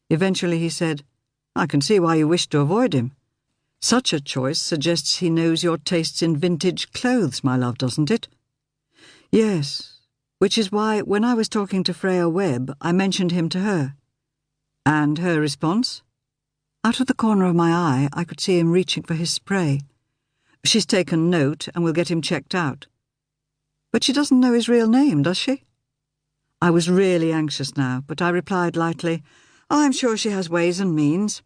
Eventually he said, "I can see why you wish to avoid him. Such a choice suggests he knows your tastes in vintage clothes, my love, doesn't it?" "Yes, which is why when I was talking to Freya Webb, I mentioned him to her." "And her response?" Out of the corner of my eye, I could see him reaching for his spray. "She's taken note and will get him checked out." "But she doesn't know his real name, does she?" I was really anxious now, but I replied lightly, "I'm sure she has ways and means."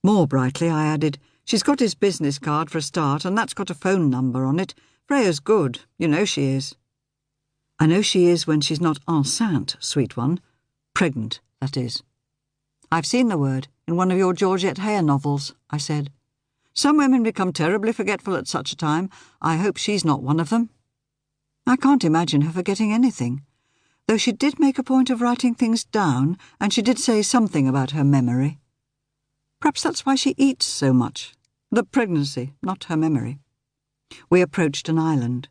More brightly, I added, "She's got his business card for a start, and that's got a phone number on it. Freya's good, you know she is." "I know she is when she's not enceinte, sweet one. Pregnant, that is." "I've seen the word in one of your Georgette Hare novels," I said. "Some women become terribly forgetful at such a time. I hope she's not one of them." I can't imagine her forgetting anything, though she did make a point of writing things down, and she did say something about her memory. Perhaps that's why she eats so much. The pregnancy, not her memory. We approached an island.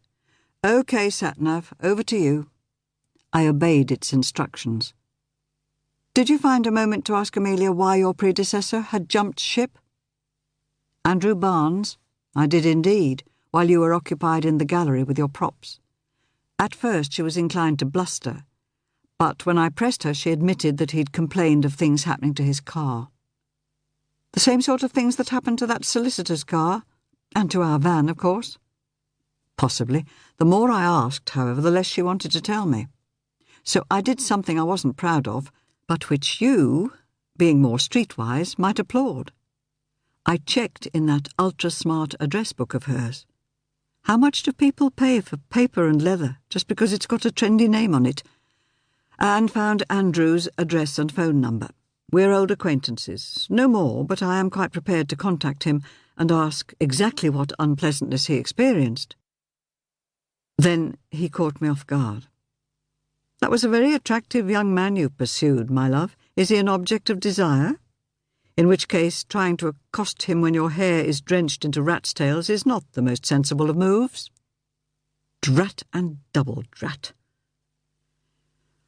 "OK, Satnav, over to you." I obeyed its instructions. "Did you find a moment to ask Amelia why your predecessor had jumped ship?" "Andrew Barnes?" "I did indeed, while you were occupied in the gallery with your props." At first she was inclined to bluster, but when I pressed her she admitted that he'd complained of things happening to his car. "The same sort of things that happened to that solicitor's car? And to our van, of course?" "Possibly. The more I asked, however, the less she wanted to tell me. So I did something I wasn't proud of, but which you, being more streetwise, might applaud. I checked in that ultra-smart address book of hers. How much do people pay for paper and leather just because it's got a trendy name on it? And found Andrew's address and phone number. We're old acquaintances. No more, but I am quite prepared to contact him and ask exactly what unpleasantness he experienced." Then he caught me off guard. "That was a very attractive young man you pursued, my love. Is he an object of desire? In which case, trying to accost him when your hair is drenched into rat's tails is not the most sensible of moves." Drat and double drat.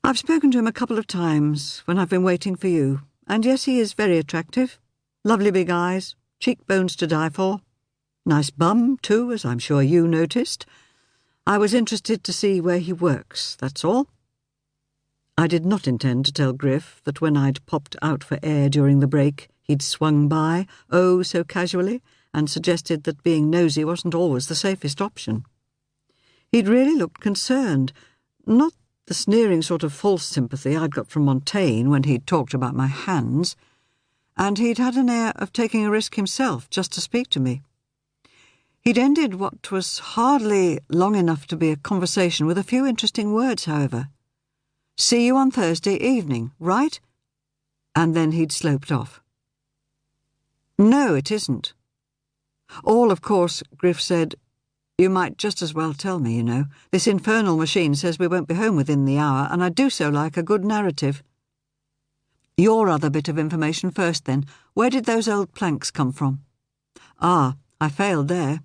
"I've spoken to him a couple of times when I've been waiting for you, and yes, he is very attractive. Lovely big eyes, cheekbones to die for. Nice bum, too, as I'm sure you noticed. I was interested to see where he works, that's all." I did not intend to tell Griff that when I'd popped out for air during the break, he'd swung by, oh so casually, and suggested that being nosy wasn't always the safest option. He'd really looked concerned, not the sneering sort of false sympathy I'd got from Montaigne when he'd talked about my hands, and he'd had an air of taking a risk himself just to speak to me. He'd ended what was hardly long enough to be a conversation with a few interesting words, however. "See you on Thursday evening, right?" And then he'd sloped off. "No, it isn't." "All, of course," Griff said. "You might just as well tell me, you know. This infernal machine says we won't be home within the hour, and I do so like a good narrative." "Your other bit of information first, then. Where did those old planks come from?" "Ah, I failed there.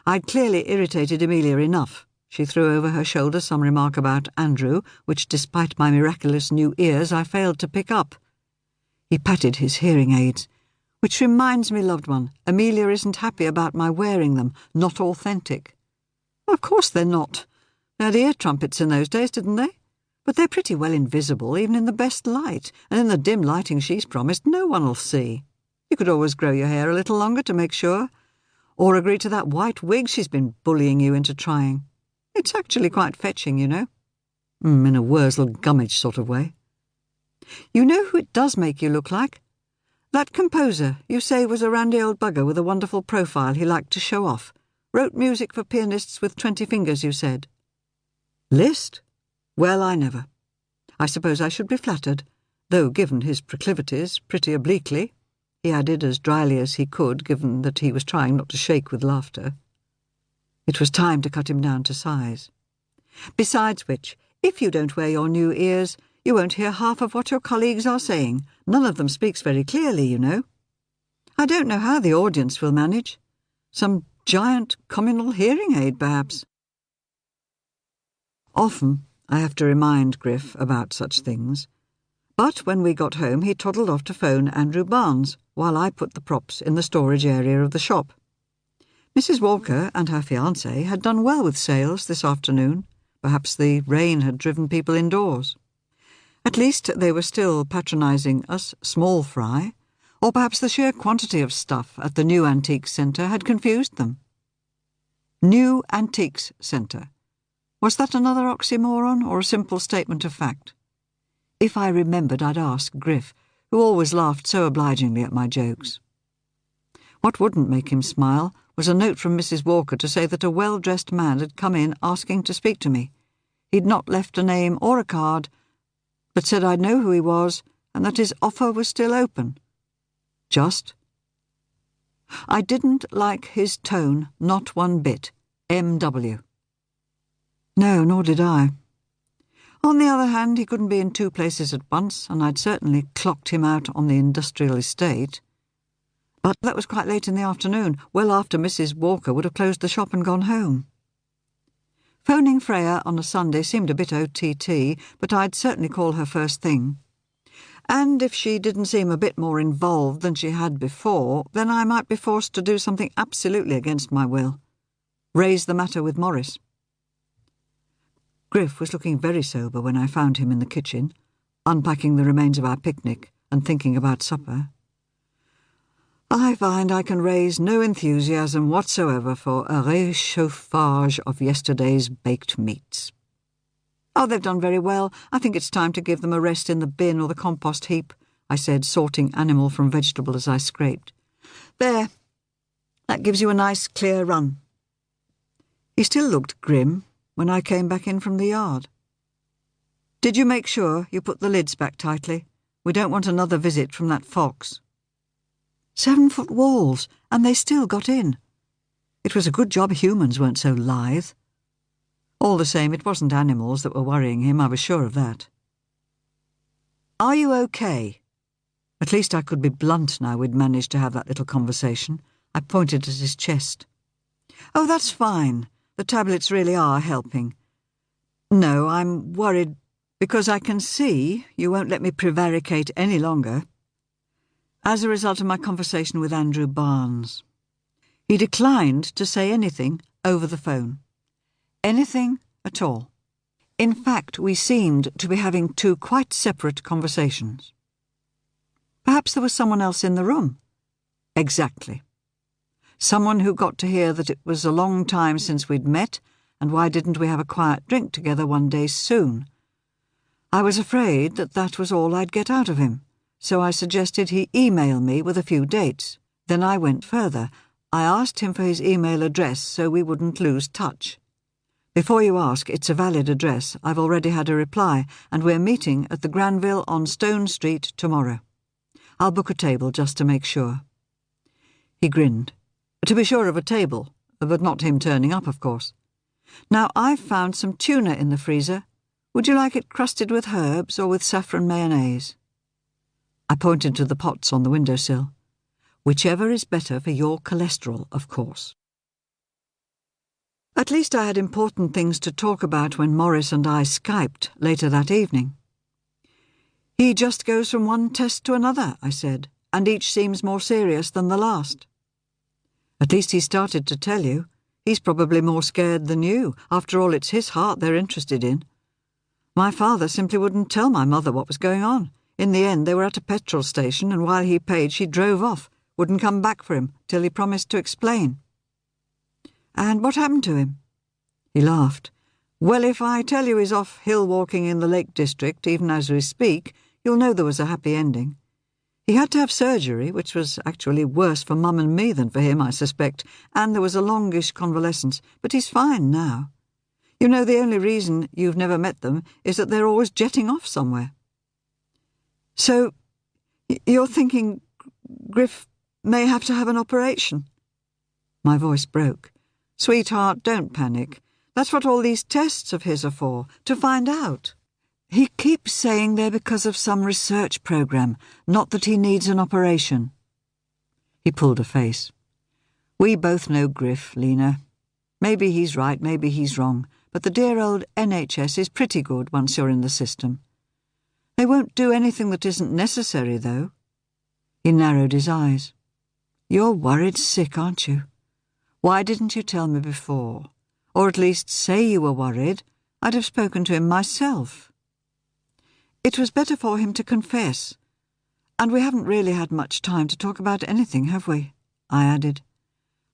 I'd clearly irritated Amelia enough." She threw over her shoulder some remark about Andrew, which, despite my miraculous new ears, I failed to pick up. He patted his hearing aids. "Which reminds me, loved one, Amelia isn't happy about my wearing them. Not authentic." "Well, of course they're not. They had ear trumpets in those days, didn't they? But they're pretty well invisible, even in the best light, and in the dim lighting she's promised, no one'll see. You could always grow your hair a little longer to make sure. Or agree to that white wig she's been bullying you into trying. It's actually quite fetching, you know. In a Wurzel Gummidge sort of way. You know who it does make you look like? That composer you say was a randy old bugger with a wonderful profile he liked to show off. Wrote music for pianists with 20 fingers, you said." "Liszt? Well, I never. I suppose I should be flattered, though given his proclivities, pretty obliquely," he added as dryly as he could, given that he was trying not to shake with laughter. It was time to cut him down to size. "Besides which, if you don't wear your new ears, you won't hear half of what your colleagues are saying. None of them speaks very clearly, you know. I don't know how the audience will manage. Some giant communal hearing aid, perhaps." Often I have to remind Griff about such things. But when we got home, he toddled off to phone Andrew Barnes, while I put the props in the storage area of the shop. Mrs. Walker and her fiancé had done well with sales this afternoon. Perhaps the rain had driven people indoors. At least they were still patronising us small fry, or perhaps the sheer quantity of stuff at the New Antiques Centre had confused them. New Antiques Centre. Was that another oxymoron or a simple statement of fact? If I remembered, I'd ask Griff, who always laughed so obligingly at my jokes. What wouldn't make him smile was a note from Mrs. Walker to say that a well-dressed man had come in asking to speak to me. He'd not left a name or a card, but said I'd know who he was and that his offer was still open. Just. I didn't like his tone, not one bit. M.W. No, nor did I. On the other hand, he couldn't be in two places at once, and I'd certainly clocked him out on the industrial estate. But that was quite late in the afternoon, well after Mrs. Walker would have closed the shop and gone home. Phoning Freya on a Sunday seemed a bit OTT, but I'd certainly call her first thing. And if she didn't seem a bit more involved than she had before, then I might be forced to do something absolutely against my will. Raise the matter with Morris. Griff was looking very sober when I found him in the kitchen, unpacking the remains of our picnic and thinking about supper. I find I can raise no enthusiasm whatsoever for a réchauffage of yesterday's baked meats. "Oh, they've done very well. I think it's time to give them a rest in the bin or the compost heap," I said, sorting animal from vegetable as I scraped. "There. That gives you a nice clear run." He still looked grim when I came back in from the yard. "Did you make sure you put the lids back tightly? We don't want another visit from that fox." 7-foot walls, and they still got in. It was a good job humans weren't so lithe. All the same, it wasn't animals that were worrying him, I was sure of that. "Are you okay?" At least I could be blunt now we'd managed to have that little conversation. I pointed at his chest. "Oh, that's fine. The tablets really are helping. No, I'm worried because I can see you won't let me prevaricate any longer. As a result of my conversation with Andrew Barnes. He declined to say anything over the phone. Anything at all. In fact, we seemed to be having two quite separate conversations. Perhaps there was someone else in the room. Exactly. Someone who got to hear that it was a long time since we'd met, and why didn't we have a quiet drink together one day soon? I was afraid that that was all I'd get out of him, so I suggested he email me with a few dates. Then I went further. I asked him for his email address so we wouldn't lose touch. Before you ask, it's a valid address. I've already had a reply, and we're meeting at the Granville on Stone Street tomorrow. I'll book a table just to make sure. He grinned. To be sure of a table, but not him turning up, of course. Now, I've found some tuna in the freezer. Would you like it crusted with herbs or with saffron mayonnaise? I pointed to the pots on the windowsill. Whichever is better for your cholesterol, of course. At least I had important things to talk about when Morris and I Skyped later that evening. He just goes from one test to another, I said, and each seems more serious than the last. At least he started to tell you. He's probably more scared than you. After all, it's his heart they're interested in. My father simply wouldn't tell my mother what was going on. In the end, they were at a petrol station, and while he paid, she drove off, wouldn't come back for him till he promised to explain. And what happened to him? He laughed. Well, if I tell you he's off hill walking in the Lake District, even as we speak, you'll know there was a happy ending. He had to have surgery, which was actually worse for Mum and me than for him, I suspect, and there was a longish convalescence, but he's fine now. You know, the only reason you've never met them is that they're always jetting off somewhere. So, you're thinking Griff may have to have an operation? My voice broke. Sweetheart, don't panic. That's what all these tests of his are for, to find out. He keeps saying they're because of some research program, not that he needs an operation. He pulled a face. We both know Griff, Lena. Maybe he's right, maybe he's wrong, but the dear old NHS is pretty good once you're in the system. They won't do anything that isn't necessary, though. He narrowed his eyes. You're worried sick, aren't you? Why didn't you tell me before? Or at least say you were worried. I'd have spoken to him myself. It was better for him to confess. And we haven't really had much time to talk about anything, have we? I added.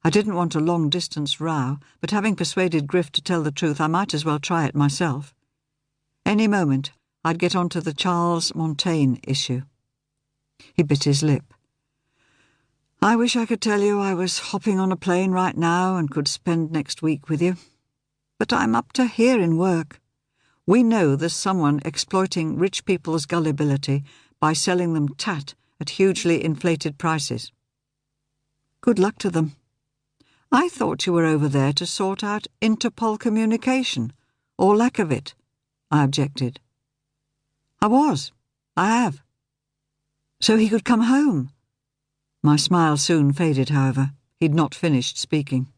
I didn't want a long-distance row, but having persuaded Griff to tell the truth, I might as well try it myself. Any moment, I'd get on to the Charles Montaigne issue. He bit his lip. I wish I could tell you I was hopping on a plane right now and could spend next week with you. But I'm up to here in work. We know there's someone exploiting rich people's gullibility by selling them tat at hugely inflated prices. Good luck to them. I thought you were over there to sort out Interpol communication, or lack of it, I objected. I was. I have. So he could come home. My smile soon faded, however. He'd not finished speaking.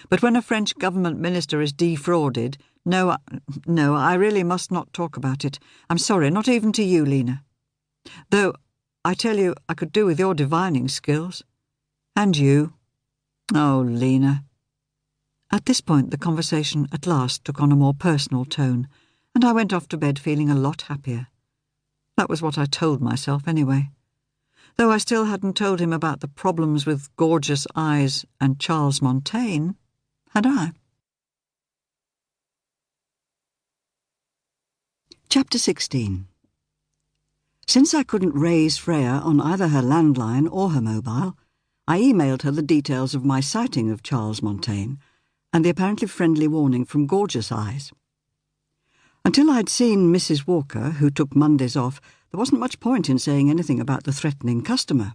But when a French government minister is defrauded, no, I really must not talk about it. I'm sorry, not even to you, Lena. Though, I tell you, I could do with your divining skills. And you. Oh, Lena. At this point, the conversation at last took on a more personal tone, and I went off to bed feeling a lot happier. That was what I told myself anyway. Though I still hadn't told him about the problems with gorgeous eyes and Charles Montaigne, had I? Chapter 16. Since I couldn't raise Freya on either her landline or her mobile, I emailed her the details of my sighting of Charles Montaigne and the apparently friendly warning from Gorgeous Eyes. Until I'd seen Mrs. Walker, who took Mondays off, there wasn't much point in saying anything about the threatening customer.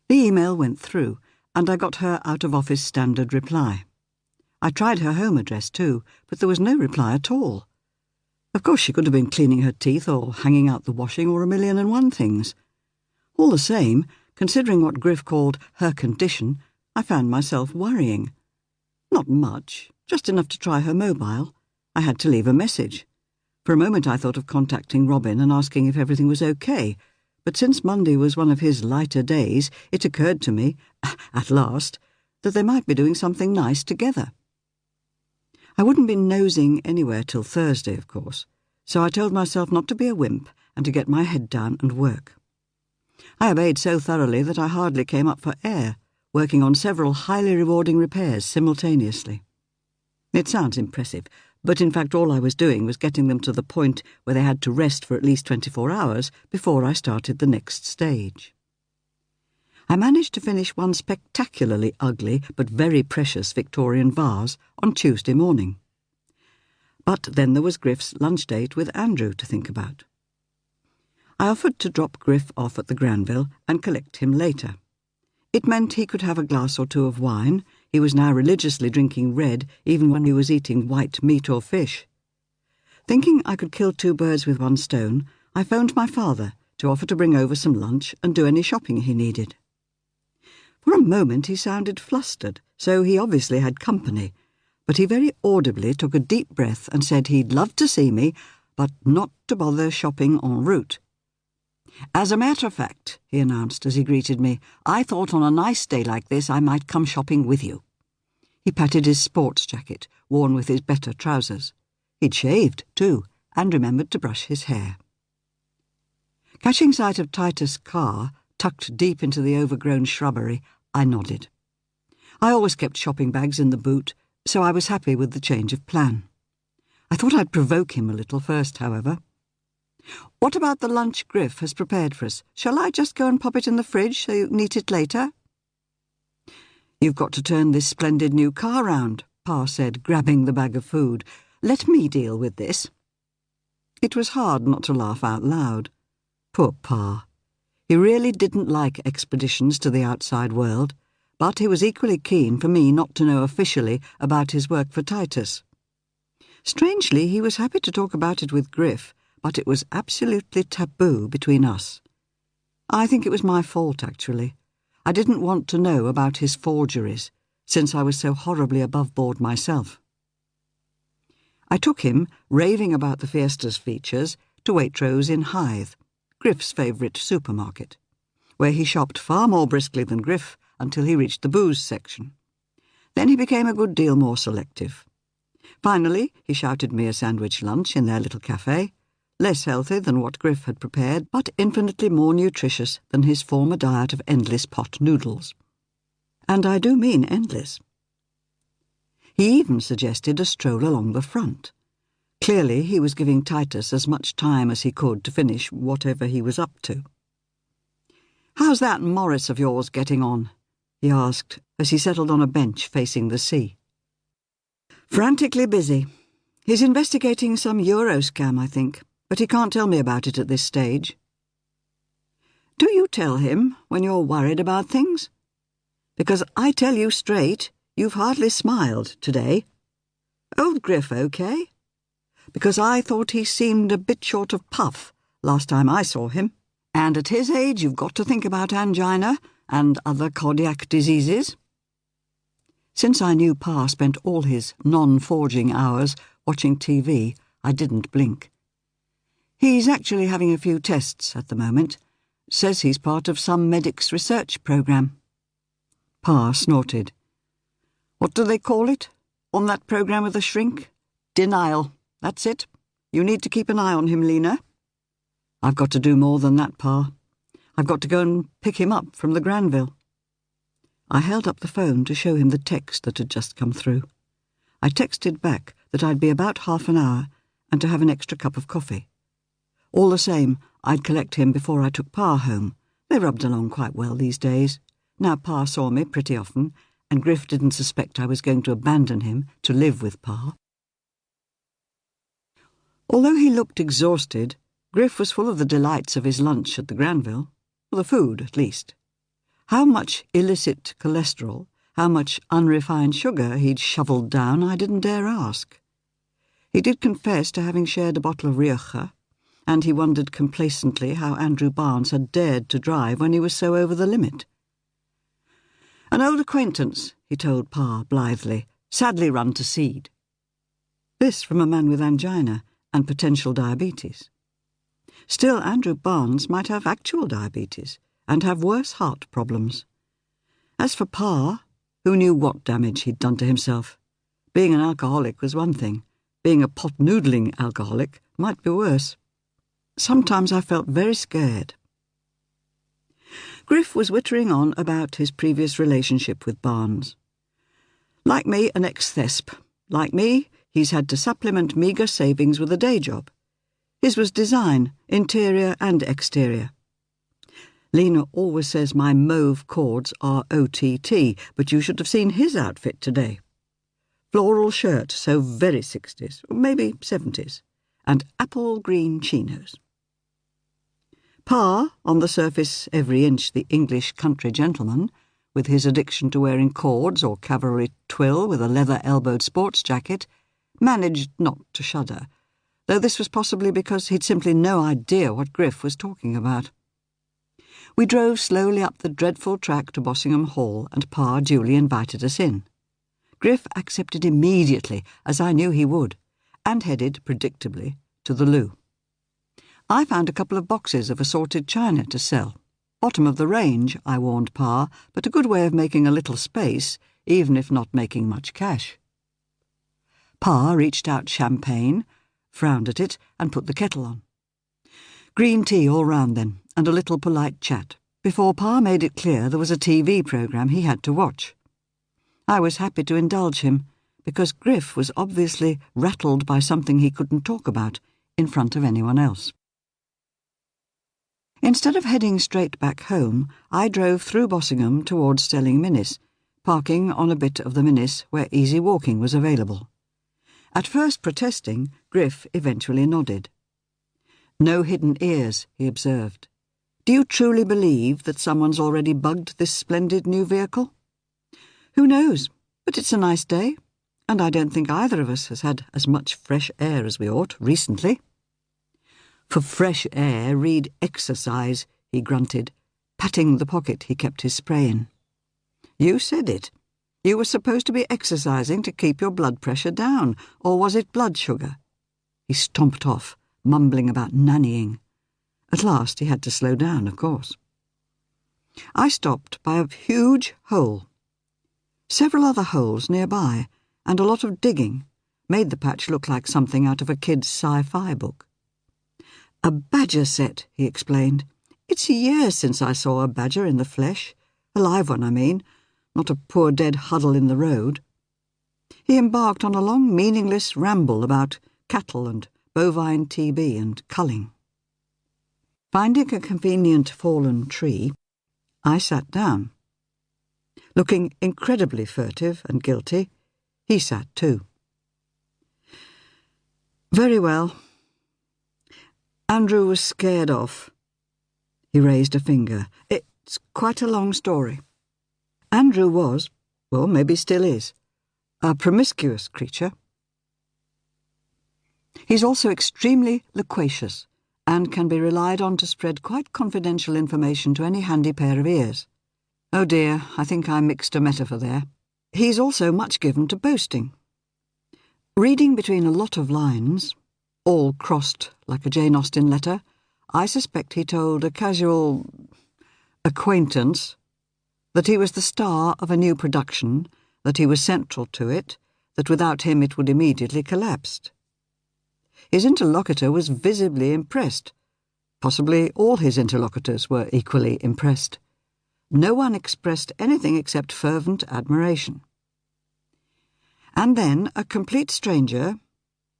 The email went through, and I got her out-of-office standard reply. I tried her home address too, but there was no reply at all. Of course she could have been cleaning her teeth or hanging out the washing or 1,000,001 things. All the same, considering what Griff called her condition, I found myself worrying. Not much, just enough to try her mobile. I had to leave a message. For a moment I thought of contacting Robin and asking if everything was okay, but since Monday was one of his lighter days, it occurred to me, at last, that they might be doing something nice together. I wouldn't be nosing anywhere till Thursday, of course, so I told myself not to be a wimp and to get my head down and work. I obeyed so thoroughly that I hardly came up for air, working on several highly rewarding repairs simultaneously. It sounds impressive, but in fact all I was doing was getting them to the point where they had to rest for at least 24 hours before I started the next stage. I managed to finish one spectacularly ugly but very precious Victorian vase on Tuesday morning. But then there was Griff's lunch date with Andrew to think about. I offered to drop Griff off at the Granville and collect him later. It meant he could have a glass or two of wine. He was now religiously drinking red even when he was eating white meat or fish. Thinking I could kill two birds with one stone, I phoned my father to offer to bring over some lunch and do any shopping he needed. For a moment he sounded flustered, so he obviously had company, but he very audibly took a deep breath and said he'd love to see me, but not to bother shopping en route. "As a matter of fact," he announced as he greeted me, "I thought on a nice day like this I might come shopping with you." He patted his sports jacket, worn with his better trousers. He'd shaved, too, and remembered to brush his hair. Catching sight of Titus' car, tucked deep into the overgrown shrubbery, I nodded. I always kept shopping bags in the boot, so I was happy with the change of plan. I thought I'd provoke him a little first, however. "What about the lunch Griff has prepared for us? Shall I just go and pop it in the fridge so you can eat it later?" "You've got to turn this splendid new car round," Pa said, grabbing the bag of food. "Let me deal with this." It was hard not to laugh out loud. Poor Pa. He really didn't like expeditions to the outside world, but he was equally keen for me not to know officially about his work for Titus. Strangely, he was happy to talk about it with Griff, but it was absolutely taboo between us. I think it was my fault, actually. I didn't want to know about his forgeries, since I was so horribly above board myself. I took him, raving about the Fiesta's features, to Waitrose in Hythe, Griff's favourite supermarket, where he shopped far more briskly than Griff until he reached the booze section. Then he became a good deal more selective. Finally, he shouted me a sandwich lunch in their little cafe, less healthy than what Griff had prepared, but infinitely more nutritious than his former diet of endless pot noodles. And I do mean endless. He even suggested a stroll along the front. Clearly, he was giving Titus as much time as he could to finish whatever he was up to. "How's that Morris of yours getting on?" he asked as he settled on a bench facing the sea. "Frantically busy. He's investigating some Euro scam, I think, but he can't tell me about it at this stage." "Do you tell him when you're worried about things? Because I tell you straight, you've hardly smiled today. Old Griff okay? Because I thought he seemed a bit short of puff last time I saw him. And at his age you've got to think about angina and other cardiac diseases." Since I knew Pa spent all his non-forging hours watching TV, I didn't blink. "He's actually having a few tests at the moment. Says he's part of some medic's research program." Pa snorted. "What do they call it? On that program with the shrink? Denial. That's it. You need to keep an eye on him, Lena." "I've got to do more than that, Pa. I've got to go and pick him up from the Granville." I held up the phone to show him the text that had just come through. I texted back that I'd be about half an hour and to have an extra cup of coffee. All the same, I'd collect him before I took Pa home. They rubbed along quite well these days. Now Pa saw me pretty often, and Griff didn't suspect I was going to abandon him to live with Pa. Although he looked exhausted, Griff was full of the delights of his lunch at the Granville, the food at least. How much illicit cholesterol, how much unrefined sugar he'd shovelled down, I didn't dare ask. He did confess to having shared a bottle of Rioja, and he wondered complacently how Andrew Barnes had dared to drive when he was so over the limit. "An old acquaintance," he told Pa blithely, "sadly run to seed." This from a man with angina and potential diabetes. Still, Andrew Barnes might have actual diabetes and have worse heart problems. As for Pa, who knew what damage he'd done to himself? Being an alcoholic was one thing. Being a pot-noodling alcoholic might be worse. Sometimes I felt very scared. Griff was wittering on about his previous relationship with Barnes. Like me, an ex-thesp. Like me, he's had to supplement meagre savings with a day job. His was design, interior and exterior. Lena always says my mauve cords are OTT, but you should have seen his outfit today. Floral shirt, so very 60s, or maybe 70s, and apple green chinos. Pa, on the surface every inch the English country gentleman, with his addiction to wearing cords or cavalry twill with a leather-elbowed sports jacket, managed not to shudder, though this was possibly because he'd simply no idea what Griff was talking about. We drove slowly up the dreadful track to Bossingham Hall, and Pa duly invited us in. Griff accepted immediately, as I knew he would, and headed, predictably, to the loo. I found a couple of boxes of assorted china to sell. Bottom of the range, I warned Pa, but a good way of making a little space, even if not making much cash. Pa reached out champagne, frowned at it, and put the kettle on. Green tea all round then, and a little polite chat, before Pa made it clear there was a TV programme he had to watch. I was happy to indulge him, because Griff was obviously rattled by something he couldn't talk about in front of anyone else. Instead of heading straight back home, I drove through Bossingham towards Stelling Minnis, parking on a bit of the Minnis where easy walking was available. At first protesting, Griff eventually nodded. "No hidden ears," he observed. "Do you truly believe that someone's already bugged this splendid new vehicle?" "Who knows, but it's a nice day, and I don't think either of us has had as much fresh air as we ought recently." "For fresh air, read exercise," he grunted, patting the pocket he kept his spray in. "You said it. You were supposed to be exercising to keep your blood pressure down, or was it blood sugar?" He stomped off, mumbling about nannying. At last he had to slow down, of course. I stopped by a huge hole. Several other holes nearby, and a lot of digging, made the patch look like something out of a kid's sci-fi book. "A badger set," he explained. "It's years since I saw a badger in the flesh. A live one, I mean, not a poor dead huddle in the road." He embarked on a long, meaningless ramble about cattle and bovine TB and culling. Finding a convenient fallen tree, I sat down. Looking incredibly furtive and guilty, he sat too. "Very well. Andrew was scared off." He raised a finger. "It's quite a long story. Andrew was, well, maybe still is, a promiscuous creature. He's also extremely loquacious and can be relied on to spread quite confidential information to any handy pair of ears. Oh dear, I think I mixed a metaphor there. He's also much given to boasting. Reading between a lot of lines, all crossed like a Jane Austen letter, I suspect he told a casual acquaintance that he was the star of a new production, that he was central to it, that without him it would immediately collapse. His interlocutor was visibly impressed. Possibly all his interlocutors were equally impressed. No one expressed anything except fervent admiration. And then a complete stranger,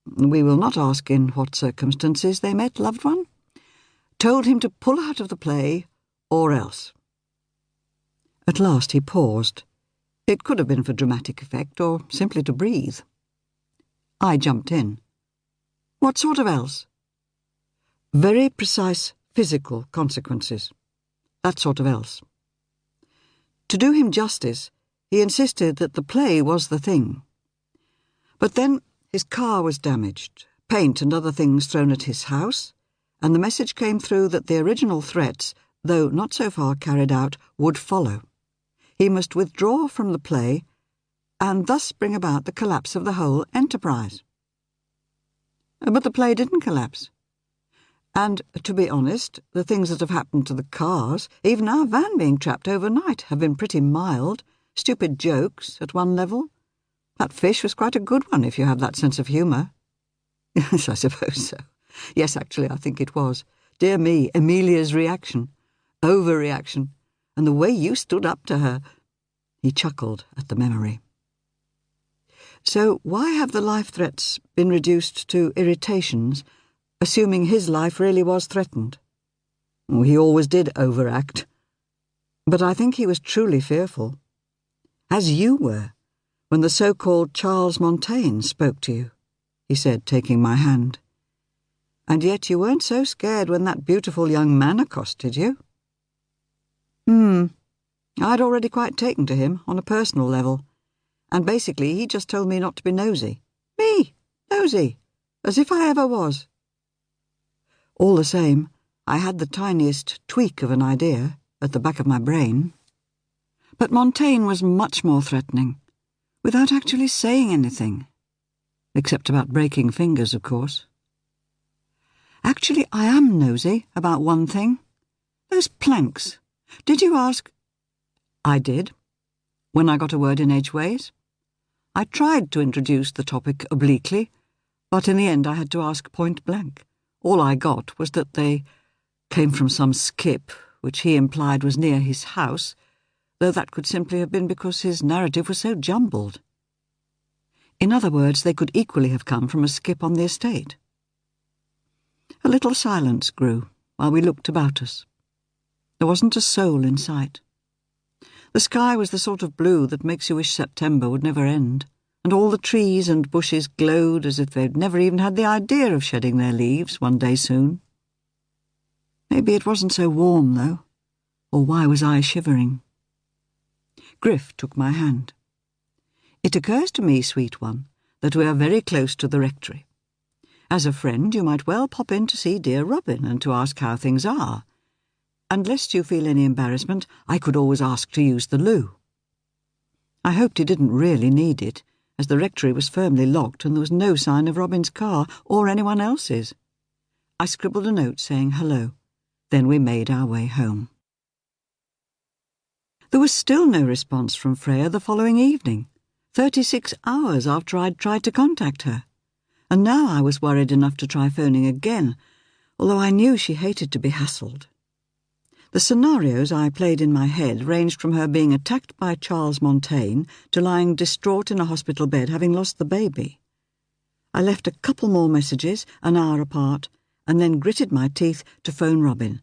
we will not ask in what circumstances they met, loved one, told him to pull out of the play, or else. At last he paused. It could have been for dramatic effect, or simply to breathe. I jumped in. "What sort of else?" "Very precise physical consequences. That sort of else." To do him justice, he insisted that the play was the thing. But then his car was damaged, paint and other things thrown at his house, and the message came through that the original threats, though not so far carried out, would follow. He must withdraw from the play, and thus bring about the collapse of the whole enterprise. But the play didn't collapse. And, to be honest, the things that have happened to the cars, even our van being trapped overnight, have been pretty mild, stupid jokes at one level. That fish was quite a good one if you have that sense of humour. Yes, I suppose so. Yes, actually, I think it was. Dear me, Amelia's reaction. Overreaction. And the way you stood up to her. He chuckled at the memory. So why have the life threats been reduced to irritations, assuming his life really was threatened? Well, he always did overact. But I think he was truly fearful. As you were, when the so-called Charles Montaigne spoke to you, he said, taking my hand. And yet you weren't so scared when that beautiful young man accosted you. I'd already quite taken to him on a personal level, and basically he just told me not to be nosy. Me, nosy, as if I ever was. All the same, I had the tiniest tweak of an idea at the back of my brain. But Montaigne was much more threatening, without actually saying anything. Except about breaking fingers, of course. Actually, I am nosy about one thing. Those planks. Did you ask? I did, when I got a word in edgeways. I tried to introduce the topic obliquely, but in the end I had to ask point blank. All I got was that they came from some skip, which he implied was near his house, though that could simply have been because his narrative was so jumbled. In other words, they could equally have come from a skip on the estate. A little silence grew while we looked about us. There wasn't a soul in sight. The sky was the sort of blue that makes you wish September would never end, and all the trees and bushes glowed as if they'd never even had the idea of shedding their leaves one day soon. Maybe it wasn't so warm, though, or why was I shivering? Griff took my hand. It occurs to me, sweet one, that we are very close to the rectory. As a friend, you might well pop in to see dear Robin and to ask how things are. And lest you feel any embarrassment, I could always ask to use the loo. I hoped he didn't really need it, as the rectory was firmly locked and there was no sign of Robin's car or anyone else's. I scribbled a note saying hello. Then we made our way home. There was still no response from Freya the following evening, 36 hours after I'd tried to contact her. And now I was worried enough to try phoning again, although I knew she hated to be hassled. The scenarios I played in my head ranged from her being attacked by Charles Montaigne to lying distraught in a hospital bed having lost the baby. I left a couple more messages, an hour apart, and then gritted my teeth to phone Robin.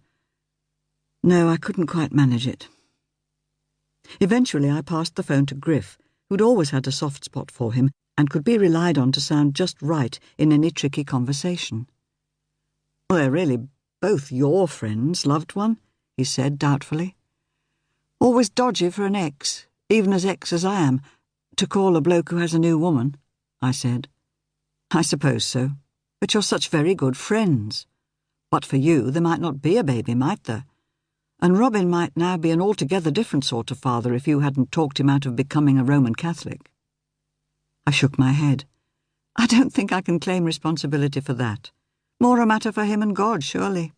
No, I couldn't quite manage it. Eventually I passed the phone to Griff, who'd always had a soft spot for him and could be relied on to sound just right in any tricky conversation. Well, they're really both your friends, loved one, he said doubtfully. Always dodgy for an ex, even as ex as I am, to call a bloke who has a new woman, I said. I suppose so, but you're such very good friends. But for you, there might not be a baby, might there? And Robin might now be an altogether different sort of father if you hadn't talked him out of becoming a Roman Catholic. I shook my head. I don't think I can claim responsibility for that. More a matter for him and God, surely.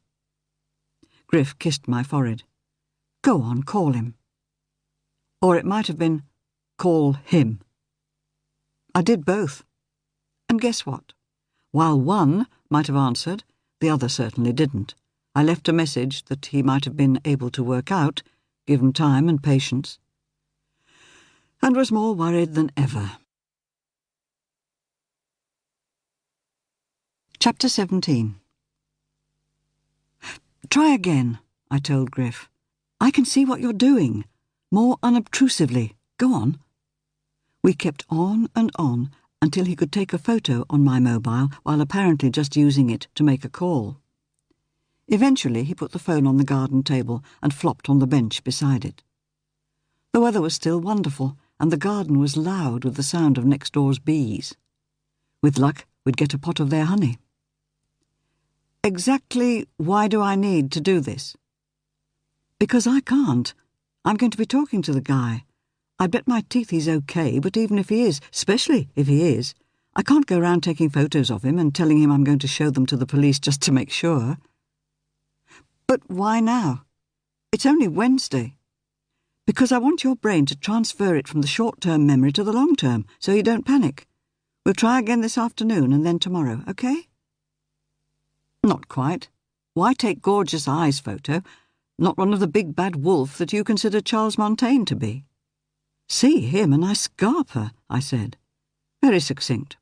Griff kissed my forehead. Go on, call him. Or it might have been, call him. I did both. And guess what? While one might have answered, the other certainly didn't. I left a message that he might have been able to work out, given time and patience, and was more worried than ever. Chapter 17. Try again, I told Griff. I can see what you're doing. More unobtrusively. Go on. We kept on and on until he could take a photo on my mobile while apparently just using it to make a call. Eventually he put the phone on the garden table and flopped on the bench beside it. The weather was still wonderful, and the garden was loud with the sound of next door's bees. With luck, we'd get a pot of their honey. Exactly why do I need to do this? Because I can't. I'm going to be talking to the guy. I bet my teeth he's okay, but even if he is, especially if he is, I can't go round taking photos of him and telling him I'm going to show them to the police just to make sure. But why now? It's only Wednesday. Because I want your brain to transfer it from the short-term memory to the long-term, so you don't panic. We'll try again this afternoon and then tomorrow, okay? Not quite. Why take gorgeous eyes photo, not one of the big bad wolf that you consider Charles Montaigne to be? See him and I scarp her, I said. Very succinct.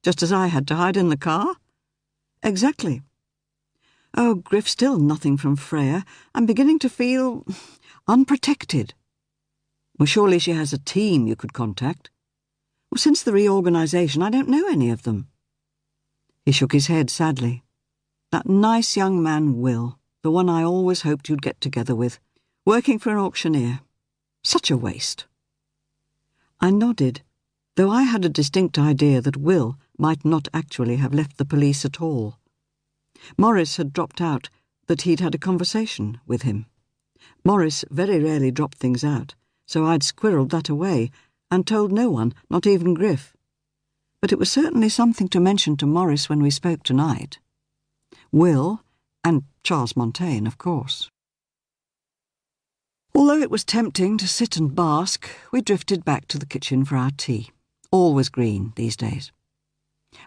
Just as I had to hide in the car? Exactly. Oh, Griff, still nothing from Freya. I'm beginning to feel unprotected. Well, surely she has a team you could contact. Well, since the reorganisation, I don't know any of them. He shook his head sadly. That nice young man Will, the one I always hoped you'd get together with, working for an auctioneer. Such a waste. I nodded, though I had a distinct idea that Will might not actually have left the police at all. Morris had dropped out that he'd had a conversation with him. Morris very rarely dropped things out, so I'd squirreled that away and told no one, not even Griff. But it was certainly something to mention to Morris when we spoke tonight. Will, and Charles Montaigne, of course. Although it was tempting to sit and bask, we drifted back to the kitchen for our tea. All was green these days.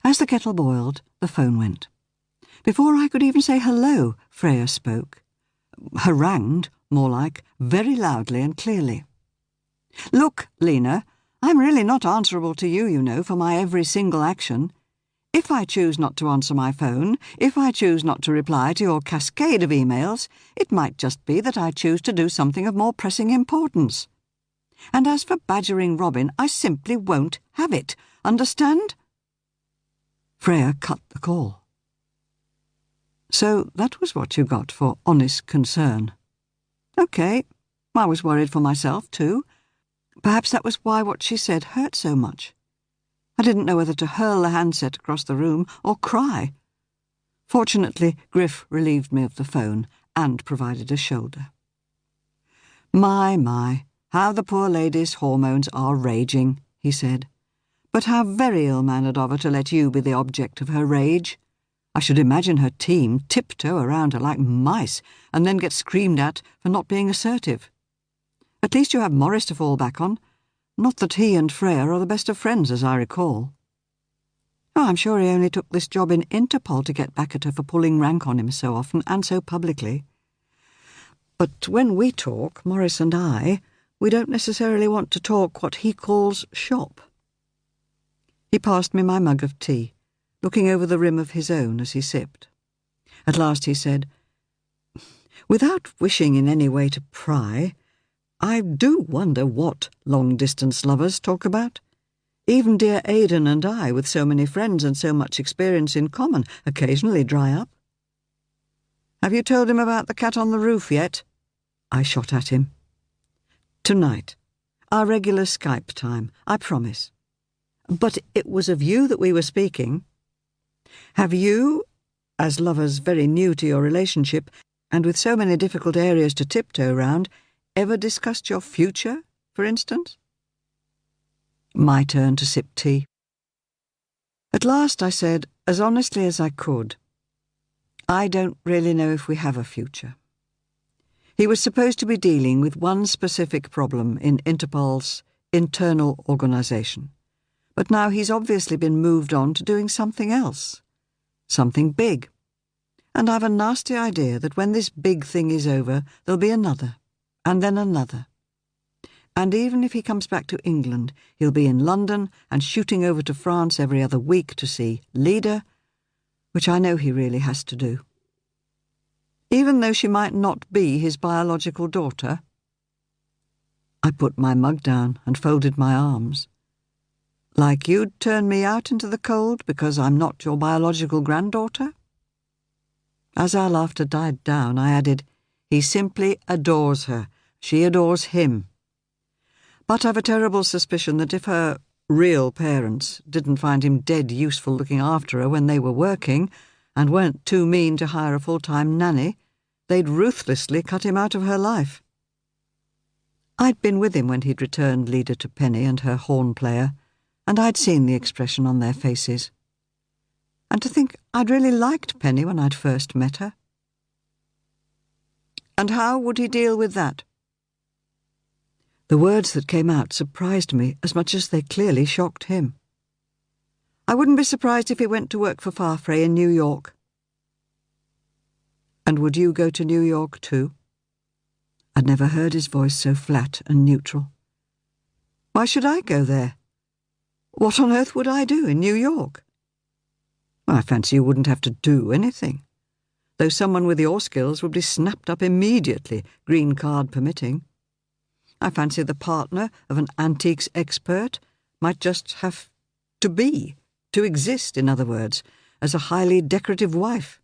As the kettle boiled, the phone went. Before I could even say hello, Freya spoke. Harangued, more like, very loudly and clearly. Look, Lena, I'm really not answerable to you, you know, for my every single action. If I choose not to answer my phone, if I choose not to reply to your cascade of emails, it might just be that I choose to do something of more pressing importance. And as for badgering Robin, I simply won't have it. Understand? Freya cut the call. So that was what you got for honest concern. OK, I was worried for myself too. Perhaps that was why what she said hurt so much. I didn't know whether to hurl the handset across the room or cry. Fortunately, Griff relieved me of the phone and provided a shoulder. My, how the poor lady's hormones are raging, he said. But how very ill-mannered of her to let you be the object of her rage. I should imagine her team tiptoe around her like mice and then get screamed at for not being assertive. At least you have Morris to fall back on. Not that he and Freya are the best of friends, as I recall. Oh, I'm sure he only took this job in Interpol to get back at her for pulling rank on him so often and so publicly. But when we talk, Morris and I, we don't necessarily want to talk what he calls shop. He passed me my mug of tea, looking over the rim of his own as he sipped. At last he said, without wishing in any way to pry, I do wonder what long-distance lovers talk about. Even dear Aidan and I, with so many friends and so much experience in common, occasionally dry up. Have you told him about the cat on the roof yet? I shot at him. Tonight. Our regular Skype time, I promise. But it was of you that we were speaking. Have you, as lovers very new to your relationship, and with so many difficult areas to tiptoe round, ever discussed your future, for instance? My turn to sip tea. At last I said, as honestly as I could, I don't really know if we have a future. He was supposed to be dealing with one specific problem in Interpol's internal organisation, but now he's obviously been moved on to doing something else, something big. And I've a nasty idea that when this big thing is over, there'll be another, and then another. And even if he comes back to England, he'll be in London and shooting over to France every other week to see Leda, which I know he really has to do. Even though she might not be his biological daughter. I put my mug down and folded my arms. Like you'd turn me out into the cold because I'm not your biological granddaughter? As our laughter died down, I added, he simply adores her. She adores him. But I've a terrible suspicion that if her real parents didn't find him dead useful looking after her when they were working, and weren't too mean to hire a full-time nanny, they'd ruthlessly cut him out of her life. I'd been with him when he'd returned Leda to Penny and her horn player, and I'd seen the expression on their faces. And to think I'd really liked Penny when I'd first met her. And how would he deal with that? The words that came out surprised me as much as they clearly shocked him. I wouldn't be surprised if he went to work for Farfrae in New York. And would you go to New York too? I'd never heard his voice so flat and neutral. Why should I go there? What on earth would I do in New York? Well, I fancy you wouldn't have to do anything, though someone with your skills would be snapped up immediately, green card permitting. I fancy the partner of an antiques expert might just have to exist, in other words, as a highly decorative wife.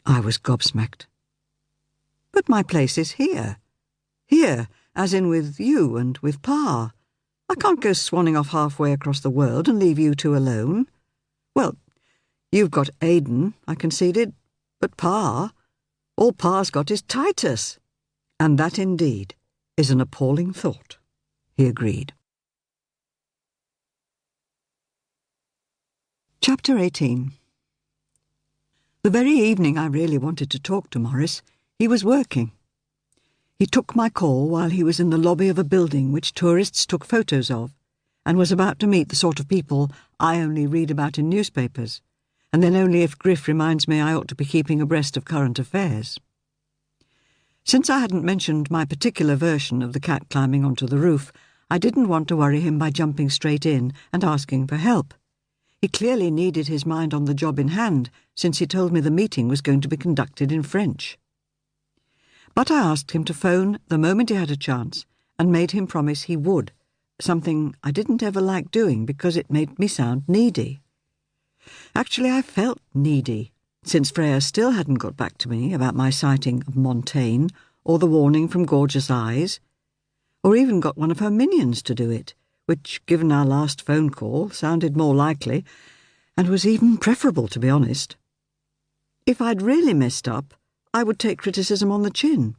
I was gobsmacked. But my place is here. Here, as in with you and with Pa. I can't go swanning off halfway across the world and leave you two alone. Well, you've got Aidan, I conceded, but Pa, all Pa's got is Titus. And that indeed is an appalling thought, he agreed. Chapter 18. The very evening I really wanted to talk to Morris, he was working. He took my call while he was in the lobby of a building which tourists took photos of, and was about to meet the sort of people I only read about in newspapers, and then only if Griff reminds me I ought to be keeping abreast of current affairs. Since I hadn't mentioned my particular version of the cat climbing onto the roof, I didn't want to worry him by jumping straight in and asking for help. He clearly needed his mind on the job in hand, since he told me the meeting was going to be conducted in French. But I asked him to phone the moment he had a chance, and made him promise he would, something I didn't ever like doing because it made me sound needy. Actually, I felt needy, since Freya still hadn't got back to me about my sighting of Montaigne, or the warning from Gorgeous Eyes, or even got one of her minions to do it, which, given our last phone call, sounded more likely, and was even preferable, to be honest. If I'd really messed up, I would take criticism on the chin,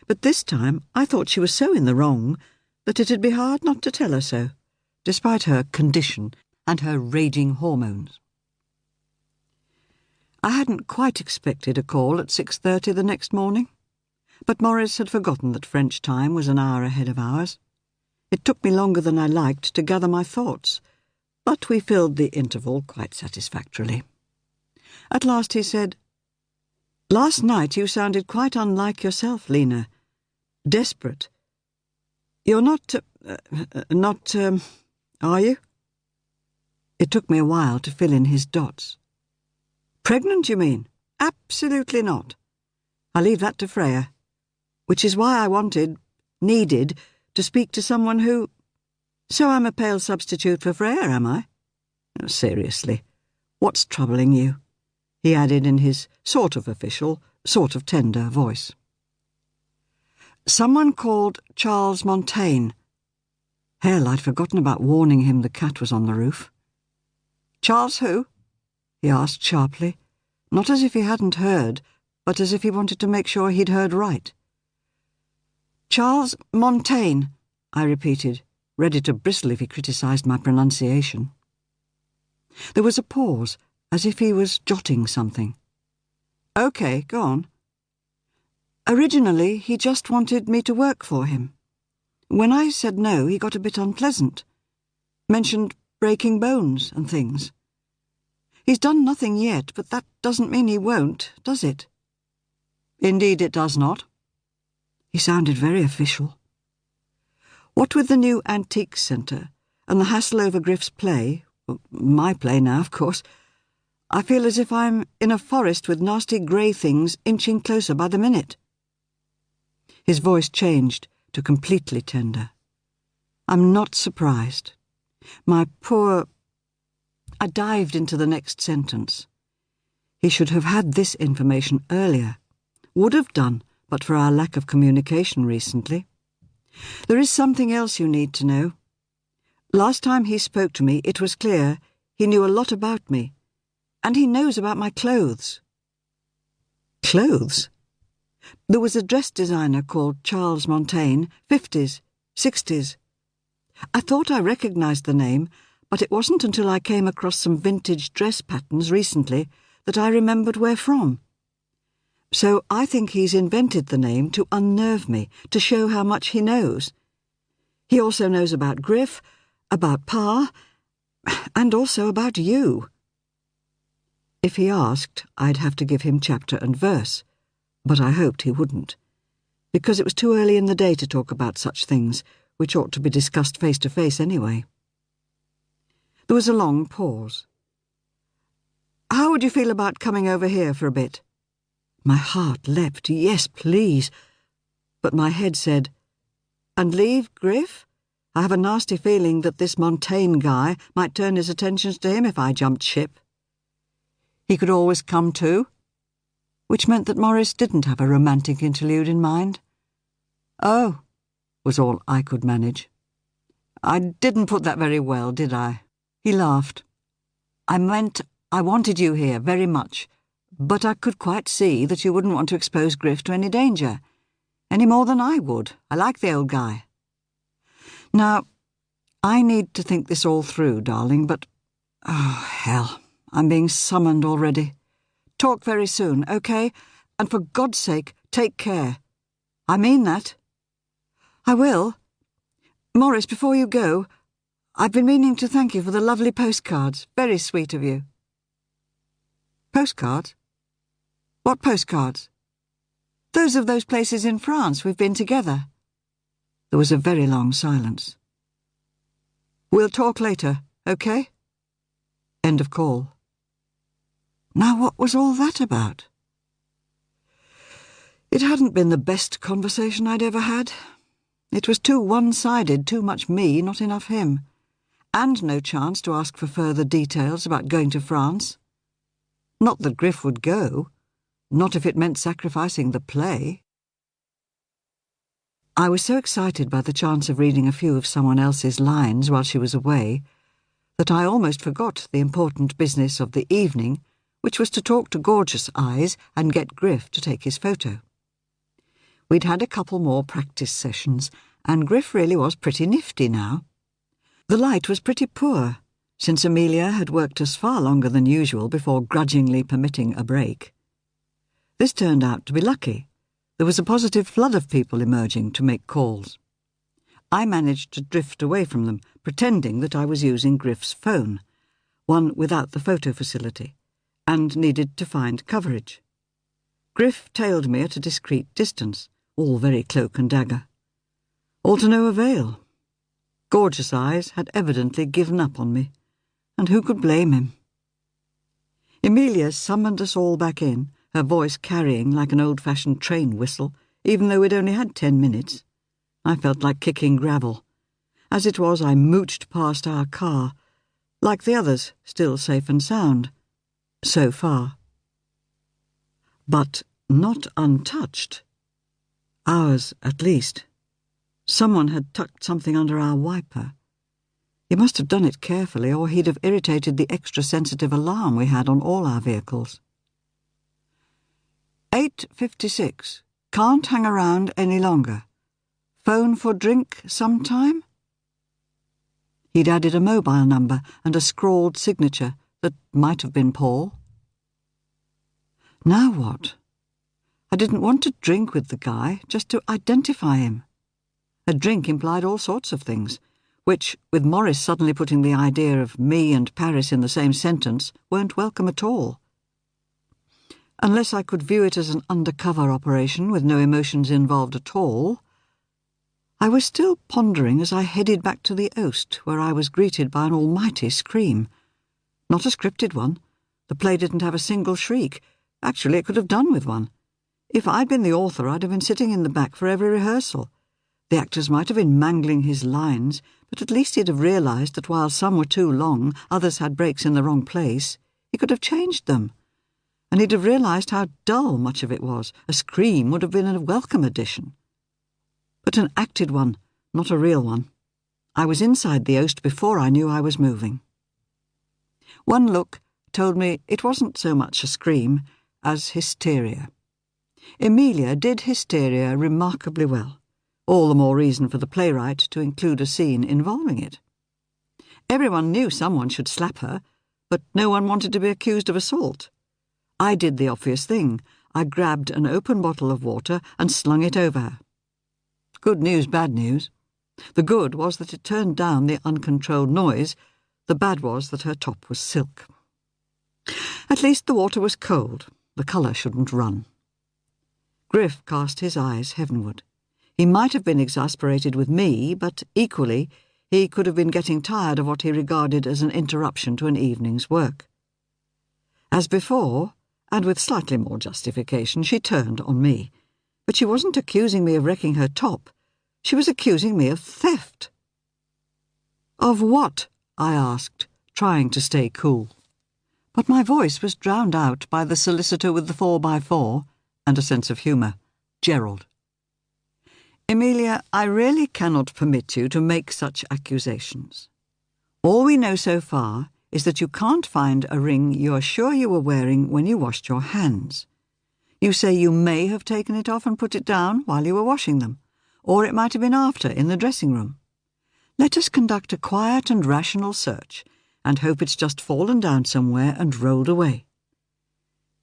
but this time I thought she was so in the wrong that it'd be hard not to tell her so, despite her condition and her raging hormones. I hadn't quite expected a call at 6:30 the next morning, but Morris had forgotten that French time was an hour ahead of ours. It took me longer than I liked to gather my thoughts, but we filled the interval quite satisfactorily. At last he said, "Last night you sounded quite unlike yourself, Lena. Desperate. You're not, are you?" It took me a while to fill in his dots. "Pregnant, you mean? Absolutely not. I leave that to Freya, which is why I needed, to speak to someone who... So I'm a pale substitute for Freya, am I? Oh, seriously, what's troubling you?" he added in his sort of official, sort of tender voice. "Someone called Charles Montaigne." Hell, I'd forgotten about warning him the cat was on the roof. "Charles who?" he asked sharply, not as if he hadn't heard, but as if he wanted to make sure he'd heard right. "Charles Montaigne," I repeated, ready to bristle if he criticised my pronunciation. There was a pause, as if he was jotting something. "OK, go on." "Originally, he just wanted me to work for him. When I said no, he got a bit unpleasant. Mentioned breaking bones and things. He's done nothing yet, but that doesn't mean he won't, does it?" "Indeed it does not." He sounded very official. What with the new Antiques Centre and the hassle over Griff's play, my play now, of course, I feel as if I'm in a forest with nasty grey things inching closer by the minute. His voice changed to completely tender. "I'm not surprised. My poor..." I dived into the next sentence. He should have had this information earlier. Would have done, but for our lack of communication recently. "There is something else you need to know. Last time he spoke to me, it was clear he knew a lot about me. And he knows about my clothes." Clothes? There was a dress designer called Charles Montaigne, 50s, 60s. I thought I recognised the name, but it wasn't until I came across some vintage dress patterns recently that I remembered where from. So I think he's invented the name to unnerve me, to show how much he knows. He also knows about Griff, about Pa, and also about you. If he asked, I'd have to give him chapter and verse, but I hoped he wouldn't, because it was too early in the day to talk about such things, which ought to be discussed face to face anyway. There was a long pause. How would you feel about coming over here for a bit? My heart leapt, yes, please. But my head said, and leave Griff? I have a nasty feeling that this Montaigne guy might turn his attentions to him if I jumped ship. He could always come too, which meant that Morris didn't have a romantic interlude in mind. Oh, was all I could manage. I didn't put that very well, did I? He laughed. I meant I wanted you here very much, but I could quite see that you wouldn't want to expose Griff to any danger, any more than I would. I like the old guy. Now, I need to think this all through, darling, but... oh, hell, I'm being summoned already. Talk very soon, okay? And for God's sake, take care. I mean that. I will. Morris, before you go, I've been meaning to thank you for the lovely postcards. Very sweet of you. Postcards? What postcards? Those of those places in France we've been together. There was a very long silence. We'll talk later, okay? End of call. Now what was all that about? It hadn't been the best conversation I'd ever had. It was too one-sided, too much me, not enough him. And no chance to ask for further details about going to France. Not that Griff would go. Not if it meant sacrificing the play. I was so excited by the chance of reading a few of someone else's lines while she was away that I almost forgot the important business of the evening, which was to talk to Gorgeous Eyes and get Griff to take his photo. We'd had a couple more practice sessions, and Griff really was pretty nifty now. The light was pretty poor, since Amelia had worked us far longer than usual before grudgingly permitting a break. This turned out to be lucky. There was a positive flood of people emerging to make calls. I managed to drift away from them, pretending that I was using Griff's phone, one without the photo facility, and needed to find coverage. Griff tailed me at a discreet distance, all very cloak and dagger. All to no avail. Gorgeous Eyes had evidently given up on me, and who could blame him? Emilia summoned us all back in, her voice carrying like an old-fashioned train whistle, even though we'd only had 10 minutes. I felt like kicking gravel. As it was, I mooched past our car, like the others, still safe and sound. So far. But not untouched. Ours, at least. Someone had tucked something under our wiper. He must have done it carefully, or he'd have irritated the extra-sensitive alarm we had on all our vehicles. 8:56. Can't hang around any longer. Phone for drink sometime? He'd added a mobile number and a scrawled signature that might have been Paul. Now what? I didn't want to drink with the guy, just to identify him. A drink implied all sorts of things, which, with Morris suddenly putting the idea of me and Paris in the same sentence, weren't welcome at all. Unless I could view it as an undercover operation with no emotions involved at all, I was still pondering as I headed back to the Oast, where I was greeted by an almighty scream. Not a scripted one. The play didn't have a single shriek. Actually, it could have done with one. If I'd been the author, I'd have been sitting in the back for every rehearsal. The actors might have been mangling his lines, but at least he'd have realised that while some were too long, others had breaks in the wrong place. He could have changed them. And he'd have realised how dull much of it was. A scream would have been a welcome addition. But an acted one, not a real one. I was inside the Oast before I knew I was moving. One look told me it wasn't so much a scream as hysteria. Emilia did hysteria remarkably well. All the more reason for the playwright to include a scene involving it. Everyone knew someone should slap her, but no one wanted to be accused of assault. I did the obvious thing. I grabbed an open bottle of water and slung it over her. Good news, bad news. The good was that it turned down the uncontrolled noise. The bad was that her top was silk. At least the water was cold. The colour shouldn't run. Griff cast his eyes heavenward. He might have been exasperated with me, but equally he could have been getting tired of what he regarded as an interruption to an evening's work. As before, and with slightly more justification, she turned on me. But she wasn't accusing me of wrecking her top. She was accusing me of theft. "Of what?" I asked, trying to stay cool. But my voice was drowned out by the solicitor with the 4x4 and a sense of humour, Gerald. "Emilia, I really cannot permit you to make such accusations. All we know so far is that you can't find a ring you are sure you were wearing when you washed your hands. You say you may have taken it off and put it down while you were washing them, or it might have been after in the dressing room. Let us conduct a quiet and rational search and hope it's just fallen down somewhere and rolled away."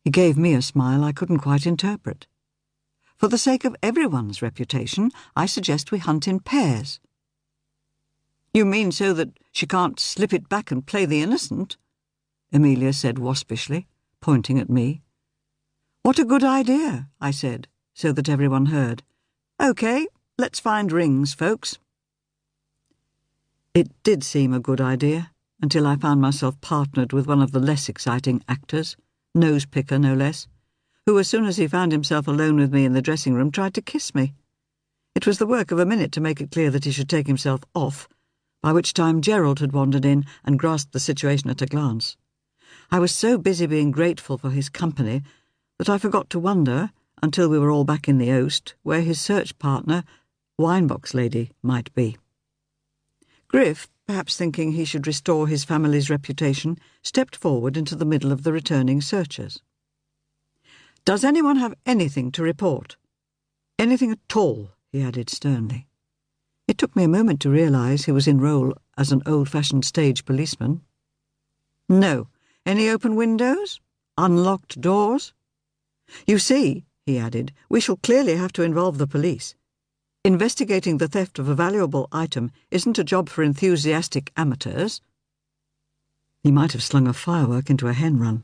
He gave me a smile I couldn't quite interpret. "For the sake of everyone's reputation, I suggest we hunt in pairs." "You mean so that she can't slip it back and play the innocent?" Emilia said waspishly, pointing at me. "What a good idea," I said, so that everyone heard. "OK, let's find rings, folks." It did seem a good idea, until I found myself partnered with one of the less exciting actors, nose-picker no less, who as soon as he found himself alone with me in the dressing room tried to kiss me. It was the work of a minute to make it clear that he should take himself off, by which time Gerald had wandered in and grasped the situation at a glance. I was so busy being grateful for his company that I forgot to wonder, until we were all back in the Oast, where his search partner, Winebox Lady, might be. Griff, perhaps thinking he should restore his family's reputation, stepped forward into the middle of the returning searchers. "Does anyone have anything to report? Anything at all?" he added sternly. It took me a moment to realise he was in role as an old-fashioned stage policeman. "No. Any open windows? Unlocked doors? You see," he added, "we shall clearly have to involve the police. Investigating the theft of a valuable item isn't a job for enthusiastic amateurs." He might have slung a firework into a hen run.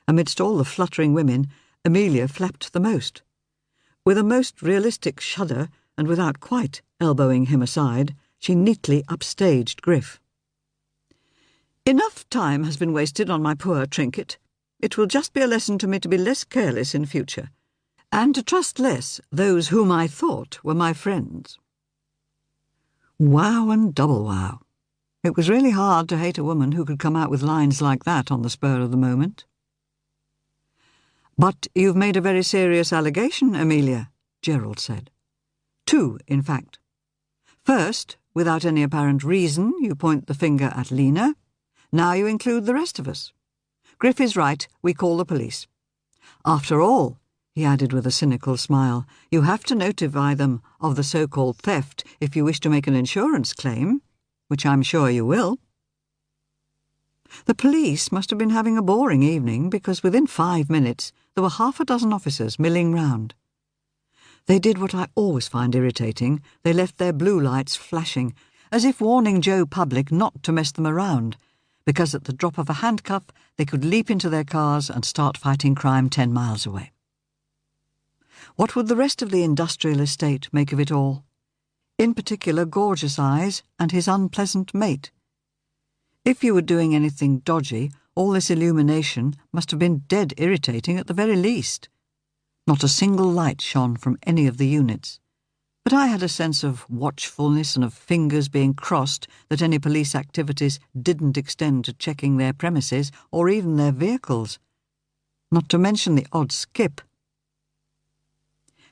Amidst all the fluttering women, Emilia flapped the most. With a most realistic shudder, and without quite elbowing him aside, she neatly upstaged Griff. "Enough time has been wasted on my poor trinket. It will just be a lesson to me to be less careless in future, and to trust less those whom I thought were my friends." Wow and double wow. It was really hard to hate a woman who could come out with lines like that on the spur of the moment. "But you've made a very serious allegation, Emilia," Gerald said. "Two, in fact. First, without any apparent reason, you point the finger at Lena. Now you include the rest of us. Griff is right, we call the police. After all," he added with a cynical smile, "you have to notify them of the so-called theft if you wish to make an insurance claim, which I'm sure you will." The police must have been having a boring evening, because within 5 minutes there were half a dozen officers milling round. They did what I always find irritating. They left their blue lights flashing, as if warning Joe Public not to mess them around, because at the drop of a handcuff they could leap into their cars and start fighting crime 10 miles away. What would the rest of the industrial estate make of it all? In particular, Gorgeous Eyes and his unpleasant mate. If you were doing anything dodgy, all this illumination must have been dead irritating at the very least. Not a single light shone from any of the units, but I had a sense of watchfulness and of fingers being crossed that any police activities didn't extend to checking their premises or even their vehicles, not to mention the odd skip.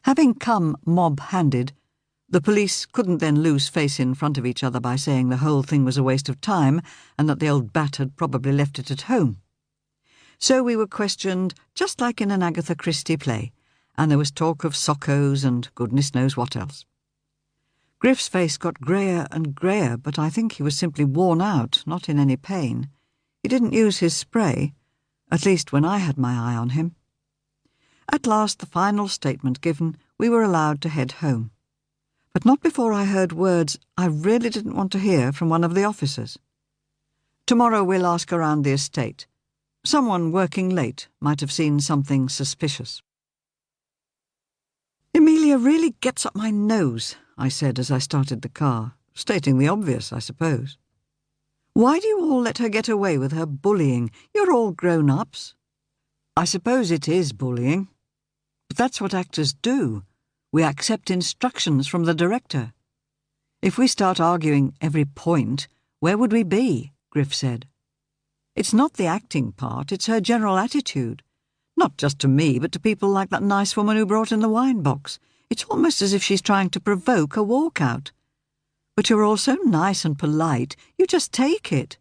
Having come mob-handed, the police couldn't then lose face in front of each other by saying the whole thing was a waste of time and that the old bat had probably left it at home. So we were questioned just like in an Agatha Christie play, and there was talk of soccos and goodness knows what else. Griff's face got greyer and greyer, but I think he was simply worn out, not in any pain. He didn't use his spray, at least when I had my eye on him. At last, the final statement given, we were allowed to head home. But not before I heard words I really didn't want to hear from one of the officers. "Tomorrow we'll ask around the estate. Someone working late might have seen something suspicious." "Emilia really gets up my nose," I said as I started the car, stating the obvious, I suppose. "Why do you all let her get away with her bullying? You're all grown-ups." "I suppose it is bullying. But that's what actors do. We accept instructions from the director. If we start arguing every point, where would we be?" Griff said. "It's not the acting part, it's her general attitude. Not just to me, but to people like that nice woman who brought in the wine box. It's almost as if she's trying to provoke a walkout. But you're all so nice and polite, you just take it."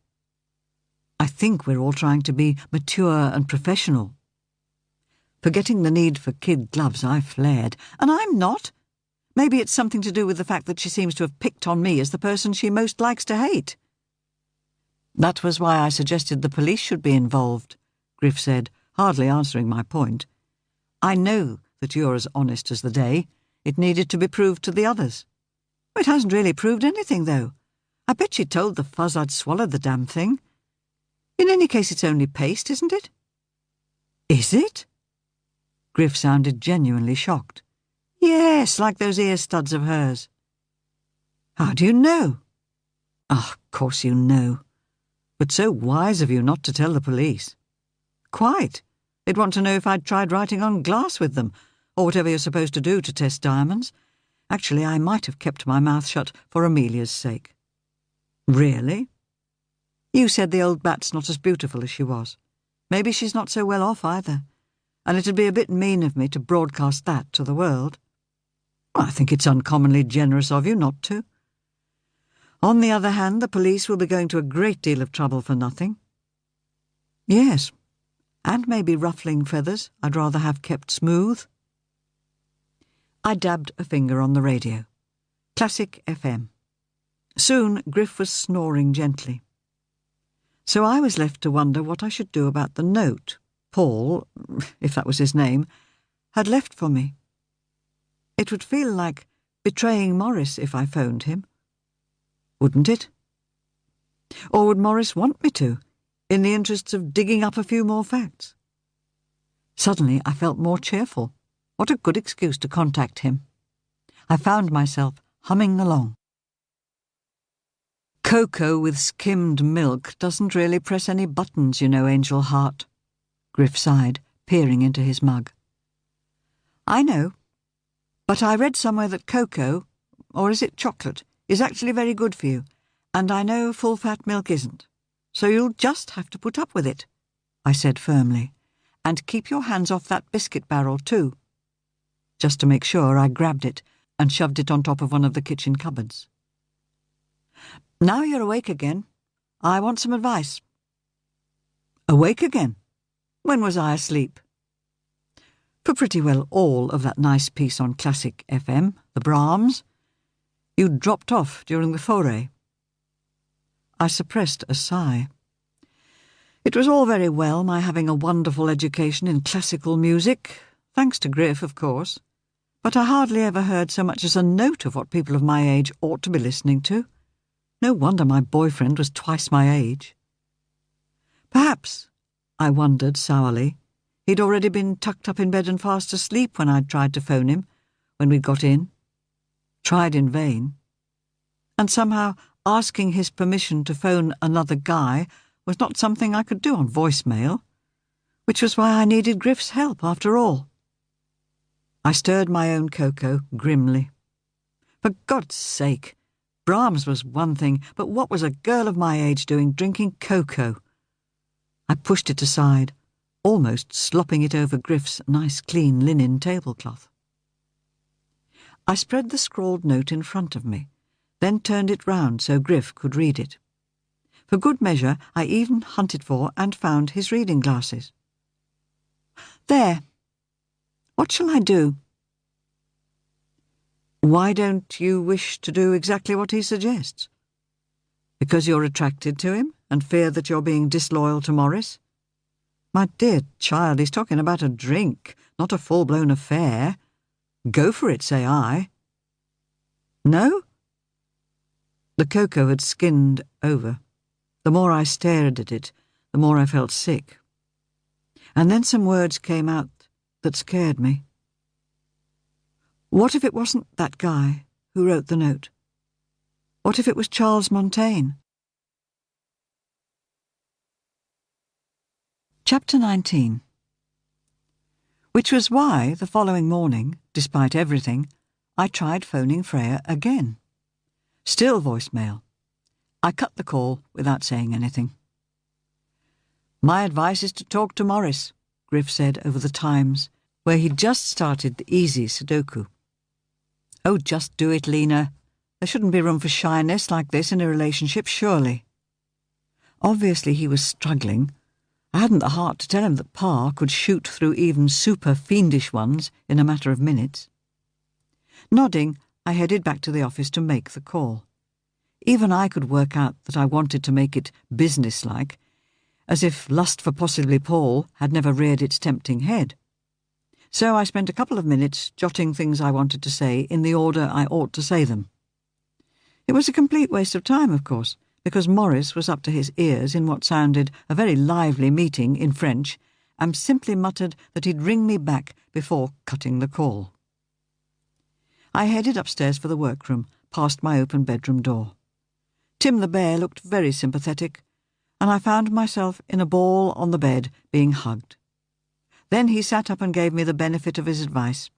"I think we're all trying to be mature and professional." Forgetting the need for kid gloves, I flared. "And I'm not. Maybe it's something to do with the fact that she seems to have picked on me as the person she most likes to hate." "That was why I suggested the police should be involved," Griff said, hardly answering my point. "I know that you're as honest as the day. It needed to be proved to the others." "It hasn't really proved anything, though. I bet she told the fuzz I'd swallowed the damn thing. In any case, it's only paste, isn't it?" "Is it?" Griff sounded genuinely shocked. "Yes, like those ear studs of hers." "How do you know?" "Oh, of course you know. But so wise of you not to tell the police." "Quite. They'd want to know if I'd tried writing on glass with them, or whatever you're supposed to do to test diamonds. Actually, I might have kept my mouth shut for Amelia's sake." "Really?" "You said the old bat's not as beautiful as she was. Maybe she's not so well off either. And it'd be a bit mean of me to broadcast that to the world." "Well, I think it's uncommonly generous of you not to. On the other hand, the police will be going to a great deal of trouble for nothing." "Yes, and maybe ruffling feathers I'd rather have kept smooth." I dabbed a finger on the radio. Classic FM. Soon Griff was snoring gently. So I was left to wonder what I should do about the note Paul, if that was his name, had left for me. It would feel like betraying Morris if I phoned him. Wouldn't it? Or would Morris want me to, in the interests of digging up a few more facts? Suddenly I felt more cheerful. What a good excuse to contact him. I found myself humming along. "Cocoa with skimmed milk doesn't really press any buttons, you know, Angel Heart." Griff sighed, peering into his mug. "I know. But I read somewhere that cocoa, or is it chocolate, is actually very good for you, and I know full-fat milk isn't. So you'll just have to put up with it," I said firmly. "And keep your hands off that biscuit barrel, too." Just to make sure, I grabbed it and shoved it on top of one of the kitchen cupboards. "Now you're awake again. I want some advice." "Awake again? When was I asleep?" "For pretty well all of that nice piece on Classic FM, the Brahms. You dropped off during the foray." I suppressed a sigh. It was all very well, my having a wonderful education in classical music, thanks to Griff, of course, but I hardly ever heard so much as a note of what people of my age ought to be listening to. No wonder my boyfriend was twice my age. Perhaps, I wondered sourly, he'd already been tucked up in bed and fast asleep when I'd tried to phone him, when we'd got in. Tried in vain. And somehow asking his permission to phone another guy was not something I could do on voicemail, which was why I needed Griff's help after all. I stirred my own cocoa grimly. For God's sake, Brahms was one thing, but what was a girl of my age doing drinking cocoa? I pushed it aside, almost slopping it over Griff's nice clean linen tablecloth. I spread the scrawled note in front of me, then turned it round so Griff could read it. For good measure, I even hunted for and found his reading glasses. "There. What shall I do?" "Why don't you wish to do exactly what he suggests? Because you're attracted to him and fear that you're being disloyal to Morris? My dear child, he's talking about a drink, not a full-blown affair. Go for it, say I. No? The cocoa had skinned over. The more I stared at it, the more I felt sick. And then some words came out that scared me. What if it wasn't that guy who wrote the note? What if it was Charles Montaigne? Chapter 19. Which was why, the following morning, despite everything, I tried phoning Freya again. Still voicemail. I cut the call without saying anything. My advice is to talk to Morris, Griff said over the Times, where he'd just started the easy Sudoku. Oh, just do it, Lena. There shouldn't be room for shyness like this in a relationship, surely. Obviously he was struggling. I hadn't the heart to tell him that Pa could shoot through even super fiendish ones in a matter of minutes. Nodding, I headed back to the office to make the call. Even I could work out that I wanted to make it businesslike, as if lust for possibly Paul had never reared its tempting head. So I spent a couple of minutes jotting things I wanted to say in the order I ought to say them. It was a complete waste of time, of course, because Morris was up to his ears in what sounded a very lively meeting in French, and simply muttered that he'd ring me back before cutting the call. I headed upstairs for the workroom, past my open bedroom door. Tim the bear looked very sympathetic, and I found myself in a ball on the bed being hugged. Then he sat up and gave me the benefit of his advice.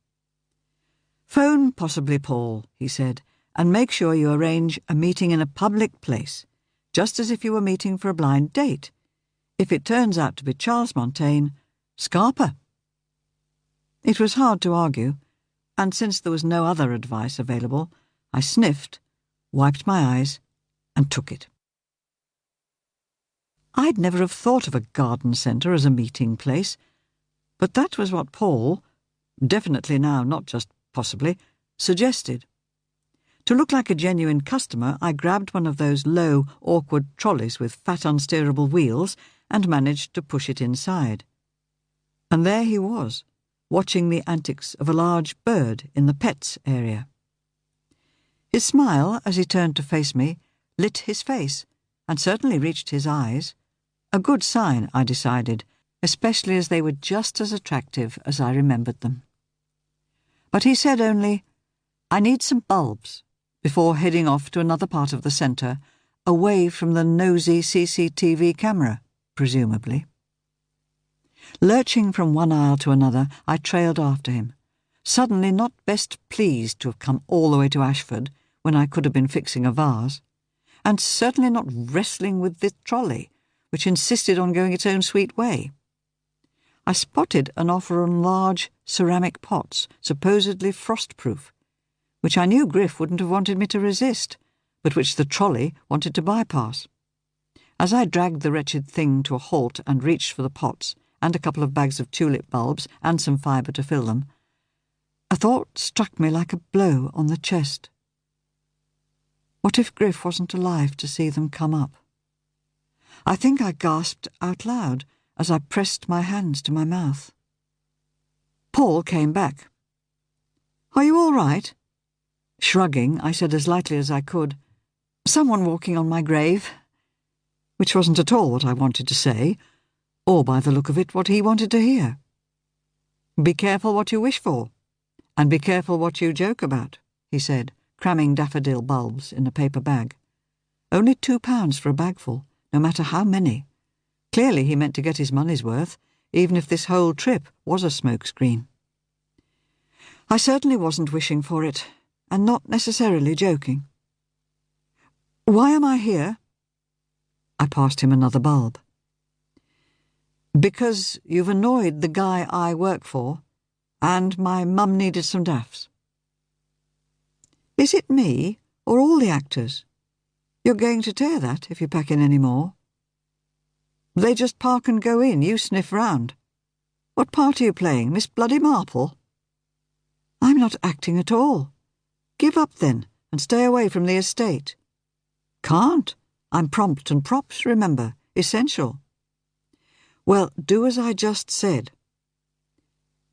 "Phone possibly Paul," he said, "and make sure you arrange a meeting in a public place, just as if you were meeting for a blind date. If it turns out to be Charles Montaigne, Scarpa." It was hard to argue, and since there was no other advice available, I sniffed, wiped my eyes, and took it. I'd never have thought of a garden centre as a meeting place, but that was what Paul, definitely now, not just possibly, suggested. To look like a genuine customer, I grabbed one of those low, awkward trolleys with fat, unsteerable wheels and managed to push it inside. And there he was, watching the antics of a large bird in the pets area. His smile, as he turned to face me, lit his face, and certainly reached his eyes. A good sign, I decided, especially as they were just as attractive as I remembered them. But he said only, "I need some bulbs," before heading off to another part of the centre, away from the nosy CCTV camera, presumably. Lurching from one aisle to another, I trailed after him, suddenly not best pleased to have come all the way to Ashford when I could have been fixing a vase, and certainly not wrestling with the trolley, which insisted on going its own sweet way. I spotted an offer on large ceramic pots, supposedly frost-proof, which I knew Griff wouldn't have wanted me to resist, but which the trolley wanted to bypass. As I dragged the wretched thing to a halt and reached for the pots, and a couple of bags of tulip bulbs and some fibre to fill them, a thought struck me like a blow on the chest. What if Griff wasn't alive to see them come up? I think I gasped out loud as I pressed my hands to my mouth. Paul came back. "Are you all right?" Shrugging, I said as lightly as I could, "Someone walking on my grave," which wasn't at all what I wanted to say, or by the look of it what he wanted to hear. "Be careful what you wish for, and be careful what you joke about," he said, cramming daffodil bulbs in a paper bag. Only £2 for a bagful, no matter how many. Clearly he meant to get his money's worth, even if this whole trip was a smokescreen. I certainly wasn't wishing for it, and not necessarily joking. "Why am I here?" I passed him another bulb. "Because you've annoyed the guy I work for, and my mum needed some daffs." "Is it me, or all the actors? You're going to tear that if you pack in any more. They just park and go in, you sniff round. What part are you playing, Miss Bloody Marple?" "I'm not acting at all." "Give up then, and stay away from the estate." "Can't. I'm prompt and props, remember. Essential." "Well, do as I just said."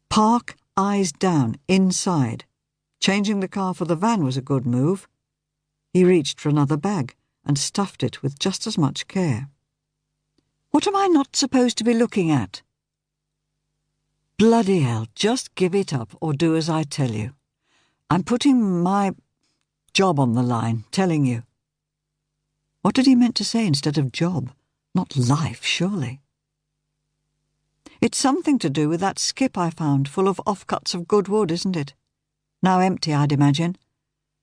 Park, eyes down, inside. Changing the car for the van was a good move. He reached for another bag and stuffed it with just as much care. What am I not supposed to be looking at? Bloody hell, just give it up or do as I tell you. I'm putting my job on the line, telling you. What had he meant to say instead of job? Not life, surely. It's something to do with that skip I found, full of offcuts of good wood, isn't it? Now empty, I'd imagine.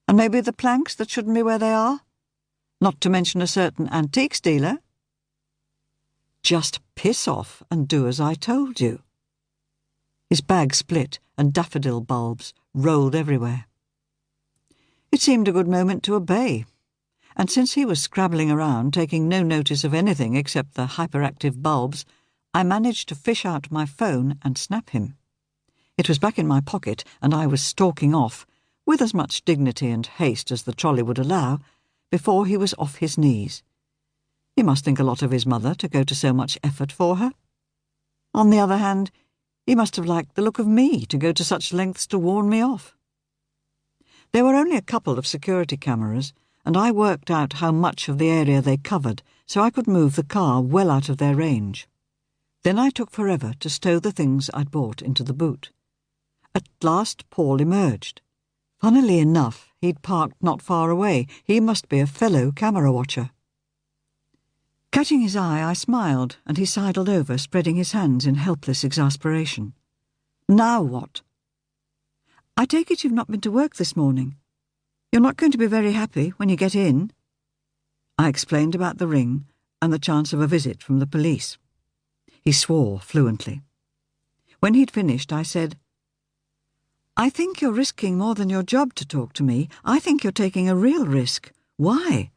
And maybe the planks that shouldn't be where they are? Not to mention a certain antiques dealer. Just piss off and do as I told you. His bag split and daffodil bulbs rolled everywhere. It seemed a good moment to obey, and since he was scrabbling around, taking no notice of anything except the hyperactive bulbs, I managed to fish out my phone and snap him. It was back in my pocket, and I was stalking off, with as much dignity and haste as the trolley would allow, before he was off his knees. He must think a lot of his mother to go to so much effort for her. On the other hand, he must have liked the look of me to go to such lengths to warn me off. There were only a couple of security cameras, and I worked out how much of the area they covered so I could move the car well out of their range. Then I took forever to stow the things I'd bought into the boot. At last Paul emerged. Funnily enough, he'd parked not far away. He must be a fellow camera watcher. Catching his eye, I smiled, and he sidled over, spreading his hands in helpless exasperation. Now what? I take it you've not been to work this morning. You're not going to be very happy when you get in. I explained about the ring and the chance of a visit from the police. He swore fluently. When he'd finished, I said, I think you're risking more than your job to talk to me. I think you're taking a real risk. Why?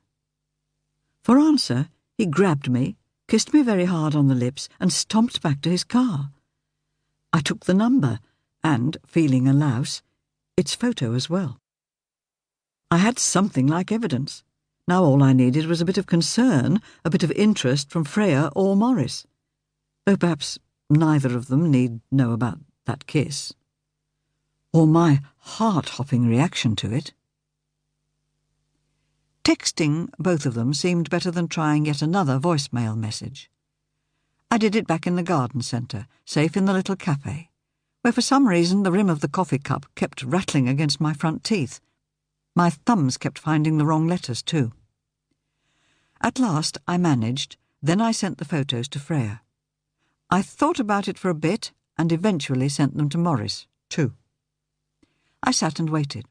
For answer, he grabbed me, kissed me very hard on the lips, and stomped back to his car. I took the number, and, feeling a louse, its photo as well. I had something like evidence. Now all I needed was a bit of concern, a bit of interest from Freya or Morris. Though perhaps neither of them need know about that kiss. Or my heart-hopping reaction to it. Texting both of them seemed better than trying yet another voicemail message. I did it back in the garden centre, safe in the little cafe, where for some reason the rim of the coffee cup kept rattling against my front teeth. My thumbs kept finding the wrong letters too. At last I managed, then I sent the photos to Freya. I thought about it for a bit and eventually sent them to Morris, too. I sat and waited.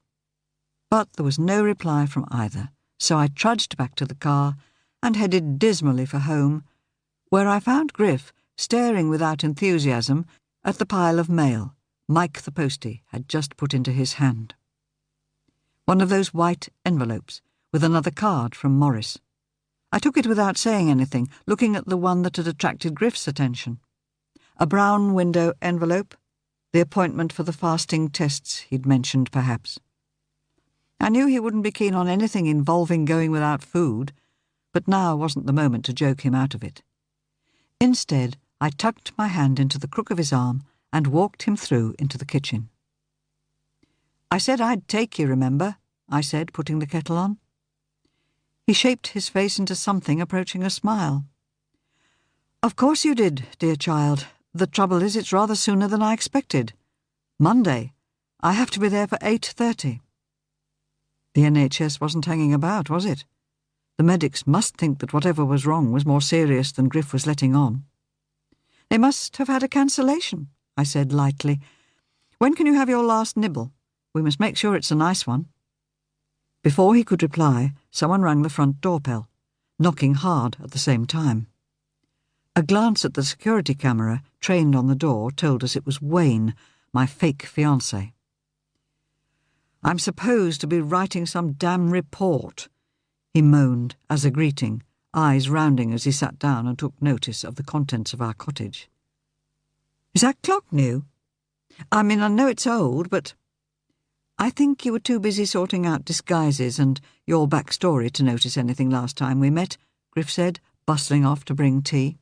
But there was no reply from either, so I trudged back to the car and headed dismally for home, where I found Griff staring without enthusiasm at the pile of mail Mike the postie had just put into his hand. One of those white envelopes with another card from Morris. I took it without saying anything, looking at the one that had attracted Griff's attention. A brown window envelope, the appointment for the fasting tests he'd mentioned, perhaps. I knew he wouldn't be keen on anything involving going without food, but now wasn't the moment to joke him out of it. Instead, I tucked my hand into the crook of his arm and walked him through into the kitchen. I said I'd take you, remember? I said, putting the kettle on. He shaped his face into something approaching a smile. Of course you did, dear child. The trouble is it's rather sooner than I expected. Monday. I have to be there for 8:30. The NHS wasn't hanging about, was it? The medics must think that whatever was wrong was more serious than Griff was letting on. They must have had a cancellation, I said lightly. When can you have your last nibble? We must make sure it's a nice one. Before he could reply, someone rang the front doorbell, knocking hard at the same time. A glance at the security camera trained on the door told us it was Wayne, my fake fiancé. I'm supposed to be writing some damn report, he moaned as a greeting, eyes rounding as he sat down and took notice of the contents of our cottage. Is that clock new? I mean, I know it's old, but... I think you were too busy sorting out disguises and your backstory to notice anything last time we met, Griff said, bustling off to bring tea.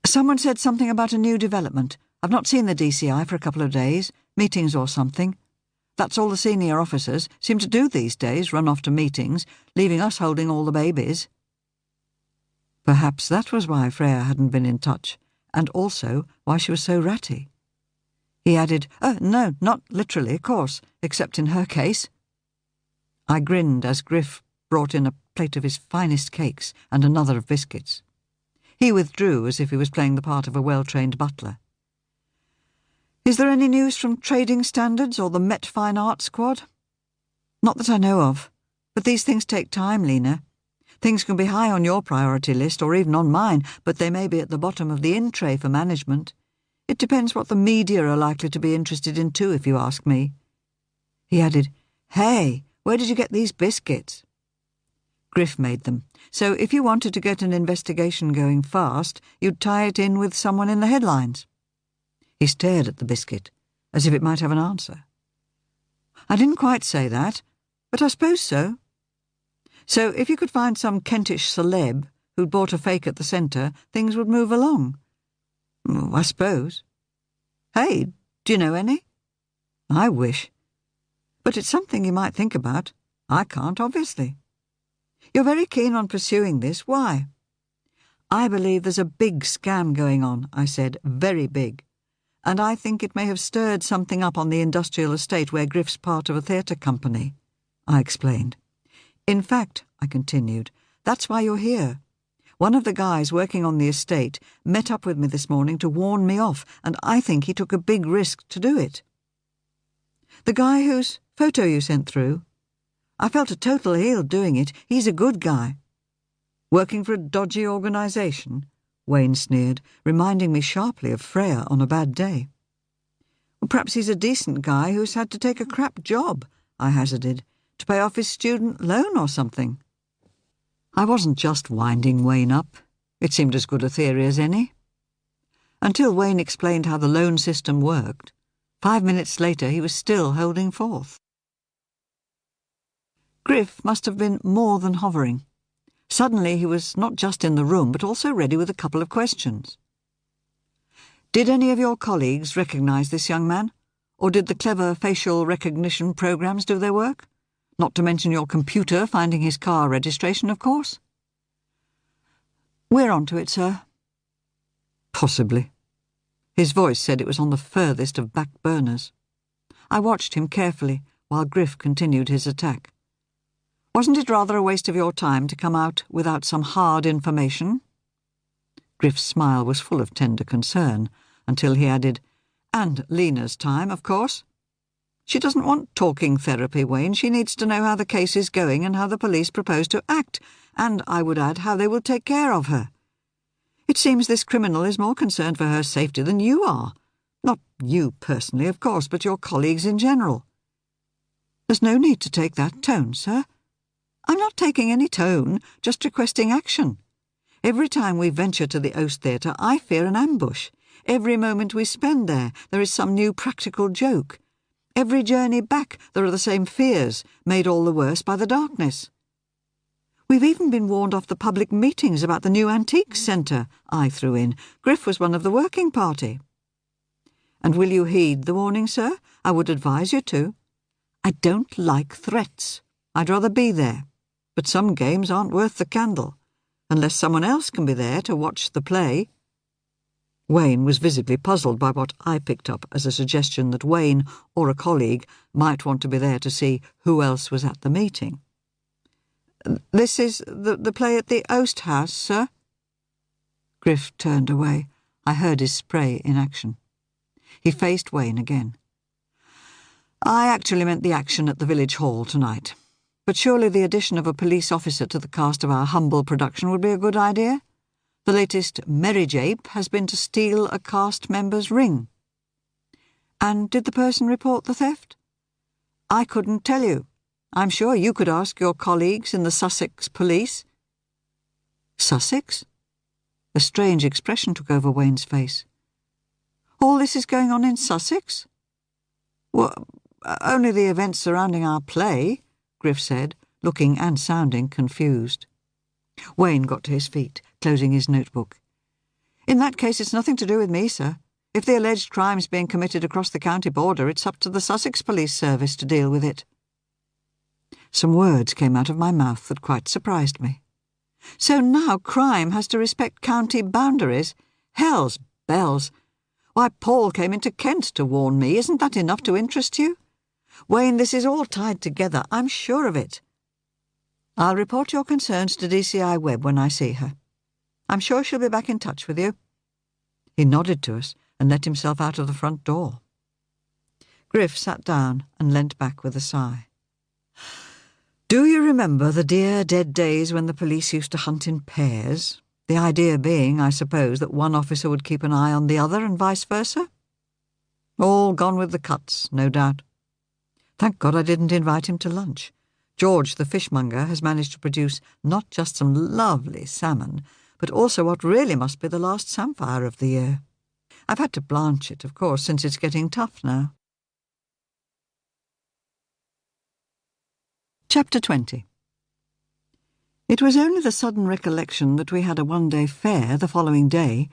Someone said something about a new development, I've not seen the DCI for a couple of days, meetings or something. That's all the senior officers seem to do these days, run off to meetings, leaving us holding all the babies." Perhaps that was why Freya hadn't been in touch, and also why she was so ratty. He added, "Oh, no, not literally, of course, except in her case." I grinned as Griff brought in a plate of his finest cakes and another of biscuits. He withdrew as if he was playing the part of a well-trained butler. "Is there any news from Trading Standards or the Met Fine Arts Squad?" "Not that I know of. But these things take time, Lena. Things can be high on your priority list or even on mine, but they may be at the bottom of the in-tray for management. It depends what the media are likely to be interested in too, if you ask me." He added, "Hey, where did you get these biscuits?" Griff made them, so if you wanted to get an investigation going fast, you'd tie it in with someone in the headlines. He stared at the biscuit, as if it might have an answer. "I didn't quite say that, but I suppose so. So if you could find some Kentish celeb who'd bought a fake at the centre, things would move along. I suppose. Hey, do you know any?" "I wish. But it's something you might think about. I can't, obviously." "You're very keen on pursuing this. Why?" "I believe there's a big scam going on," I said, "very big. And I think it may have stirred something up on the industrial estate where Griff's part of a theatre company," I explained. "In fact," I continued, "that's why you're here. One of the guys working on the estate met up with me this morning to warn me off, and I think he took a big risk to do it." "The guy whose photo you sent through? I felt a total heel doing it. He's a good guy." "Working for a dodgy organisation?" Wayne sneered, reminding me sharply of Freya on a bad day. "Well, perhaps he's a decent guy who's had to take a crap job," I hazarded, "to pay off his student loan or something." I wasn't just winding Wayne up. It seemed as good a theory as any. Until Wayne explained how the loan system worked. 5 minutes later he was still holding forth. Griff must have been more than hovering. Suddenly he was not just in the room, but also ready with a couple of questions. "Did any of your colleagues recognise this young man? Or did the clever facial recognition programs do their work? Not to mention your computer finding his car registration, of course?" "We're on to it, sir." "Possibly." His voice said it was on the furthest of back burners. I watched him carefully while Griff continued his attack. "Wasn't it rather a waste of your time to come out without some hard information?" Griff's smile was full of tender concern, until he added, "And Lena's time, of course. She doesn't want talking therapy, Wayne. She needs to know how the case is going and how the police propose to act, and, I would add, how they will take care of her. It seems this criminal is more concerned for her safety than you are. Not you personally, of course, but your colleagues in general." "There's no need to take that tone, sir." "I'm not taking any tone, just requesting action. Every time we venture to the Oast Theatre, I fear an ambush. Every moment we spend there is some new practical joke. Every journey back there are the same fears, made all the worse by the darkness. We've even been warned off the public meetings about the new antiques centre," I threw in. "Griff was one of the working party." "And will you heed the warning, sir? I would advise you to. I don't like threats. I'd rather be there. But some games aren't worth the candle, unless someone else can be there to watch the play." Wayne was visibly puzzled by what I picked up as a suggestion that Wayne or a colleague might want to be there to see who else was at the meeting. "This is the play at the Oast House, sir?" Griff turned away. I heard his spray in action. He faced Wayne again. "I actually meant the action at the village hall tonight. But surely the addition of a police officer to the cast of our humble production would be a good idea? The latest merry jape has been to steal a cast member's ring." "And did the person report the theft?" "I couldn't tell you. I'm sure you could ask your colleagues in the Sussex police." "Sussex?" A strange expression took over Wayne's face. "All this is going on in Sussex?" "Well, only the events surrounding our play," Griff said, looking and sounding confused. Wayne got to his feet, closing his notebook. "In that case, it's nothing to do with me, sir. If the alleged crime's being committed across the county border, it's up to the Sussex Police Service to deal with it." Some words came out of my mouth that quite surprised me. "So now crime has to respect county boundaries? Hell's bells! Why, Paul came into Kent to warn me. Isn't that enough to interest you? Wayne, this is all tied together. I'm sure of it. I'll report your concerns to DCI Webb when I see her. I'm sure she'll be back in touch with you." He nodded to us and let himself out of the front door. Griff sat down and leant back with a sigh. "Do you remember the dear dead days when the police used to hunt in pairs? The idea being, I suppose, that one officer would keep an eye on the other and vice versa? All gone with the cuts, no doubt. Thank God I didn't invite him to lunch. George, the fishmonger, has managed to produce not just some lovely salmon, but also what really must be the last samphire of the year. I've had to blanch it, of course, since it's getting tough now." Chapter 20. It was only the sudden recollection that we had a one-day fair the following day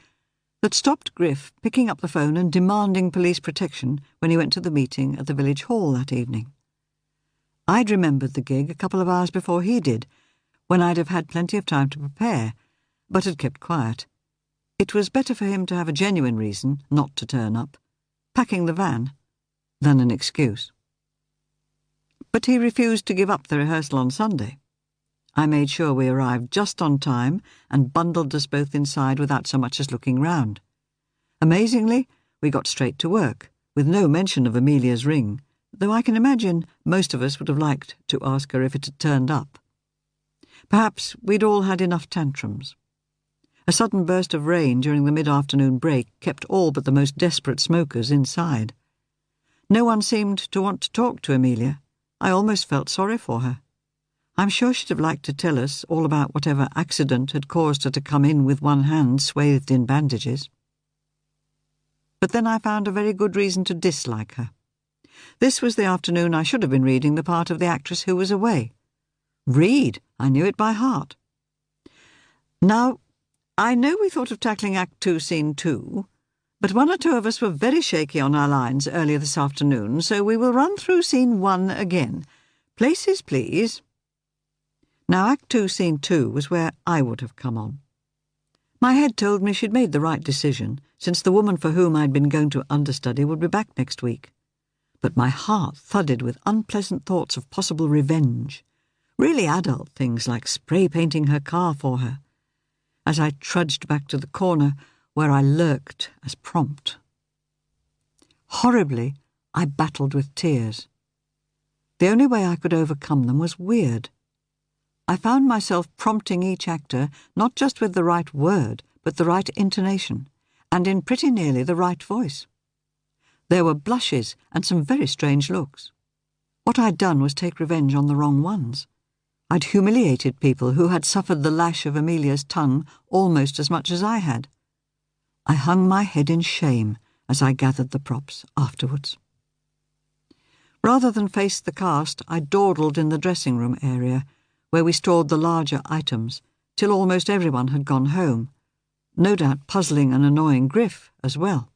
that stopped Griff picking up the phone and demanding police protection when he went to the meeting at the village hall that evening. I'd remembered the gig a couple of hours before he did, when I'd have had plenty of time to prepare, but had kept quiet. It was better for him to have a genuine reason not to turn up, packing the van, than an excuse. But he refused to give up the rehearsal on Sunday. I made sure we arrived just on time and bundled us both inside without so much as looking round. Amazingly, we got straight to work, with no mention of Amelia's ring, though I can imagine most of us would have liked to ask her if it had turned up. Perhaps we'd all had enough tantrums. A sudden burst of rain during the mid-afternoon break kept all but the most desperate smokers inside. No one seemed to want to talk to Amelia. I almost felt sorry for her. I'm sure she'd have liked to tell us all about whatever accident had caused her to come in with one hand swathed in bandages. But then I found a very good reason to dislike her. This was the afternoon I should have been reading the part of the actress who was away. Read! I knew it by heart. Now, I know we thought of tackling Act 2, Scene 2, but one or two of us were very shaky on our lines earlier this afternoon, so we will run through Scene 1 again. Places, please. Now, Act 2, Scene 2 was where I would have come on. My head told me she'd made the right decision, since the woman for whom I'd been going to understudy would be back next week. But my heart thudded with unpleasant thoughts of possible revenge, really adult things like spray-painting her car for her, as I trudged back to the corner where I lurked as prompt. Horribly, I battled with tears. The only way I could overcome them was weird. I found myself prompting each actor not just with the right word, but the right intonation, and in pretty nearly the right voice. There were blushes and some very strange looks. What I'd done was take revenge on the wrong ones. I'd humiliated people who had suffered the lash of Amelia's tongue almost as much as I had. I hung my head in shame as I gathered the props afterwards. Rather than face the cast, I dawdled in the dressing-room area, where we stored the larger items, till almost everyone had gone home, no doubt puzzling and annoying Griff as well.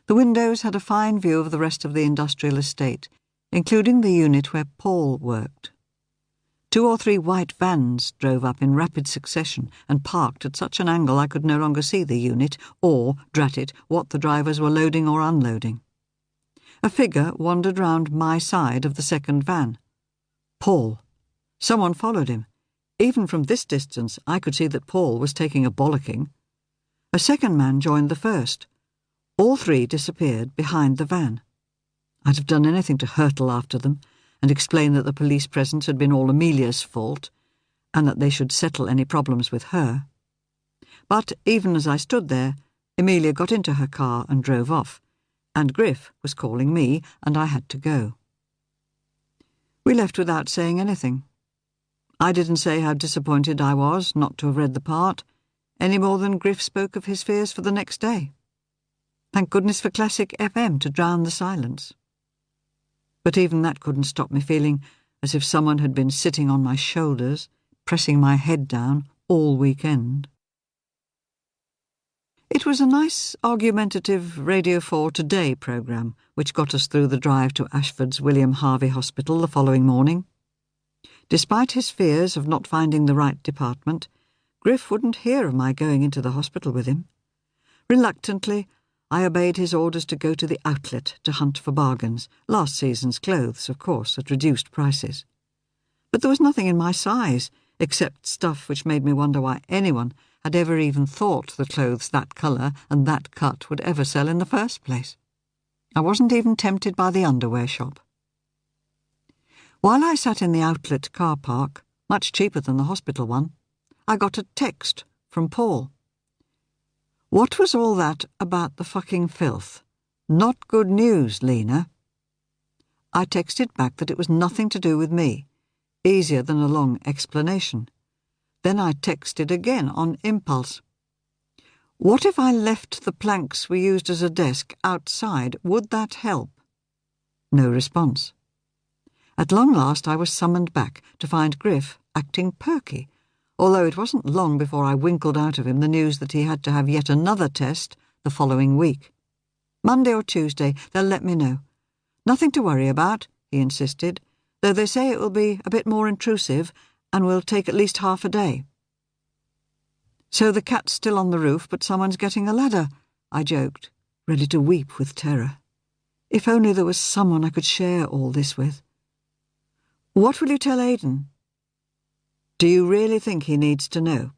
The windows had a fine view of the rest of the industrial estate, including the unit where Paul worked. 2 or 3 white vans drove up in rapid succession and parked at such an angle I could no longer see the unit, or, drat it, what the drivers were loading or unloading. A figure wandered round my side of the second van. Paul. Someone followed him. Even from this distance I could see that Paul was taking a bollocking. A second man joined the first. All 3 disappeared behind the van. I'd have done anything to hurtle after them and explain that the police presence had been all Amelia's fault, and that they should settle any problems with her. But even as I stood there, Amelia got into her car and drove off, and Griff was calling me, and I had to go. We left without saying anything. I didn't say how disappointed I was not to have read the part, any more than Griff spoke of his fears for the next day. Thank goodness for classic FM to drown the silence. But even that couldn't stop me feeling as if someone had been sitting on my shoulders, pressing my head down all weekend. It was a nice, argumentative Radio 4 Today programme which got us through the drive to Ashford's William Harvey Hospital the following morning. Despite his fears of not finding the right department, Griff wouldn't hear of my going into the hospital with him. Reluctantly, I obeyed his orders to go to the outlet to hunt for bargains, last season's clothes, of course, at reduced prices. But there was nothing in my size, except stuff which made me wonder why anyone had ever even thought the clothes that colour and that cut would ever sell in the first place. I wasn't even tempted by the underwear shop. While I sat in the outlet car park, much cheaper than the hospital one, I got a text from Paul. What was all that about the fucking filth? Not good news, Lena. I texted back that it was nothing to do with me, easier than a long explanation. Then I texted again on impulse. What if I left the planks we used as a desk outside? Would that help? No response. At long last I was summoned back to find Griff acting perky, although it wasn't long before I winkled out of him the news that he had to have yet another test the following week. Monday or Tuesday, they'll let me know. Nothing to worry about, he insisted, though they say it will be a bit more intrusive and will take at least half a day. So the cat's still on the roof, but someone's getting a ladder, I joked, ready to weep with terror. If only there was someone I could share all this with. What will you tell Aidan? Do you really think he needs to know?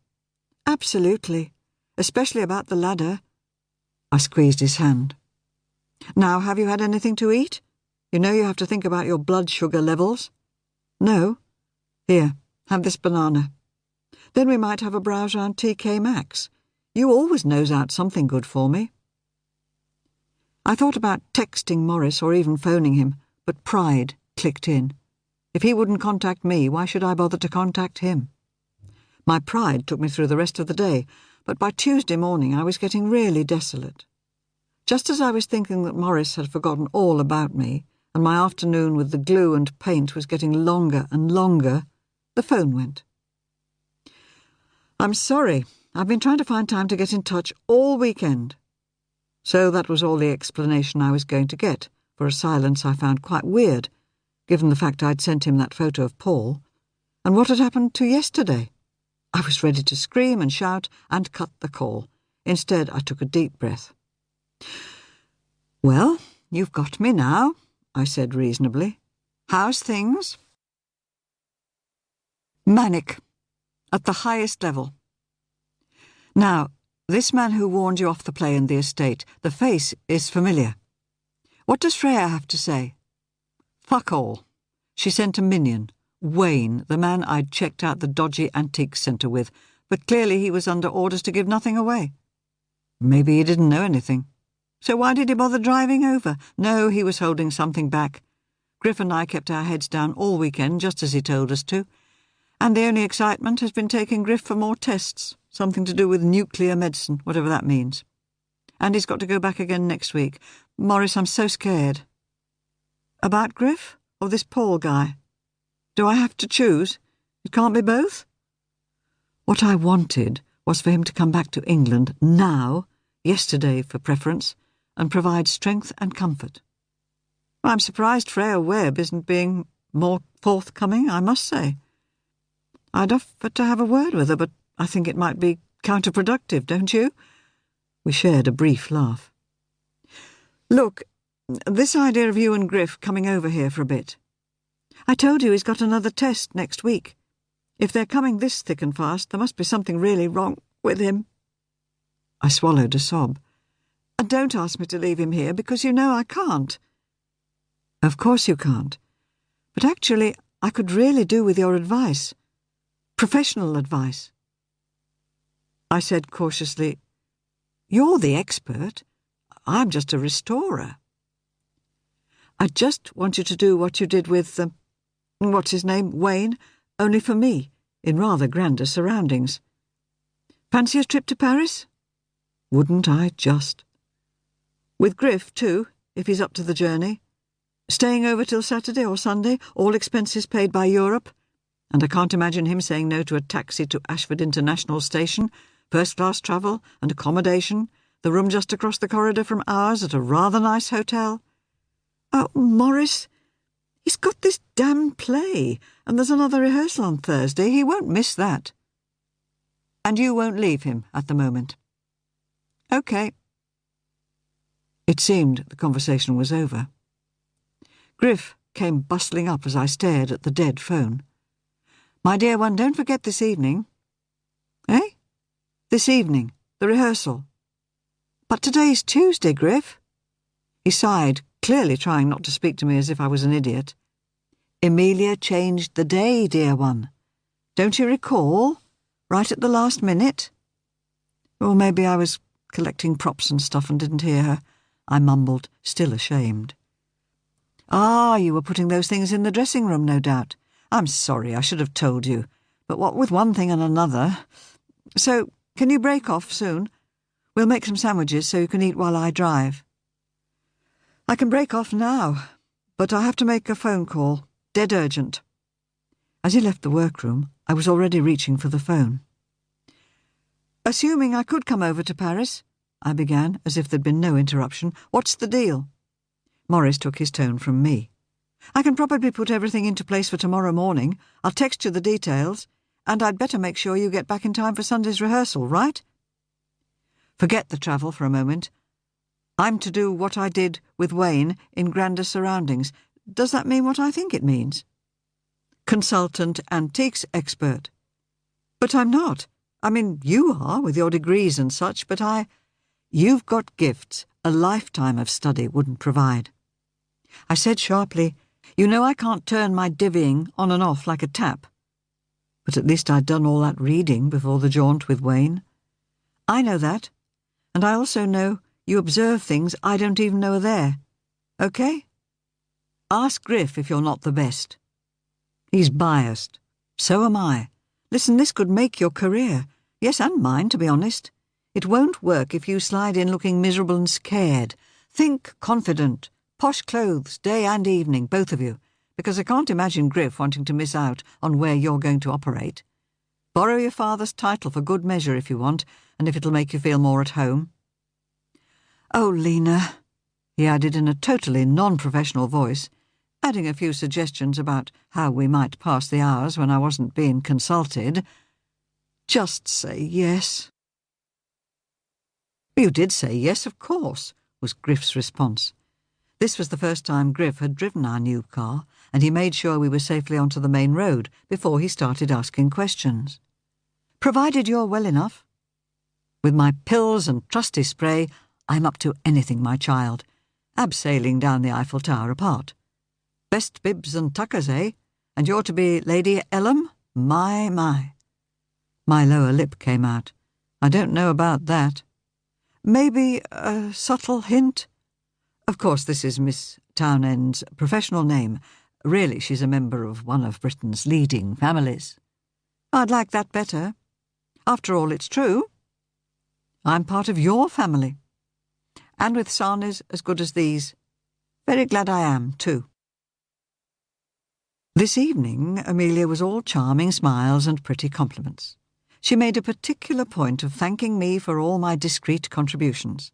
Absolutely, especially about the ladder. I squeezed his hand. Now, have you had anything to eat? You know you have to think about your blood sugar levels. No? Here, have this banana. Then we might have a browse round TK Maxx. You always nose out something good for me. I thought about texting Morris or even phoning him, but pride clicked in. If he wouldn't contact me, why should I bother to contact him? My pride took me through the rest of the day, but by Tuesday morning I was getting really desolate. Just as I was thinking that Morris had forgotten all about me, and my afternoon with the glue and paint was getting longer and longer, the phone went. I'm sorry, I've been trying to find time to get in touch all weekend. So that was all the explanation I was going to get, for a silence I found quite weird, given the fact I'd sent him that photo of Paul, and what had happened to yesterday. I was ready to scream and shout and cut the call. Instead, I took a deep breath. Well, you've got me now, I said reasonably. How's things? Manic. At the highest level. Now, this man who warned you off the play and the estate, the face is familiar. What does Freya have to say? Fuck all. She sent a minion, Wayne, the man I'd checked out the dodgy antiques centre with, but clearly he was under orders to give nothing away. Maybe he didn't know anything. So why did he bother driving over? No, he was holding something back. Griff and I kept our heads down all weekend, just as he told us to. And the only excitement has been taking Griff for more tests, something to do with nuclear medicine, whatever that means. And he's got to go back again next week. Morris, I'm so scared. About Griff? Or this Paul guy? Do I have to choose? It can't be both? What I wanted was for him to come back to England now, yesterday for preference, and provide strength and comfort. I'm surprised Freya Webb isn't being more forthcoming, I must say. I'd offered to have a word with her, but I think it might be counterproductive, don't you? We shared a brief laugh. Look, this idea of you and Griff coming over here for a bit. I told you he's got another test next week. If they're coming this thick and fast, there must be something really wrong with him. I swallowed a sob. And don't ask me to leave him here, because you know I can't. Of course you can't. But actually, I could really do with your advice. Professional advice. I said cautiously, You're the expert. I'm just a restorer. I just want you to do what you did with, what's his name, Wayne, only for me, in rather grander surroundings. Fancy a trip to Paris? Wouldn't I just? With Griff, too, if he's up to the journey. Staying over till Saturday or Sunday, all expenses paid by Europe. And I can't imagine him saying no to a taxi to Ashford International Station, first-class travel and accommodation, The room just across the corridor from ours at a rather nice hotel. Oh, Morris, he's got this damn play, and there's another rehearsal on Thursday. He won't miss that. And you won't leave him at the moment. OK. It seemed the conversation was over. Griff came bustling up as I stared at the dead phone. My dear one, don't forget this evening. Eh? This evening, the rehearsal. But today's Tuesday, Griff. He sighed, clearly trying not to speak to me as if I was an idiot. Emilia changed the day, dear one. Don't you recall? Right at the last minute? Or maybe I was collecting props and stuff and didn't hear her. I mumbled, still ashamed. Ah, you were putting those things in the dressing room, no doubt. I'm sorry, I should have told you. But what with one thing and another... So, can you break off soon? We'll make some sandwiches so you can eat while I drive. I can break off now, but I have to make a phone call. Dead urgent. As he left the workroom, I was already reaching for the phone. Assuming I could come over to Paris, I began, as if there'd been no interruption. What's the deal? Morris took his tone from me. I can probably put everything into place for tomorrow morning. I'll text you the details, and I'd better make sure you get back in time for Sunday's rehearsal, right? Forget the travel for a moment. I'm to do what I did with Wayne in grander surroundings. Does that mean what I think it means? Consultant antiques expert. But I'm not. I mean, you are, with your degrees and such, but You've got gifts a lifetime of study wouldn't provide. I said sharply, you know I can't turn my divvying on and off like a tap. But at least I'd done all that reading before the jaunt with Wayne. I know that, and I also know you observe things I don't even know are there. OK? Ask Griff if you're not the best. He's biased. So am I. Listen, this could make your career. Yes, and mine, to be honest. It won't work if you slide in looking miserable and scared. Think confident. Posh clothes, day and evening, both of you, because I can't imagine Griff wanting to miss out on where you're going to operate. Borrow your father's title for good measure if you want, and if it'll make you feel more at home. Oh, Lena, he added in a totally non-professional voice, adding a few suggestions about how we might pass the hours when I wasn't being consulted. Just say yes. You did say yes, of course, was Griff's response. This was the first time Griff had driven our new car, and he made sure we were safely onto the main road before he started asking questions. Provided you're well enough. With my pills and trusty spray, I'm up to anything, my child. Abseiling down the Eiffel Tower apart. Best bibs and tuckers, eh? And you're to be Lady Ellum? My. My lower lip came out. I don't know about that. Maybe a subtle hint? Of course, this is Miss Townend's professional name. Really, she's a member of one of Britain's leading families. I'd like that better. After all, it's true. I'm part of your family. And with sarnies as good as these. Very glad I am, too. This evening, Amelia was all charming smiles and pretty compliments. She made a particular point of thanking me for all my discreet contributions.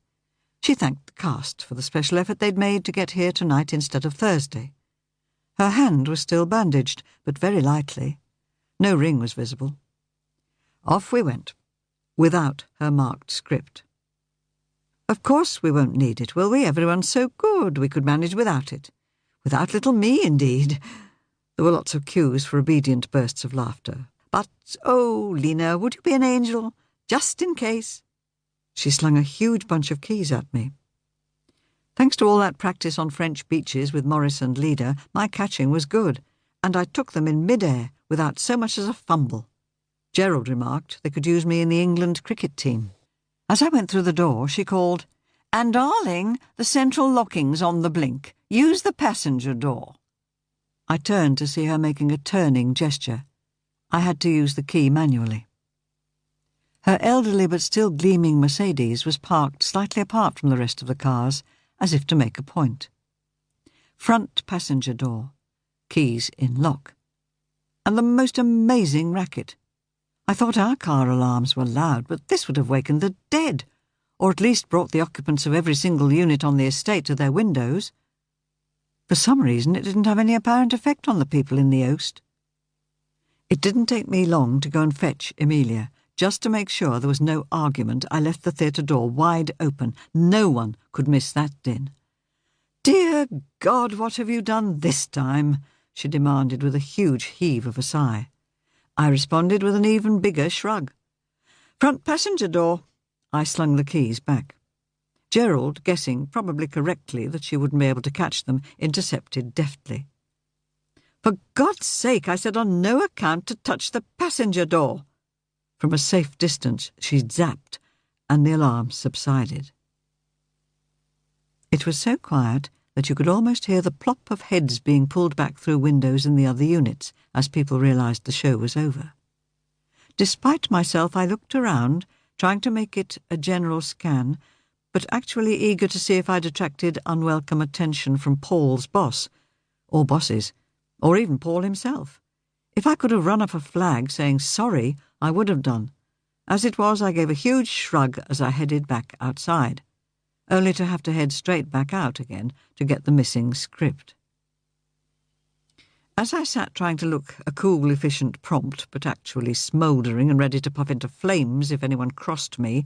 She thanked the cast for the special effort they'd made to get here tonight instead of Thursday. Her hand was still bandaged, but very lightly. No ring was visible. Off we went, without her marked script. Of course we won't need it, will we? Everyone's so good we could manage without it. Without little me, indeed. There were lots of cues for obedient bursts of laughter. But, oh, Lena, would you be an angel? Just in case. She slung a huge bunch of keys at me. Thanks to all that practice on French beaches with Morris and Leda, my catching was good, and I took them in mid-air without so much as a fumble. Gerald remarked they could use me in the England cricket team. As I went through the door, she called, "And darling, the central locking's on the blink. Use the passenger door." I turned to see her making a turning gesture. I had to use the key manually. Her elderly but still gleaming Mercedes was parked slightly apart from the rest of the cars, as if to make a point. Front passenger door, keys in lock. And the most amazing racket. I thought our car alarms were loud, but this would have wakened the dead. or at least brought the occupants of every single unit on the estate to their windows. For some reason, it didn't have any apparent effect on the people in the Oast. It didn't take me long to go and fetch Emilia. Just to make sure there was no argument, I left the theatre door wide open. No one could miss that din. "Dear God, what have you done this time?" she demanded with a huge heave of a sigh. I responded with an even bigger shrug. "Front passenger door." I slung the keys back. Gerald, guessing, probably correctly, that she wouldn't be able to catch them, intercepted deftly. "For God's sake, I said on no account to touch the passenger door." From a safe distance she zapped, and the alarm subsided. It was so quiet that you could almost hear the plop of heads being pulled back through windows in the other units as people realised the show was over. Despite myself, I looked around, trying to make it a general scan, but actually eager to see if I'd attracted unwelcome attention from Paul's boss, or bosses, or even Paul himself. If I could have run off a flag saying sorry, I would have done. As it was, I gave a huge shrug as I headed back outside, only to have to head straight back out again to get the missing script. As I sat trying to look a cool, efficient, prompt, but actually smouldering and ready to puff into flames if anyone crossed me,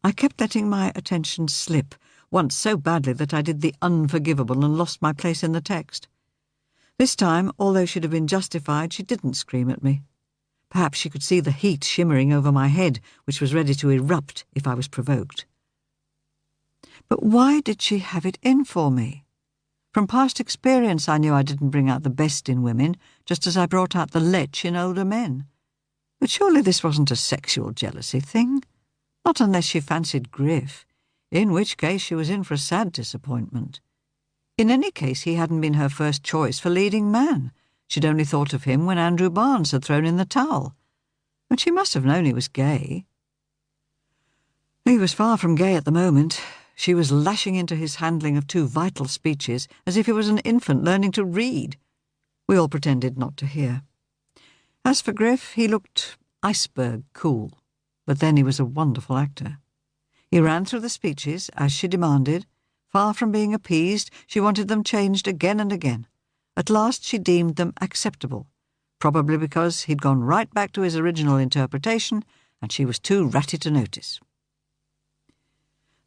I kept letting my attention slip, once so badly that I did the unforgivable and lost my place in the text. This time, although she'd have been justified, she didn't scream at me. Perhaps she could see the heat shimmering over my head, which was ready to erupt if I was provoked. But why did she have it in for me? From past experience, I knew I didn't bring out the best in women, just as I brought out the lech in older men. But surely this wasn't a sexual jealousy thing. Not unless she fancied Griff, in which case she was in for a sad disappointment. In any case, he hadn't been her first choice for leading man. She'd only thought of him when Andrew Barnes had thrown in the towel. But she must have known he was gay. He was far from gay at the moment. She was lashing into his handling of two vital speeches as if he was an infant learning to read. We all pretended not to hear. As for Griff, he looked iceberg cool, but then he was a wonderful actor. He ran through the speeches, as she demanded. Far from being appeased, she wanted them changed again and again. At last she deemed them acceptable, probably because he'd gone right back to his original interpretation, and she was too ratty to notice.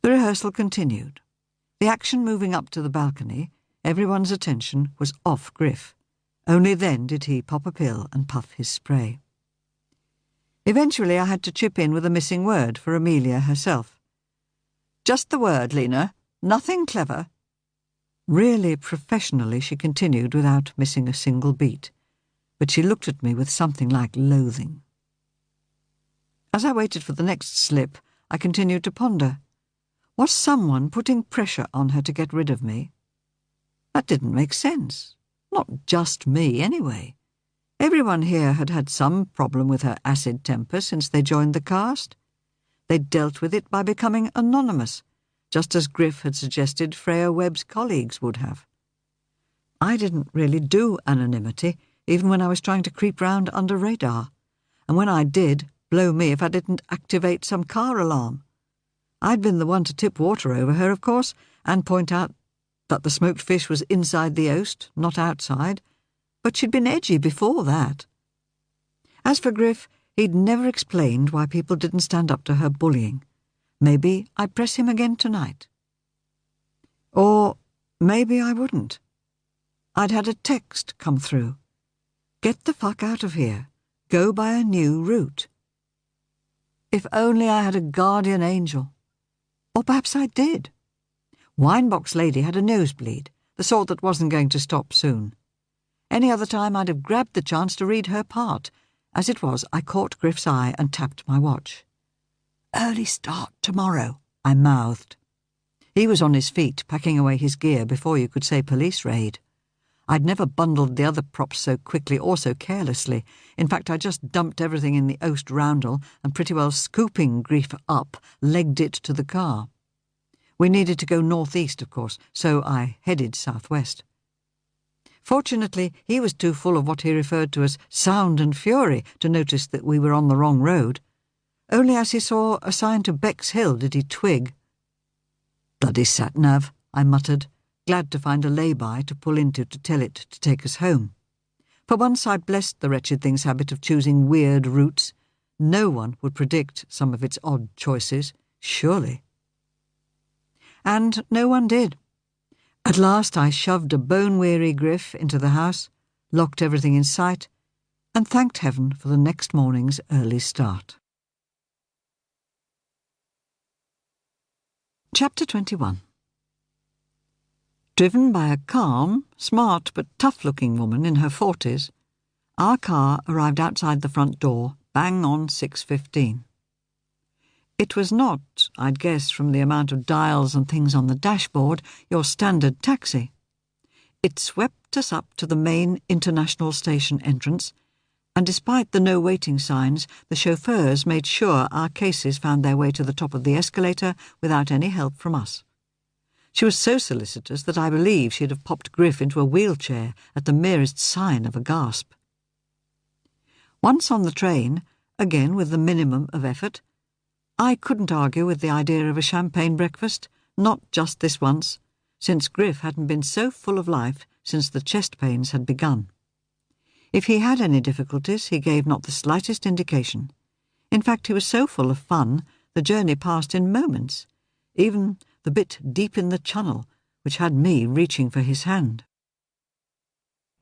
The rehearsal continued. The action moving up to the balcony, everyone's attention was off Griff. Only then did he pop a pill and puff his spray. Eventually I had to chip in with a missing word for Emilia herself. "Just the word, Lena. Nothing clever." Really professionally she continued without missing a single beat, but she looked at me with something like loathing. As I waited for the next slip, I continued to ponder. Was someone putting pressure on her to get rid of me? That didn't make sense. Not just me, anyway. Everyone here had had some problem with her acid temper since they joined the cast. They'd dealt with it by becoming anonymous, just as Griff had suggested Freya Webb's colleagues would have. I didn't really do anonymity, even when I was trying to creep round under radar. And when I did, blow me if I didn't activate some car alarm. I'd been the one to tip water over her, of course, and point out that the smoked fish was inside the Oast, not outside, but she'd been edgy before that. As for Griff, he'd never explained why people didn't stand up to her bullying. Maybe I'd press him again tonight. Or maybe I wouldn't. I'd had a text come through. Get the fuck out of here. Go by a new route. If only I had a guardian angel. Or perhaps I did. Winebox Lady had a nosebleed, the sort that wasn't going to stop soon. Any other time I'd have grabbed the chance to read her part. As it was, I caught Griff's eye and tapped my watch. "Early start tomorrow," I mouthed. He was on his feet, packing away his gear before you could say police raid. I'd never bundled the other props so quickly or so carelessly. In fact, I just dumped everything in the Oast roundel and, pretty well scooping Griff up, legged it to the car. We needed to go northeast, of course, so I headed southwest. Fortunately, he was too full of what he referred to as sound and fury to notice that we were on the wrong road. Only as he saw a sign to Bexhill did he twig. "Bloody sat-nav," I muttered, glad to find a lay-by to pull into to tell it to take us home. For once I blessed the wretched thing's habit of choosing weird routes. No one would predict some of its odd choices, surely. And no one did. At last I shoved a bone-weary Griff into the house, locked everything in sight, and thanked heaven for the next morning's early start. Chapter 21. Driven by a calm, smart but tough-looking woman in her 40s, our car arrived outside the front door, bang on 6:15. It was not, I'd guess from the amount of dials and things on the dashboard, your standard taxi. It swept us up to the main international station entrance, and despite the no waiting signs, the chauffeurs made sure our cases found their way to the top of the escalator without any help from us. She was so solicitous that I believe she'd have popped Griff into a wheelchair at the merest sign of a gasp. Once on the train, again with the minimum of effort, I couldn't argue with the idea of a champagne breakfast, not just this once, since Griff hadn't been so full of life since the chest pains had begun. If he had any difficulties, he gave not the slightest indication. In fact, he was so full of fun, the journey passed in moments, even the bit deep in the Channel, which had me reaching for his hand.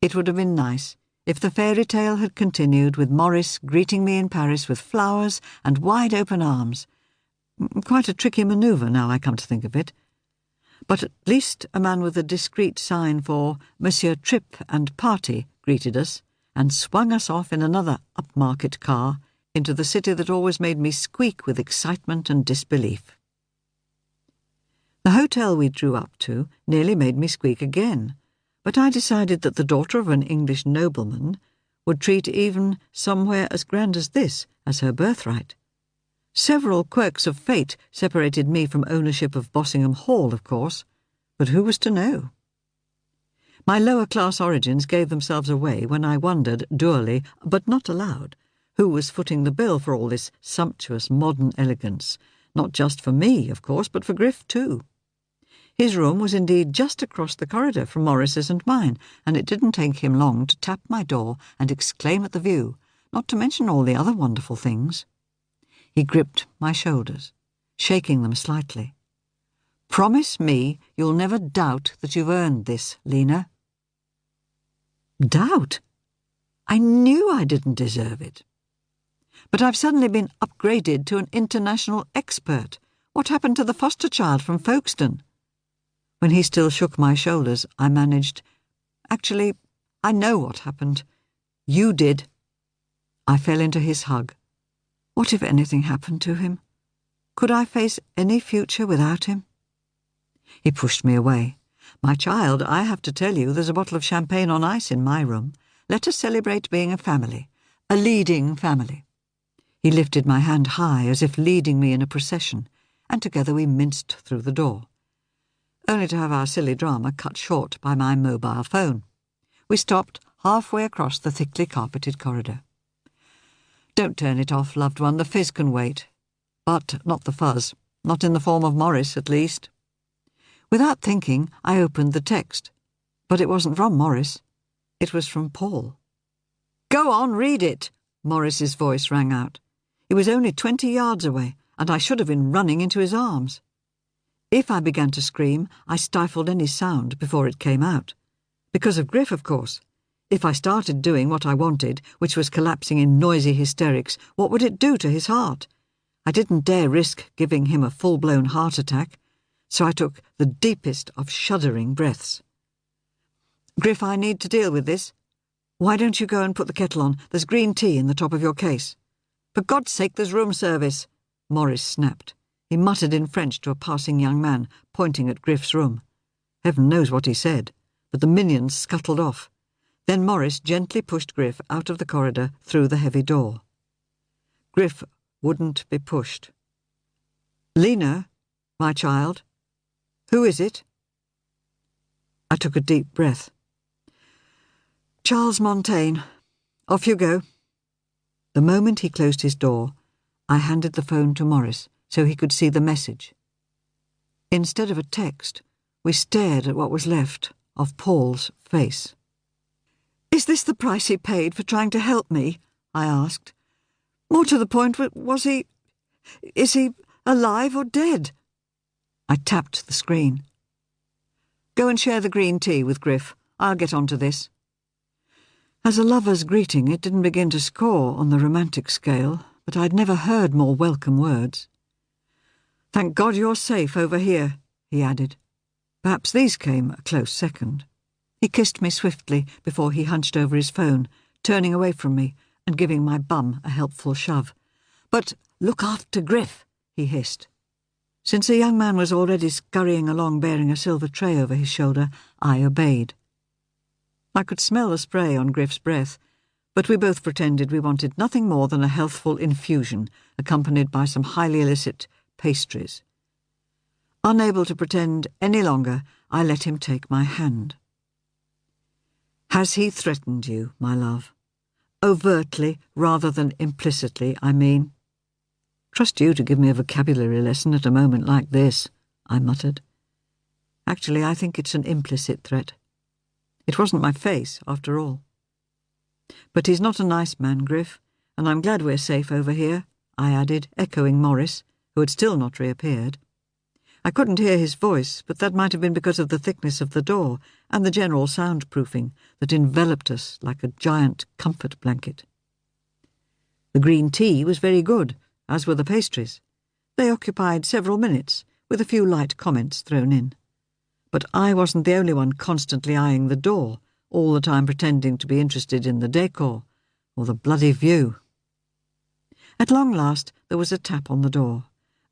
It would have been nice if the fairy tale had continued with Maurice greeting me in Paris with flowers and wide-open arms. Quite a tricky manoeuvre, now I come to think of it. But at least a man with a discreet sign for Monsieur Trip and Party greeted us, and swung us off in another upmarket car into the city that always made me squeak with excitement and disbelief. The hotel we drew up to nearly made me squeak again, but I decided that the daughter of an English nobleman would treat even somewhere as grand as this as her birthright. Several quirks of fate separated me from ownership of Bossingham Hall, of course, but who was to know? My lower-class origins gave themselves away when I wondered, dourly, but not aloud, who was footing the bill for all this sumptuous modern elegance, not just for me, of course, but for Griff too. His room was indeed just across the corridor from Maurice's and mine, and it didn't take him long to tap my door and exclaim at the view, not to mention all the other wonderful things. He gripped my shoulders, shaking them slightly. "Promise me you'll never doubt that you've earned this, Lena." Doubt? I knew I didn't deserve it. But I've suddenly been upgraded to an international expert. What happened to the foster child from Folkestone? When he still shook my shoulders, I managed, "Actually, I know what happened. You did." I fell into his hug. What if anything happened to him? Could I face any future without him? He pushed me away. "My child, I have to tell you there's a bottle of champagne on ice in my room. Let us celebrate being a family, a leading family." He lifted my hand high as if leading me in a procession, and together we minced through the door, only to have our silly drama cut short by my mobile phone. We stopped halfway across the thickly carpeted corridor. "Don't turn it off, loved one, the fizz can wait. But not the fuzz, not in the form of Maurice, at least." Without thinking, I opened the text. But it wasn't from Maurice. It was from Paul. "Go on, read it," Maurice's voice rang out. He was only 20 yards away, and I should have been running into his arms. If I began to scream, I stifled any sound before it came out. Because of Griff, of course. If I started doing what I wanted, which was collapsing in noisy hysterics, what would it do to his heart? I didn't dare risk giving him a full-blown heart attack, so I took the deepest of shuddering breaths. "Griff, I need to deal with this. Why don't you go and put the kettle on? There's green tea in the top of your case." "For God's sake, there's room service," Maurice snapped. He muttered in French to a passing young man, pointing at Griff's room. Heaven knows what he said, but the minions scuttled off. Then Maurice gently pushed Griff out of the corridor through the heavy door. Griff wouldn't be pushed. "Lena, my child, who is it?" I took a deep breath. "Charles Montaigne. Off you go." The moment he closed his door, I handed the phone to Morris so he could see the message. Instead of a text, we stared at what was left of Paul's face. "Is this the price he paid for trying to help me?" I asked. "More to the point, is he alive or dead?" I tapped the screen. "Go and share the green tea with Griff. I'll get on to this." As a lover's greeting, it didn't begin to score on the romantic scale, but I'd never heard more welcome words. "Thank God you're safe over here," he added. Perhaps these came a close second. He kissed me swiftly before he hunched over his phone, turning away from me and giving my bum a helpful shove. "But look after Griff," he hissed. Since the young man was already scurrying along bearing a silver tray over his shoulder, I obeyed. I could smell the spray on Griff's breath, but we both pretended we wanted nothing more than a healthful infusion accompanied by some highly illicit pastries. Unable to pretend any longer, I let him take my hand. "Has he threatened you, my love? Overtly rather than implicitly, I mean." "Trust you to give me a vocabulary lesson at a moment like this," I muttered. "Actually, I think it's an implicit threat. It wasn't my face, after all." "But he's not a nice man, Griff, and I'm glad we're safe over here," I added, echoing Morris, who had still not reappeared. I couldn't hear his voice, but that might have been because of the thickness of the door and the general soundproofing that enveloped us like a giant comfort blanket. The green tea was very good, as were the pastries. They occupied several minutes, with a few light comments thrown in. But I wasn't the only one constantly eyeing the door, all the time pretending to be interested in the decor, or the bloody view. At long last there was a tap on the door.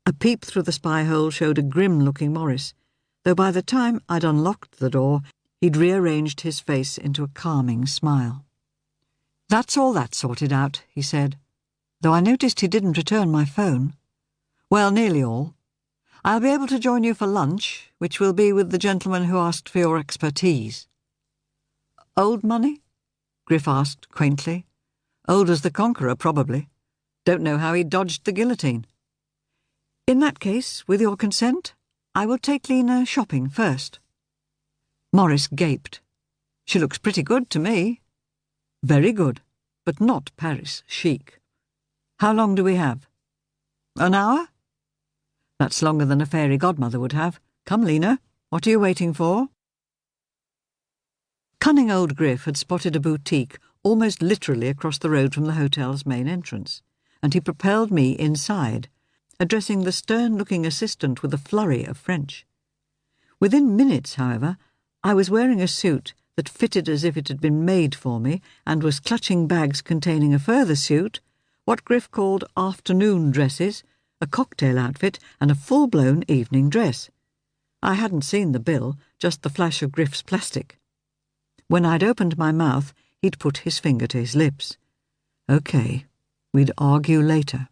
A peep through the spy-hole showed a grim-looking Morris, though by the time I'd unlocked the door, he'd rearranged his face into a calming smile. "That's all that sorted out," he said, though I noticed he didn't return my phone. "Well, nearly all. I'll be able to join you for lunch, which will be with the gentleman who asked for your expertise." "Old money?" Griff asked quaintly. "Old as the Conqueror, probably. Don't know how he dodged the guillotine." "In that case, with your consent, I will take Lena shopping first." Morris gaped. "She looks pretty good to me." "Very good, but not Paris chic. How long do we have?" "An hour?" "That's longer than a fairy godmother would have. Come, Lena, what are you waiting for?" Cunning old Griff had spotted a boutique almost literally across the road from the hotel's main entrance, and he propelled me inside, addressing the stern-looking assistant with a flurry of French. Within minutes, however, I was wearing a suit that fitted as if it had been made for me and was clutching bags containing a further suit, what Griff called afternoon dresses, a cocktail outfit, and a full-blown evening dress. I hadn't seen the bill, just the flash of Griff's plastic. When I'd opened my mouth, he'd put his finger to his lips. "OK, we'd argue later."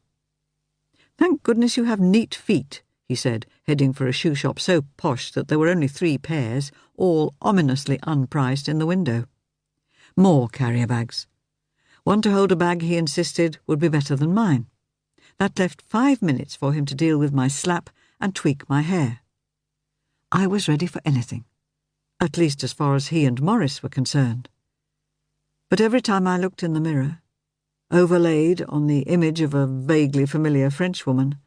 "Thank goodness you have neat feet," he said, heading for a shoe shop so posh that there were only 3 pairs, all ominously unpriced, in the window. More carrier bags. One to hold a bag, he insisted, would be better than mine. That left 5 minutes for him to deal with my slap and tweak my hair. I was ready for anything, at least as far as he and Morris were concerned. But every time I looked in the mirror, overlaid on the image of a vaguely familiar Frenchwoman,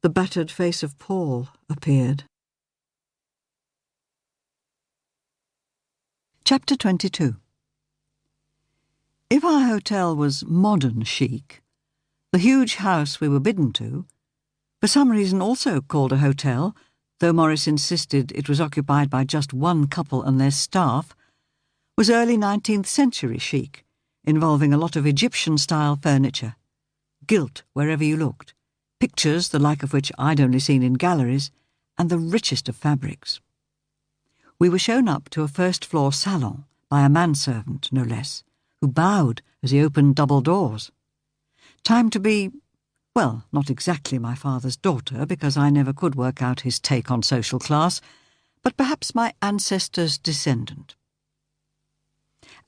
the battered face of Paul appeared. Chapter 22. If our hotel was modern chic, the huge house we were bidden to, for some reason also called a hotel, though Morris insisted it was occupied by just one couple and their staff, was early 19th century chic, involving a lot of Egyptian-style furniture, gilt wherever you looked, pictures the like of which I'd only seen in galleries, and the richest of fabrics. We were shown up to a first-floor salon by a manservant, no less, who bowed as he opened double doors. Time to be, well, not exactly my father's daughter, because I never could work out his take on social class, but perhaps my ancestor's descendant.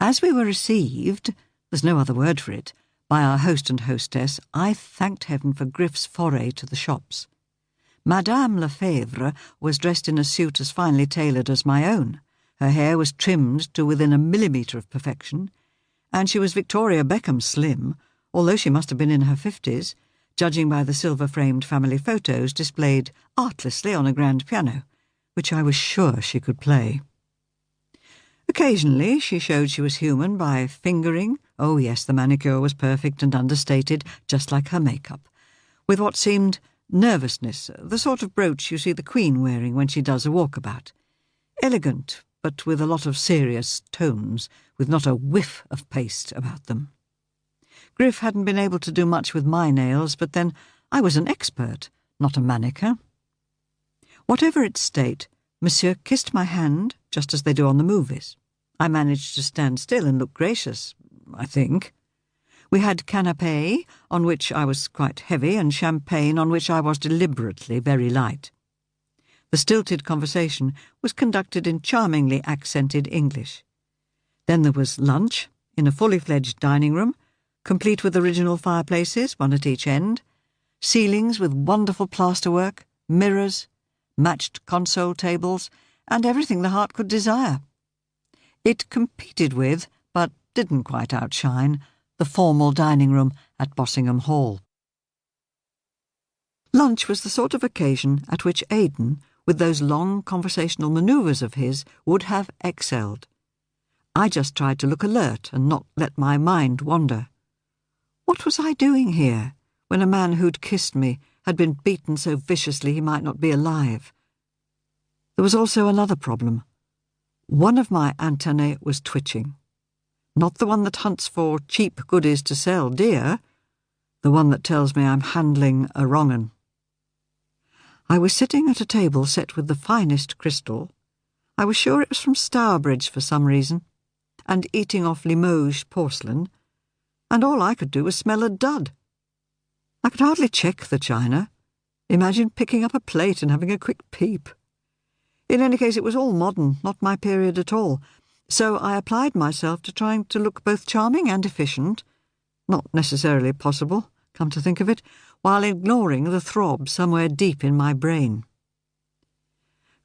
As we were received, there's no other word for it, by our host and hostess, I thanked heaven for Griff's foray to the shops. Madame Lefebvre was dressed in a suit as finely tailored as my own. Her hair was trimmed to within a millimetre of perfection, and she was Victoria Beckham slim, although she must have been in her 50s, judging by the silver-framed family photos displayed artlessly on a grand piano, which I was sure she could play. Occasionally she showed she was human by fingering, oh yes, the manicure was perfect and understated, just like her makeup, with what seemed nervousness, the sort of brooch you see the Queen wearing when she does a walkabout. Elegant, but with a lot of serious tones, with not a whiff of paste about them. Griff hadn't been able to do much with my nails, but then I was an expert, not a manicure. Whatever its state, Monsieur kissed my hand, just as they do on the movies. I managed to stand still and look gracious, I think. We had canapé, on which I was quite heavy, and champagne, on which I was deliberately very light. The stilted conversation was conducted in charmingly accented English. Then there was lunch, in a fully-fledged dining room, complete with original fireplaces, one at each end, ceilings with wonderful plasterwork, mirrors, matched console tables, and everything the heart could desire. It competed with, but didn't quite outshine, the formal dining room at Bossingham Hall. Lunch was the sort of occasion at which Aidan, with those long conversational manoeuvres of his, would have excelled. I just tried to look alert and not let my mind wander. What was I doing here, when a man who'd kissed me had been beaten so viciously he might not be alive? There was also another problem. One of my antennae was twitching. Not the one that hunts for cheap goodies to sell dear, the one that tells me I'm handling a wrong 'un. I was sitting at a table set with the finest crystal. I was sure it was from Stourbridge for some reason, and eating off Limoges porcelain, and all I could do was smell a dud. I could hardly check the china. Imagine picking up a plate and having a quick peep. In any case, it was all modern, not my period at all, so I applied myself to trying to look both charming and efficient, not necessarily possible, come to think of it, while ignoring the throb somewhere deep in my brain.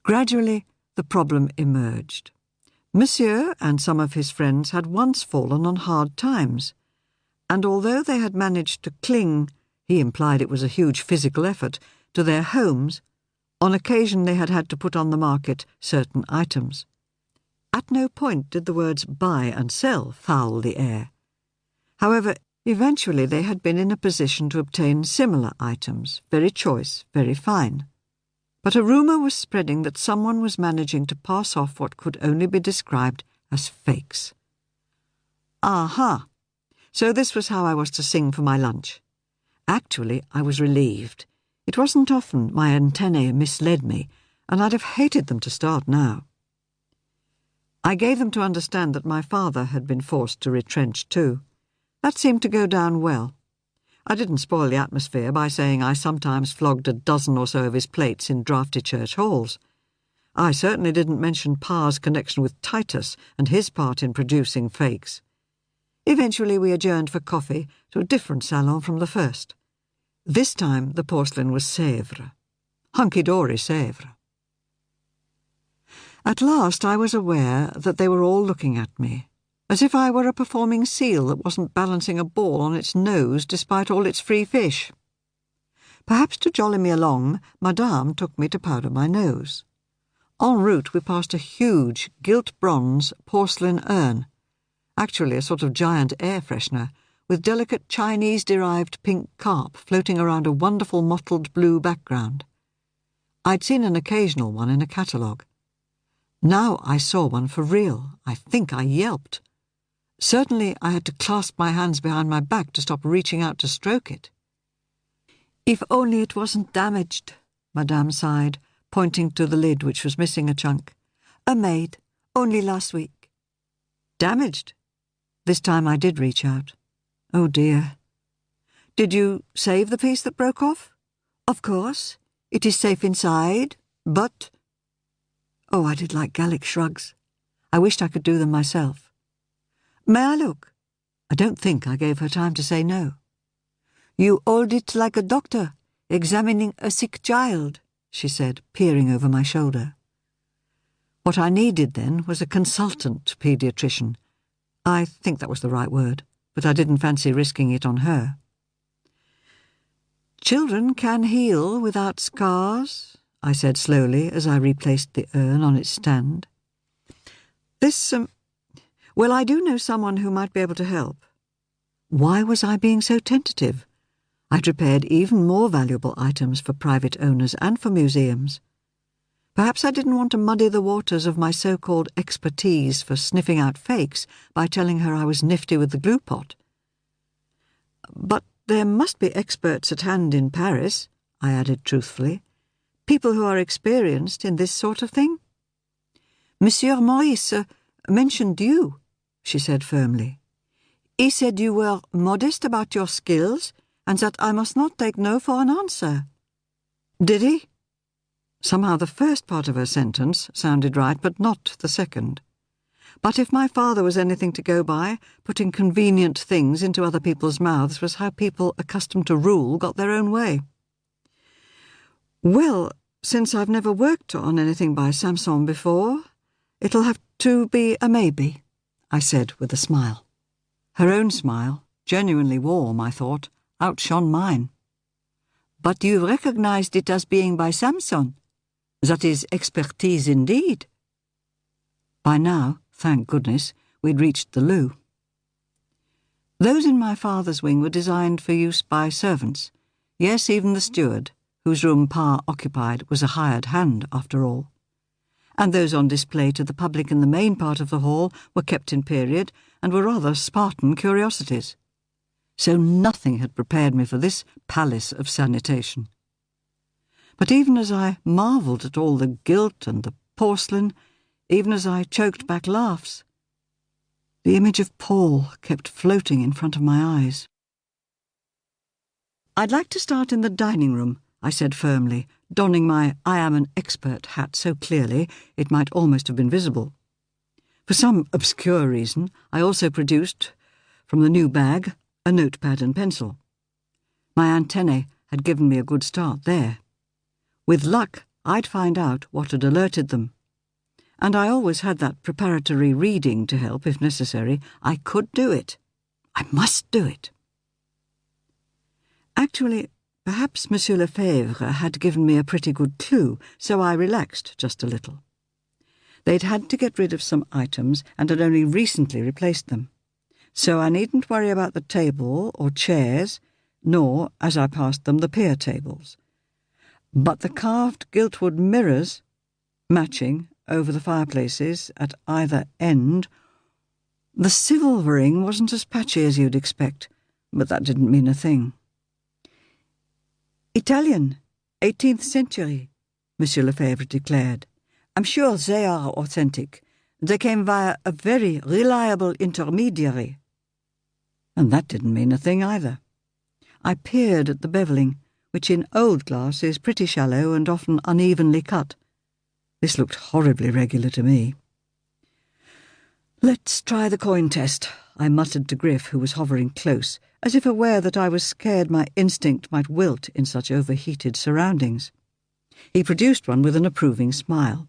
Gradually, the problem emerged. Monsieur and some of his friends had once fallen on hard times, and although they had managed to cling, he implied it was a huge physical effort, to their homes, on occasion they had had to put on the market certain items. At no point did the words buy and sell foul the air. However, eventually they had been in a position to obtain similar items, very choice, very fine. But a rumour was spreading that someone was managing to pass off what could only be described as fakes. Aha! So this was how I was to sing for my lunch. Actually, I was relieved. It wasn't often my antennae misled me, and I'd have hated them to start now. I gave them to understand that my father had been forced to retrench too. That seemed to go down well. I didn't spoil the atmosphere by saying I sometimes flogged a dozen or so of his plates in draughty church halls. I certainly didn't mention Pa's connection with Titus and his part in producing fakes. Eventually we adjourned for coffee to a different salon from the first. This time the porcelain was Sèvres. Hunky-dory Sèvres. At last I was aware that they were all looking at me, as if I were a performing seal that wasn't balancing a ball on its nose despite all its free fish. Perhaps to jolly me along, Madame took me to powder my nose. En route we passed a huge gilt-bronze porcelain urn, actually a sort of giant air freshener, with delicate Chinese-derived pink carp floating around a wonderful mottled blue background. I'd seen an occasional one in a catalogue. Now I saw one for real. I think I yelped. Certainly I had to clasp my hands behind my back to stop reaching out to stroke it. "If only it wasn't damaged," Madame sighed, pointing to the lid which was missing a chunk. "A maid, only last week." "Damaged?" This time I did reach out. Oh dear. "Did you save the piece that broke off?" "Of course. It is safe inside, but—" Oh, I did like Gallic shrugs. I wished I could do them myself. "May I look?" I don't think I gave her time to say no. "You hold it like a doctor, examining a sick child," she said, peering over my shoulder. What I needed then was a consultant paediatrician. I think that was the right word, but I didn't fancy risking it on her. "Children can heal without scars," I said slowly as I replaced the urn on its stand. Well, I do know someone who might be able to help." Why was I being so tentative? I'd prepared even more valuable items for private owners and for museums. Perhaps I didn't want to muddy the waters of my so-called expertise for sniffing out fakes by telling her I was nifty with the glue pot. "But there must be experts at hand in Paris," I added truthfully. "People who are experienced in this sort of thing." "Monsieur Maurice mentioned you," she said firmly. "He said you were modest about your skills and that I must not take no for an answer." "Did he?" Somehow the first part of her sentence sounded right, but not the second. But if my father was anything to go by, putting convenient things into other people's mouths was how people accustomed to rule got their own way. "Well, since I've never worked on anything by Samson before, it'll have to be a maybe," I said with a smile. Her own smile, genuinely warm, I thought, outshone mine. "But you recognized it as being by Samson? That is expertise indeed." By now, thank goodness, we'd reached the loo. Those in my father's wing were designed for use by servants. Yes, even the steward, whose room Pa occupied, was a hired hand, after all. And those on display to the public in the main part of the hall were kept in period and were rather Spartan curiosities. So nothing had prepared me for this palace of sanitation. But even as I marvelled at all the gilt and the porcelain, even as I choked back laughs, the image of Paul kept floating in front of my eyes. "I'd like to start in the dining room," I said firmly, donning my "I am an expert" hat so clearly it might almost have been visible. For some obscure reason, I also produced, from the new bag, a notepad and pencil. My antennae had given me a good start there. With luck, I'd find out what had alerted them. And I always had that preparatory reading to help if necessary. I could do it. I must do it. Actually, perhaps Monsieur Lefebvre had given me a pretty good clue, so I relaxed just a little. They'd had to get rid of some items and had only recently replaced them. So I needn't worry about the table or chairs, nor, as I passed them, the pier tables. But the carved giltwood mirrors, matching over the fireplaces at either end, the silvering wasn't as patchy as you'd expect, but that didn't mean a thing. "Italian, 18th century, Monsieur Lefebvre declared. "I'm sure they are authentic. They came via a very reliable intermediary." And that didn't mean a thing either. I peered at the bevelling, which in old glass is pretty shallow and often unevenly cut. This looked horribly regular to me. "Let's try the coin test," I muttered to Griff, who was hovering close, as if aware that I was scared my instinct might wilt in such overheated surroundings. He produced one with an approving smile.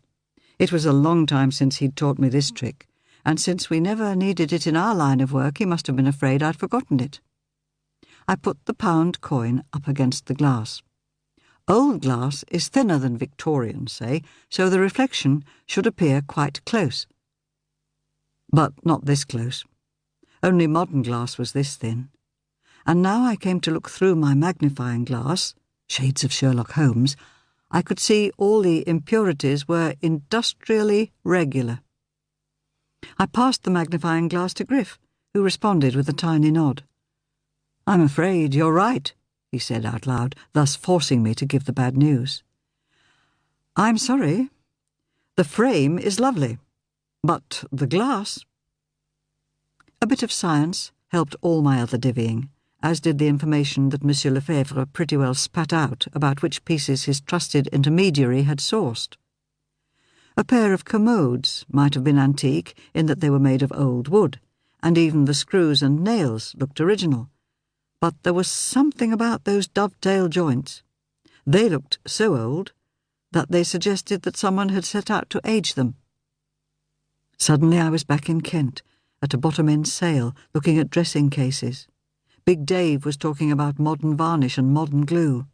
It was a long time since he'd taught me this trick, and since we never needed it in our line of work, he must have been afraid I'd forgotten it. I put the pound coin up against the glass. Old glass is thinner than Victorian, say, so the reflection should appear quite close. But not this close. Only modern glass was this thin. And now I came to look through my magnifying glass, shades of Sherlock Holmes, I could see all the impurities were industrially regular. I passed the magnifying glass to Griff, who responded with a tiny nod. "I'm afraid you're right," he said out loud, thus forcing me to give the bad news. "I'm sorry. The frame is lovely, but the glass—" A bit of science helped all my other divvying, as did the information that Monsieur Lefebvre pretty well spat out about which pieces his trusted intermediary had sourced. A pair of commodes might have been antique in that they were made of old wood, and even the screws and nails looked original. But there was something about those dovetail joints. They looked so old that they suggested that someone had set out to age them. Suddenly I was back in Kent, at a bottom-end sale, looking at dressing cases. Big Dave was talking about modern varnish and modern glue,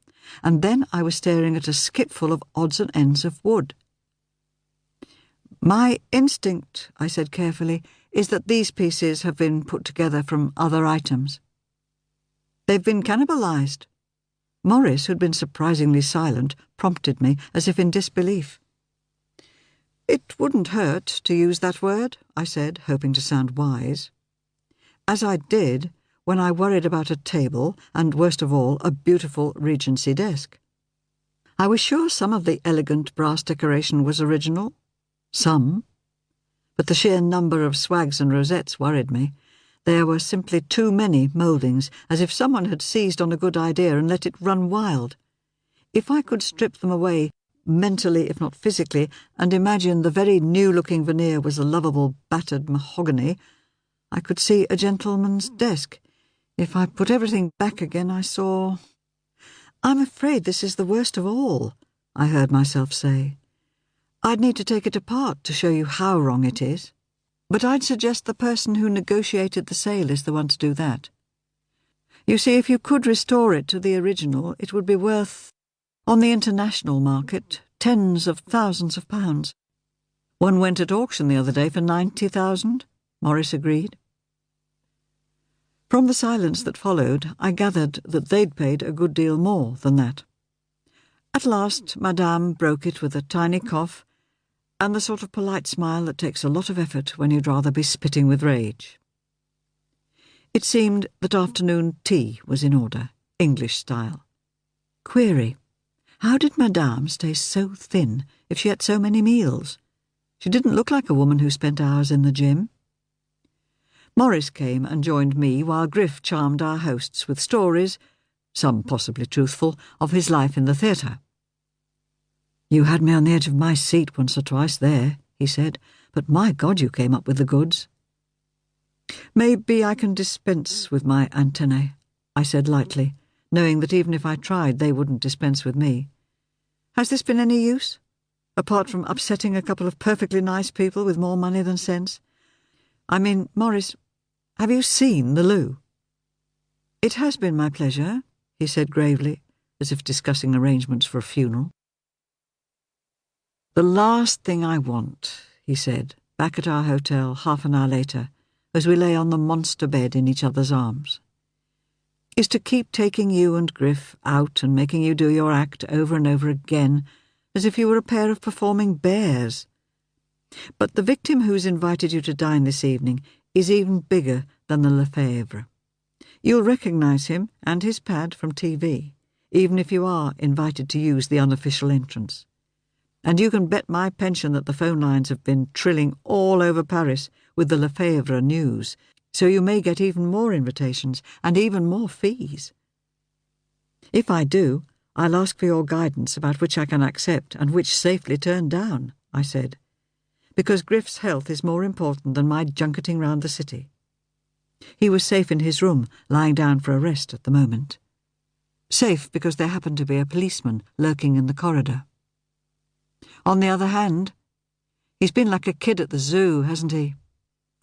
and then I was staring at a skipful of odds and ends of wood. "My instinct," I said carefully, "is that these pieces have been put together from other items. They've been cannibalized." Morris, who'd been surprisingly silent, prompted me, as if in disbelief. "It wouldn't hurt to use that word," I said, hoping to sound wise. As I did when I worried about a table and, worst of all, a beautiful Regency desk. I was sure some of the elegant brass decoration was original. Some. But the sheer number of swags and rosettes worried me. There were simply too many mouldings, as if someone had seized on a good idea and let it run wild. If I could strip them away, mentally if not physically, and imagine the very new-looking veneer was a lovable battered mahogany, I could see a gentleman's desk. If I put everything back again, I saw... "I'm afraid this is the worst of all," I heard myself say. "I'd need to take it apart to show you how wrong it is. But I'd suggest the person who negotiated the sale is the one to do that. You see, if you could restore it to the original, it would be worth, on the international market, tens of thousands of pounds. One went at auction the other day for 90,000, Morris agreed. From the silence that followed, I gathered that they'd paid a good deal more than that. At last, Madame broke it with a tiny cough, and the sort of polite smile that takes a lot of effort when you'd rather be spitting with rage. It seemed that afternoon tea was in order, English style. Query: how did Madame stay so thin if she ate so many meals? She didn't look like a woman who spent hours in the gym. Morris came and joined me while Griff charmed our hosts with stories, some possibly truthful, of his life in the theatre. "You had me on the edge of my seat once or twice there," he said, "but my God, you came up with the goods." "Maybe I can dispense with my antennae," I said lightly, knowing that even if I tried they wouldn't dispense with me. "Has this been any use? Apart from upsetting a couple of perfectly nice people with more money than sense? I mean, Morris, have you seen the loo?" "It has been my pleasure," he said gravely, as if discussing arrangements for a funeral. "The last thing I want," he said, back at our hotel half an hour later, as we lay on the monster bed in each other's arms, "is to keep taking you and Griff out and making you do your act over and over again, as if you were a pair of performing bears. But the victim who's invited you to dine this evening is even bigger than the Lefebvre. You'll recognise him and his pad from TV, even if you are invited to use the unofficial entrance. And you can bet my pension that the phone lines have been trilling all over Paris with the Lefebvre news, so you may get even more invitations and even more fees. If I do, I'll ask for your guidance about which I can accept and which safely turn down," I said, "because Griff's health is more important than my junketing round the city." He was safe in his room, lying down for a rest at the moment. Safe because there happened to be a policeman lurking in the corridor. On the other hand, he's been like a kid at the zoo, hasn't he?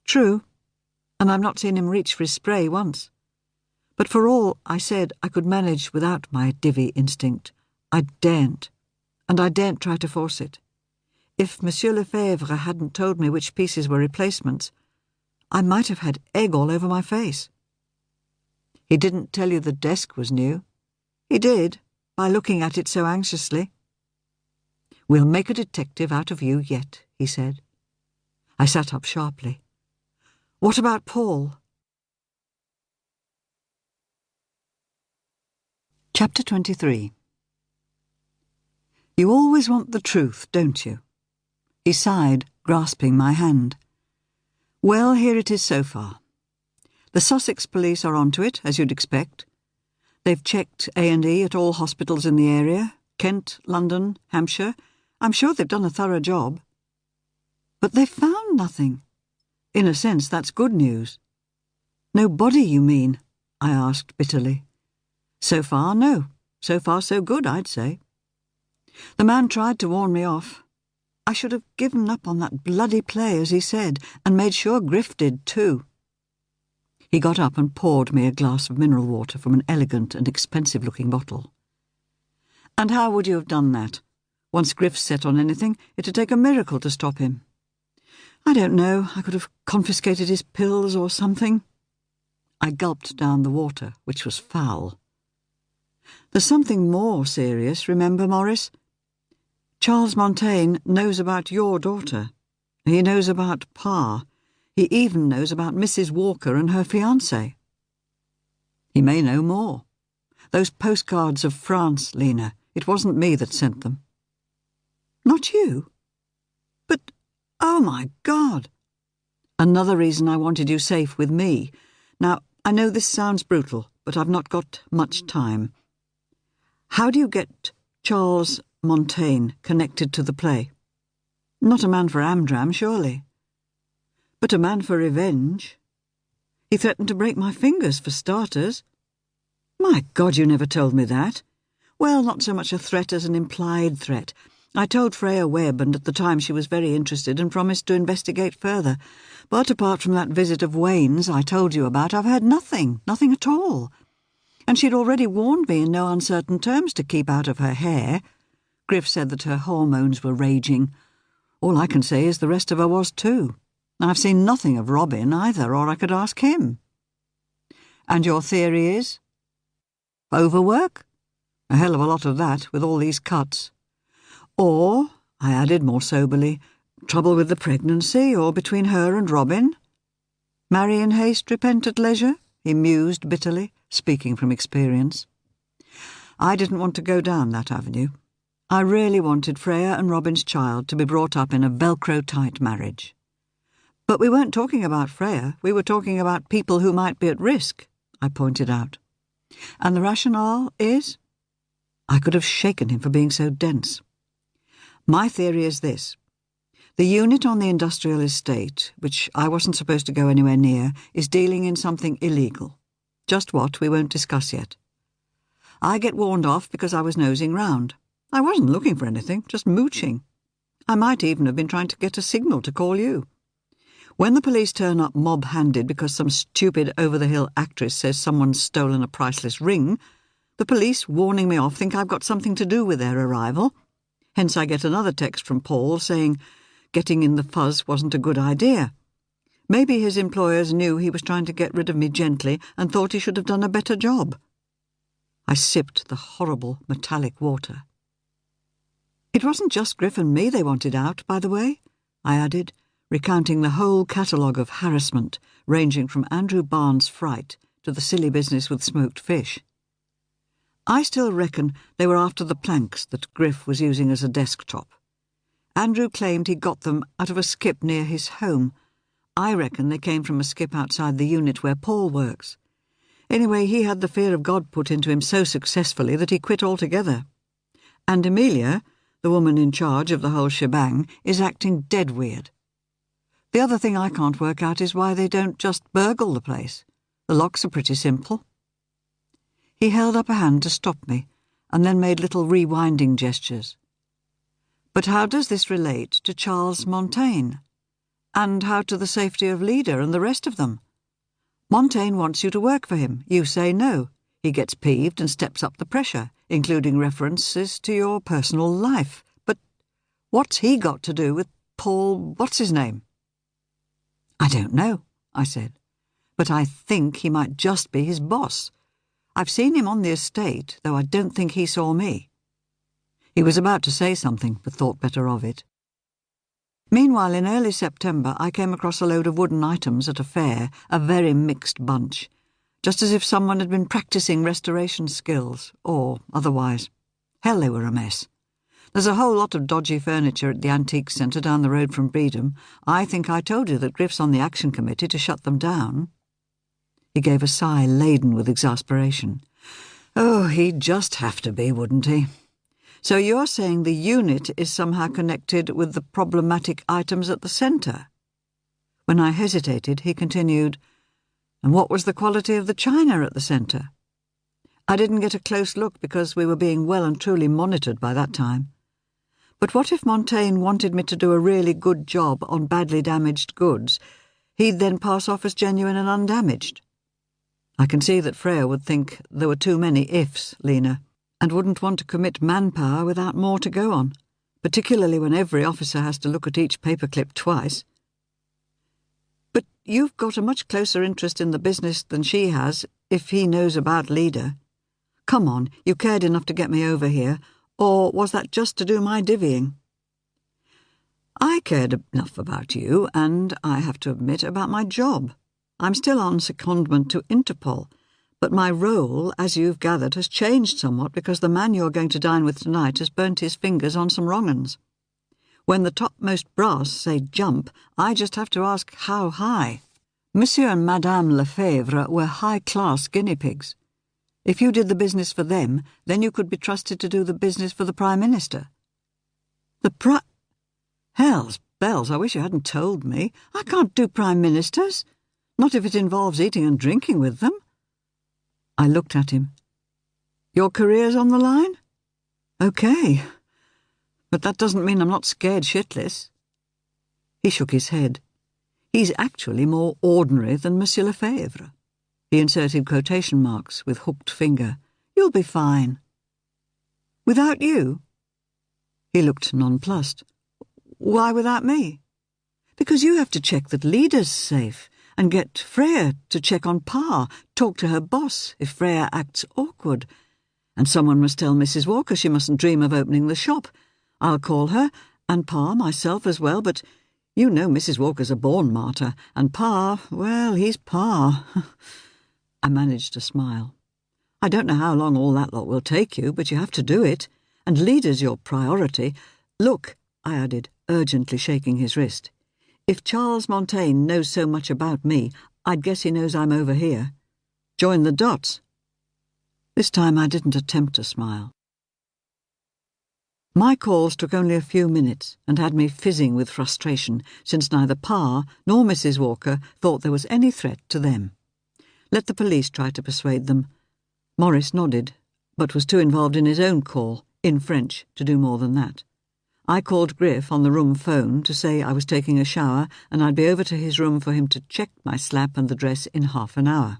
True, and I've not seen him reach for his spray once. But for all I said I could manage without my divvy instinct, I daren't, and I daren't try to force it. If Monsieur Lefebvre hadn't told me which pieces were replacements, I might have had egg all over my face. "He didn't tell you the desk was new?" "He did, by looking at it so anxiously." "We'll make a detective out of you yet," he said. I sat up sharply. "What about Paul?" Chapter 23. "You always want the truth, don't you?" He sighed, grasping my hand. "Well, here it is so far. The Sussex police are onto it, as you'd expect. They've checked A&E at all hospitals in the area, Kent, London, Hampshire. I'm sure they've done a thorough job. But they've found nothing. In a sense, that's good news. No body, you mean? I asked bitterly. So far, no. So far, so good, I'd say. The man tried to warn me off. I should have given up on that bloody play, as he said, and made sure Griff did too. He got up and poured me a glass of mineral water from an elegant and expensive-looking bottle. And how would you have done that? Once Griff set on anything, it'd take a miracle to stop him. I don't know, I could have confiscated his pills or something. I gulped down the water, which was foul. There's something more serious, remember, Morris? Charles Montaigne knows about your daughter. He knows about Pa. He even knows about Mrs. Walker and her fiancé. He may know more. Those postcards of France, Lena, it wasn't me that sent them. Not you? But, oh my God! Another reason I wanted you safe with me. Now, I know this sounds brutal, but I've not got much time. How do you get Charles Montaigne connected to the play? Not a man for Amdram, surely. But a man for revenge. He threatened to break my fingers, for starters. My God, you never told me that. Well, not so much a threat as an implied threat. I told Freya Webb, and at the time she was very interested and promised to investigate further. But apart from that visit of Wayne's I told you about, I've heard nothing at all. And she'd already warned me in no uncertain terms to keep out of her hair. Griff said that her hormones were raging. All I can say is the rest of her was too. I've seen nothing of Robin either, or I could ask him. And your theory is? Overwork? A hell of a lot of that, with all these cuts. Or, I added more soberly, trouble with the pregnancy, or between her and Robin? Marry in haste, repent at leisure? He mused bitterly, speaking from experience. I didn't want to go down that avenue. I really wanted Freya and Robin's child to be brought up in a Velcro-tight marriage. But we weren't talking about Freya, we were talking about people who might be at risk, I pointed out. And the rationale is? I could have shaken him for being so dense. My theory is this. The unit on the industrial estate, which I wasn't supposed to go anywhere near, is dealing in something illegal. Just what, we won't discuss yet. I get warned off because I was nosing round. I wasn't looking for anything, just mooching. I might even have been trying to get a signal to call you. When the police turn up mob-handed because some stupid over-the-hill actress says someone's stolen a priceless ring, the police, warning me off, think I've got something to do with their arrival. Hence I get another text from Paul saying getting in the fuzz wasn't a good idea. Maybe his employers knew he was trying to get rid of me gently and thought he should have done a better job. I sipped the horrible metallic water. It wasn't just Griff and me they wanted out, by the way, I added, recounting the whole catalogue of harassment, ranging from Andrew Barnes' fright to the silly business with smoked fish. I still reckon they were after the planks that Griff was using as a desktop. Andrew claimed he got them out of a skip near his home. I reckon they came from a skip outside the unit where Paul works. Anyway, he had the fear of God put into him so successfully that he quit altogether. And Amelia, the woman in charge of the whole shebang, is acting dead weird. The other thing I can't work out is why they don't just burgle the place. The locks are pretty simple. He held up a hand to stop me, and then made little rewinding gestures. But how does this relate to Charles Montaigne? And how to the safety of Leader and the rest of them? Montaigne wants you to work for him. You say no. He gets peeved and steps up the pressure, including references to your personal life. But what's he got to do with Paul what's-his-name? I don't know, I said, but I think he might just be his boss. I've seen him on the estate, though I don't think he saw me. He was about to say something, but thought better of it. Meanwhile, in early September, I came across a load of wooden items at a fair, a very mixed bunch, just as if someone had been practising restoration skills, or otherwise. Hell, they were a mess. There's a whole lot of dodgy furniture at the Antique Centre down the road from Breedham. I think I told you that Griff's on the Action Committee to shut them down. He gave a sigh laden with exasperation. Oh, he'd just have to be, wouldn't he? So you're saying the unit is somehow connected with the problematic items at the centre? When I hesitated, he continued, And what was the quality of the china at the centre? I didn't get a close look because we were being well and truly monitored by that time. But what if Montaigne wanted me to do a really good job on badly damaged goods? He'd then pass off as genuine and undamaged. I can see that Freya would think there were too many ifs, Lena, and wouldn't want to commit manpower without more to go on, particularly when every officer has to look at each paperclip twice. But you've got a much closer interest in the business than she has, if he knows about Leader. Come on, you cared enough to get me over here, or was that just to do my divvying? I cared enough about you, and I have to admit about my job. I'm still on secondment to Interpol, but my role, as you've gathered, has changed somewhat because the man you're going to dine with tonight has burnt his fingers on some wrong 'uns. When the topmost brass say jump, I just have to ask how high. Monsieur and Madame Lefebvre were high-class guinea pigs. If you did the business for them, then you could be trusted to do the business for the Prime Minister. Hell's bells, I wish you hadn't told me. I can't do Prime Ministers. Not if it involves eating and drinking with them. I looked at him. Your career's on the line? OK. But that doesn't mean I'm not scared shitless. He shook his head. He's actually more ordinary than Monsieur Lefebvre. He inserted quotation marks with hooked finger. You'll be fine. Without you? He looked nonplussed. Why without me? Because you have to check that Leader's safe, and get Freya to check on Pa, talk to her boss if Freya acts awkward. And someone must tell Mrs. Walker she mustn't dream of opening the shop. I'll call her, and Pa, myself as well, but you know Mrs. Walker's a born martyr, and Pa, well, he's Pa. I managed to smile. I don't know how long all that lot will take you, but you have to do it, and Leader's your priority. Look, I added, urgently shaking his wrist. If Charles Montaigne knows so much about me, I'd guess he knows I'm over here. Join the dots. This time I didn't attempt to smile. My calls took only a few minutes and had me fizzing with frustration, since neither Pa nor Mrs. Walker thought there was any threat to them. Let the police try to persuade them. Morris nodded, but was too involved in his own call, in French, to do more than that. I called Griff on the room phone to say I was taking a shower and I'd be over to his room for him to check my slap and the dress in half an hour.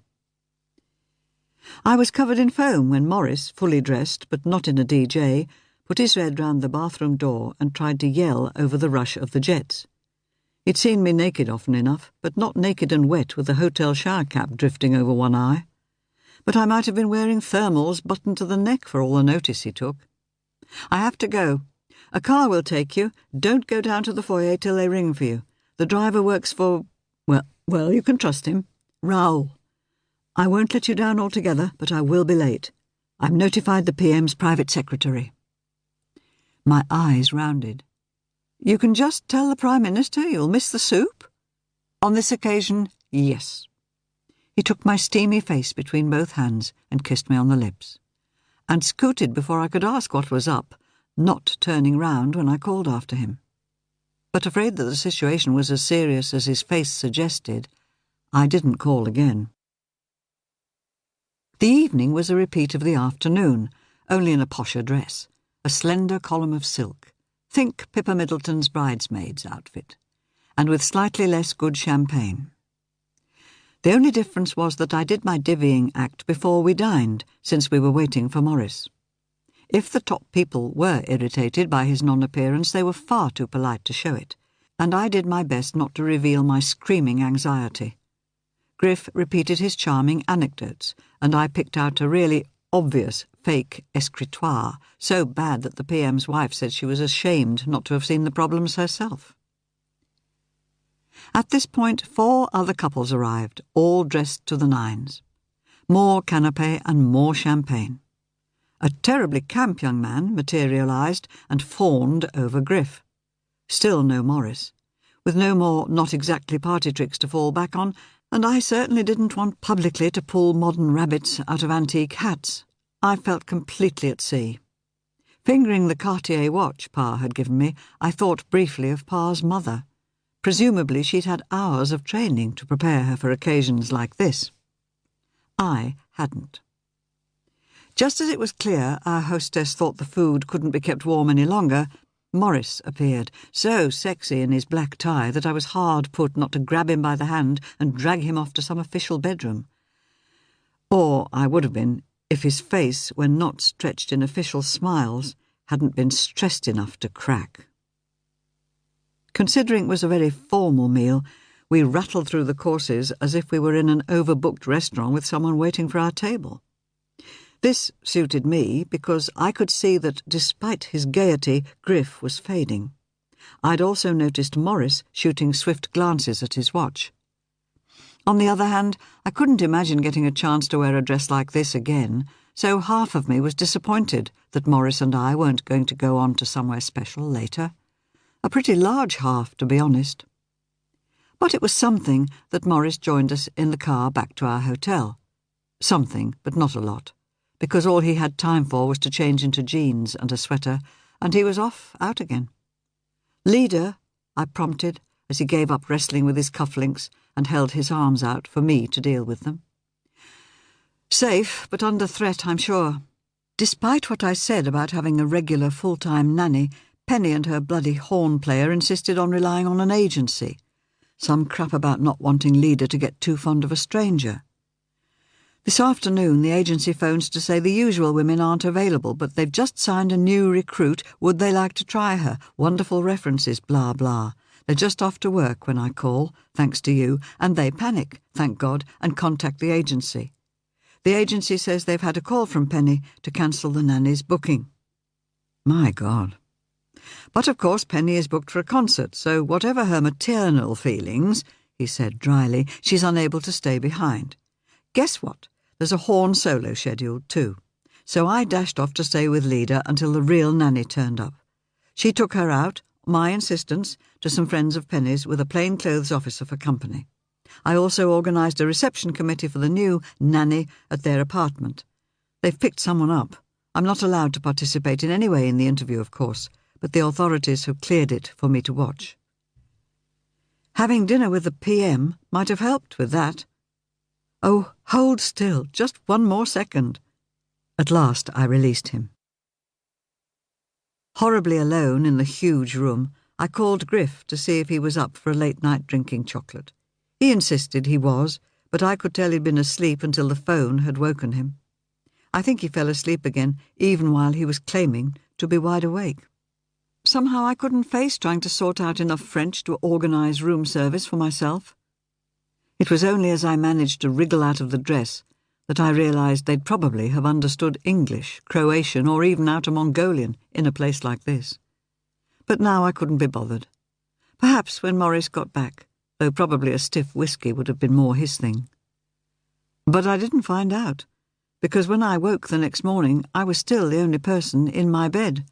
I was covered in foam when Morris, fully dressed but not in a DJ, put his head round the bathroom door and tried to yell over the rush of the jets. He'd seen me naked often enough, but not naked and wet with a hotel shower cap drifting over one eye. But I might have been wearing thermals buttoned to the neck for all the notice he took. I have to go. A car will take you. Don't go down to the foyer till they ring for you. The driver works for, well, you can trust him. Raoul. I won't let you down altogether, but I will be late. I've notified the PM's private secretary. My eyes rounded. You can just tell the Prime Minister you'll miss the soup? On this occasion, yes. He took my steamy face between both hands and kissed me on the lips, and scooted before I could ask what was up, not turning round when I called after him. But afraid that the situation was as serious as his face suggested, I didn't call again. The evening was a repeat of the afternoon, only in a posher dress, a slender column of silk, think Pippa Middleton's bridesmaid's outfit, and with slightly less good champagne. The only difference was that I did my divvying act before we dined, since we were waiting for Morris. If the top people were irritated by his non-appearance, they were far too polite to show it, and I did my best not to reveal my screaming anxiety. Griff repeated his charming anecdotes, and I picked out a really obvious fake escritoire, so bad that the PM's wife said she was ashamed not to have seen the problems herself. At this point, 4 other couples arrived, all dressed to the nines. More canapé and more champagne. A terribly camp young man materialised and fawned over Griff. Still no Morris, with no more not exactly party tricks to fall back on, and I certainly didn't want publicly to pull modern rabbits out of antique hats. I felt completely at sea. Fingering the Cartier watch Pa had given me, I thought briefly of Pa's mother. Presumably she'd had hours of training to prepare her for occasions like this. I hadn't. Just as it was clear our hostess thought the food couldn't be kept warm any longer, Morris appeared, so sexy in his black tie that I was hard put not to grab him by the hand and drag him off to some official bedroom. Or I would have been if his face, when not stretched in official smiles, hadn't been stressed enough to crack. Considering it was a very formal meal, we rattled through the courses as if we were in an overbooked restaurant with someone waiting for our table. This suited me because I could see that, despite his gaiety, Griff was fading. I'd also noticed Morris shooting swift glances at his watch. On the other hand, I couldn't imagine getting a chance to wear a dress like this again, so half of me was disappointed that Morris and I weren't going to go on to somewhere special later. A pretty large half, to be honest. But it was something that Morris joined us in the car back to our hotel. Something, but not a lot, because all he had time for was to change into jeans and a sweater, and he was off out again. "Leader," I prompted, as he gave up wrestling with his cufflinks and held his arms out for me to deal with them. Safe, but under threat, I'm sure. Despite what I said about having a regular full-time nanny, Penny and her bloody horn player insisted on relying on an agency. Some crap about not wanting Leader to get too fond of a stranger. This afternoon the agency phones to say the usual women aren't available, but they've just signed a new recruit. Would they like to try her? Wonderful references, blah, blah. They're just off to work when I call, thanks to you, and they panic, thank God, and contact the agency. The agency says they've had a call from Penny to cancel the nanny's booking. My God. But of course Penny is booked for a concert, so whatever her maternal feelings, he said dryly, she's unable to stay behind. Guess what? There's a horn solo scheduled too. So I dashed off to stay with Leader until the real nanny turned up. She took her out, my insistence, to some friends of Penny's with a plainclothes officer for company. I also organised a reception committee for the new nanny at their apartment. They've picked someone up. I'm not allowed to participate in any way in the interview, of course, but the authorities have cleared it for me to watch. Having dinner with the PM might have helped with that. Oh, hold still, just one more second. At last I released him. Horribly alone in the huge room, I called Griff to see if he was up for a late-night drinking chocolate. He insisted he was, but I could tell he'd been asleep until the phone had woken him. I think he fell asleep again, even while he was claiming to be wide awake. Somehow I couldn't face trying to sort out enough French to organise room service for myself. It was only as I managed to wriggle out of the dress that I realised they'd probably have understood English, Croatian, or even Outer-Mongolian in a place like this. But now I couldn't be bothered. Perhaps when Morris got back, though probably a stiff whiskey would have been more his thing. But I didn't find out, because when I woke the next morning I was still the only person in my bed,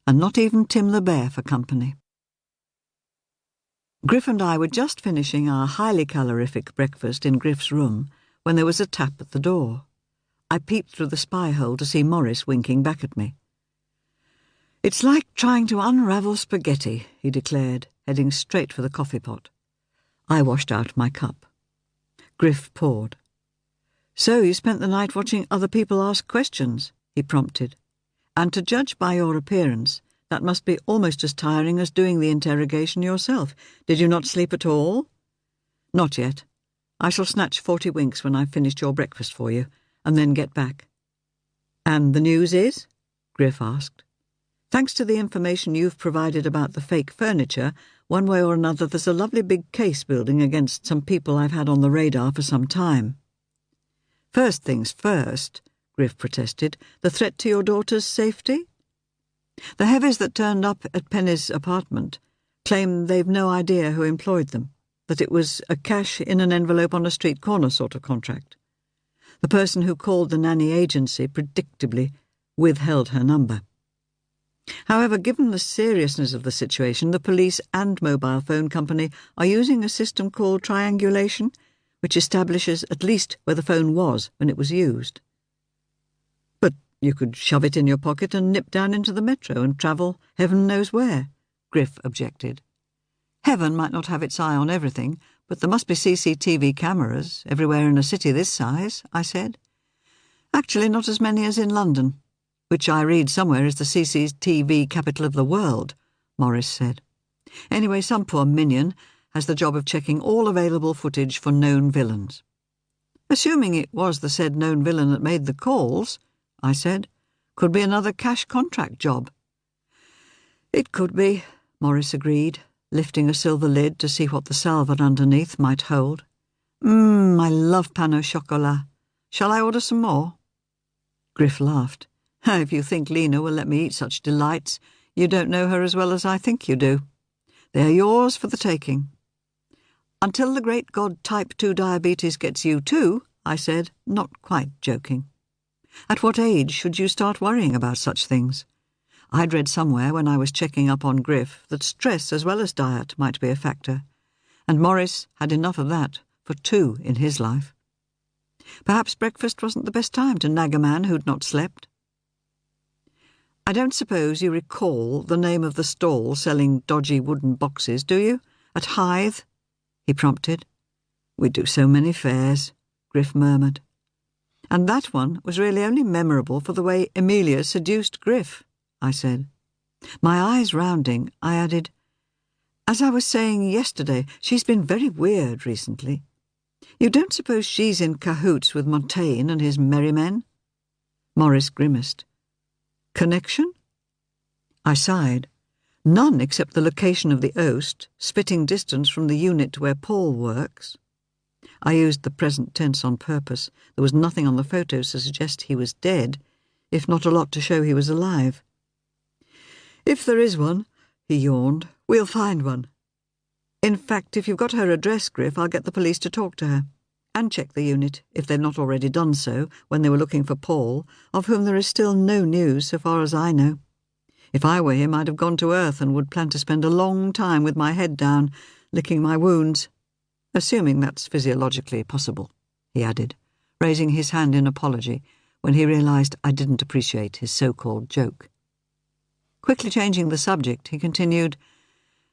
and not even Tim the bear for company. Griff and I were just finishing our highly calorific breakfast in Griff's room when there was a tap at the door. I peeped through the spy hole to see Morris winking back at me. "It's like trying to unravel spaghetti," he declared, heading straight for the coffee pot. I washed out my cup. Griff poured. "So you spent the night watching other people ask questions," he prompted. "And to judge by your appearance, that must be almost as tiring as doing the interrogation yourself. Did you not sleep at all?" "Not yet. I shall snatch 40 winks when I've finished your breakfast for you, and then get back." "And the news is?" Griff asked. "Thanks to the information you've provided about the fake furniture, one way or another there's a lovely big case building against some people I've had on the radar for some time." "First things first," Griff protested, "the threat to your daughter's safety? The heavies that turned up at Penny's apartment claim they've no idea who employed them, that it was a cash in an envelope on a street corner sort of contract. The person who called the nanny agency predictably withheld her number. However, given the seriousness of the situation, the police and mobile phone company are using a system called triangulation, which establishes at least where the phone was when it was used." "But you could shove it in your pocket and nip down into the metro and travel heaven knows where," Griff objected. "Heaven might not have its eye on everything, but there must be CCTV cameras everywhere in a city this size, I said. Actually, not as many as in London, which I read somewhere is the CCTV capital of the world, Morris said. Anyway, some poor minion has the job of checking all available footage for known villains. Assuming it was the said known villain that made the calls, I said, could be another cash contract job. It could be, Morris agreed, lifting a silver lid to see what the salver underneath might hold. I love pain au chocolat. Shall I order some more? Griff laughed. If you think Lena will let me eat such delights, you don't know her as well as I think you do. They are yours for the taking. Until the great god type 2 diabetes gets you too, I said, not quite joking. At what age should you start worrying about such things? I'd read somewhere when I was checking up on Griff that stress as well as diet might be a factor, and Morris had enough of that for 2 in his life. Perhaps breakfast wasn't the best time to nag a man who'd not slept. I don't suppose you recall the name of the stall selling dodgy wooden boxes, do you? At Hythe? He prompted. We do so many fairs, Griff murmured. And that one was really only memorable for the way Amelia seduced Griff, I said. My eyes rounding, I added, as I was saying yesterday, she's been very weird recently. You don't suppose she's in cahoots with Montaigne and his merry men? Morris grimaced. Connection? I sighed. None except the location of the oast, spitting distance from the unit where Paul works. I used the present tense on purpose. There was nothing on the photos to suggest he was dead, if not a lot to show he was alive. If there is one, he yawned, we'll find one. In fact, if you've got her address, Griff, I'll get the police to talk to her. And check the unit, if they've not already done so, when they were looking for Paul, of whom there is still no news so far as I know. If I were him, I'd have gone to Earth and would plan to spend a long time with my head down, licking my wounds. Assuming that's physiologically possible, he added, raising his hand in apology when he realised I didn't appreciate his so-called joke. Quickly changing the subject, he continued,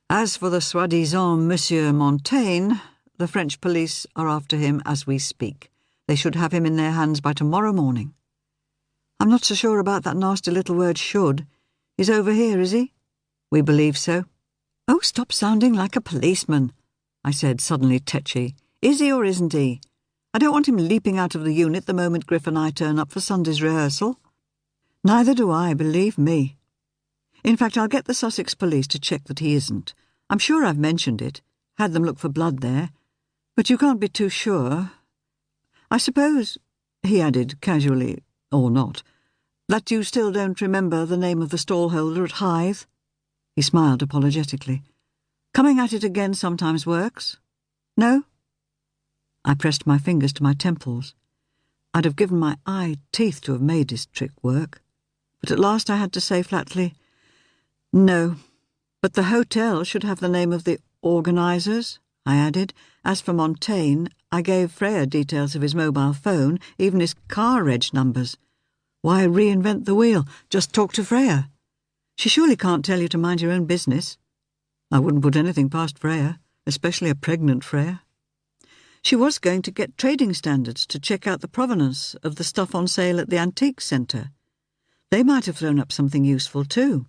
as for the soi-disant Monsieur Montaigne, the French police are after him as we speak. They should have him in their hands by tomorrow morning. I'm not so sure about that nasty little word should. He's over here, is he? We believe so. Oh, stop sounding like a policeman, I said, suddenly tetchy. Is he or isn't he? I don't want him leaping out of the unit the moment Griff and I turn up for Sunday's rehearsal. Neither do I, believe me. In fact, I'll get the Sussex police to check that he isn't. I'm sure I've mentioned it, had them look for blood there. But you can't be too sure. I suppose, he added casually, or not, that you still don't remember the name of the stallholder at Hythe? He smiled apologetically. Coming at it again sometimes works. No? I pressed my fingers to my temples. I'd have given my eye teeth to have made this trick work. But at last I had to say flatly, no, but the hotel should have the name of the organisers, I added. As for Montaigne, I gave Freya details of his mobile phone, even his car reg numbers. Why reinvent the wheel? Just talk to Freya. She surely can't tell you to mind your own business. I wouldn't put anything past Freya, especially a pregnant Freya. She was going to get trading standards to check out the provenance of the stuff on sale at the Antiques Centre. They might have thrown up something useful too.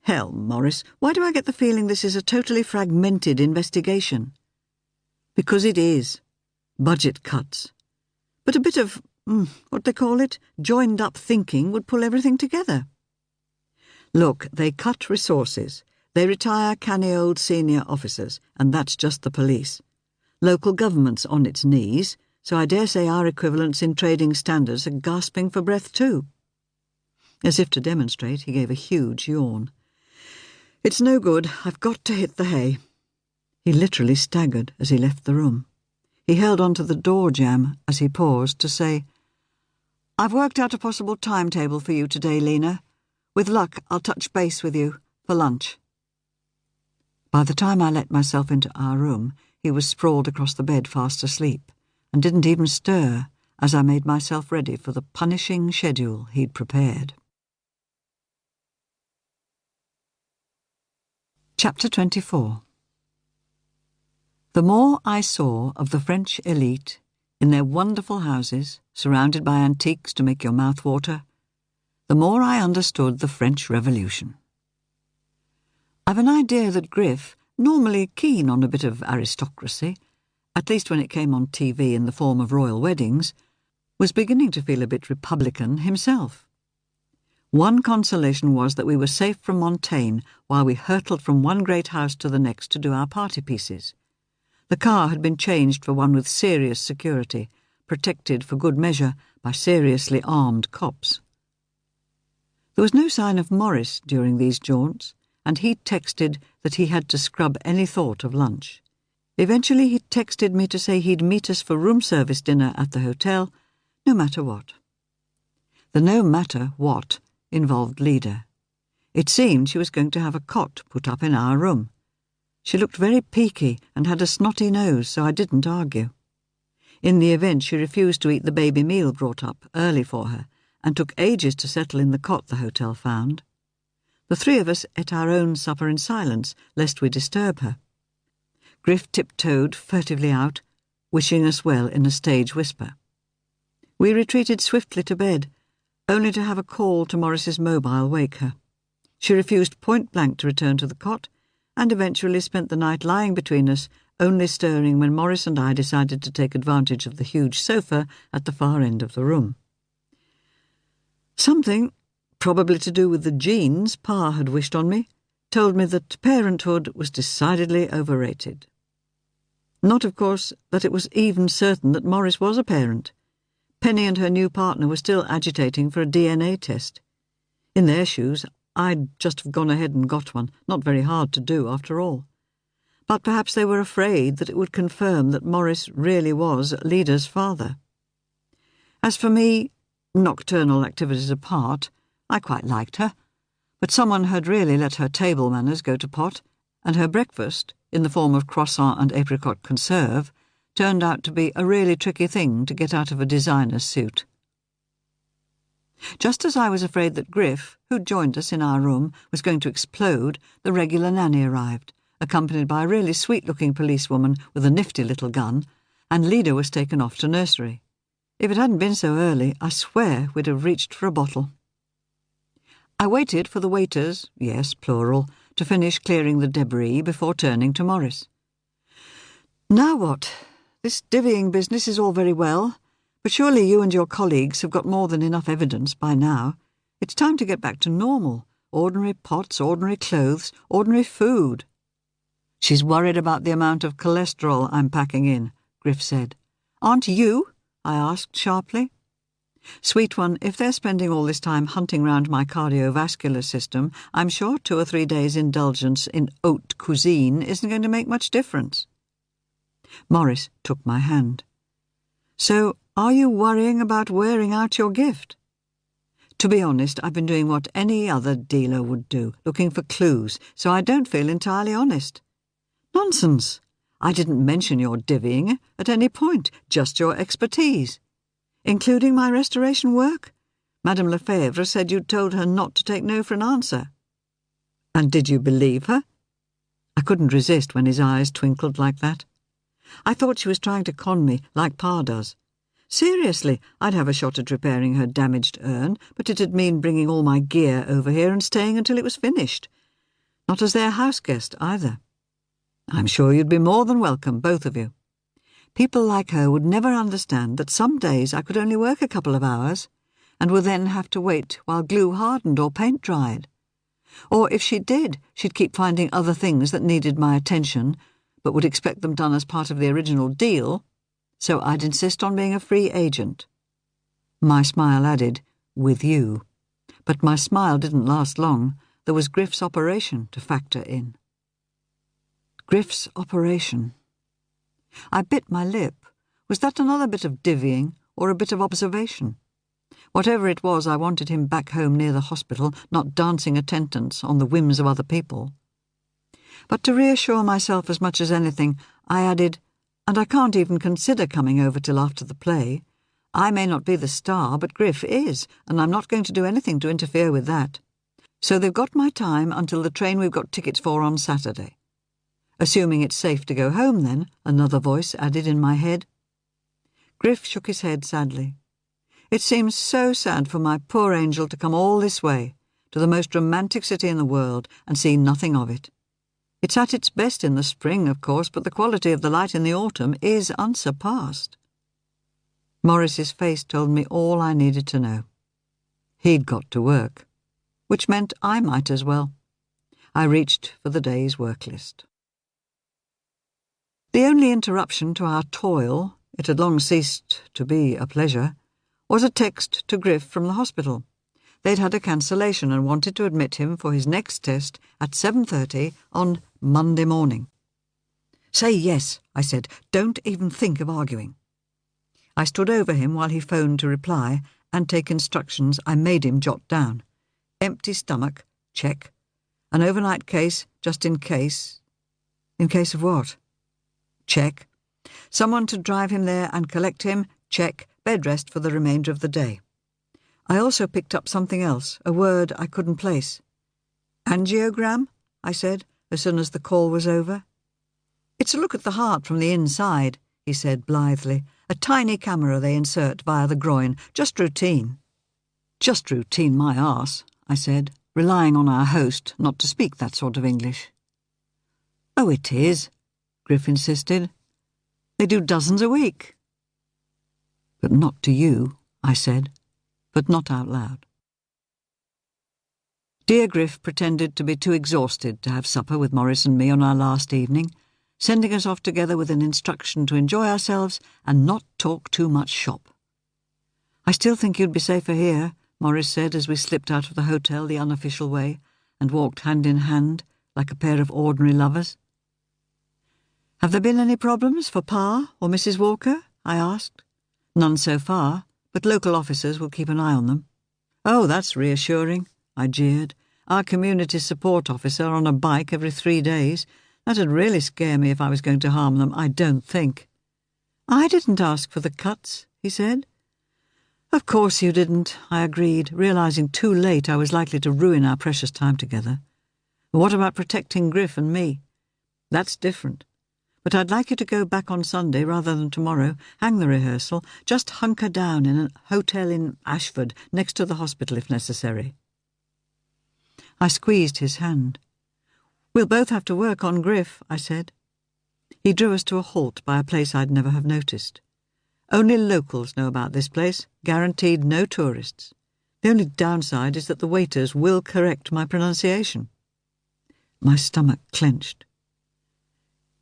Hell, Morris, why do I get the feeling this is a totally fragmented investigation? Because it is. Budget cuts. But a bit of, what they call it, joined-up thinking would pull everything together. Look, they cut resources. They retire canny old senior officers, and that's just the police. Local government's on its knees, so I dare say our equivalents in trading standards are gasping for breath too. As if to demonstrate, he gave a huge yawn. It's no good. I've got to hit the hay. He literally staggered as he left the room. He held on to the door jamb as he paused to say, I've worked out a possible timetable for you today, Lena. With luck, I'll touch base with you for lunch. By the time I let myself into our room, he was sprawled across the bed fast asleep, and didn't even stir as I made myself ready for the punishing schedule he'd prepared. Chapter 24. The more I saw of the French elite in their wonderful houses, surrounded by antiques to make your mouth water, the more I understood the French Revolution. I've an idea that Griff, normally keen on a bit of aristocracy, at least when it came on TV in the form of royal weddings, was beginning to feel a bit Republican himself. One consolation was that we were safe from Montaigne while we hurtled from one great house to the next to do our party pieces. The car had been changed for one with serious security, protected for good measure by seriously armed cops. There was no sign of Morris during these jaunts, and he texted that he had to scrub any thought of lunch. Eventually he texted me to say he'd meet us for room service dinner at the hotel, no matter what. The no matter what involved Leda. It seemed she was going to have a cot put up in our room. She looked very peaky and had a snotty nose, so I didn't argue. In the event, she refused to eat the baby meal brought up early for her, and took ages to settle in the cot the hotel found. The three of us ate our own supper in silence, lest we disturb her. Griff tiptoed furtively out, wishing us well in a stage whisper. We retreated swiftly to bed, only to have a call to Morris's mobile wake her. She refused point-blank to return to the cot, and eventually spent the night lying between us, only stirring when Morris and I decided to take advantage of the huge sofa at the far end of the room. Something, probably to do with the genes Pa had wished on me, told me that parenthood was decidedly overrated. Not, of course, that it was even certain that Morris was a parent. Penny and her new partner were still agitating for a DNA test. In their shoes, I'd just have gone ahead and got one, not very hard to do after all. But perhaps they were afraid that it would confirm that Morris really was Leda's father. As for me, nocturnal activities apart, I quite liked her, but someone had really let her table manners go to pot, and her breakfast, in the form of croissant and apricot conserve, turned out to be a really tricky thing to get out of a designer suit. Just as I was afraid that Griff, who'd joined us in our room, was going to explode, the regular nanny arrived, accompanied by a really sweet-looking policewoman with a nifty little gun, and Leda was taken off to nursery. If it hadn't been so early, I swear we'd have reached for a bottle. I waited for the waiters, yes, plural, to finish clearing the debris before turning to Morris. "Now what? This divvying business is all very well, but surely you and your colleagues have got more than enough evidence by now. It's time to get back to normal. Ordinary pots, ordinary clothes, ordinary food." "She's worried about the amount of cholesterol I'm packing in," Griff said. "Aren't you?" I asked sharply. "Sweet one, if they're spending all this time hunting round my cardiovascular system, I'm sure 2 or 3 days' indulgence in haute cuisine isn't going to make much difference." Morris took my hand. "So, are you worrying about wearing out your gift?" "To be honest, I've been doing what any other dealer would do, looking for clues, so I don't feel entirely honest." "Nonsense! I didn't mention your divvying at any point, just your expertise. Including my restoration work? Madame Lefebvre said you'd told her not to take no for an answer." "And did you believe her?" I couldn't resist when his eyes twinkled like that. I thought she was trying to con me, like Pa does. Seriously, I'd have a shot at repairing her damaged urn, but it'd mean bringing all my gear over here and staying until it was finished. Not as their house guest, either. "I'm sure you'd be more than welcome, both of you. People like her would never understand that some days I could only work a couple of hours, and would then have to wait while glue hardened or paint dried. Or if she did, she'd keep finding other things that needed my attention, but would expect them done as part of the original deal, so I'd insist on being a free agent." My smile added, "with you." But my smile didn't last long. There was Griff's operation to factor in. Griff's operation. I bit my lip. Was that another bit of divvying, or a bit of observation? Whatever it was, I wanted him back home near the hospital, not dancing attendance on the whims of other people. But to reassure myself as much as anything, I added, "And I can't even consider coming over till after the play. I may not be the star, but Griff is, and I'm not going to do anything to interfere with that. So they've got my time until the train we've got tickets for on Saturday. Assuming it's safe to go home, then, another voice added in my head. Griff shook his head sadly. It seems so sad for my poor angel to come all this way, to the most romantic city in the world, and see nothing of it. It's at its best in the spring, of course, but the quality of the light in the autumn is unsurpassed. Morris's face told me all I needed to know. He'd got to work, which meant I might as well. I reached for the day's work list. The only interruption to our toil, it had long ceased to be a pleasure, was a text to Griff from the hospital. They'd had a cancellation and wanted to admit him for his next test at 7:30 on Monday morning. "Say yes," I said. "Don't even think of arguing." I stood over him while he phoned to reply and take instructions I made him jot down. Empty stomach, check. An overnight case, just in case. In case of what? Check. Someone to drive him there and collect him, check. Bed rest for the remainder of the day. I also picked up something else, a word I couldn't place. "Angiogram?" I said, as soon as the call was over. "It's a look at the heart from the inside," he said blithely. "A tiny camera they insert via the groin, just routine." "Just routine my arse," I said, relying on our host not to speak that sort of English. "Oh, it is," Griff insisted. "They do dozens a week." "But not to you," I said, but not out loud. Dear Griff pretended to be too exhausted to have supper with Morris and me on our last evening, sending us off together with an instruction to enjoy ourselves and not talk too much shop. "I still think you'd be safer here," Morris said as we slipped out of the hotel the unofficial way and walked hand in hand like a pair of ordinary lovers. "Have there been any problems for Pa or Mrs. Walker?" I asked. "None so far, but local officers will keep an eye on them." "Oh, that's reassuring," I jeered. "Our community support officer on a bike every 3 days. That'd really scare me if I was going to harm them, I don't think." "I didn't ask for the cuts," he said. "Of course you didn't," I agreed, realising too late I was likely to ruin our precious time together. "What about protecting Griff and me?" "That's different. But I'd like you to go back on Sunday rather than tomorrow. Hang the rehearsal. Just hunker down in a hotel in Ashford, next to the hospital if necessary." I squeezed his hand. "We'll both have to work on Griff," I said. He drew us to a halt by a place I'd never have noticed. "Only locals know about this place, guaranteed no tourists. The only downside is that the waiters will correct my pronunciation." My stomach clenched.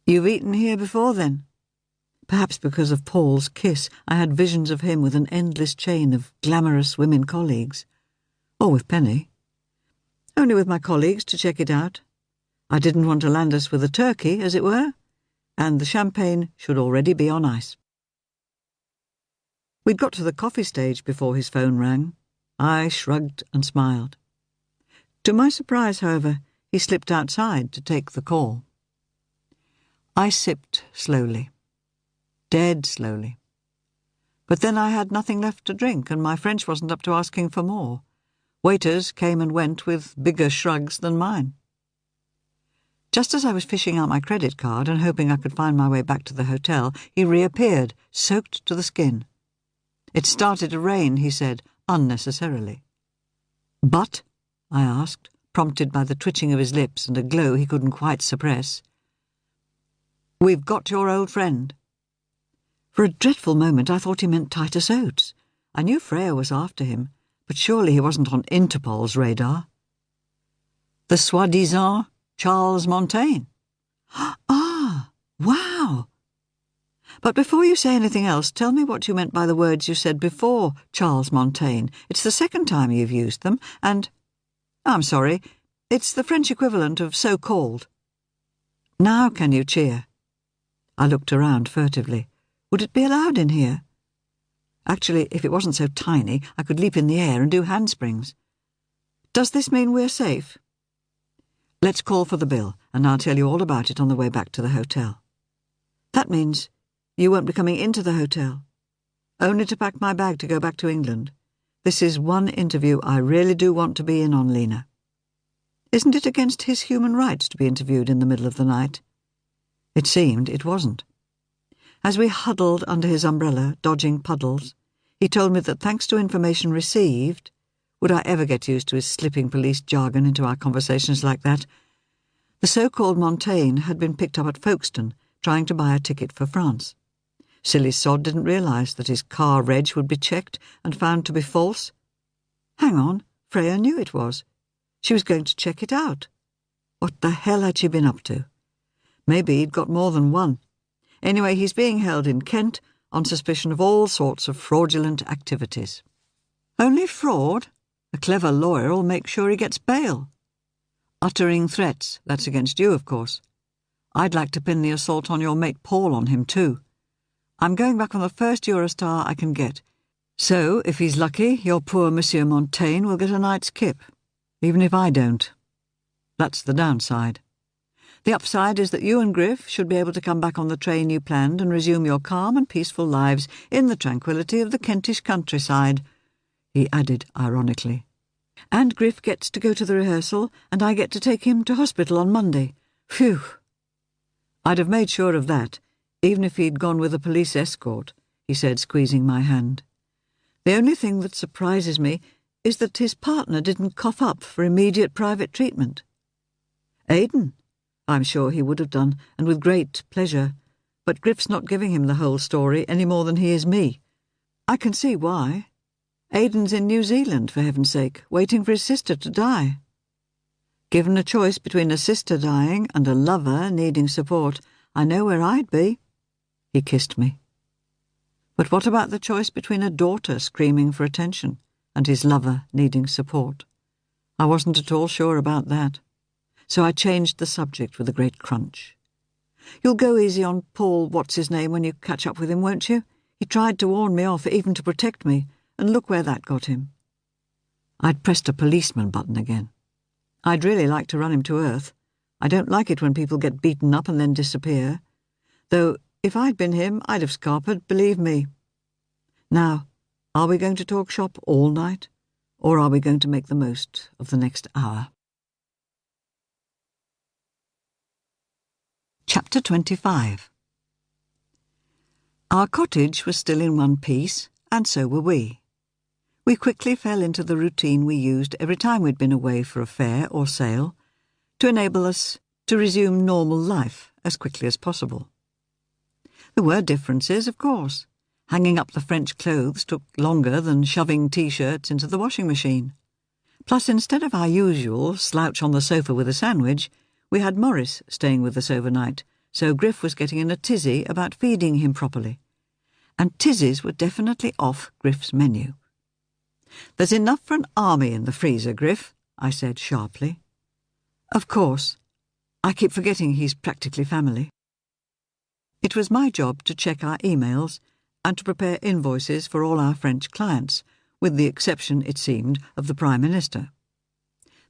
"You've eaten here before, then?" Perhaps because of Paul's kiss, I had visions of him with an endless chain of glamorous women colleagues. Or with Penny. "Only with my colleagues to check it out. I didn't want to land us with a turkey, as it were, and the champagne should already be on ice." We'd got to the coffee stage before his phone rang. I shrugged and smiled. To my surprise, however, he slipped outside to take the call. I sipped slowly. Dead slowly. But then I had nothing left to drink, and my French wasn't up to asking for more. Waiters came and went with bigger shrugs than mine. Just as I was fishing out my credit card and hoping I could find my way back to the hotel, he reappeared, soaked to the skin. "It started to rain," he said, unnecessarily. "But?" I asked, prompted by the twitching of his lips and a glow he couldn't quite suppress. "We've got your old friend." For a dreadful moment I thought he meant Titus Oates. I knew Freya was after him, but surely he wasn't on Interpol's radar. "The soi-disant Charles Montaigne." "Ah, wow! But before you say anything else, tell me what you meant by the words you said before Charles Montaigne. It's the second time you've used them, and... I'm sorry, it's the French equivalent of so-called. Now can you cheer?" I looked around furtively. Would it be allowed in here? Actually, if it wasn't so tiny, I could leap in the air and do handsprings. "Does this mean we're safe?" "Let's call for the bill, and I'll tell you all about it on the way back to the hotel." "That means you won't be coming into the hotel?" "Only to pack my bag to go back to England. This is one interview I really do want to be in on, Lena." "Isn't it against his human rights to be interviewed in the middle of the night?" It seemed it wasn't. As we huddled under his umbrella, dodging puddles, he told me that thanks to information received, would I ever get used to his slipping police jargon into our conversations like that, the so-called Montaigne had been picked up at Folkestone, trying to buy a ticket for France. Silly sod didn't realise that his car reg would be checked and found to be false. Hang on, Freya knew it was. She was going to check it out. What the hell had she been up to? Maybe he'd got more than one. Anyway, he's being held in Kent on suspicion of all sorts of fraudulent activities. Only fraud? A clever lawyer'll make sure he gets bail. Uttering threats, that's against you, of course. I'd like to pin the assault on your mate Paul on him too. I'm going back on the first Eurostar I can get. So, if he's lucky, your poor Monsieur Montaigne will get a night's kip, even if I don't. That's the downside. The upside is that you and Griff should be able to come back on the train you planned and resume your calm and peaceful lives in the tranquillity of the Kentish countryside, he added ironically. And Griff gets to go to the rehearsal, and I get to take him to hospital on Monday. Phew! I'd have made sure of that, even if he'd gone with a police escort, he said, squeezing my hand. The only thing that surprises me is that his partner didn't cough up for immediate private treatment. Aidan? I'm sure he would have done, and with great pleasure, but Griff's not giving him the whole story any more than he is me. I can see why. Aidan's in New Zealand, for heaven's sake, waiting for his sister to die. Given a choice between a sister dying and a lover needing support, I know where I'd be. He kissed me. But what about the choice between a daughter screaming for attention and his lover needing support? I wasn't at all sure about that. So I changed the subject with a great crunch. You'll go easy on Paul what's-his-name when you catch up with him, won't you? He tried to warn me off, even to protect me, and look where that got him. I'd pressed a policeman button again. I'd really like to run him to earth. I don't like it when people get beaten up and then disappear. Though, if I'd been him, I'd have scarpered, believe me. Now, are we going to talk shop all night, or are we going to make the most of the next hour? Chapter 25. Our cottage was still in one piece, and so were we. We quickly fell into the routine we used every time we'd been away for a fair or sale, to enable us to resume normal life as quickly as possible. There were differences, of course. Hanging up the French clothes took longer than shoving T-shirts into the washing machine. Plus, instead of our usual slouch on the sofa with a sandwich, we had Morris staying with us overnight, so Griff was getting in a tizzy about feeding him properly. And tizzies were definitely off Griff's menu. "There's enough for an army in the freezer, Griff," I said sharply. Of course. I keep forgetting he's practically family. It was my job to check our emails and to prepare invoices for all our French clients, with the exception, it seemed, of the Prime Minister.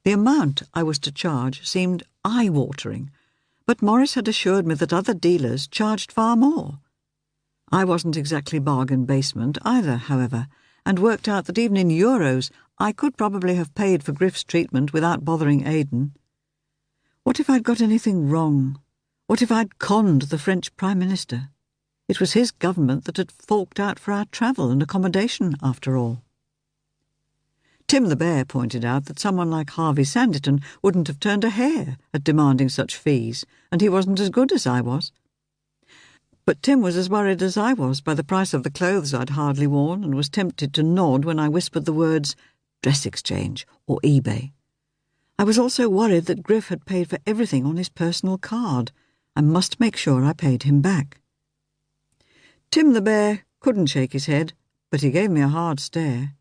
The amount I was to charge seemed eye-watering, but Morris had assured me that other dealers charged far more. I wasn't exactly bargain basement either, however, and worked out that even in euros I could probably have paid for Griff's treatment without bothering Aidan. What if I'd got anything wrong? What if I'd conned the French Prime Minister? It was his government that had forked out for our travel and accommodation, after all. Tim the Bear pointed out that someone like Harvey Sanditon wouldn't have turned a hair at demanding such fees, and he wasn't as good as I was. But Tim was as worried as I was by the price of the clothes I'd hardly worn, and was tempted to nod when I whispered the words dress exchange or eBay. I was also worried that Griff had paid for everything on his personal card. I must make sure I paid him back. Tim the Bear couldn't shake his head, but he gave me a hard stare.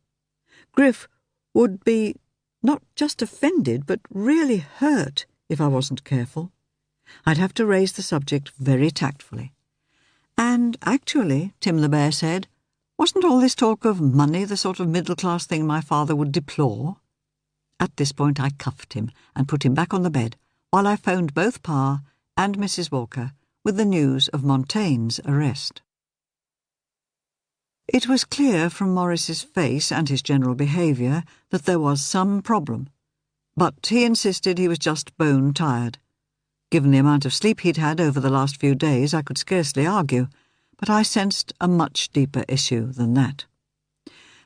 Griff would be not just offended, but really hurt if I wasn't careful. I'd have to raise the subject very tactfully. And actually, Tim the Bear said, wasn't all this talk of money the sort of middle-class thing my father would deplore? At this point I cuffed him and put him back on the bed, while I phoned both Pa and Mrs. Walker with the news of Montaigne's arrest. It was clear from Morris's face and his general behaviour that there was some problem, but he insisted he was just bone-tired. Given the amount of sleep he'd had over the last few days, I could scarcely argue, but I sensed a much deeper issue than that.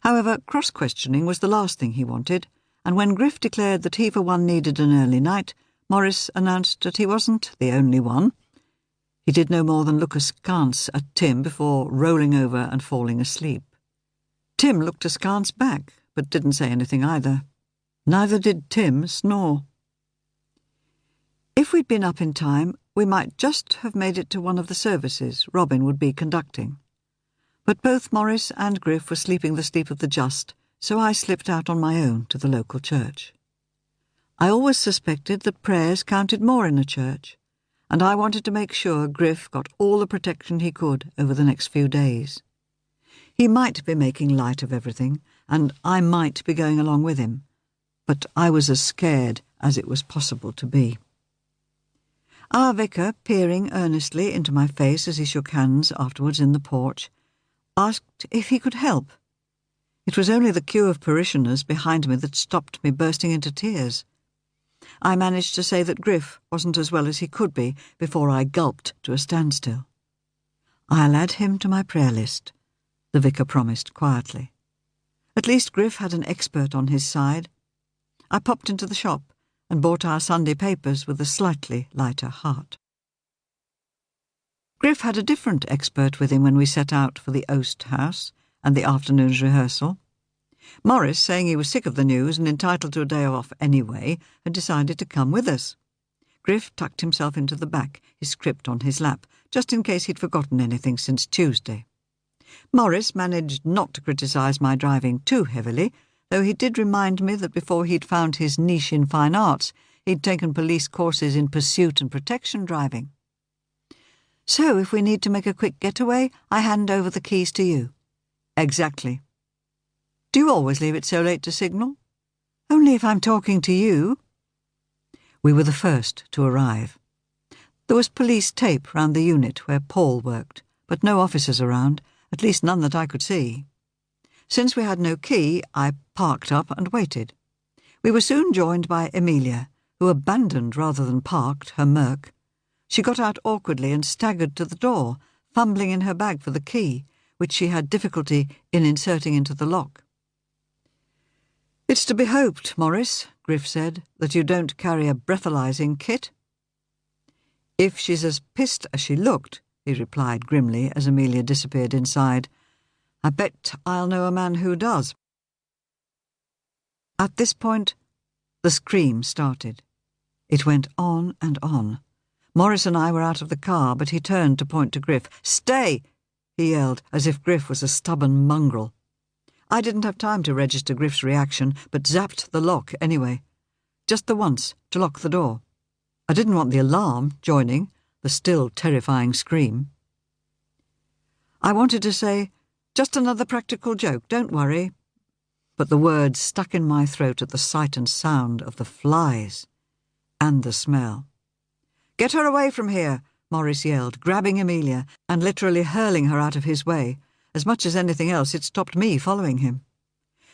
However, cross-questioning was the last thing he wanted, and when Griff declared that he for one needed an early night, Morris announced that he wasn't the only one. He did no more than look askance at Tim before rolling over and falling asleep. Tim looked askance back, but didn't say anything either. Neither did Tim snore. If we'd been up in time, we might just have made it to one of the services Robin would be conducting. But both Morris and Griff were sleeping the sleep of the just, so I slipped out on my own to the local church. I always suspected that prayers counted more in a church, and I wanted to make sure Griff got all the protection he could over the next few days. He might be making light of everything, and I might be going along with him, but I was as scared as it was possible to be. Our vicar, peering earnestly into my face as he shook hands afterwards in the porch, asked if he could help. It was only the queue of parishioners behind me that stopped me bursting into tears. I managed to say that Griff wasn't as well as he could be before I gulped to a standstill. "I'll add him to my prayer list," the vicar promised quietly. At least Griff had an expert on his side. I popped into the shop and bought our Sunday papers with a slightly lighter heart. Griff had a different expert with him when we set out for the Oast House and the afternoon's rehearsal. Morris, saying he was sick of the news and entitled to a day off anyway, had decided to come with us. Griff tucked himself into the back, his script on his lap, just in case he'd forgotten anything since Tuesday. Morris managed not to criticise my driving too heavily, though he did remind me that before he'd found his niche in fine arts, he'd taken police courses in pursuit and protection driving. "So if we need to make a quick getaway, I hand over the keys to you." "Exactly." "Do you always leave it so late to signal?" "Only if I'm talking to you." We were the first to arrive. There was police tape round the unit where Paul worked, but no officers around, at least none that I could see. Since we had no key, I parked up and waited. We were soon joined by Amelia, who abandoned rather than parked her Merc. She got out awkwardly and staggered to the door, fumbling in her bag for the key, which she had difficulty in inserting into the lock. "It's to be hoped, Morris," Griff said, "that you don't carry a breathalyzing kit." "If she's as pissed as she looked," he replied grimly as Amelia disappeared inside, "I bet I'll know a man who does." At this point, the scream started. It went on and on. Morris and I were out of the car, but he turned to point to Griff. "Stay!" he yelled, as if Griff was a stubborn mongrel. I didn't have time to register Griff's reaction, but zapped the lock anyway. Just the once, to lock the door. I didn't want the alarm joining the still terrifying scream. I wanted to say, "Just another practical joke, don't worry," but the words stuck in my throat at the sight and sound of the flies and the smell. "Get her away from here," Morris yelled, grabbing Amelia and literally hurling her out of his way. As much as anything else, it stopped me following him.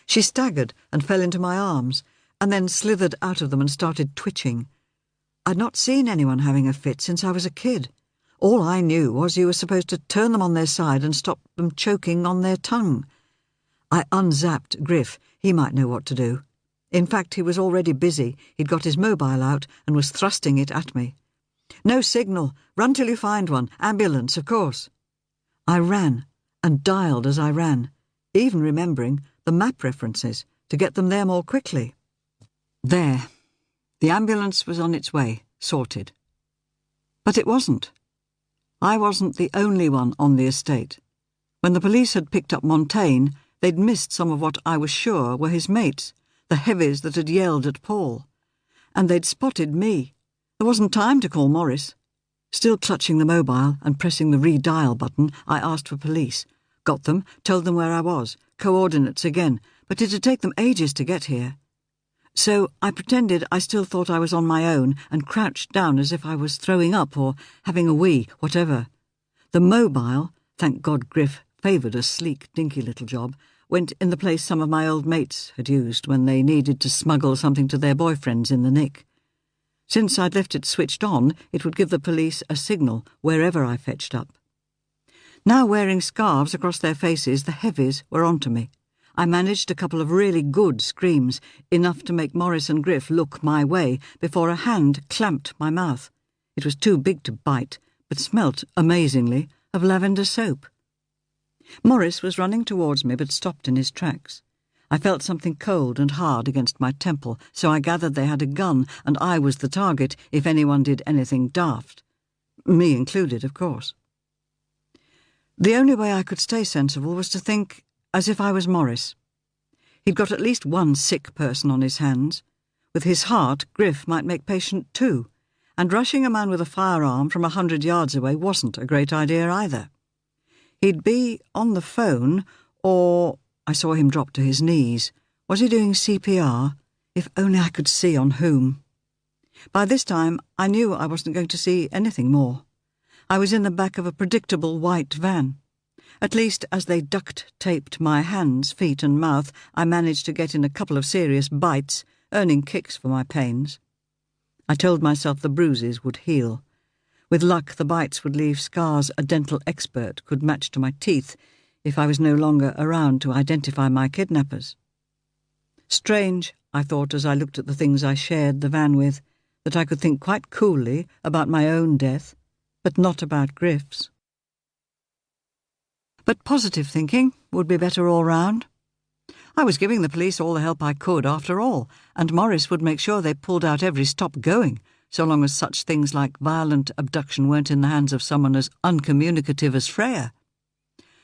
She staggered and fell into my arms, and then slithered out of them and started twitching. I'd not seen anyone having a fit since I was a kid. All I knew was you were supposed to turn them on their side and stop them choking on their tongue. I unzapped Griff. He might know what to do. In fact, he was already busy. He'd got his mobile out and was thrusting it at me. "No signal. Run till you find one. Ambulance, of course." I ran and dialed as I ran, even remembering the map references to get them there more quickly. There. The ambulance was on its way, sorted. But it wasn't. I wasn't the only one on the estate. When the police had picked up Montaigne, they'd missed some of what I was sure were his mates, the heavies that had yelled at Paul. And they'd spotted me. There wasn't time to call Morris. Still clutching the mobile and pressing the redial button, I asked for police. Got them, told them where I was, coordinates again, but it'd take them ages to get here. So I pretended I still thought I was on my own and crouched down as if I was throwing up or having a wee, whatever. The mobile, thank God Griff favoured a sleek, dinky little job, went in the place some of my old mates had used when they needed to smuggle something to their boyfriends in the nick. Since I'd left it switched on, it would give the police a signal wherever I fetched up. Now wearing scarves across their faces, the heavies were onto me. I managed a couple of really good screams, enough to make Morris and Griff look my way, before a hand clamped my mouth. It was too big to bite, but smelt, amazingly, of lavender soap. Morris was running towards me, but stopped in his tracks. I felt something cold and hard against my temple, so I gathered they had a gun, and I was the target if anyone did anything daft. Me included, of course. The only way I could stay sensible was to think as if I was Morris. He'd got at least one sick person on his hands. With his heart, Griff might make patient too, and rushing a man with a firearm from 100 yards away wasn't a great idea either. He'd be on the phone, or... I saw him drop to his knees. Was he doing CPR? If only I could see on whom. By this time, I knew I wasn't going to see anything more. I was in the back of a predictable white van. At least, as they duct-taped my hands, feet and mouth, I managed to get in a couple of serious bites, earning kicks for my pains. I told myself the bruises would heal. With luck, the bites would leave scars a dental expert could match to my teeth if I was no longer around to identify my kidnappers. Strange, I thought as I looked at the things I shared the van with, that I could think quite coolly about my own death, but not about Griff's. But positive thinking would be better all round. I was giving the police all the help I could, after all, and Morris would make sure they pulled out every stop going, so long as such things like violent abduction weren't in the hands of someone as uncommunicative as Freya.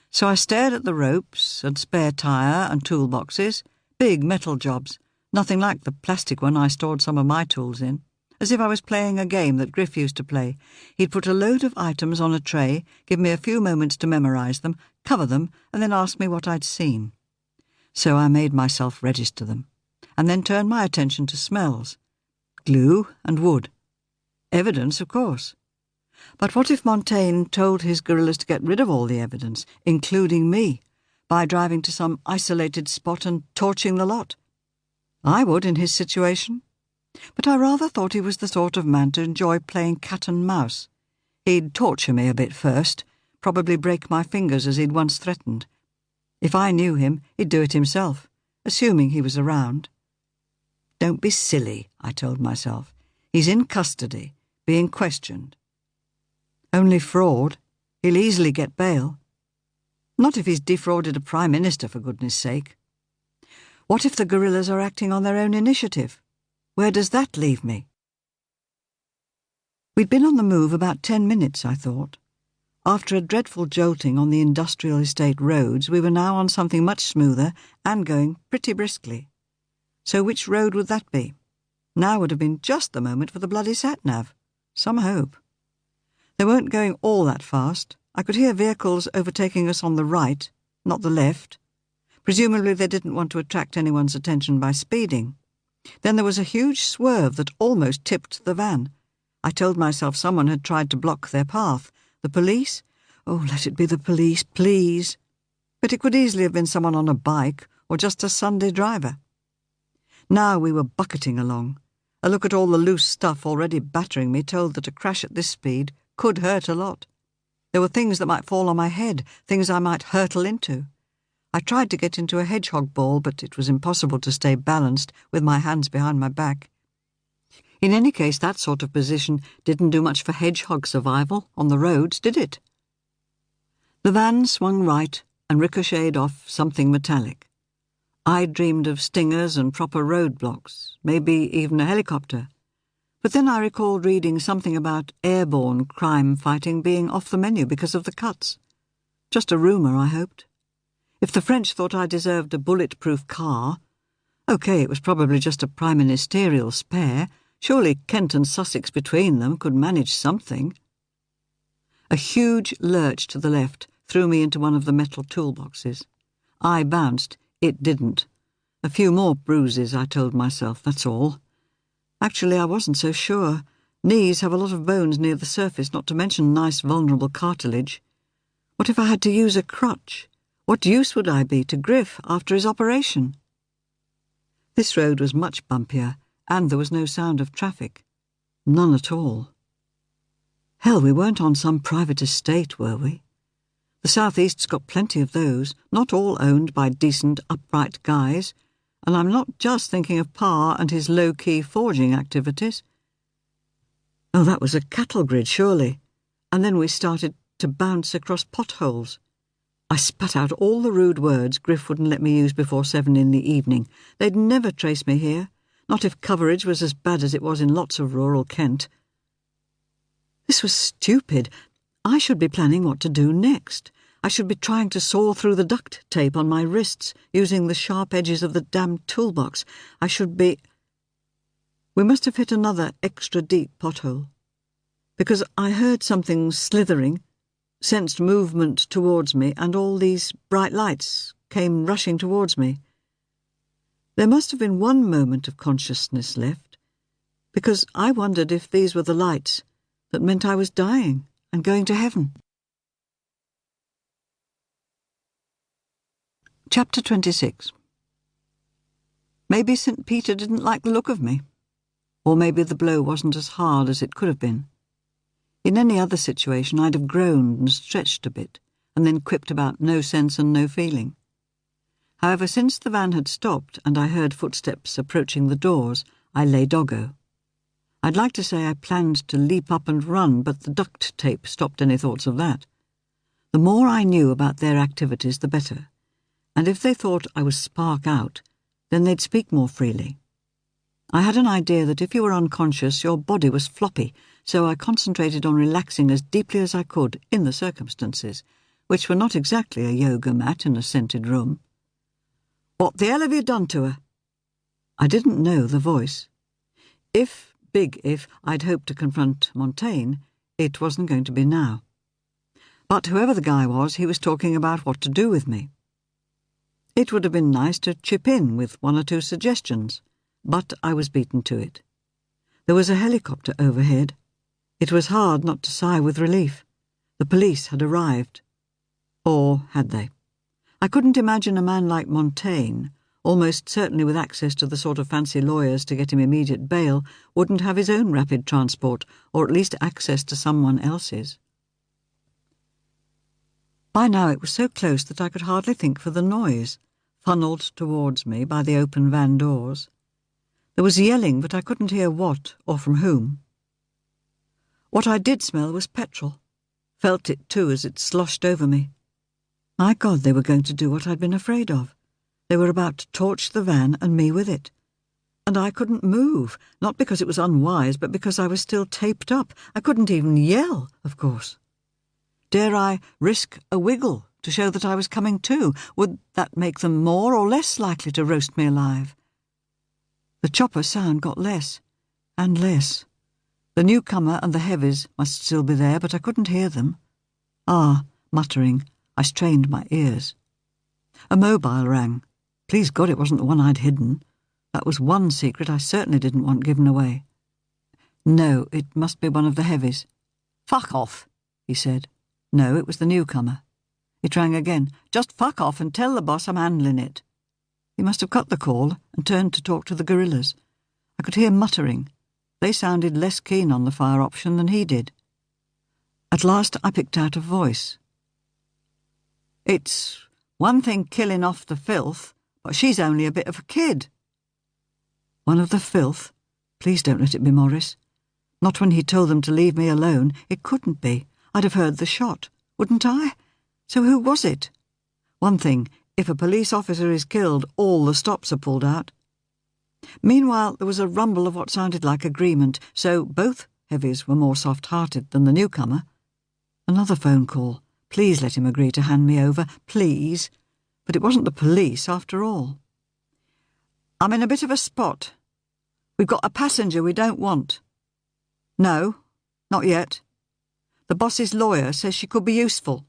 So I stared at the ropes and spare tyre and toolboxes, big metal jobs, nothing like the plastic one I stored some of my tools in, as if I was playing a game that Griff used to play. He'd put a load of items on a tray, give me a few moments to memorise them, cover them, and then ask me what I'd seen. So I made myself register them, and then turned my attention to smells. Glue and wood. Evidence, of course. But what if Montaigne told his guerrillas to get rid of all the evidence, including me, by driving to some isolated spot and torching the lot? I would in his situation. But I rather thought he was the sort of man to enjoy playing cat and mouse. He'd torture me a bit first, probably break my fingers as he'd once threatened. If I knew him, he'd do it himself, assuming he was around. Don't be silly, I told myself. He's in custody, being questioned. Only fraud. He'll easily get bail. Not if he's defrauded a Prime Minister, for goodness sake. What if the guerrillas are acting on their own initiative? Where does that leave me? We'd been on the move about 10 minutes, I thought. After a dreadful jolting on the industrial estate roads, we were now on something much smoother and going pretty briskly. So which road would that be? Now would have been just the moment for the bloody sat-nav. Some hope. They weren't going all that fast. I could hear vehicles overtaking us on the right, not the left. Presumably they didn't want to attract anyone's attention by speeding. Then there was a huge swerve that almost tipped the van. I told myself someone had tried to block their path. The police? Oh, let it be the police, please. But it could easily have been someone on a bike or just a Sunday driver. Now we were bucketing along. A look at all the loose stuff already battering me told that a crash at this speed could hurt a lot. There were things that might fall on my head, things I might hurtle into. I tried to get into a hedgehog ball, but it was impossible to stay balanced with my hands behind my back. In any case, that sort of position didn't do much for hedgehog survival on the roads, did it? The van swung right and ricocheted off something metallic. I dreamed of stingers and proper roadblocks, maybe even a helicopter. But then I recalled reading something about airborne crime fighting being off the menu because of the cuts. Just a rumour, I hoped. If the French thought I deserved a bulletproof car, OK, it was probably just a prime ministerial spare. Surely Kent and Sussex between them could manage something. A huge lurch to the left threw me into one of the metal toolboxes. I bounced. It didn't. A few more bruises, I told myself, that's all. Actually, I wasn't so sure. Knees have a lot of bones near the surface, not to mention nice vulnerable cartilage. What if I had to use a crutch? What use would I be to Griff after his operation? This road was much bumpier, and there was no sound of traffic. None at all. Hell, we weren't on some private estate, were we? The South East's got plenty of those, not all owned by decent, upright guys, and I'm not just thinking of Pa and his low-key forging activities. Oh, that was a cattle grid, surely. And then we started to bounce across potholes. I spat out all the rude words Griff wouldn't let me use before 7 in the evening. They'd never trace me here, not if coverage was as bad as it was in lots of rural Kent. This was stupid. I should be planning what to do next. I should be trying to saw through the duct tape on my wrists, using the sharp edges of the damned toolbox. I should be... We must have hit another extra deep pothole, because I heard something slithering, sensed movement towards me, and all these bright lights came rushing towards me. There must have been one moment of consciousness left, because I wondered if these were the lights that meant I was dying and going to heaven. Chapter 26. Maybe St. Peter didn't like the look of me, or maybe the blow wasn't as hard as it could have been. In any other situation I'd have groaned and stretched a bit, and then quipped about no sense and no feeling. However, since the van had stopped and I heard footsteps approaching the doors, I lay doggo. I'd like to say I planned to leap up and run, but the duct tape stopped any thoughts of that. The more I knew about their activities, the better, and if they thought I was spark out, then they'd speak more freely. I had an idea that if you were unconscious, your body was floppy, so I concentrated on relaxing as deeply as I could in the circumstances, which were not exactly a yoga mat in a scented room. "What the hell have you done to her?" I didn't know the voice. Big if I'd hoped to confront Montaigne, it wasn't going to be now. But whoever the guy was, he was talking about what to do with me. It would have been nice to chip in with 1 or 2 suggestions, but I was beaten to it. There was a helicopter overhead. It was hard not to sigh with relief. The police had arrived. Or had they? I couldn't imagine a man like Montaigne, almost certainly with access to the sort of fancy lawyers to get him immediate bail, wouldn't have his own rapid transport, or at least access to someone else's. By now it was so close that I could hardly think for the noise, funnelled towards me by the open van doors. There was yelling, but I couldn't hear what or from whom. What I did smell was petrol. Felt it too as it sloshed over me. My God, they were going to do what I'd been afraid of. They were about to torch the van and me with it. And I couldn't move, not because it was unwise, but because I was still taped up. I couldn't even yell, of course. Dare I risk a wiggle to show that I was coming to? Would that make them more or less likely to roast me alive? The chopper sound got less and less. The newcomer and the heavies must still be there, but I couldn't hear them. Muttering, I strained my ears. A mobile rang. Please God it wasn't the one I'd hidden. That was one secret I certainly didn't want given away. No, it must be one of the heavies. "Fuck off," he said. No, it was the newcomer. It rang again. "Just fuck off and tell the boss I'm handling it." He must have cut the call and turned to talk to the guerrillas. I could hear muttering. They sounded less keen on the fire option than he did. At last I picked out a voice. "It's one thing killing off the filth, but she's only a bit of a kid." One of the filth? Please don't let it be Morris. Not when he told them to leave me alone. It couldn't be. I'd have heard the shot, wouldn't I? So who was it? One thing, if a police officer is killed, all the stops are pulled out. Meanwhile, there was a rumble of what sounded like agreement, so both heavies were more soft-hearted than the newcomer. Another phone call. Please let him agree to hand me over, please. But it wasn't the police, after all. "I'm in a bit of a spot. We've got a passenger we don't want." "No, not yet. The boss's lawyer says she could be useful."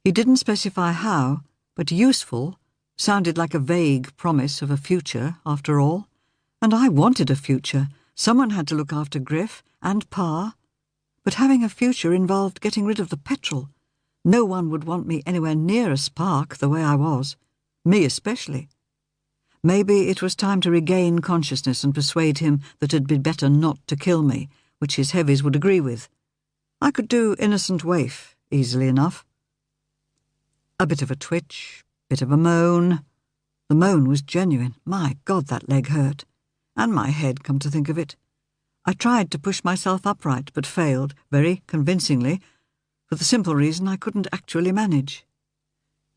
He didn't specify how, but useful sounded like a vague promise of a future, after all. And I wanted a future. Someone had to look after Griff and Pa. But having a future involved getting rid of the petrol. No one would want me anywhere near a spark the way I was. Me especially. Maybe it was time to regain consciousness and persuade him that it'd be better not to kill me, which his heavies would agree with. I could do innocent waif easily enough. A bit of a twitch, bit of a moan. The moan was genuine. My God, that leg hurt. And my head, come to think of it. I tried to push myself upright, but failed, very convincingly, for the simple reason I couldn't actually manage.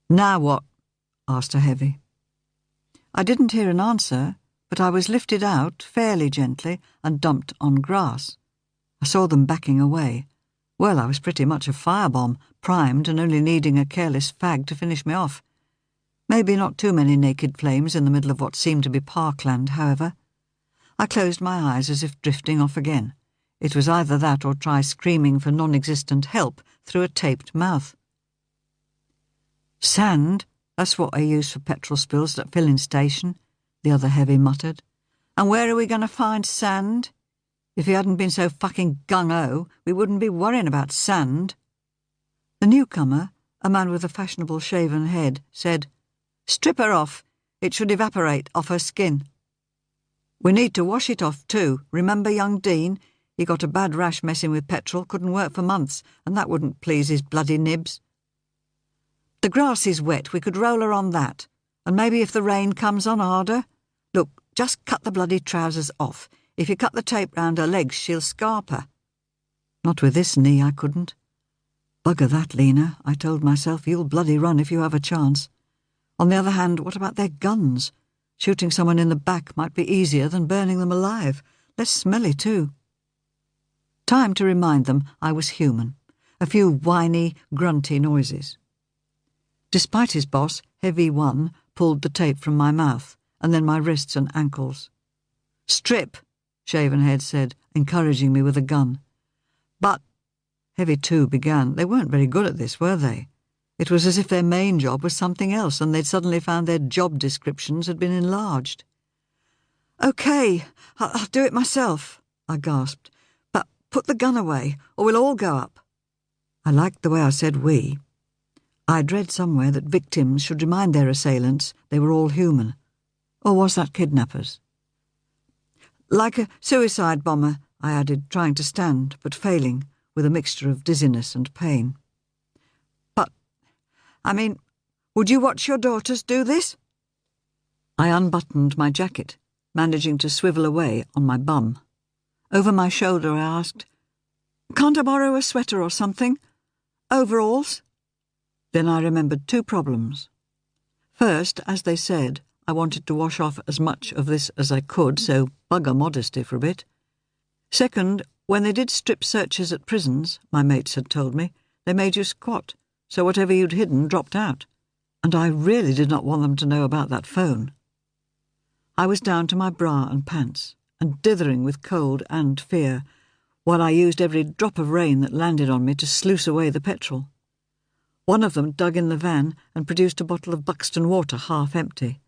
"Now what?" asked a heavy. I didn't hear an answer, but I was lifted out fairly gently and dumped on grass. I saw them backing away. Well, I was pretty much a firebomb, primed and only needing a careless fag to finish me off. Maybe not too many naked flames in the middle of what seemed to be parkland, however. I closed my eyes as if drifting off again. It was either that or try screaming for non-existent help through a taped mouth. "Sand, that's what I use for petrol spills at filling station," the other heavy muttered. "And where are we going to find sand? If he hadn't been so fucking gung-ho, we wouldn't be worrying about sand." The newcomer, a man with a fashionable shaven head, said, "Strip her off. It should evaporate off her skin." "We need to wash it off too. Remember young Dean? He got a bad rash messing with petrol, couldn't work for months, and that wouldn't please his bloody nibs." "The grass is wet, we could roll her on that, and maybe if the rain comes on harder. Look, just cut the bloody trousers off. If you cut the tape round her legs, she'll scarp her." Not with this knee, I couldn't. Bugger that, Lena, I told myself, you'll bloody run if you have a chance. On the other hand, what about their guns? Shooting someone in the back might be easier than burning them alive. Less smelly, too. Time to remind them I was human. A few whiny, grunty noises. Despite his boss, Heavy One pulled the tape from my mouth, and then my wrists and ankles. "Strip," Shavenhead said, encouraging me with a gun. "But," Heavy Two began, they weren't very good at this, were they? It was as if their main job was something else, and they'd suddenly found their job descriptions had been enlarged. "Okay, I'll do it myself," I gasped. "But put the gun away, or we'll all go up." I liked the way I said we. I'd read somewhere that victims should remind their assailants they were all human. Or was that kidnappers? "Like a suicide bomber," I added, trying to stand, but failing, with a mixture of dizziness and pain. "But, I mean, would you watch your daughters do this?" I unbuttoned my jacket, managing to swivel away on my bum. Over my shoulder I asked, "Can't I borrow a sweater or something? Overalls?" Then I remembered two problems. First, as they said, I wanted to wash off as much of this as I could, so bugger modesty for a bit. Second, when they did strip searches at prisons, my mates had told me, they made you squat, so whatever you'd hidden dropped out. And I really did not want them to know about that phone. I was down to my bra and pants, and dithering with cold and fear, while I used every drop of rain that landed on me to sluice away the petrol. One of them dug in the van and produced a bottle of Buxton water half empty.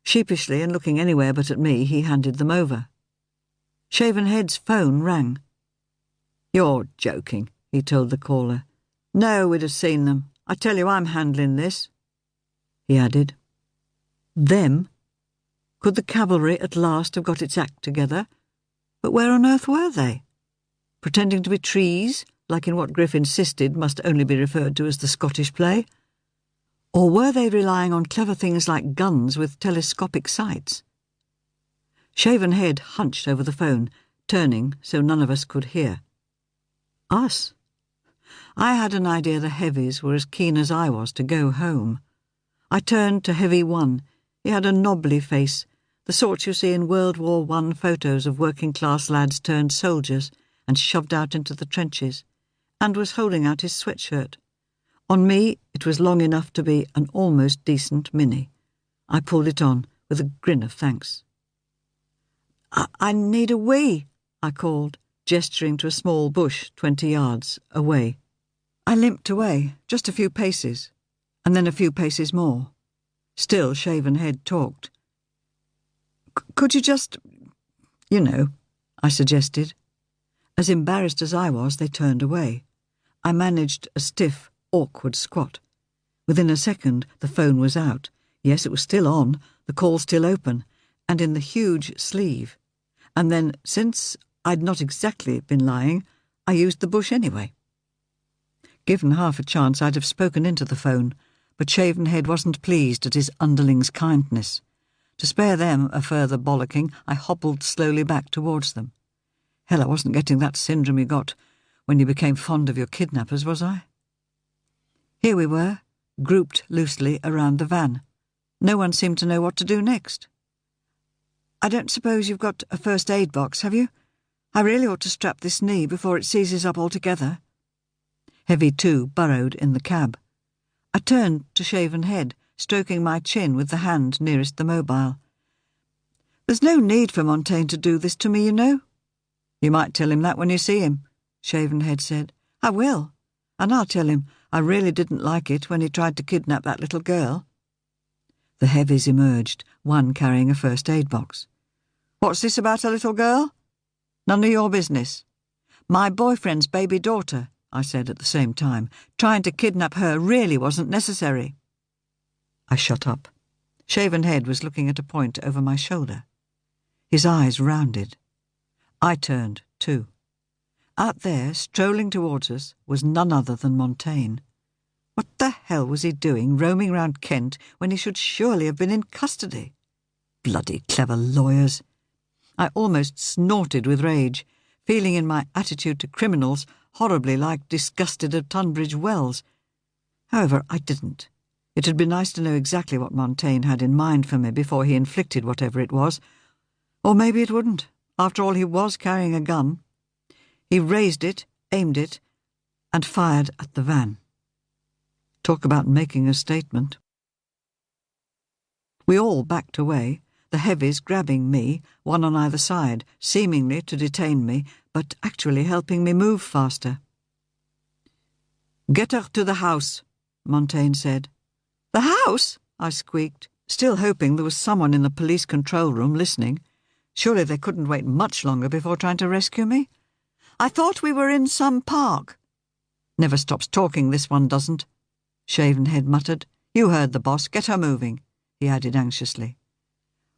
Sheepishly and looking anywhere but at me, he handed them over. Shavenhead's phone rang. "You're joking," he told the caller. "No, we'd have seen them. I tell you, I'm handling this." He added, "Them? Could the cavalry at last have got its act together? But where on earth were they? Pretending to be trees, like in what Griff insisted must only be referred to as the Scottish play? Or were they relying on clever things like guns with telescopic sights? Shavenhead hunched over the phone, turning so none of us could hear. Us? I had an idea the heavies were as keen as I was to go home. I turned to Heavy One. He had a knobbly face, the sort you see in World War I photos of working-class lads turned soldiers and shoved out into the trenches, and was holding out his sweatshirt. On me, it was long enough to be an almost decent mini. I pulled it on with a grin of thanks. I need a wee," I called, gesturing to a small bush 20 yards away. I limped away, just a few paces, and then a few paces more. Still, Shavenhead talked. "Could you just, you know," I suggested. As embarrassed as I was, they turned away. I managed a stiff, awkward squat. Within a second, the phone was out, Yes, it was still on, the call still open, and in the huge sleeve. And then, since I'd not exactly been lying, I used the bush anyway. Given half a chance, I'd have spoken into the phone, but Shavenhead wasn't pleased at his underling's kindness. To spare them a further bollocking, I hobbled slowly back towards them. Hell, I wasn't getting that syndrome you got when you became fond of your kidnappers, was I? Here we were, grouped loosely around the van. No one seemed to know what to do next. I don't suppose you've got a first aid box, have you? I really ought to strap this knee before it seizes up altogether. Heavy, too, burrowed in the cab. I turned to Shavenhead, stroking my chin with the hand nearest the mobile. There's no need for Montaigne to do this to me, you know. You might tell him that when you see him, Shavenhead said. I will, and I'll tell him I really didn't like it when he tried to kidnap that little girl. The heavies emerged, one carrying a first aid box. What's this about a little girl? None of your business. My boyfriend's baby daughter, I said at the same time. Trying to kidnap her really wasn't necessary. I shut up. Shavenhead was looking at a point over my shoulder. His eyes rounded. I turned, too. Out there, strolling towards us, was none other than Montaigne. What the hell was he doing, roaming round Kent, when he should surely have been in custody? Bloody clever lawyers! I almost snorted with rage, feeling in my attitude to criminals horribly like disgusted at Tunbridge Wells. However, I didn't. It had been nice to know exactly what Montaigne had in mind for me before he inflicted whatever it was. Or maybe it wouldn't. After all, he was carrying a gun. He raised it, aimed it, and fired at the van. Talk about making a statement. We all backed away, the heavies grabbing me, one on either side, seemingly to detain me, but actually helping me move faster. "Get her to the house," Montaigne said. "The house?" I squeaked, still hoping there was someone in the police control room listening. Surely they couldn't wait much longer before trying to rescue me. "I thought we were in some park." "Never stops talking, this one doesn't," Shavenhead muttered. "You heard the boss. Get her moving," he added anxiously.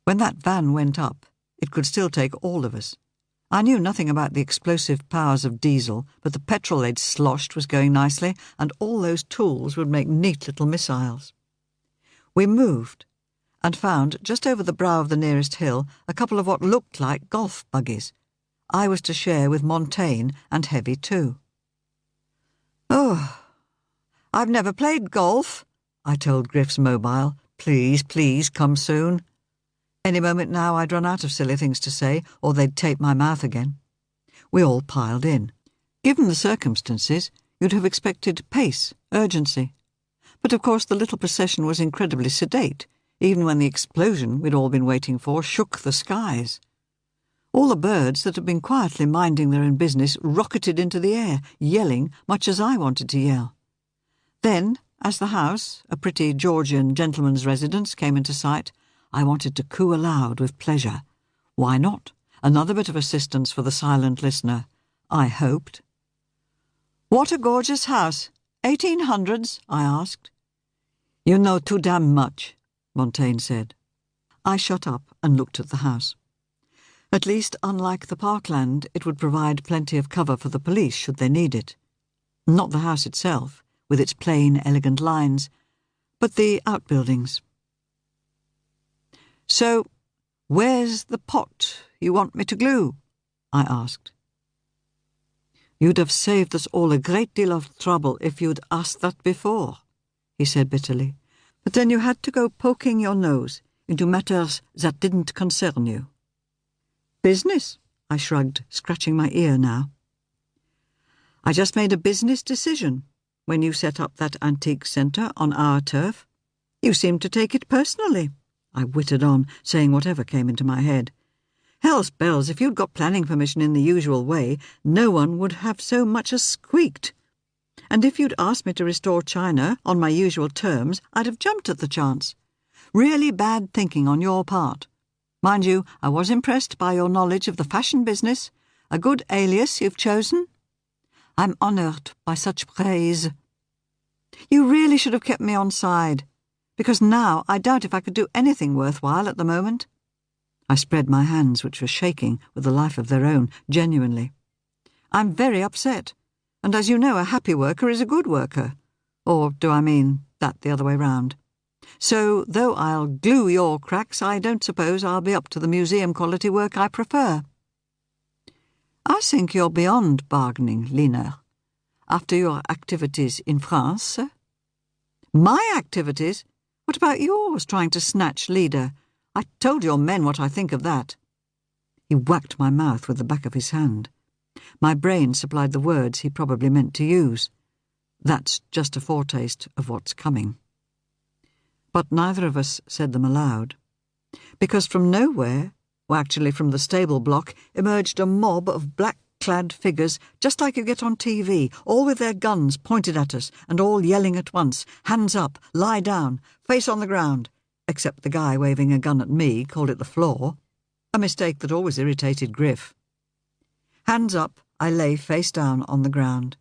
When that van went up, it could still take all of us. I knew nothing about the explosive powers of diesel, but the petrol they'd sloshed was going nicely, and all those tools would make neat little missiles. We moved, and found, just over the brow of the nearest hill, a couple of what looked like golf buggies. I was to share with Montaigne and Heavy too. "Oh, I've never played golf," I told Griff's mobile. "Please, please, come soon." Any moment now I'd run out of silly things to say, or they'd tape my mouth again. We all piled in. Given the circumstances, you'd have expected pace, urgency. But of course the little procession was incredibly sedate, even when the explosion we'd all been waiting for shook the skies. All the birds that had been quietly minding their own business rocketed into the air, yelling much as I wanted to yell. Then, as the house, a pretty Georgian gentleman's residence, came into sight, I wanted to coo aloud with pleasure. Why not? Another bit of assistance for the silent listener, I hoped. "What a gorgeous house! 1800s?" I asked. "You know too damn much," Montaigne said. I shut up and looked at the house. At least, unlike the parkland, it would provide plenty of cover for the police should they need it. Not the house itself, with its plain, elegant lines, but the outbuildings. "So, where's the pot you want me to glue?" I asked. "You'd have saved us all a great deal of trouble if you'd asked that before," he said bitterly. "But then you had to go poking your nose into matters that didn't concern you." "Business," I shrugged, scratching my ear now. "I just made a business decision when you set up that antique centre on our turf. You seemed to take it personally," I wittered on, saying whatever came into my head. "Hell's bells, if you'd got planning permission in the usual way, no one would have so much as squeaked. And if you'd asked me to restore China on my usual terms, I'd have jumped at the chance. Really bad thinking on your part. Mind you, I was impressed by your knowledge of the fashion business. A good alias you've chosen. I'm honoured by such praise. You really should have kept me on side. because now I doubt if I could do anything worthwhile at the moment. I spread my hands, which were shaking with a life of their own, genuinely. I'm very upset, and as you know, a happy worker is a good worker. Or do I mean that the other way round? So, though I'll glue your cracks, I don't suppose I'll be up to the museum-quality work I prefer. I think you're beyond bargaining, Lina. After your activities in France. My activities? What about yours, trying to snatch leader? I told your men what I think of that. He whacked my mouth with the back of his hand. My brain supplied the words he probably meant to use. That's just a foretaste of what's coming. But neither of us said them aloud, because from nowhere, or actually from the stable block, emerged a mob of black-clad figures, just like you get on TV, all with their guns pointed at us and all yelling at once, hands up, lie down, face on the ground, except the guy waving a gun at me called it the floor, a mistake that always irritated Griff. Hands up, I lay face down on the ground.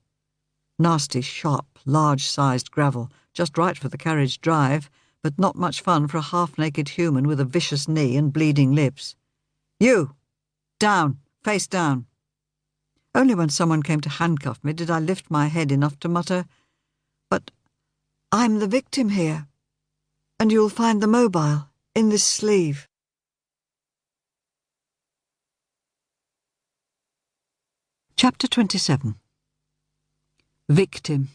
Nasty, sharp, large-sized gravel, just right for the carriage drive, but not much fun for a half-naked human with a vicious knee and bleeding lips. You! Down! Face down! Only when someone came to handcuff me did I lift my head enough to mutter, "But I'm the victim here, and you'll find the mobile in this sleeve." Chapter 27. Victim.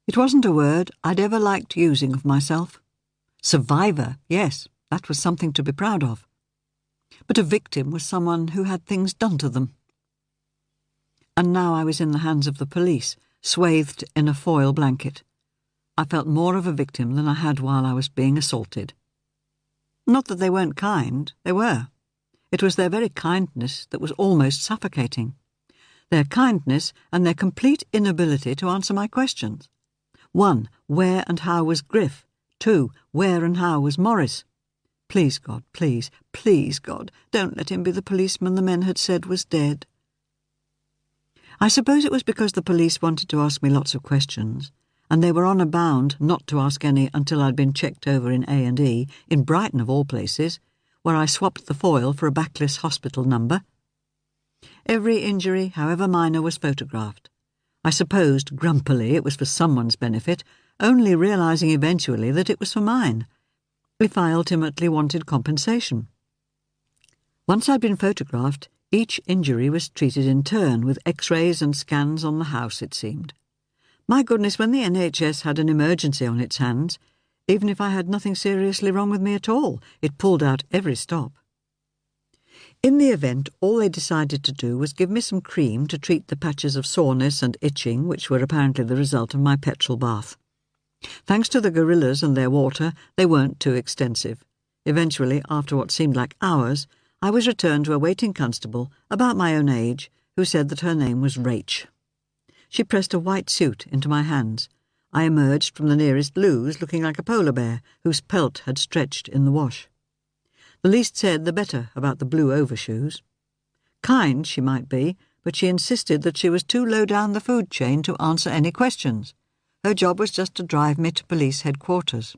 It wasn't a word I'd ever liked using of myself. Survivor, yes, that was something to be proud of. But a victim was someone who had things done to them. And now I was in the hands of the police, swathed in a foil blanket. I felt more of a victim than I had while I was being assaulted. Not that they weren't kind, they were. It was their very kindness that was almost suffocating. Their kindness and their complete inability to answer my questions. 1, where and how was Griff? 2, where and how was Morris? Please, God, please, please, God, don't let him be the policeman the men had said was dead. I suppose it was because the police wanted to ask me lots of questions, and they were on a bound not to ask any until I'd been checked over in A&E, in Brighton of all places, where I swapped the foil for a backless hospital number. Every injury, however minor, was photographed. I supposed, grumpily, it was for someone's benefit, only realising eventually that it was for mine, if I ultimately wanted compensation. Once I'd been photographed, each injury was treated in turn, with X-rays and scans on the house, it seemed. My goodness, when the NHS had an emergency on its hands, even if I had nothing seriously wrong with me at all, it pulled out every stop. In the event, all they decided to do was give me some cream to treat the patches of soreness and itching which were apparently the result of my petrol bath. Thanks to the gorillas and their water, they weren't too extensive. Eventually, after what seemed like hours, I was returned to a waiting constable, about my own age, who said that her name was Rach. She pressed a white suit into my hands. I emerged from the nearest loos looking like a polar bear whose pelt had stretched in the wash. The least said the better about the blue overshoes. Kind she might be, but she insisted that she was too low down the food chain to answer any questions. Her job was just to drive me to police headquarters.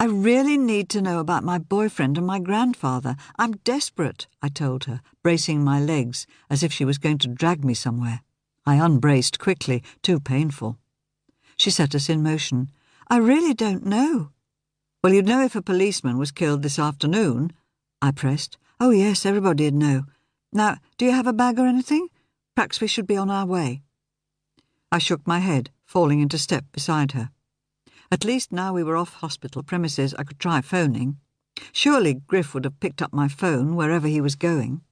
"I really need to know about my boyfriend and my grandfather. I'm desperate," I told her, bracing my legs as if she was going to drag me somewhere. I unbraced quickly, too painful. She set us in motion. "I really don't know." "Well, you'd know if a policeman was killed this afternoon," I pressed. "Oh, yes, everybody'd know. Now, do you have a bag or anything? Perhaps we should be on our way." I shook my head, falling into step beside her. At least now we were off hospital premises, I could try phoning. Surely Griff would have picked up my phone wherever he was going.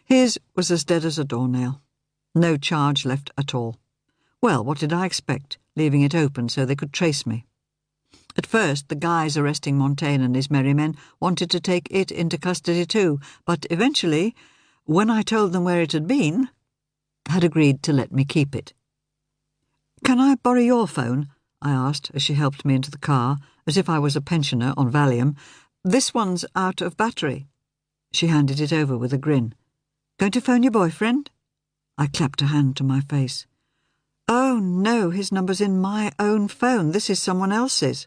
His was as dead as a doornail. No charge left at all. Well, what did I expect, leaving it open so they could trace me? At first, the guys arresting Montaigne and his merry men wanted to take it into custody too, but eventually, when I told them where it had been, had agreed to let me keep it. "Can I borrow your phone?" I asked as she helped me into the car, as if I was a pensioner on Valium. "This one's out of battery." She handed it over with a grin. "Going to phone your boyfriend?" I clapped a hand to my face. "Oh, no, his number's in my own phone. This is someone else's."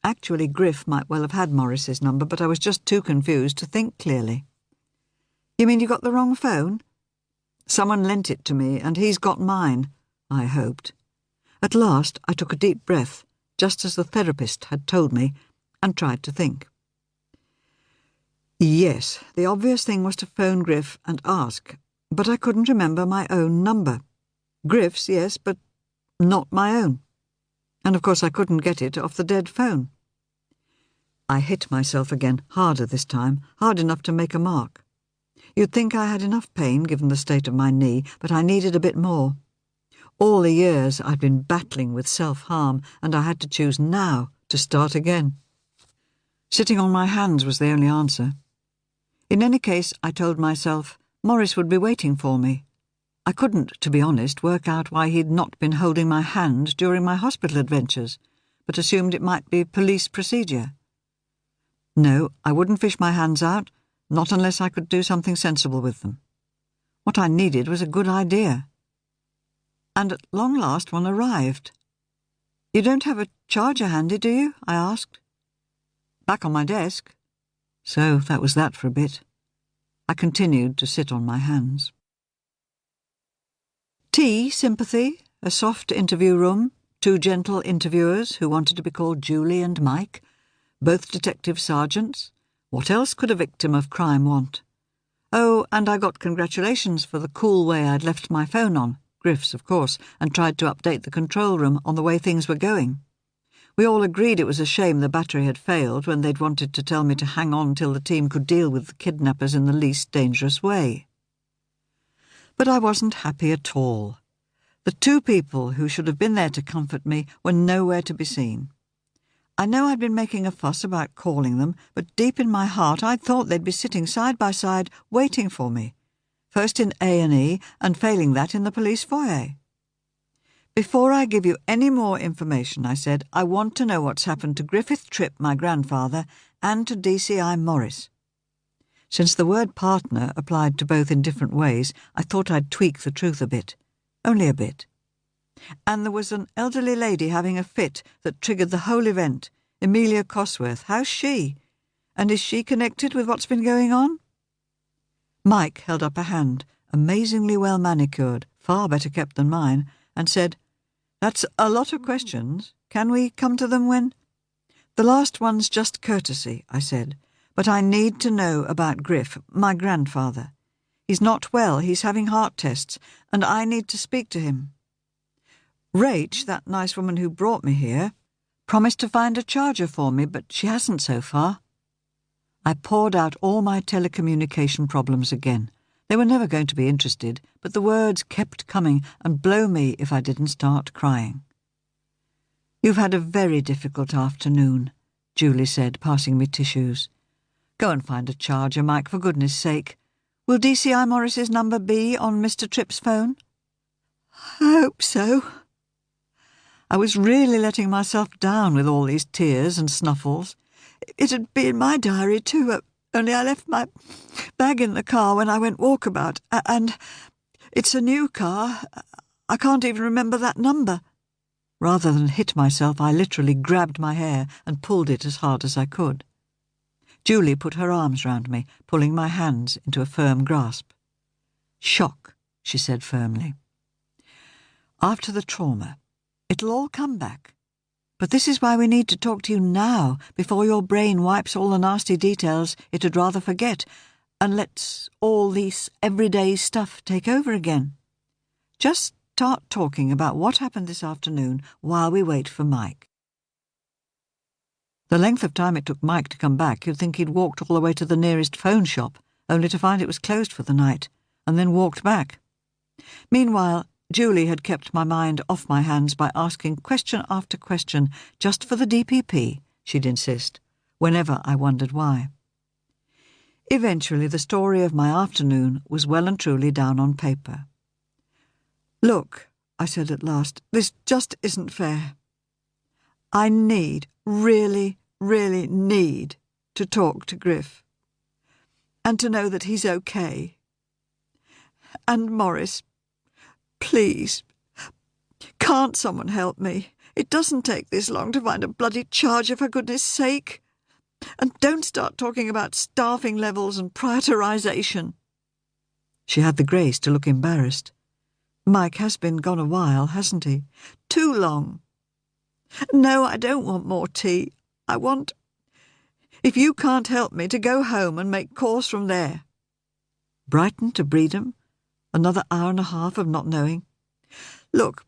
Actually, Griff might well have had Morris's number, but I was just too confused to think clearly. "You mean you got the wrong phone?" "Someone lent it to me, and he's got mine," I hoped. At last I took a deep breath, just as the therapist had told me, and tried to think. Yes, the obvious thing was to phone Griff and ask, but I couldn't remember my own number. Griff's, yes, but not my own. And of course I couldn't get it off the dead phone. I hit myself again, harder this time, hard enough to make a mark. You'd think I had enough pain given the state of my knee, but I needed a bit more. All the years I'd been battling with self-harm, and I had to choose now to start again. Sitting on my hands was the only answer. In any case, I told myself, Morris would be waiting for me. I couldn't, to be honest, work out why he'd not been holding my hand during my hospital adventures, but assumed it might be police procedure. No, I wouldn't fish my hands out, not unless I could do something sensible with them. What I needed was a good idea. And at long last one arrived. "You don't have a charger handy, do you?" I asked. "Back on my desk." So that was that for a bit. I continued to sit on my hands. Tea, sympathy, a soft interview room, 2 gentle interviewers who wanted to be called Julie and Mike, both detective sergeants. What else could a victim of crime want? Oh, and I got congratulations for the cool way I'd left my phone on, Griff's of course, and tried to update the control room on the way things were going. We all agreed it was a shame the battery had failed when they'd wanted to tell me to hang on till the team could deal with the kidnappers in the least dangerous way. But I wasn't happy at all. The 2 people who should have been there to comfort me were nowhere to be seen. I know I'd been making a fuss about calling them, but deep in my heart I'd thought they'd be sitting side by side waiting for me, first in A&E and failing that in the police foyer. "Before I give you any more information," I said, "I want to know what's happened to Griffith Tripp, my grandfather, and to DCI Morris." Since the word partner applied to both in different ways, I thought I'd tweak the truth a bit. Only a bit. "And there was an elderly lady having a fit that triggered the whole event, Amelia Cosworth. How's she? And is she connected with what's been going on?" Mike held up a hand, amazingly well manicured, far better kept than mine, and said, "That's a lot of questions. Can we come to them when—" "The last one's just courtesy," I said, "but I need to know about Griff, my grandfather. He's not well, he's having heart tests, and I need to speak to him. Rach, that nice woman who brought me here, promised to find a charger for me, but she hasn't so far." I poured out all my telecommunication problems again. They were never going to be interested, but the words kept coming, and blow me if I didn't start crying. "You've had a very difficult afternoon," Julie said, passing me tissues. "Go and find a charger, Mike, for goodness sake. Will DCI Morris's number be on Mr. Tripp's phone?" "I hope so." I was really letting myself down with all these tears and snuffles. It'd be in my diary too, only I left my bag in the car when I went walkabout, and it's a new car. I can't even remember that number. Rather than hit myself, I literally grabbed my hair and pulled it as hard as I could. Julie put her arms round me, pulling my hands into a firm grasp. "Shock," she said firmly. "After the trauma, it'll all come back. But this is why we need to talk to you now, before your brain wipes all the nasty details it'd rather forget, and lets all this everyday stuff take over again. Just start talking about what happened this afternoon while we wait for Mike." The length of time it took Mike to come back, you'd think he'd walked all the way to the nearest phone shop, only to find it was closed for the night, and then walked back. Meanwhile, Julie had kept my mind off my hands by asking question after question, just for the DPP, she'd insist, whenever I wondered why. Eventually, the story of my afternoon was well and truly down on paper. "Look," I said at last, "this just isn't fair. I really need to talk to Griff. And to know that he's okay. And Morris, please, can't someone help me? It doesn't take this long to find a bloody charger, for goodness sake. And don't start talking about staffing levels and prioritisation." She had the grace to look embarrassed. "Mike has been gone a while, hasn't he? Too long. No, I don't want more tea. I want, if you can't help me, to go home and make calls from there." Brighton to Bredon? Another hour and a half of not knowing. "Look,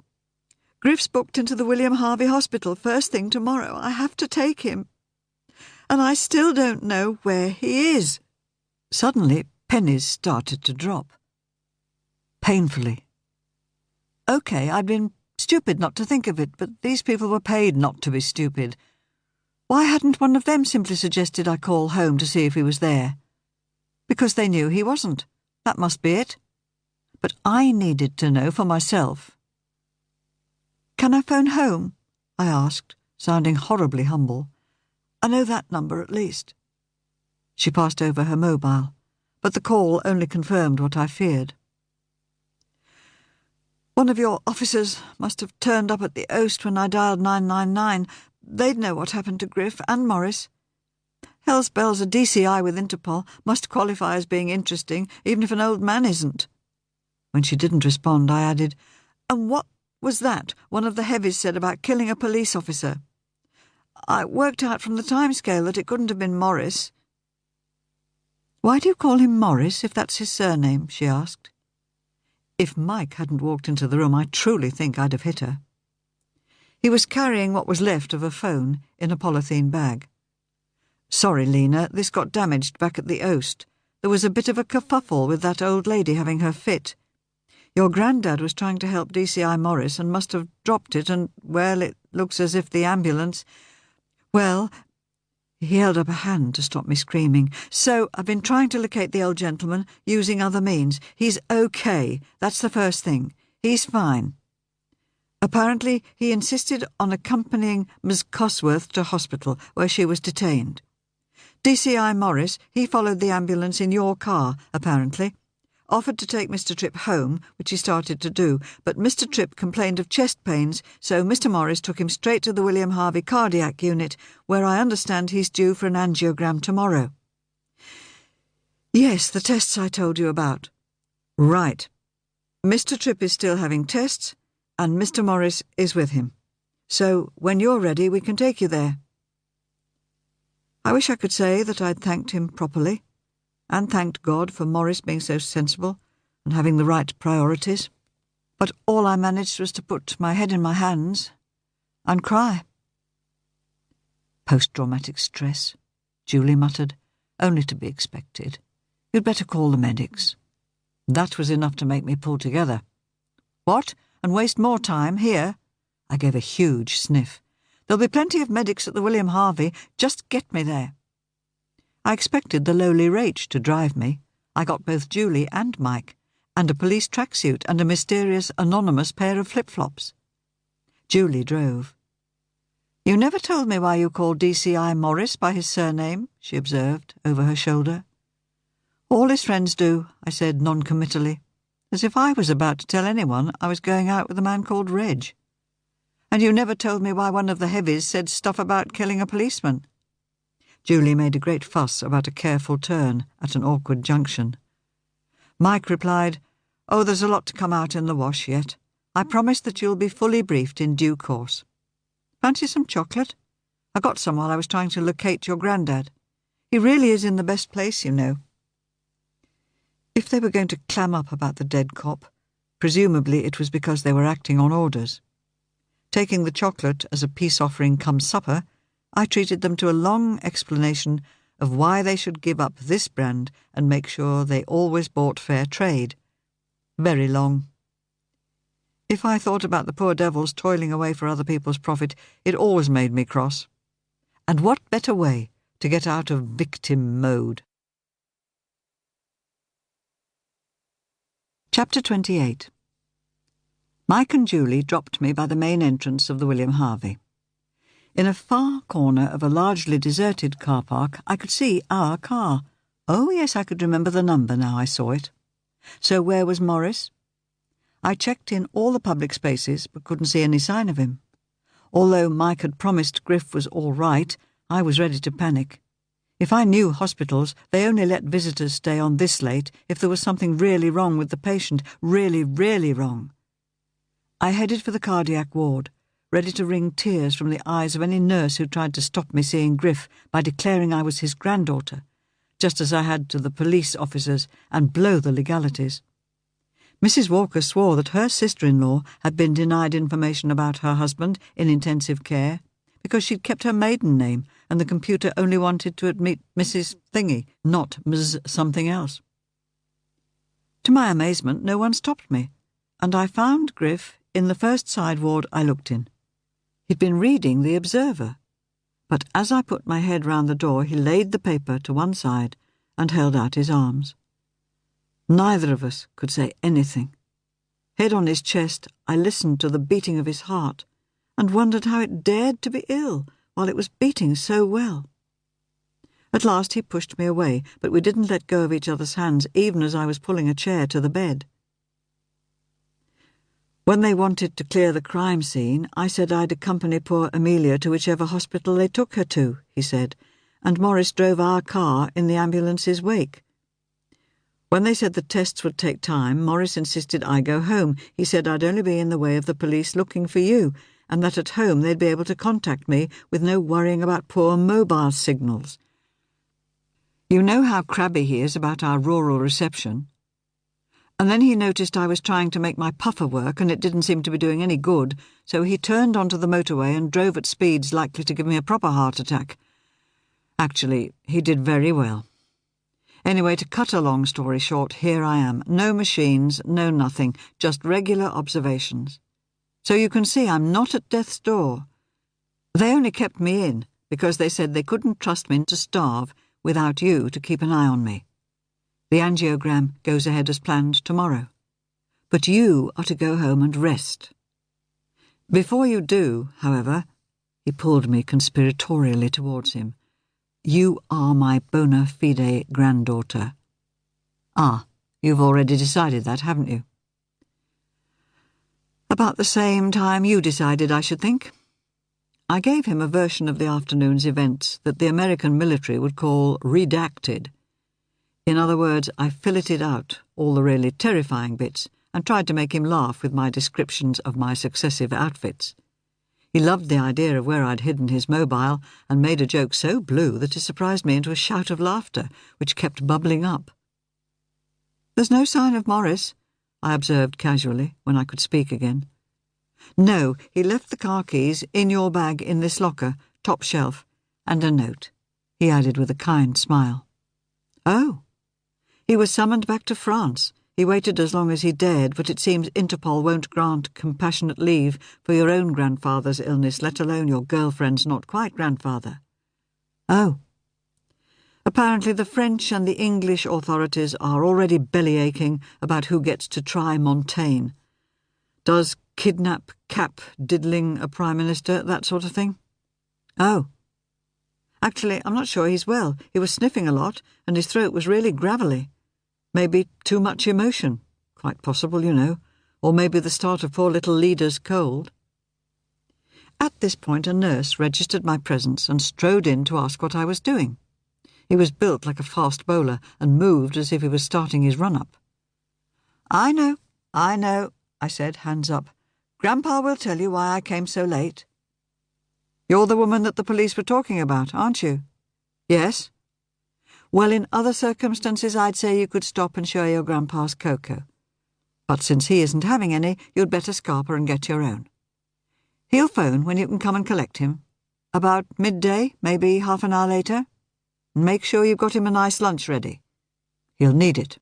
Griff's booked into the William Harvey Hospital first thing tomorrow. I have to take him. And I still don't know where he is." Suddenly, pennies started to drop. Painfully. OK, I'd been stupid not to think of it, but these people were paid not to be stupid. Why hadn't one of them simply suggested I call home to see if he was there? Because they knew he wasn't. That must be it. But I needed to know for myself. "Can I phone home?" I asked, sounding horribly humble. "I know that number at least." She passed over her mobile, but the call only confirmed what I feared. "One of your officers must have turned up at the Oast when I dialed 999. They'd know what happened to Griff and Morris. Hell's bells, a DCI with Interpol must qualify as being interesting, even if an old man isn't." When she didn't respond, I added, "And what was that one of the heavies said about killing a police officer? I worked out from the timescale that it couldn't have been Morris." "Why do you call him Morris, if that's his surname?" she asked. If Mike hadn't walked into the room, I truly think I'd have hit her. He was carrying what was left of a phone in a polythene bag. "Sorry, Lena, this got damaged back at the Oast. There was a bit of a kerfuffle with that old lady having her fit. Your granddad was trying to help DCI Morris and must have dropped it and, well, it looks as if the ambulance... Well..." He held up a hand to stop me screaming. "So I've been trying to locate the old gentleman using other means. He's OK. That's the first thing. He's fine. Apparently, he insisted on accompanying Miss Cosworth to hospital, where she was detained. DCI Morris, he followed the ambulance in your car, apparently. Offered to take Mr. Tripp home, which he started to do, but Mr. Tripp complained of chest pains, so Mr. Morris took him straight to the William Harvey cardiac unit, where I understand he's due for an angiogram tomorrow." "Yes, the tests I told you about." "Right. Mr. Tripp is still having tests, and Mr. Morris is with him. So when you're ready, we can take you there." I wish I could say that I'd thanked him properly, and thanked God for Morris being so sensible and having the right priorities. But all I managed was to put my head in my hands and cry. "Post-traumatic stress," Julie muttered, "only to be expected. You'd better call the medics." That was enough to make me pull together. "What? And waste more time here?" I gave a huge sniff. "There'll be plenty of medics at the William Harvey. Just get me there." I expected the lowly Rach to drive me. I got both Julie and Mike, and a police tracksuit and a mysterious, anonymous pair of flip-flops. Julie drove. "You never told me why you called DCI Morris by his surname," she observed, over her shoulder. "All his friends do," I said non-committally, as if I was about to tell anyone I was going out with a man called Reg. "And you never told me why one of the heavies said stuff about killing a policeman." Julie made a great fuss about a careful turn at an awkward junction. Mike replied, "Oh, there's a lot to come out in the wash yet. I promise that you'll be fully briefed in due course. Fancy some chocolate? I got some while I was trying to locate your granddad. He really is in the best place, you know." If they were going to clam up about the dead cop, presumably it was because they were acting on orders. Taking the chocolate as a peace offering come supper, I treated them to a long explanation of why they should give up this brand and make sure they always bought fair trade. Very long. If I thought about the poor devils toiling away for other people's profit, it always made me cross. And what better way to get out of victim mode? Chapter 28. Mike and Julie dropped me by the main entrance of the William Harvey. In a far corner of a largely deserted car park, I could see our car. Oh, yes, I could remember the number now I saw it. So where was Morris? I checked in all the public spaces, but couldn't see any sign of him. Although Mike had promised Griff was all right, I was ready to panic. If I knew hospitals, they only let visitors stay on this late if there was something really wrong with the patient, really, really wrong. I headed for the cardiac ward, ready to wring tears from the eyes of any nurse who tried to stop me seeing Griff by declaring I was his granddaughter, just as I had to the police officers, and blow the legalities. Mrs. Walker swore that her sister-in-law had been denied information about her husband in intensive care because she'd kept her maiden name and the computer only wanted to admit Mrs. Thingy, not Ms. something else. To my amazement, no one stopped me, and I found Griff in the first side ward I looked in. He'd been reading The Observer, but as I put my head round the door, he laid the paper to one side and held out his arms. Neither of us could say anything. Head on his chest, I listened to the beating of his heart and wondered how it dared to be ill while it was beating so well. At last he pushed me away, but we didn't let go of each other's hands even as I was pulling a chair to the bed. When they wanted to clear the crime scene, I said I'd accompany poor Amelia to whichever hospital they took her to, he said, and Morris drove our car in the ambulance's wake. When they said the tests would take time, Morris insisted I go home. He said I'd only be in the way of the police looking for you, and that at home they'd be able to contact me with no worrying about poor mobile signals. You know how crabby he is about our rural reception. And then he noticed I was trying to make my puffer work and it didn't seem to be doing any good, so he turned onto the motorway and drove at speeds likely to give me a proper heart attack. Actually, he did very well. Anyway, to cut a long story short, here I am. No machines, no nothing, just regular observations. So you can see I'm not at death's door. They only kept me in because they said they couldn't trust me to starve without you to keep an eye on me. The angiogram goes ahead as planned tomorrow. But you are to go home and rest. Before you do, however, he pulled me conspiratorially towards him, you are my bona fide granddaughter. Ah, you've already decided that, haven't you? About the same time you decided, I should think. I gave him a version of the afternoon's events that the American military would call redacted. In other words, I filleted out all the really terrifying bits and tried to make him laugh with my descriptions of my successive outfits. He loved the idea of where I'd hidden his mobile and made a joke so blue that it surprised me into a shout of laughter, which kept bubbling up. "There's no sign of Morris," I observed casually when I could speak again. "No, he left the car keys in your bag in this locker, top shelf, and a note," he added with a kind smile. "Oh. He was summoned back to France. He waited as long as he dared, but it seems Interpol won't grant compassionate leave for your own grandfather's illness, let alone your girlfriend's not-quite-grandfather." "Oh." "Apparently the French and the English authorities are already bellyaching about who gets to try Montaigne. Does kidnap, cap, diddling a prime minister, that sort of thing?" "Oh. Actually, I'm not sure he's well. He was sniffing a lot, and his throat was really gravelly. Maybe too much emotion. Quite possible, you know. Or maybe the start of poor little Leader's cold." At this point a nurse registered my presence and strode in to ask what I was doing. He was built like a fast bowler and moved as if he was starting his run-up. I know, I said, hands up. "Grandpa will tell you why I came so late." "You're the woman that the police were talking about, aren't you?" "Yes." "Well, in other circumstances I'd say you could stop and share your grandpa's cocoa. But since he isn't having any, you'd better scarper and get your own. He'll phone when you can come and collect him. About midday, maybe half an hour later. And make sure you've got him a nice lunch ready. He'll need it."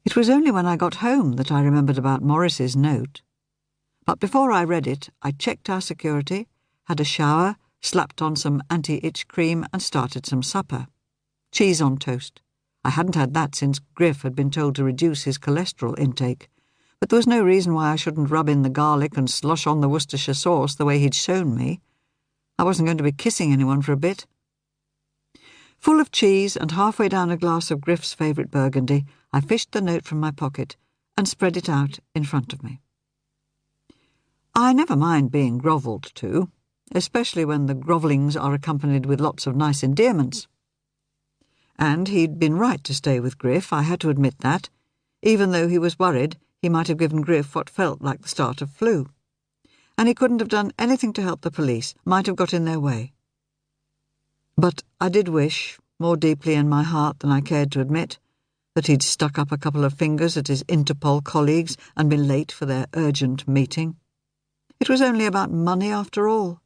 It was only when I got home that I remembered about Morris's note. But before I read it, I checked our security, had a shower, slapped on some anti-itch cream and started some supper. Cheese on toast. I hadn't had that since Griff had been told to reduce his cholesterol intake, but there was no reason why I shouldn't rub in the garlic and slosh on the Worcestershire sauce the way he'd shown me. I wasn't going to be kissing anyone for a bit. Full of cheese and halfway down a glass of Griff's favourite burgundy, I fished the note from my pocket and spread it out in front of me. I never mind being grovelled to, especially when the grovellings are accompanied with lots of nice endearments. And he'd been right to stay with Griff, I had to admit that. Even though he was worried, he might have given Griff what felt like the start of flu. And he couldn't have done anything to help the police, might have got in their way. But I did wish, more deeply in my heart than I cared to admit, that he'd stuck up a couple of fingers at his Interpol colleagues and been late for their urgent meeting. It was only about money after all.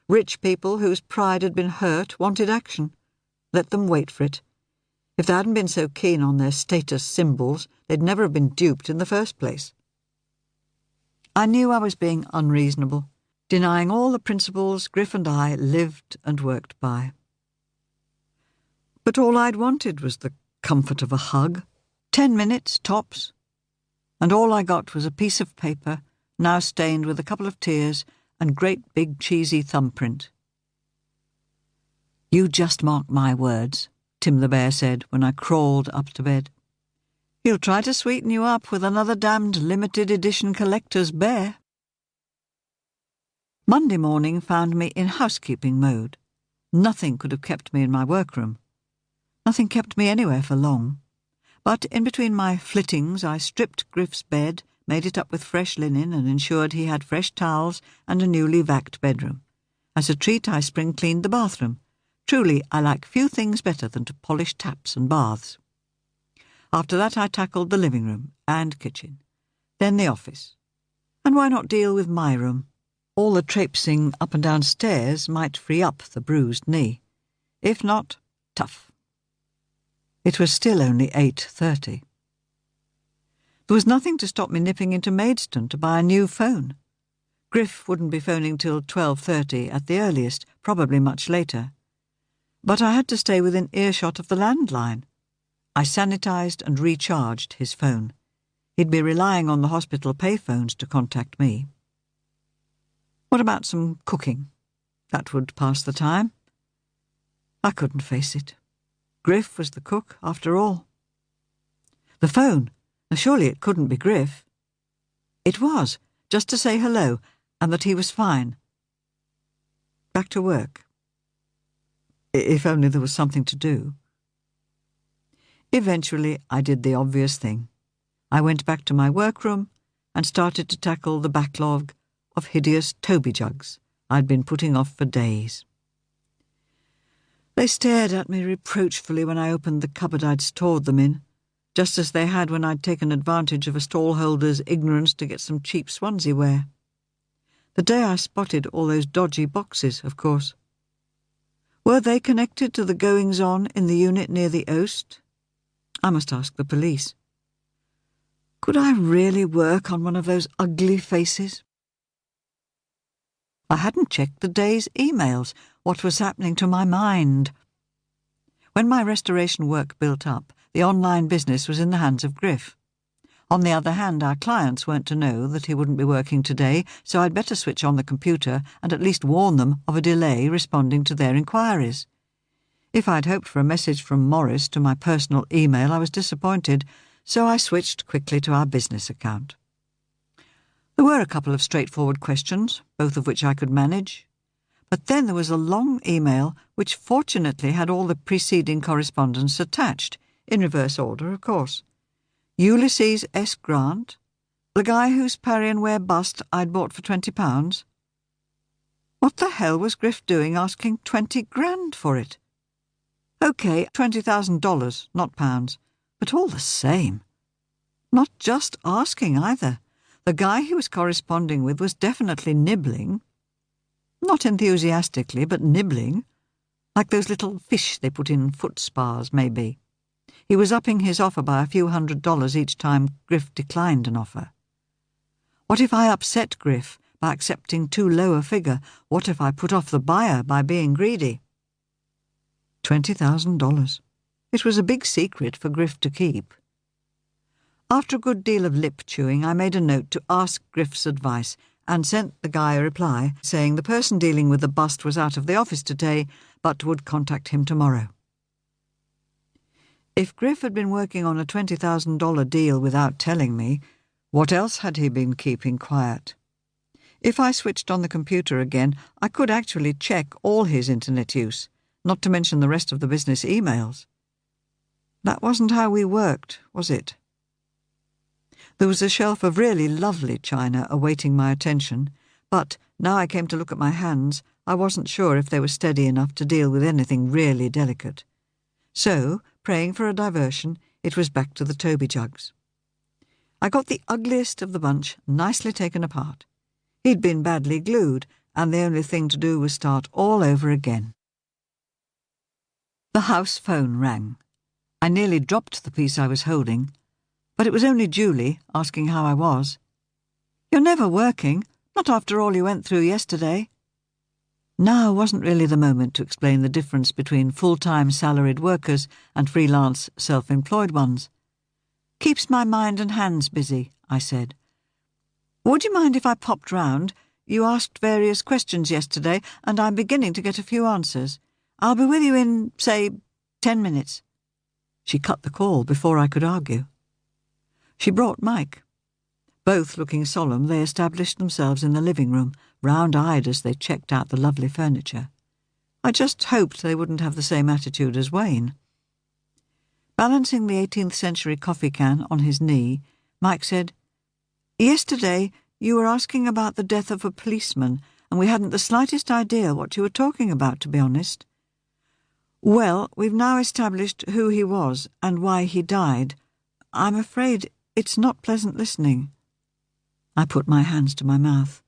Rich people whose pride had been hurt wanted action. Let them wait for it. If they hadn't been so keen on their status symbols, they'd never have been duped in the first place. I knew I was being unreasonable, denying all the principles Griff and I lived and worked by. But all I'd wanted was the comfort of a hug, 10 minutes tops, and all I got was a piece of paper, now stained with a couple of tears and great big cheesy thumbprint. "You just mark my words," Tim the Bear said when I crawled up to bed. "He'll try to sweeten you up with another damned limited edition collector's bear." Monday morning found me in housekeeping mode. Nothing could have kept me in my workroom. Nothing kept me anywhere for long. But in between my flittings I stripped Griff's bed, made it up with fresh linen and ensured he had fresh towels and a newly vacked bedroom. As a treat I spring-cleaned the bathroom. Truly, I like few things better than to polish taps and baths. After that I tackled the living room and kitchen, then the office. And why not deal with my room? All the traipsing up and down stairs might free up the bruised knee. If not, tough. It was still only 8:30. There was nothing to stop me nipping into Maidstone to buy a new phone. Griff wouldn't be phoning till 12:30 at the earliest, probably much later. But I had to stay within earshot of the landline. I sanitised and recharged his phone. He'd be relying on the hospital payphones to contact me. What about some cooking? That would pass the time. I couldn't face it. Griff was the cook, after all. The phone. Now surely it couldn't be Griff. It was, just to say hello, and that he was fine. Back to work. If only there was something to do. Eventually, I did the obvious thing. I went back to my workroom and started to tackle the backlog of hideous Toby jugs I'd been putting off for days. They stared at me reproachfully when I opened the cupboard I'd stored them in, just as they had when I'd taken advantage of a stallholder's ignorance to get some cheap Swansea wear. The day I spotted all those dodgy boxes, of course. Were they connected to the goings-on in the unit near the Oast? I must ask the police. Could I really work on one of those ugly faces? I hadn't checked the day's emails. What was happening to my mind? When my restoration work built up, the online business was in the hands of Griff. On the other hand, our clients weren't to know that he wouldn't be working today, so I'd better switch on the computer and at least warn them of a delay responding to their inquiries. If I'd hoped for a message from Morris to my personal email, I was disappointed, so I switched quickly to our business account. There were a couple of straightforward questions, both of which I could manage. But then there was a long email which fortunately had all the preceding correspondence attached, in reverse order, of course. Ulysses S. Grant, the guy whose Parian-ware bust I'd bought for £20. What the hell was Griff doing asking 20 grand for it? OK, $20,000, not pounds, but all the same. Not just asking either. The guy he was corresponding with was definitely nibbling. Not enthusiastically, but nibbling. Like those little fish they put in foot spas, maybe. He was upping his offer by a few $100s each time Griff declined an offer. What if I upset Griff by accepting too low a figure? What if I put off the buyer by being greedy? $20,000. It was a big secret for Griff to keep. After a good deal of lip-chewing, I made a note to ask Griff's advice and sent the guy a reply saying the person dealing with the bust was out of the office today but would contact him tomorrow. If Griff had been working on a $20,000 deal without telling me, what else had he been keeping quiet? If I switched on the computer again, I could actually check all his internet use, not to mention the rest of the business emails. That wasn't how we worked, was it? There was a shelf of really lovely china awaiting my attention, but now I came to look at my hands, I wasn't sure if they were steady enough to deal with anything really delicate. So, praying for a diversion, it was back to the Toby jugs. I got the ugliest of the bunch nicely taken apart. He'd been badly glued, and the only thing to do was start all over again. The house phone rang. I nearly dropped the piece I was holding, but it was only Julie asking how I was. "You're never working, not after all you went through yesterday." Now wasn't really the moment to explain the difference between full-time salaried workers and freelance self-employed ones. "Keeps my mind and hands busy," I said. "Would you mind if I popped round? You asked various questions yesterday, and I'm beginning to get a few answers. I'll be with you in, say, 10 minutes. She cut the call before I could argue. She brought Mike. Both looking solemn, they established themselves in the living room, round-eyed as they checked out the lovely furniture. I just hoped they wouldn't have the same attitude as Wayne. Balancing the 18th century coffee can on his knee, Mike said, "Yesterday you were asking about the death of a policeman, and we hadn't the slightest idea what you were talking about, to be honest. Well, we've now established who he was and why he died. I'm afraid it's not pleasant listening." I put my hands to my mouth.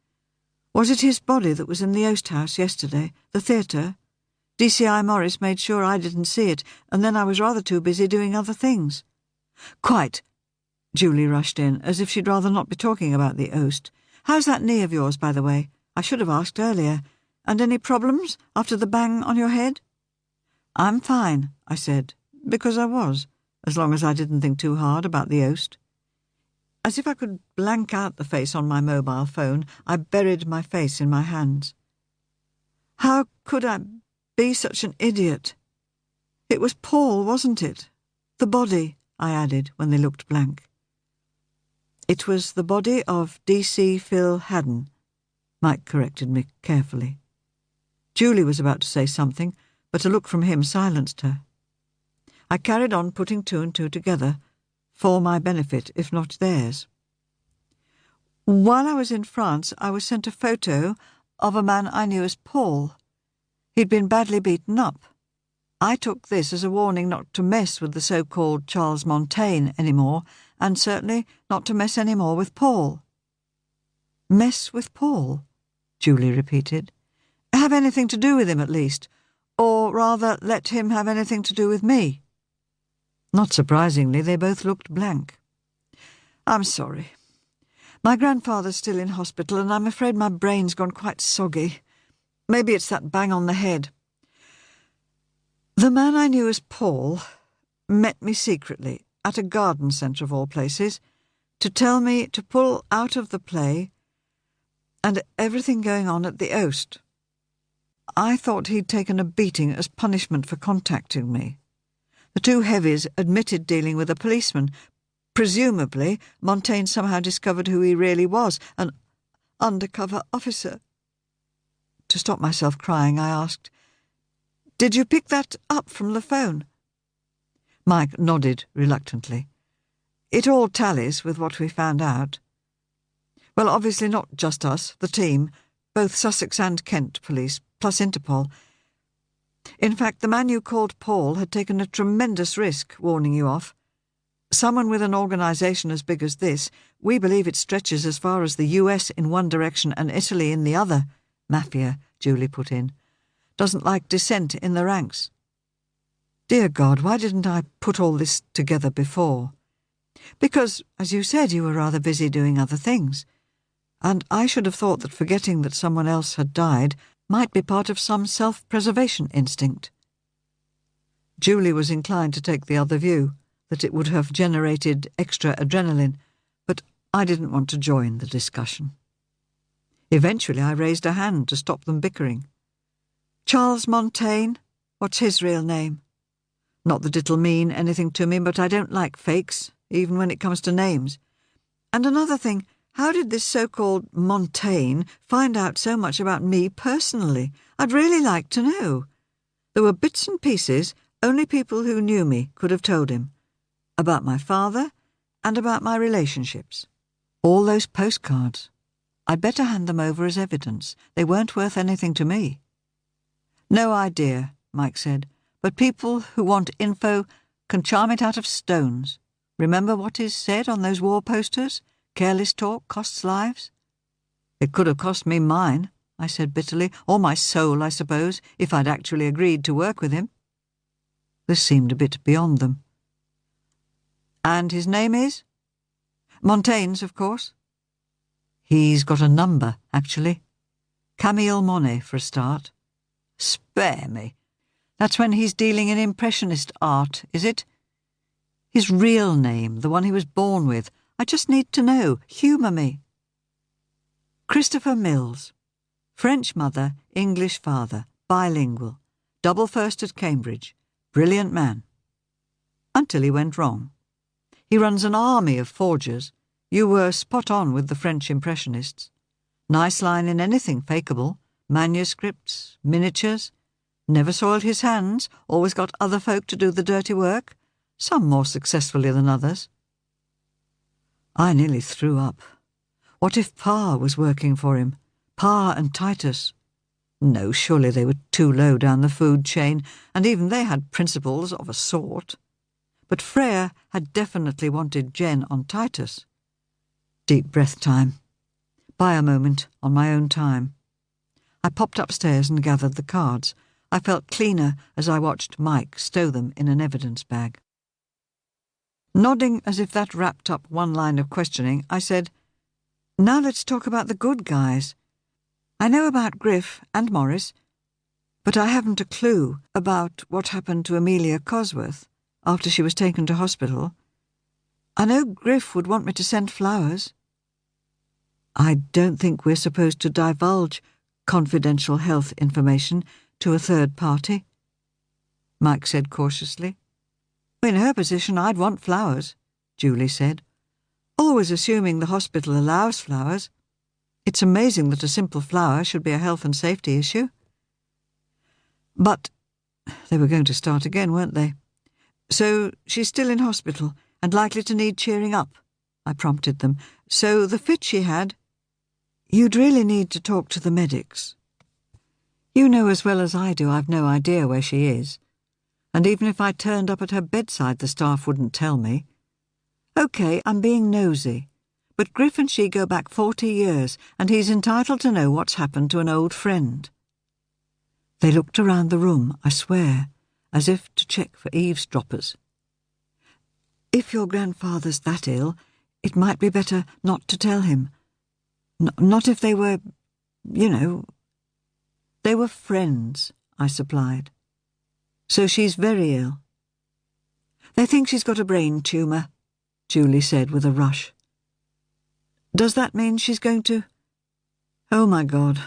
"Was it his body that was in the Oast House yesterday, the theatre? DCI Morris made sure I didn't see it, and then I was rather too busy doing other things." "Quite." Julie rushed in, as if she'd rather not be talking about the Oast. "How's that knee of yours, by the way? I should have asked earlier. And any problems after the bang on your head?" "I'm fine," I said, because I was, as long as I didn't think too hard about the Oast. As if I could blank out the face on my mobile phone, I buried my face in my hands. How could I be such an idiot? It was Paul, wasn't it? The body, I added when they looked blank. "It was the body of D.C. Phil Haddon," Mike corrected me carefully. Julie was about to say something, but a look from him silenced her. I carried on putting two and two together, for my benefit, if not theirs. "While I was in France, I was sent a photo of a man I knew as Paul. He'd been badly beaten up. I took this as a warning not to mess with the so-called Charles Montaigne anymore, and certainly not to mess any more with Paul." "Mess with Paul?" Julie repeated. "Have anything to do with him, at least, or rather let him have anything to do with me." Not surprisingly, they both looked blank. "I'm sorry. My grandfather's still in hospital, and I'm afraid my brain's gone quite soggy. Maybe it's that bang on the head. The man I knew as Paul met me secretly, at a garden centre of all places, to tell me to pull out of the play and everything going on at the Oast. I thought he'd taken a beating as punishment for contacting me. The two heavies admitted dealing with a policeman. Presumably, Montaigne somehow discovered who he really was, an undercover officer." To stop myself crying, I asked, "Did you pick that up from the phone?" Mike nodded reluctantly. "It all tallies with what we found out. Well, obviously not just us, the team, both Sussex and Kent police, plus Interpol. In fact, the man you called Paul had taken a tremendous risk warning you off. Someone with an organisation as big as this, we believe it stretches as far as the US in one direction and Italy in the other, mafia," Julie put in, "doesn't like dissent in the ranks." Dear God, why didn't I put all this together before? Because, as you said, you were rather busy doing other things. And I should have thought that forgetting that someone else had died might be part of some self-preservation instinct. Julie was inclined to take the other view, that it would have generated extra adrenaline, but I didn't want to join the discussion. Eventually I raised a hand to stop them bickering. "Charles Montaigne? What's his real name? Not that it'll mean anything to me, but I don't like fakes, even when it comes to names. And another thing, how did this so-called Montaigne find out so much about me personally? I'd really like to know. There were bits and pieces only people who knew me could have told him. About my father and about my relationships. All those postcards. I'd better hand them over as evidence. They weren't worth anything to me. No idea, Mike said, but people who want info can charm it out of stones. Remember what is said on those war posters? Careless talk costs lives. It could have cost me mine, I said bitterly, or my soul, I suppose, if I'd actually agreed to work with him. This seemed a bit beyond them. And his name is? Montaigne's, of course. He's got a number, actually. Camille Monet, for a start. Spare me. That's when he's dealing in impressionist art, is it? His real name, the one he was born with. I just need to know. Humour me. Christopher Mills. French mother, English father. Bilingual. Double first at Cambridge. Brilliant man. Until he went wrong. He runs an army of forgers. You were spot on with the French impressionists. Nice line in anything fakeable. Manuscripts, miniatures. Never soiled his hands, always got other folk to do the dirty work, some more successfully than others. I nearly threw up. What if Pa was working for him? Pa and Titus? No, surely they were too low down the food chain, and even they had principles of a sort. But Freya had definitely wanted Jen on Titus. Deep breath time. Buy a moment on my own time. I popped upstairs and gathered the cards. I felt cleaner as I watched Mike stow them in an evidence bag. Nodding as if that wrapped up one line of questioning, I said, "Now let's talk about the good guys. I know about Griff and Morris, but I haven't a clue about what happened to Amelia Cosworth after she was taken to hospital. I know Griff would want me to send flowers." "I don't think we're supposed to divulge confidential health information to a third party," Mike said cautiously. "In her position, I'd want flowers," Julie said. "Always assuming the hospital allows flowers. It's amazing that a simple flower should be a health and safety issue." But they were going to start again, weren't they? "So she's still in hospital and likely to need cheering up," I prompted them. "So the fit she had—" "You'd really need to talk to the medics. You know as well as I do I've no idea where she is. And even if I turned up at her bedside, the staff wouldn't tell me. OK, I'm being nosy, but Griff and she go back 40 years, and he's entitled to know what's happened to an old friend." They looked around the room, I swear, as if to check for eavesdroppers. "If your grandfather's that ill, it might be better not to tell him. Not if they were, you know." "They were friends," I supplied. "So she's very ill." "They think she's got a brain tumour," Julie said with a rush. "Does that mean she's going to—" Oh my God.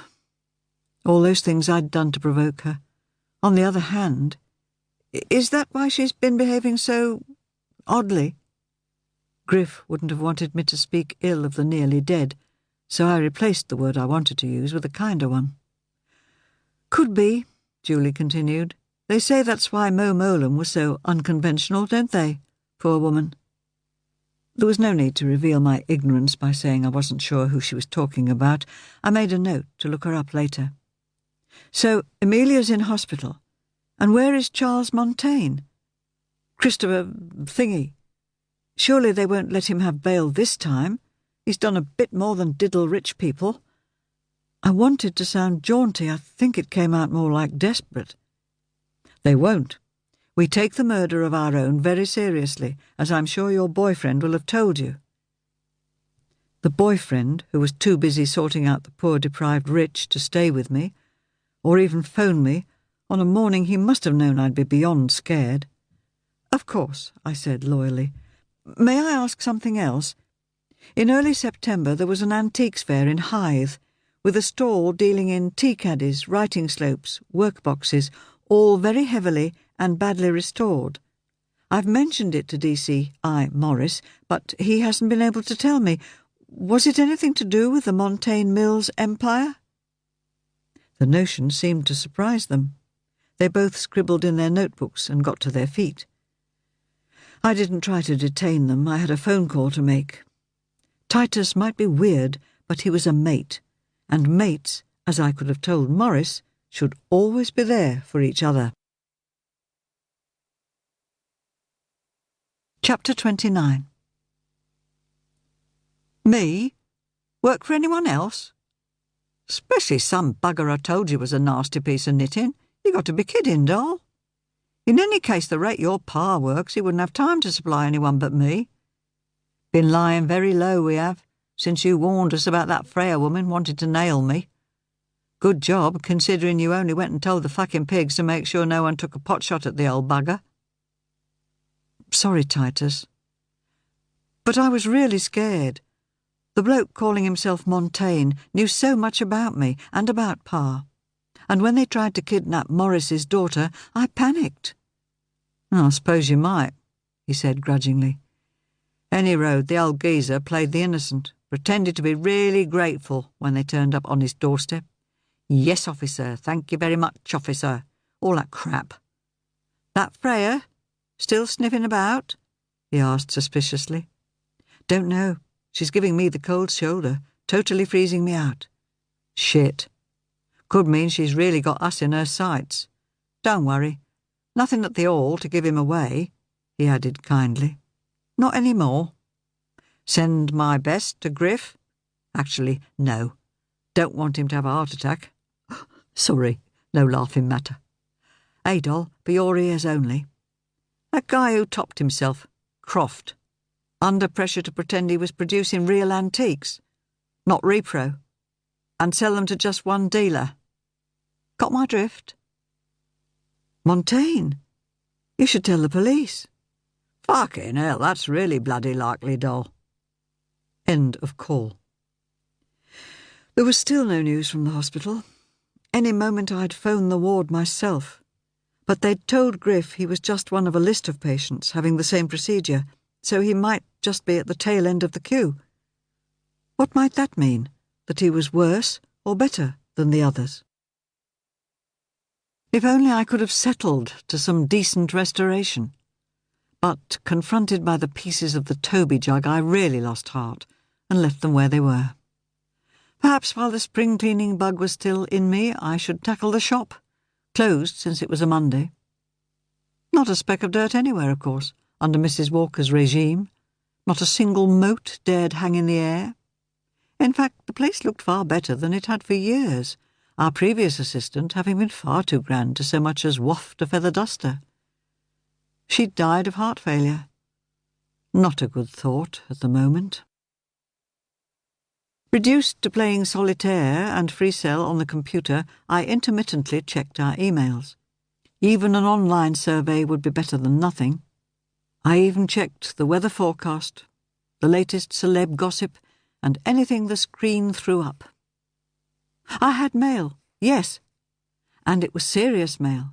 All those things I'd done to provoke her. On the other hand, is that why she's been behaving so oddly? Griff wouldn't have wanted me to speak ill of the nearly dead, so I replaced the word I wanted to use with a kinder one. "Could be," Julie continued. "They say that's why Mo Molam was so unconventional, don't they? Poor woman." There was no need to reveal my ignorance by saying I wasn't sure who she was talking about. I made a note to look her up later. "So Amelia's in hospital. And where is Charles Montaigne? Christopher Thingy. Surely they won't let him have bail this time. He's done a bit more than diddle rich people." I wanted to sound jaunty. I think it came out more like desperate. "They won't. We take the murder of our own very seriously, as I'm sure your boyfriend will have told you." The boyfriend, who was too busy sorting out the poor deprived rich to stay with me, or even phone me, on a morning he must have known I'd be beyond scared. "Of course," I said loyally. "May I ask something else? In early September there was an antiques fair in Hythe, with a stall dealing in tea caddies, writing slopes, workboxes, all very heavily and badly restored. I've mentioned it to DCI Morris, but he hasn't been able to tell me. Was it anything to do with the Montaigne Mills empire? The notion seemed to surprise them. They both scribbled in their notebooks and got to their feet. I didn't try to detain them. I had a phone call to make. Titus might be weird, but he was a mate, and mates, as I could have told Morris, should always be there for each other. Chapter 29. Me? Work for anyone else? Especially some bugger I told you was a nasty piece of knitting. You got to be kidding, doll. In any case, the rate your pa works, he wouldn't have time to supply anyone but me. Been lying very low, we have, since you warned us about that Freya woman wanting to nail me. Good job, considering you only went and told the fucking pigs to make sure no one took a potshot at the old bugger. Sorry, Titus. But I was really scared. The bloke calling himself Montaigne knew so much about me and about Pa. And when they tried to kidnap Morris's daughter, I panicked. I suppose you might, he said grudgingly. Any road, the old geezer played the innocent, pretended to be really grateful when they turned up on his doorstep. Yes, officer, thank you very much, officer. All that crap. That Freya? Still sniffing about? He asked suspiciously. Don't know. She's giving me the cold shoulder, totally freezing me out. Shit. Could mean she's really got us in her sights. Don't worry. Nothing at the Hall to give him away, he added kindly. Not any more. Send my best to Griff? Actually, no. Don't want him to have a heart attack. Sorry, no laughing matter. Hey, doll, for your ears only. That guy who topped himself, Croft, under pressure to pretend he was producing real antiques, not repro, and sell them to just one dealer. Got my drift? Montaigne? You should tell the police. Fucking hell, that's really bloody likely, doll. End of call. There was still no news from the hospital. Any moment I'd phone the ward myself. But they'd told Griff he was just one of a list of patients having the same procedure, so he might just be at the tail end of the queue. What might that mean? That he was worse or better than the others? If only I could have settled to some decent restoration. But, confronted by the pieces of the Toby jug, I really lost heart and left them where they were. Perhaps while the spring cleaning bug was still in me, I should tackle the shop, closed since it was a Monday. Not a speck of dirt anywhere, of course, under Mrs. Walker's regime. Not a single mote dared hang in the air. In fact, the place looked far better than it had for years, our previous assistant having been far too grand to so much as waft a feather duster. She'd died of heart failure. Not a good thought at the moment. Reduced to playing solitaire and free cell on the computer, I intermittently checked our emails. Even an online survey would be better than nothing. I even checked the weather forecast, the latest celeb gossip, and anything the screen threw up. I had mail, yes, and it was serious mail.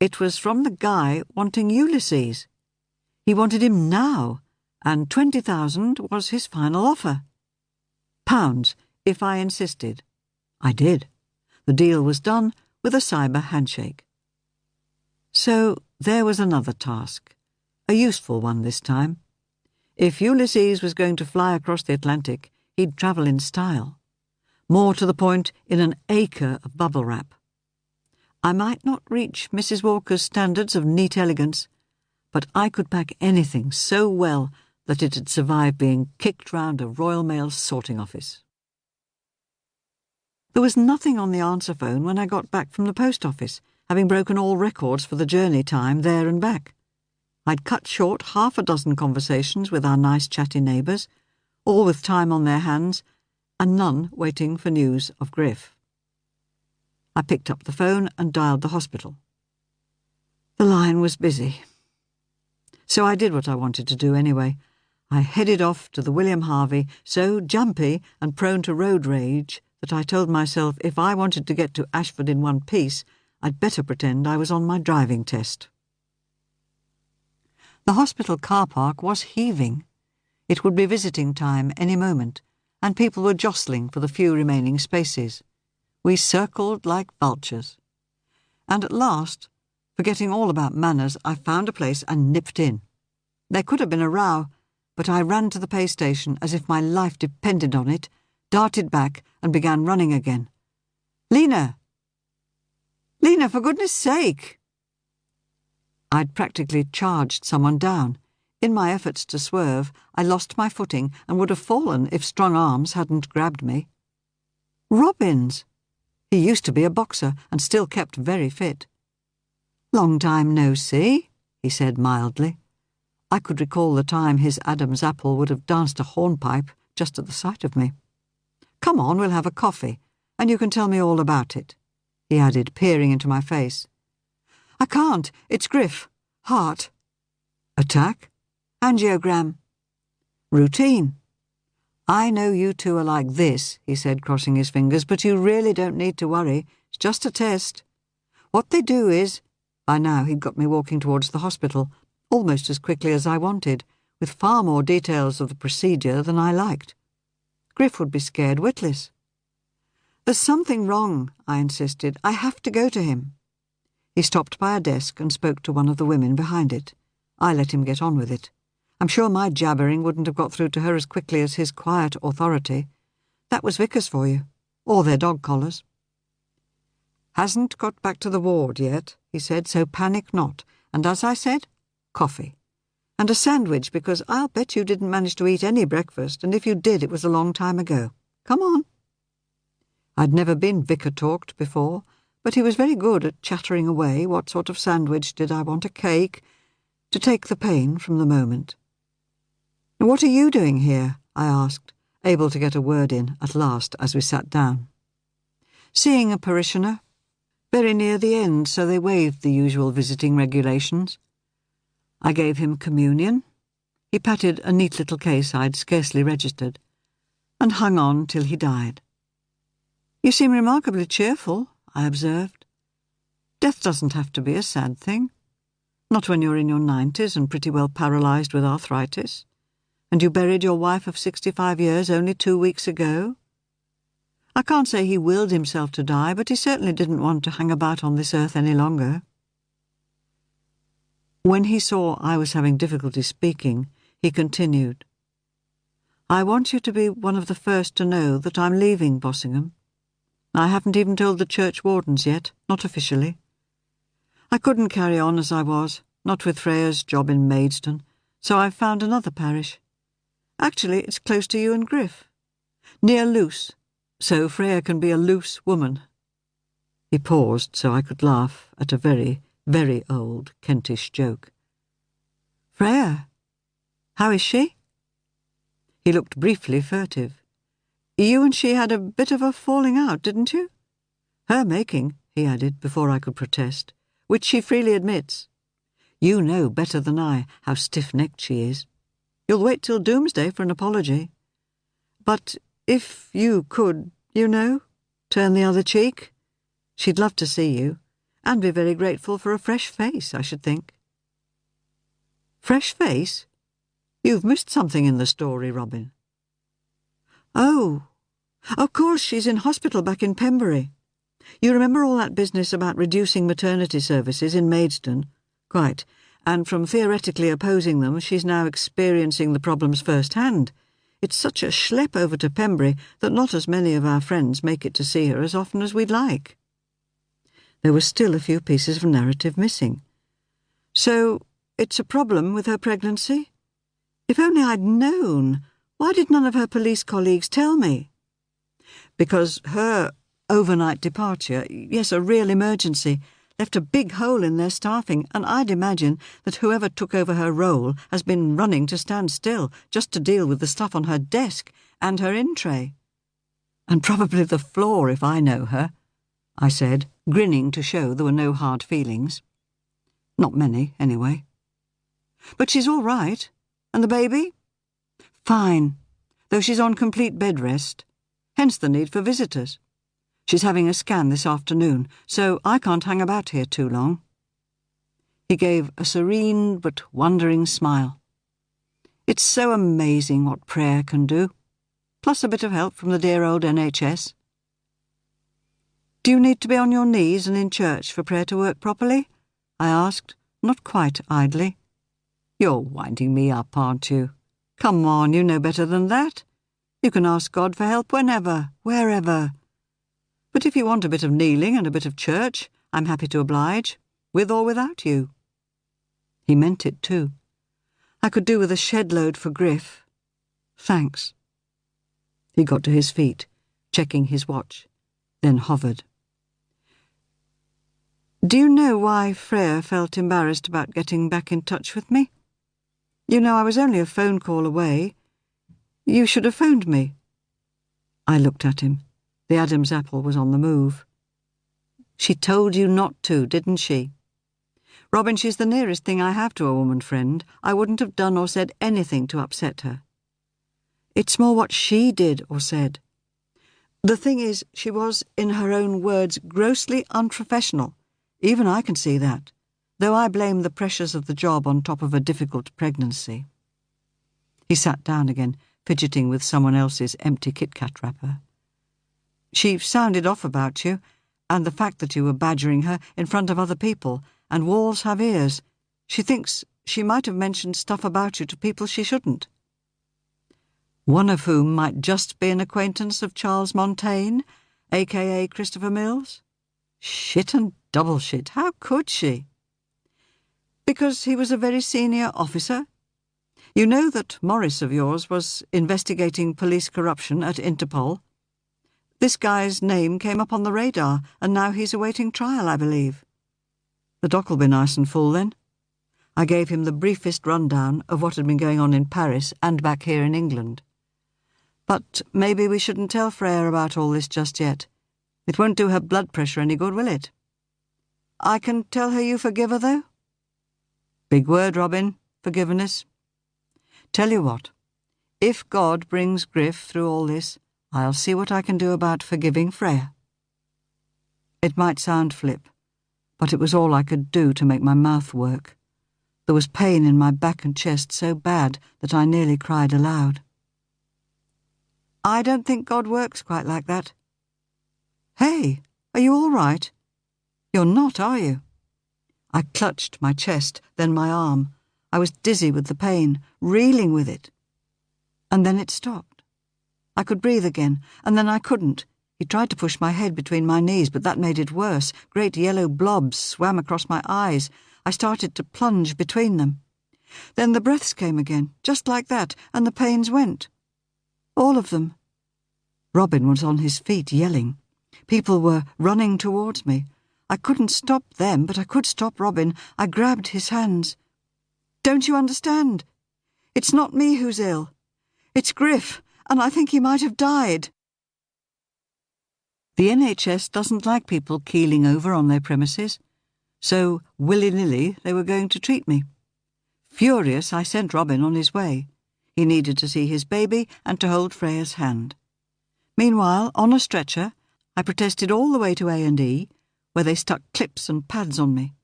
It was from the guy wanting Ulysses. He wanted him now, and 20,000 was his final offer. Pounds, if I insisted. I did. The deal was done with a cyber handshake. So there was another task, a useful one this time. If Ulysses was going to fly across the Atlantic, he'd travel in style. More to the point, in an acre of bubble wrap. I might not reach Mrs. Walker's standards of neat elegance, but I could pack anything so well that it'd survive being kicked round a Royal Mail sorting office. There was nothing on the answer phone when I got back from the post office, having broken all records for the journey time there and back. I'd cut short 6 conversations with our nice chatty neighbours, all with time on their hands, and none waiting for news of Griff. I picked up the phone and dialed the hospital. The line was busy. So I did what I wanted to do anyway. I headed off to the William Harvey, so jumpy and prone to road rage that I told myself if I wanted to get to Ashford in one piece, I'd better pretend I was on my driving test. The hospital car park was heaving. It would be visiting time any moment, and people were jostling for the few remaining spaces. We circled like vultures. And at last, forgetting all about manners, I found a place and nipped in. There could have been a row, but I ran to the pay station as if my life depended on it, darted back and began running again. "Lena! Lena, for goodness sake!" I'd practically charged someone down. In my efforts to swerve, I lost my footing and would have fallen if strong arms hadn't grabbed me. Robbins! He used to be a boxer and still kept very fit. "Long time no see," he said mildly. I could recall the time his Adam's apple would have danced a hornpipe just at the sight of me. "Come on, we'll have a coffee, and you can tell me all about it," he added, peering into my face. "I can't. It's Griff. Heart." "Attack?" "Angiogram." "Routine." "I know you two are like this," he said, crossing his fingers, "but you really don't need to worry. It's just a test. What they do is—" By now he'd got me walking towards the hospital, almost as quickly as I wanted, with far more details of the procedure than I liked. Griff would be scared witless. "There's something wrong," I insisted. "I have to go to him." He stopped by a desk and spoke to one of the women behind it. I let him get on with it. I'm sure my jabbering wouldn't have got through to her as quickly as his quiet authority. That was Vickers for you, or their dog collars. "Hasn't got back to the ward yet," he said, "so panic not. And as I said, coffee. And a sandwich, because I'll bet you didn't manage to eat any breakfast, and if you did, it was a long time ago. Come on." I'd never been vicar-talked before, but he was very good at chattering away. What sort of sandwich? Did I want a cake? To take the pain from the moment. "What are you doing here?" I asked, able to get a word in at last as we sat down. "Seeing a parishioner. Very near the end, so they waived the usual visiting regulations. I gave him communion." He patted a neat little case I'd scarcely registered, "and hung on till he died." "You seem remarkably cheerful," I observed. "Death doesn't have to be a sad thing. Not when you're in your 90s and pretty well paralysed with arthritis. And you buried your wife of 65 years only 2 weeks ago. I can't say he willed himself to die, but he certainly didn't want to hang about on this earth any longer." When he saw I was having difficulty speaking, he continued, "I want you to be one of the first to know that I'm leaving Bossingham. I haven't even told the church wardens yet, not officially. I couldn't carry on as I was, not with Freya's job in Maidstone, so I've found another parish. Actually, it's close to you and Griff. Near Luce, so Freya can be a loose woman." He paused so I could laugh at a very, very old Kentish joke. "Freya? How is she?" He looked briefly furtive. "You and she had a bit of a falling out, didn't you?" "Her making," he added, before I could protest, "which she freely admits. You know better than I how stiff-necked she is. You'll wait till doomsday for an apology. But if you could, you know, turn the other cheek, she'd love to see you, and be very grateful for a fresh face, I should think." "Fresh face? You've missed something in the story, Robin." "Oh, of course she's in hospital back in Pembury. You remember all that business about reducing maternity services in Maidstone? Quite. And from theoretically opposing them, she's now experiencing the problems firsthand. It's such a schlep over to Pembury that not as many of our friends make it to see her as often as we'd like." There were still a few pieces of narrative missing. "So it's a problem with her pregnancy? If only I'd known. Why did none of her police colleagues tell me?" "Because her overnight departure, yes, a real emergency, left a big hole in their staffing, and I'd imagine that whoever took over her role has been running to stand still just to deal with the stuff on her desk and her in-tray. And probably the floor, if I know her," I said, grinning to show there were no hard feelings. Not many, anyway. "But she's all right. And the baby?" "Fine, though she's on complete bed rest. Hence the need for visitors. She's having a scan this afternoon, so I can't hang about here too long." He gave a serene but wondering smile. It's so amazing what prayer can do, plus a bit of help from the dear old NHS. Do you need to be on your knees and in church for prayer to work properly? I asked, not quite idly. You're winding me up, aren't you? Come on, you know better than that. You can ask God for help whenever, wherever. But if you want a bit of kneeling and a bit of church, I'm happy to oblige, with or without you. He meant it too. I could do with a shed load for Griff. Thanks. He got to his feet, checking his watch, then hovered. Do you know why Freya felt embarrassed about getting back in touch with me? You know, I was only a phone call away. You should have phoned me. I looked at him. The Adam's apple was on the move. She told you not to, didn't she? Robin, she's the nearest thing I have to a woman friend. I wouldn't have done or said anything to upset her. It's more what she did or said. The thing is, she was, in her own words, grossly unprofessional. Even I can see that, though I blame the pressures of the job on top of a difficult pregnancy. He sat down again, fidgeting with someone else's empty Kit-Kat wrapper. She sounded off about you, and the fact that you were badgering her in front of other people, and walls have ears. She thinks she might have mentioned stuff about you to people she shouldn't. One of whom might just be an acquaintance of Charles Montaigne, a.k.a. Christopher Mills? Shit and double shit. How could she? Because he was a very senior officer. You know that Morris of yours was investigating police corruption at Interpol. This guy's name came up on the radar, and now he's awaiting trial, I believe. The dock'll be nice and full then. I gave him the briefest rundown of what had been going on in Paris and back here in England. But maybe we shouldn't tell Freya about all this just yet. It won't do her blood pressure any good, will it? I can tell her you forgive her, though? Big word, Robin, forgiveness. Tell you what, if God brings Griff through all this, I'll see what I can do about forgiving Freya. It might sound flip, but it was all I could do to make my mouth work. There was pain in my back and chest so bad that I nearly cried aloud. I don't think God works quite like that. Hey, are you all right? You're not, are you? I clutched my chest, then my arm. I was dizzy with the pain, reeling with it. And then it stopped. I could breathe again, and then I couldn't. He tried to push my head between my knees, but that made it worse. Great yellow blobs swam across my eyes. I started to plunge between them. Then the breaths came again, just like that, and the pains went. All of them. Robin was on his feet, yelling. People were running towards me. I couldn't stop them, but I could stop Robin. I grabbed his hands. Don't you understand? It's not me who's ill. It's Griff, and I think he might have died. The NHS doesn't like people keeling over on their premises, so willy-nilly they were going to treat me. Furious, I sent Robin on his way. He needed to see his baby and to hold Freya's hand. Meanwhile, on a stretcher, I protested all the way to A&E, where they stuck clips and pads on me.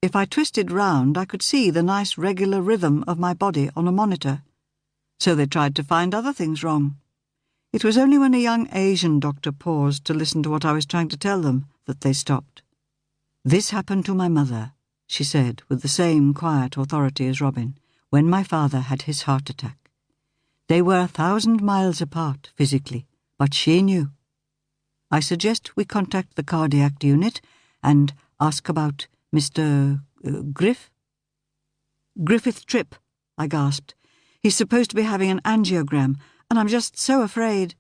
If I twisted round, I could see the nice regular rhythm of my body on a monitor. So they tried to find other things wrong. It was only when a young Asian doctor paused to listen to what I was trying to tell them that they stopped. This happened to my mother, she said with the same quiet authority as Robin, when my father had his heart attack. They were 1,000 miles apart physically, but she knew. I suggest we contact the cardiac unit and ask about Mr. Griff? Griffith Tripp, I gasped. He's supposed to be having an angiogram, and I'm just so afraid.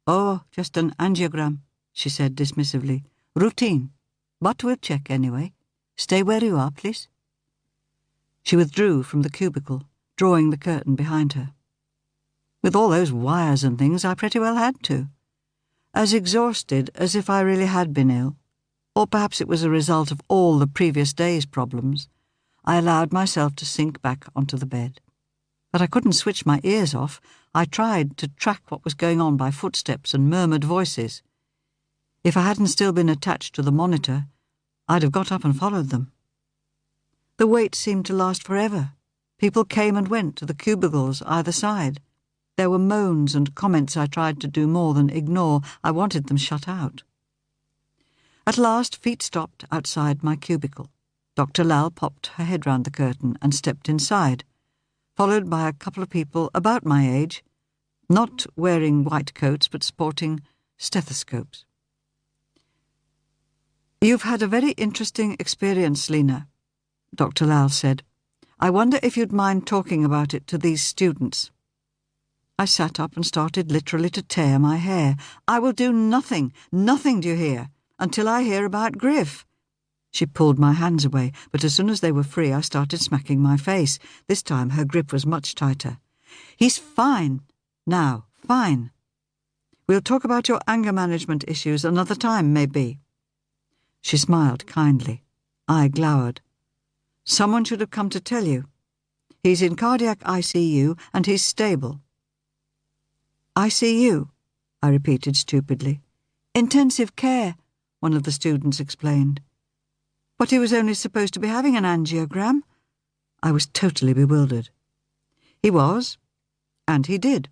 Oh, just an angiogram, she said dismissively. Routine. But we'll check anyway. Stay where you are, please. She withdrew from the cubicle, drawing the curtain behind her. With all those wires and things, I pretty well had to. As exhausted as if I really had been ill, or perhaps it was a result of all the previous day's problems, I allowed myself to sink back onto the bed. But I couldn't switch my ears off. I tried to track what was going on by footsteps and murmured voices. If I hadn't still been attached to the monitor, I'd have got up and followed them. The wait seemed to last forever. People came and went to the cubicles either side. There were moans and comments I tried to do more than ignore. I wanted them shut out. At last, feet stopped outside my cubicle. Dr. Lal popped her head round the curtain and stepped inside, followed by a couple of people about my age, not wearing white coats but sporting stethoscopes. "You've had a very interesting experience, Lena," Dr. Lal said. "I wonder if you'd mind talking about it to these students." I sat up and started literally to tear my hair. "I will do nothing, do you hear, until I hear about Griff." She pulled my hands away, but as soon as they were free I started smacking my face. This time her grip was much tighter. "He's fine. Now, fine. We'll talk about your anger management issues another time, maybe." She smiled kindly. I glowered. "Someone should have come to tell you. He's in cardiac ICU and he's stable." "ICU?" I repeated stupidly. "Intensive care," one of the students explained. "But he was only supposed to be having an angiogram." I was totally bewildered. "He was, and he did.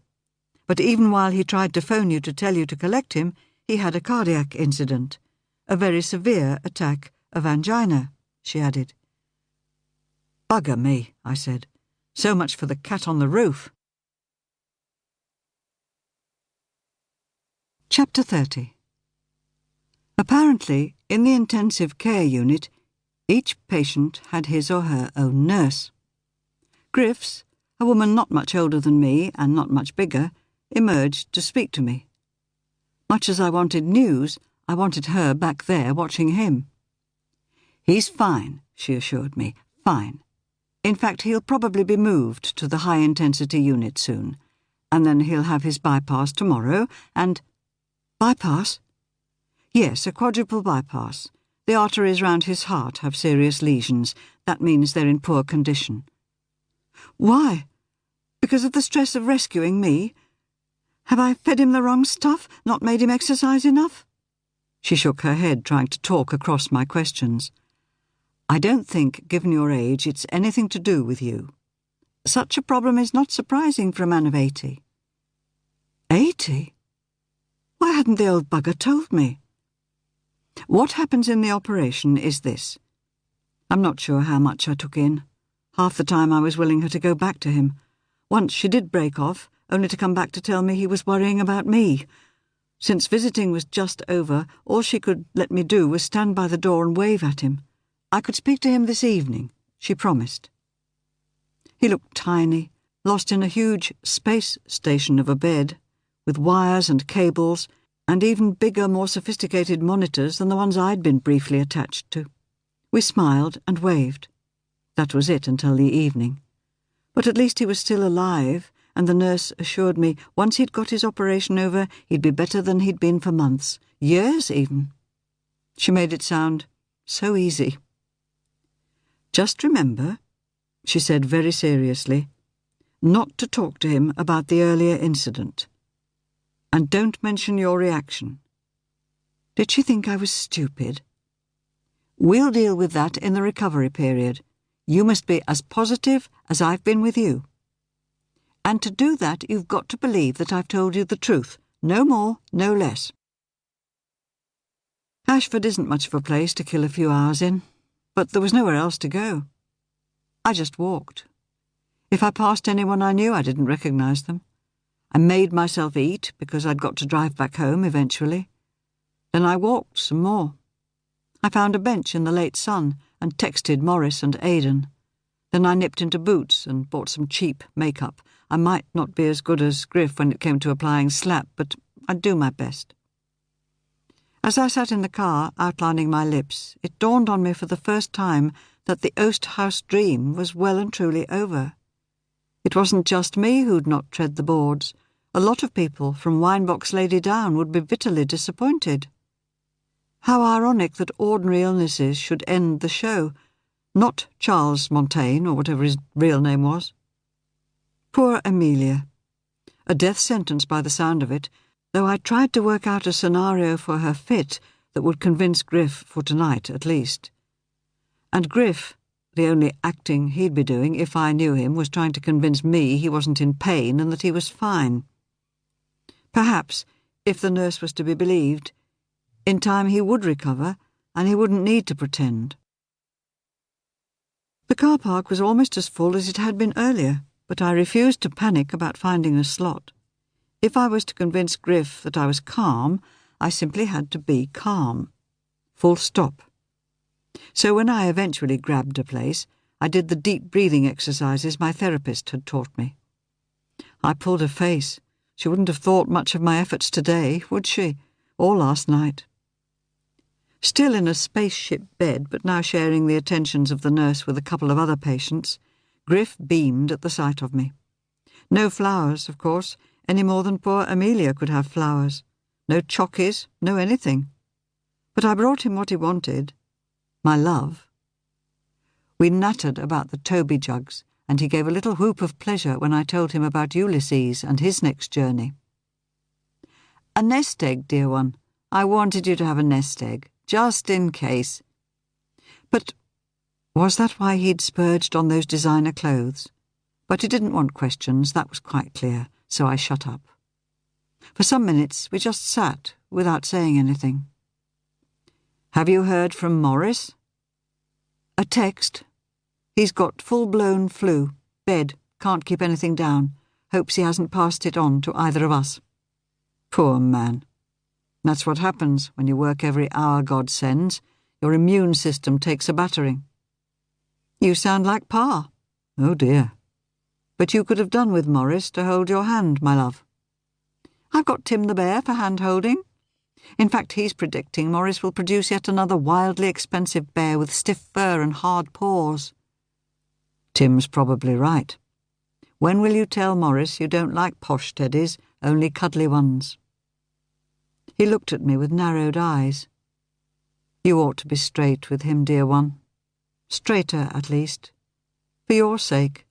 But even while he tried to phone you to tell you to collect him, he had a cardiac incident. A very severe attack of angina," she added. "Bugger me," I said. "So much for the cat on the roof." Chapter 30. Apparently, in the intensive care unit, each patient had his or her own nurse. Griff's, a woman not much older than me and not much bigger, emerged to speak to me. Much as I wanted news, I wanted her back there watching him. "He's fine," she assured me. "Fine. In fact, he'll probably be moved to the high-intensity unit soon. And then he'll have his bypass tomorrow, and—" "Bypass?" "Yes, a quadruple bypass. The arteries round his heart have serious lesions. That means they're in poor condition." "Why? Because of the stress of rescuing me? Have I fed him the wrong stuff, not made him exercise enough?" She shook her head, trying to talk across my questions. "I don't think, given your age, it's anything to do with you. Such a problem is not surprising for a man of 80. 80? Why hadn't the old bugger told me? What happens in the operation is this. I'm not sure how much I took in. Half the time I was willing her to go back to him. Once she did break off, only to come back to tell me he was worrying about me. Since visiting was just over, all she could let me do was stand by the door and wave at him. I could speak to him this evening, she promised. He looked tiny, lost in a huge space station of a bed, with wires and cables, and even bigger, more sophisticated monitors than the ones I'd been briefly attached to. We smiled and waved. That was it until the evening. But at least he was still alive, and the nurse assured me once he'd got his operation over, he'd be better than he'd been for months, years even. She made it sound so easy. "Just remember," she said very seriously, "not to talk to him about the earlier incident. And don't mention your reaction." Did she think I was stupid? "We'll deal with that in the recovery period. You must be as positive as I've been with you. And to do that, you've got to believe that I've told you the truth. No more, no less." Ashford isn't much of a place to kill a few hours in, but there was nowhere else to go. I just walked. If I passed anyone I knew, I didn't recognize them. I made myself eat because I'd got to drive back home eventually. Then I walked some more. I found a bench in the late sun and texted Morris and Aidan. Then I nipped into Boots and bought some cheap makeup. I might not be as good as Griff when it came to applying slap, but I'd do my best. As I sat in the car, outlining my lips, it dawned on me for the first time that the Oast House dream was well and truly over. It wasn't just me who'd not tread the boards. A lot of people, from Winebox Lady down, would be bitterly disappointed. How ironic that ordinary illnesses should end the show, not Charles Montaigne, or whatever his real name was. Poor Amelia. A death sentence by the sound of it, though I tried to work out a scenario for her fit that would convince Griff for tonight, at least. And Griff, The only acting he'd be doing, if I knew him, was trying to convince me he wasn't in pain and that he was fine. Perhaps, if the nurse was to be believed, in time he would recover and he wouldn't need to pretend. The car park was almost as full as it had been earlier, but I refused to panic about finding a slot. If I was to convince Griff that I was calm, I simply had to be calm. Full stop. So when I eventually grabbed a place, I did the deep breathing exercises my therapist had taught me. I pulled a face. She wouldn't have thought much of my efforts today, would she? Or last night. Still in a spaceship bed, but now sharing the attentions of the nurse with a couple of other patients, Griff beamed at the sight of me. No flowers, of course, any more than poor Amelia could have flowers. No chockies, no anything. But I brought him what he wanted. My love. We nattered about the Toby jugs, and he gave a little whoop of pleasure when I told him about Ulysses and his next journey. A nest egg, dear one. I wanted you to have a nest egg, just in case. But was that why he'd spurged on those designer clothes? But he didn't want questions, that was quite clear, so I shut up. For some minutes we just sat without saying anything. Have you heard from Morris? A text. He's got full-blown flu. Bed. Can't keep anything down. Hopes he hasn't passed it on to either of us. Poor man. That's what happens when you work every hour God sends. Your immune system takes a battering. You sound like Pa. Oh dear. But you could have done with Morris to hold your hand, my love. I've got Tim the bear for hand-holding. In fact, he's predicting Morris will produce yet another wildly expensive bear with stiff fur and hard paws. Tim's probably right. When will you tell Morris you don't like posh teddies, only cuddly ones? He looked at me with narrowed eyes. You ought to be straight with him, dear one. Straighter, at least. For your sake.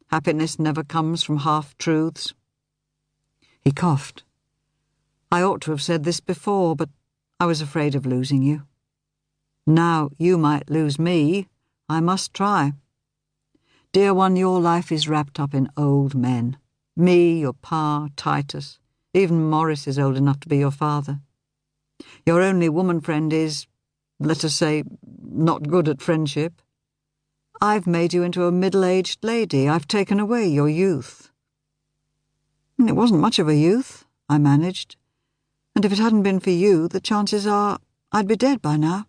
Happiness never comes from half-truths. He coughed. I ought to have said this before, but I was afraid of losing you. Now you might lose me. I must try. Dear one, your life is wrapped up in old men. Me, your Pa, Titus. Even Morris is old enough to be your father. Your only woman friend is, let us say, not good at friendship. I've made you into a middle-aged lady. I've taken away your youth. It wasn't much of a youth, I managed. And if it hadn't been for you, the chances are I'd be dead by now.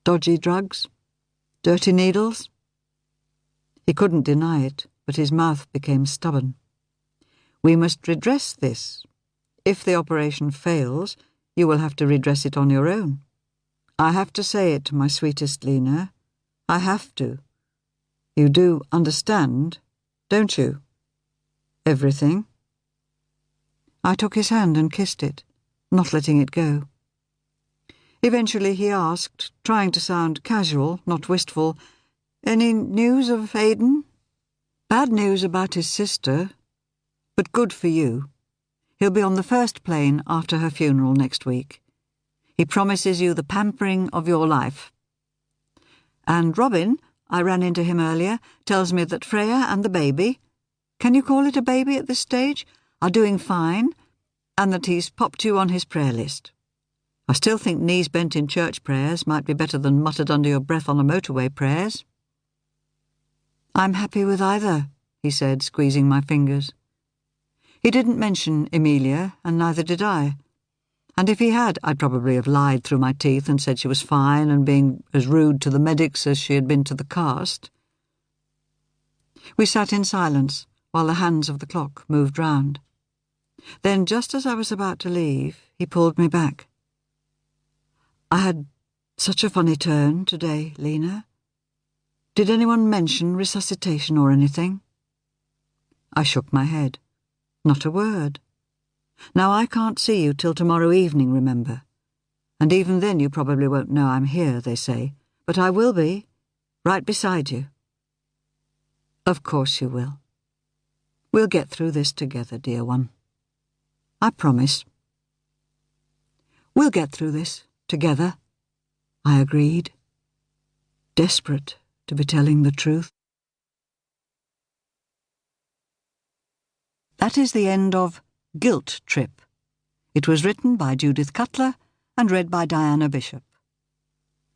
Dodgy drugs? Dirty needles? He couldn't deny it, but his mouth became stubborn. We must redress this. If the operation fails, you will have to redress it on your own. I have to say it, my sweetest Lena. I have to. You do understand, don't you? Everything. I took his hand and kissed it, not letting it go. Eventually he asked, trying to sound casual, not wistful, any news of Aidan? Bad news about his sister, but good for you. He'll be on the first plane after her funeral next week. He promises you the pampering of your life. And Robin, I ran into him earlier, tells me that Freya and the baby, can you call it a baby at this stage, are doing fine, and that he's popped you on his prayer list. I still think knees bent in church prayers might be better than muttered under your breath on a motorway prayers. I'm happy with either, he said, squeezing my fingers. He didn't mention Emilia, and neither did I. And if he had, I'd probably have lied through my teeth and said she was fine and being as rude to the medics as she had been to the cast. We sat in silence while the hands of the clock moved round. Then, just as I was about to leave, he pulled me back. I had such a funny turn today, Lena. Did anyone mention resuscitation or anything? I shook my head. Not a word. Now I can't see you till tomorrow evening, remember. And even then you probably won't know I'm here, they say. But I will be, right beside you. Of course you will. We'll get through this together, dear one. I promise. We'll get through this together, I agreed. Desperate to be telling the truth. That is the end of Guilt Trip. It was written by Judith Cutler and read by Diana Bishop.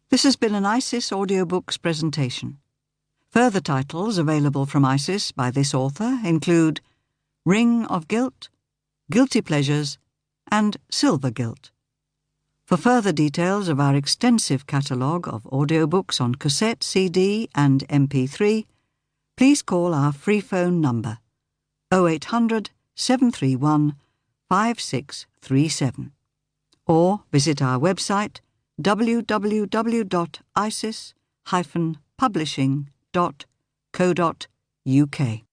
This has been an ISIS Audiobooks presentation. Further titles available from ISIS by this author include Ring of Guilt, Guilty Pleasures, and Silver Guilt. For further details of our extensive catalogue of audiobooks on cassette, CD and MP3, please call our free phone number 0800 731 5637 or visit our website www.isis-publishing.co.uk.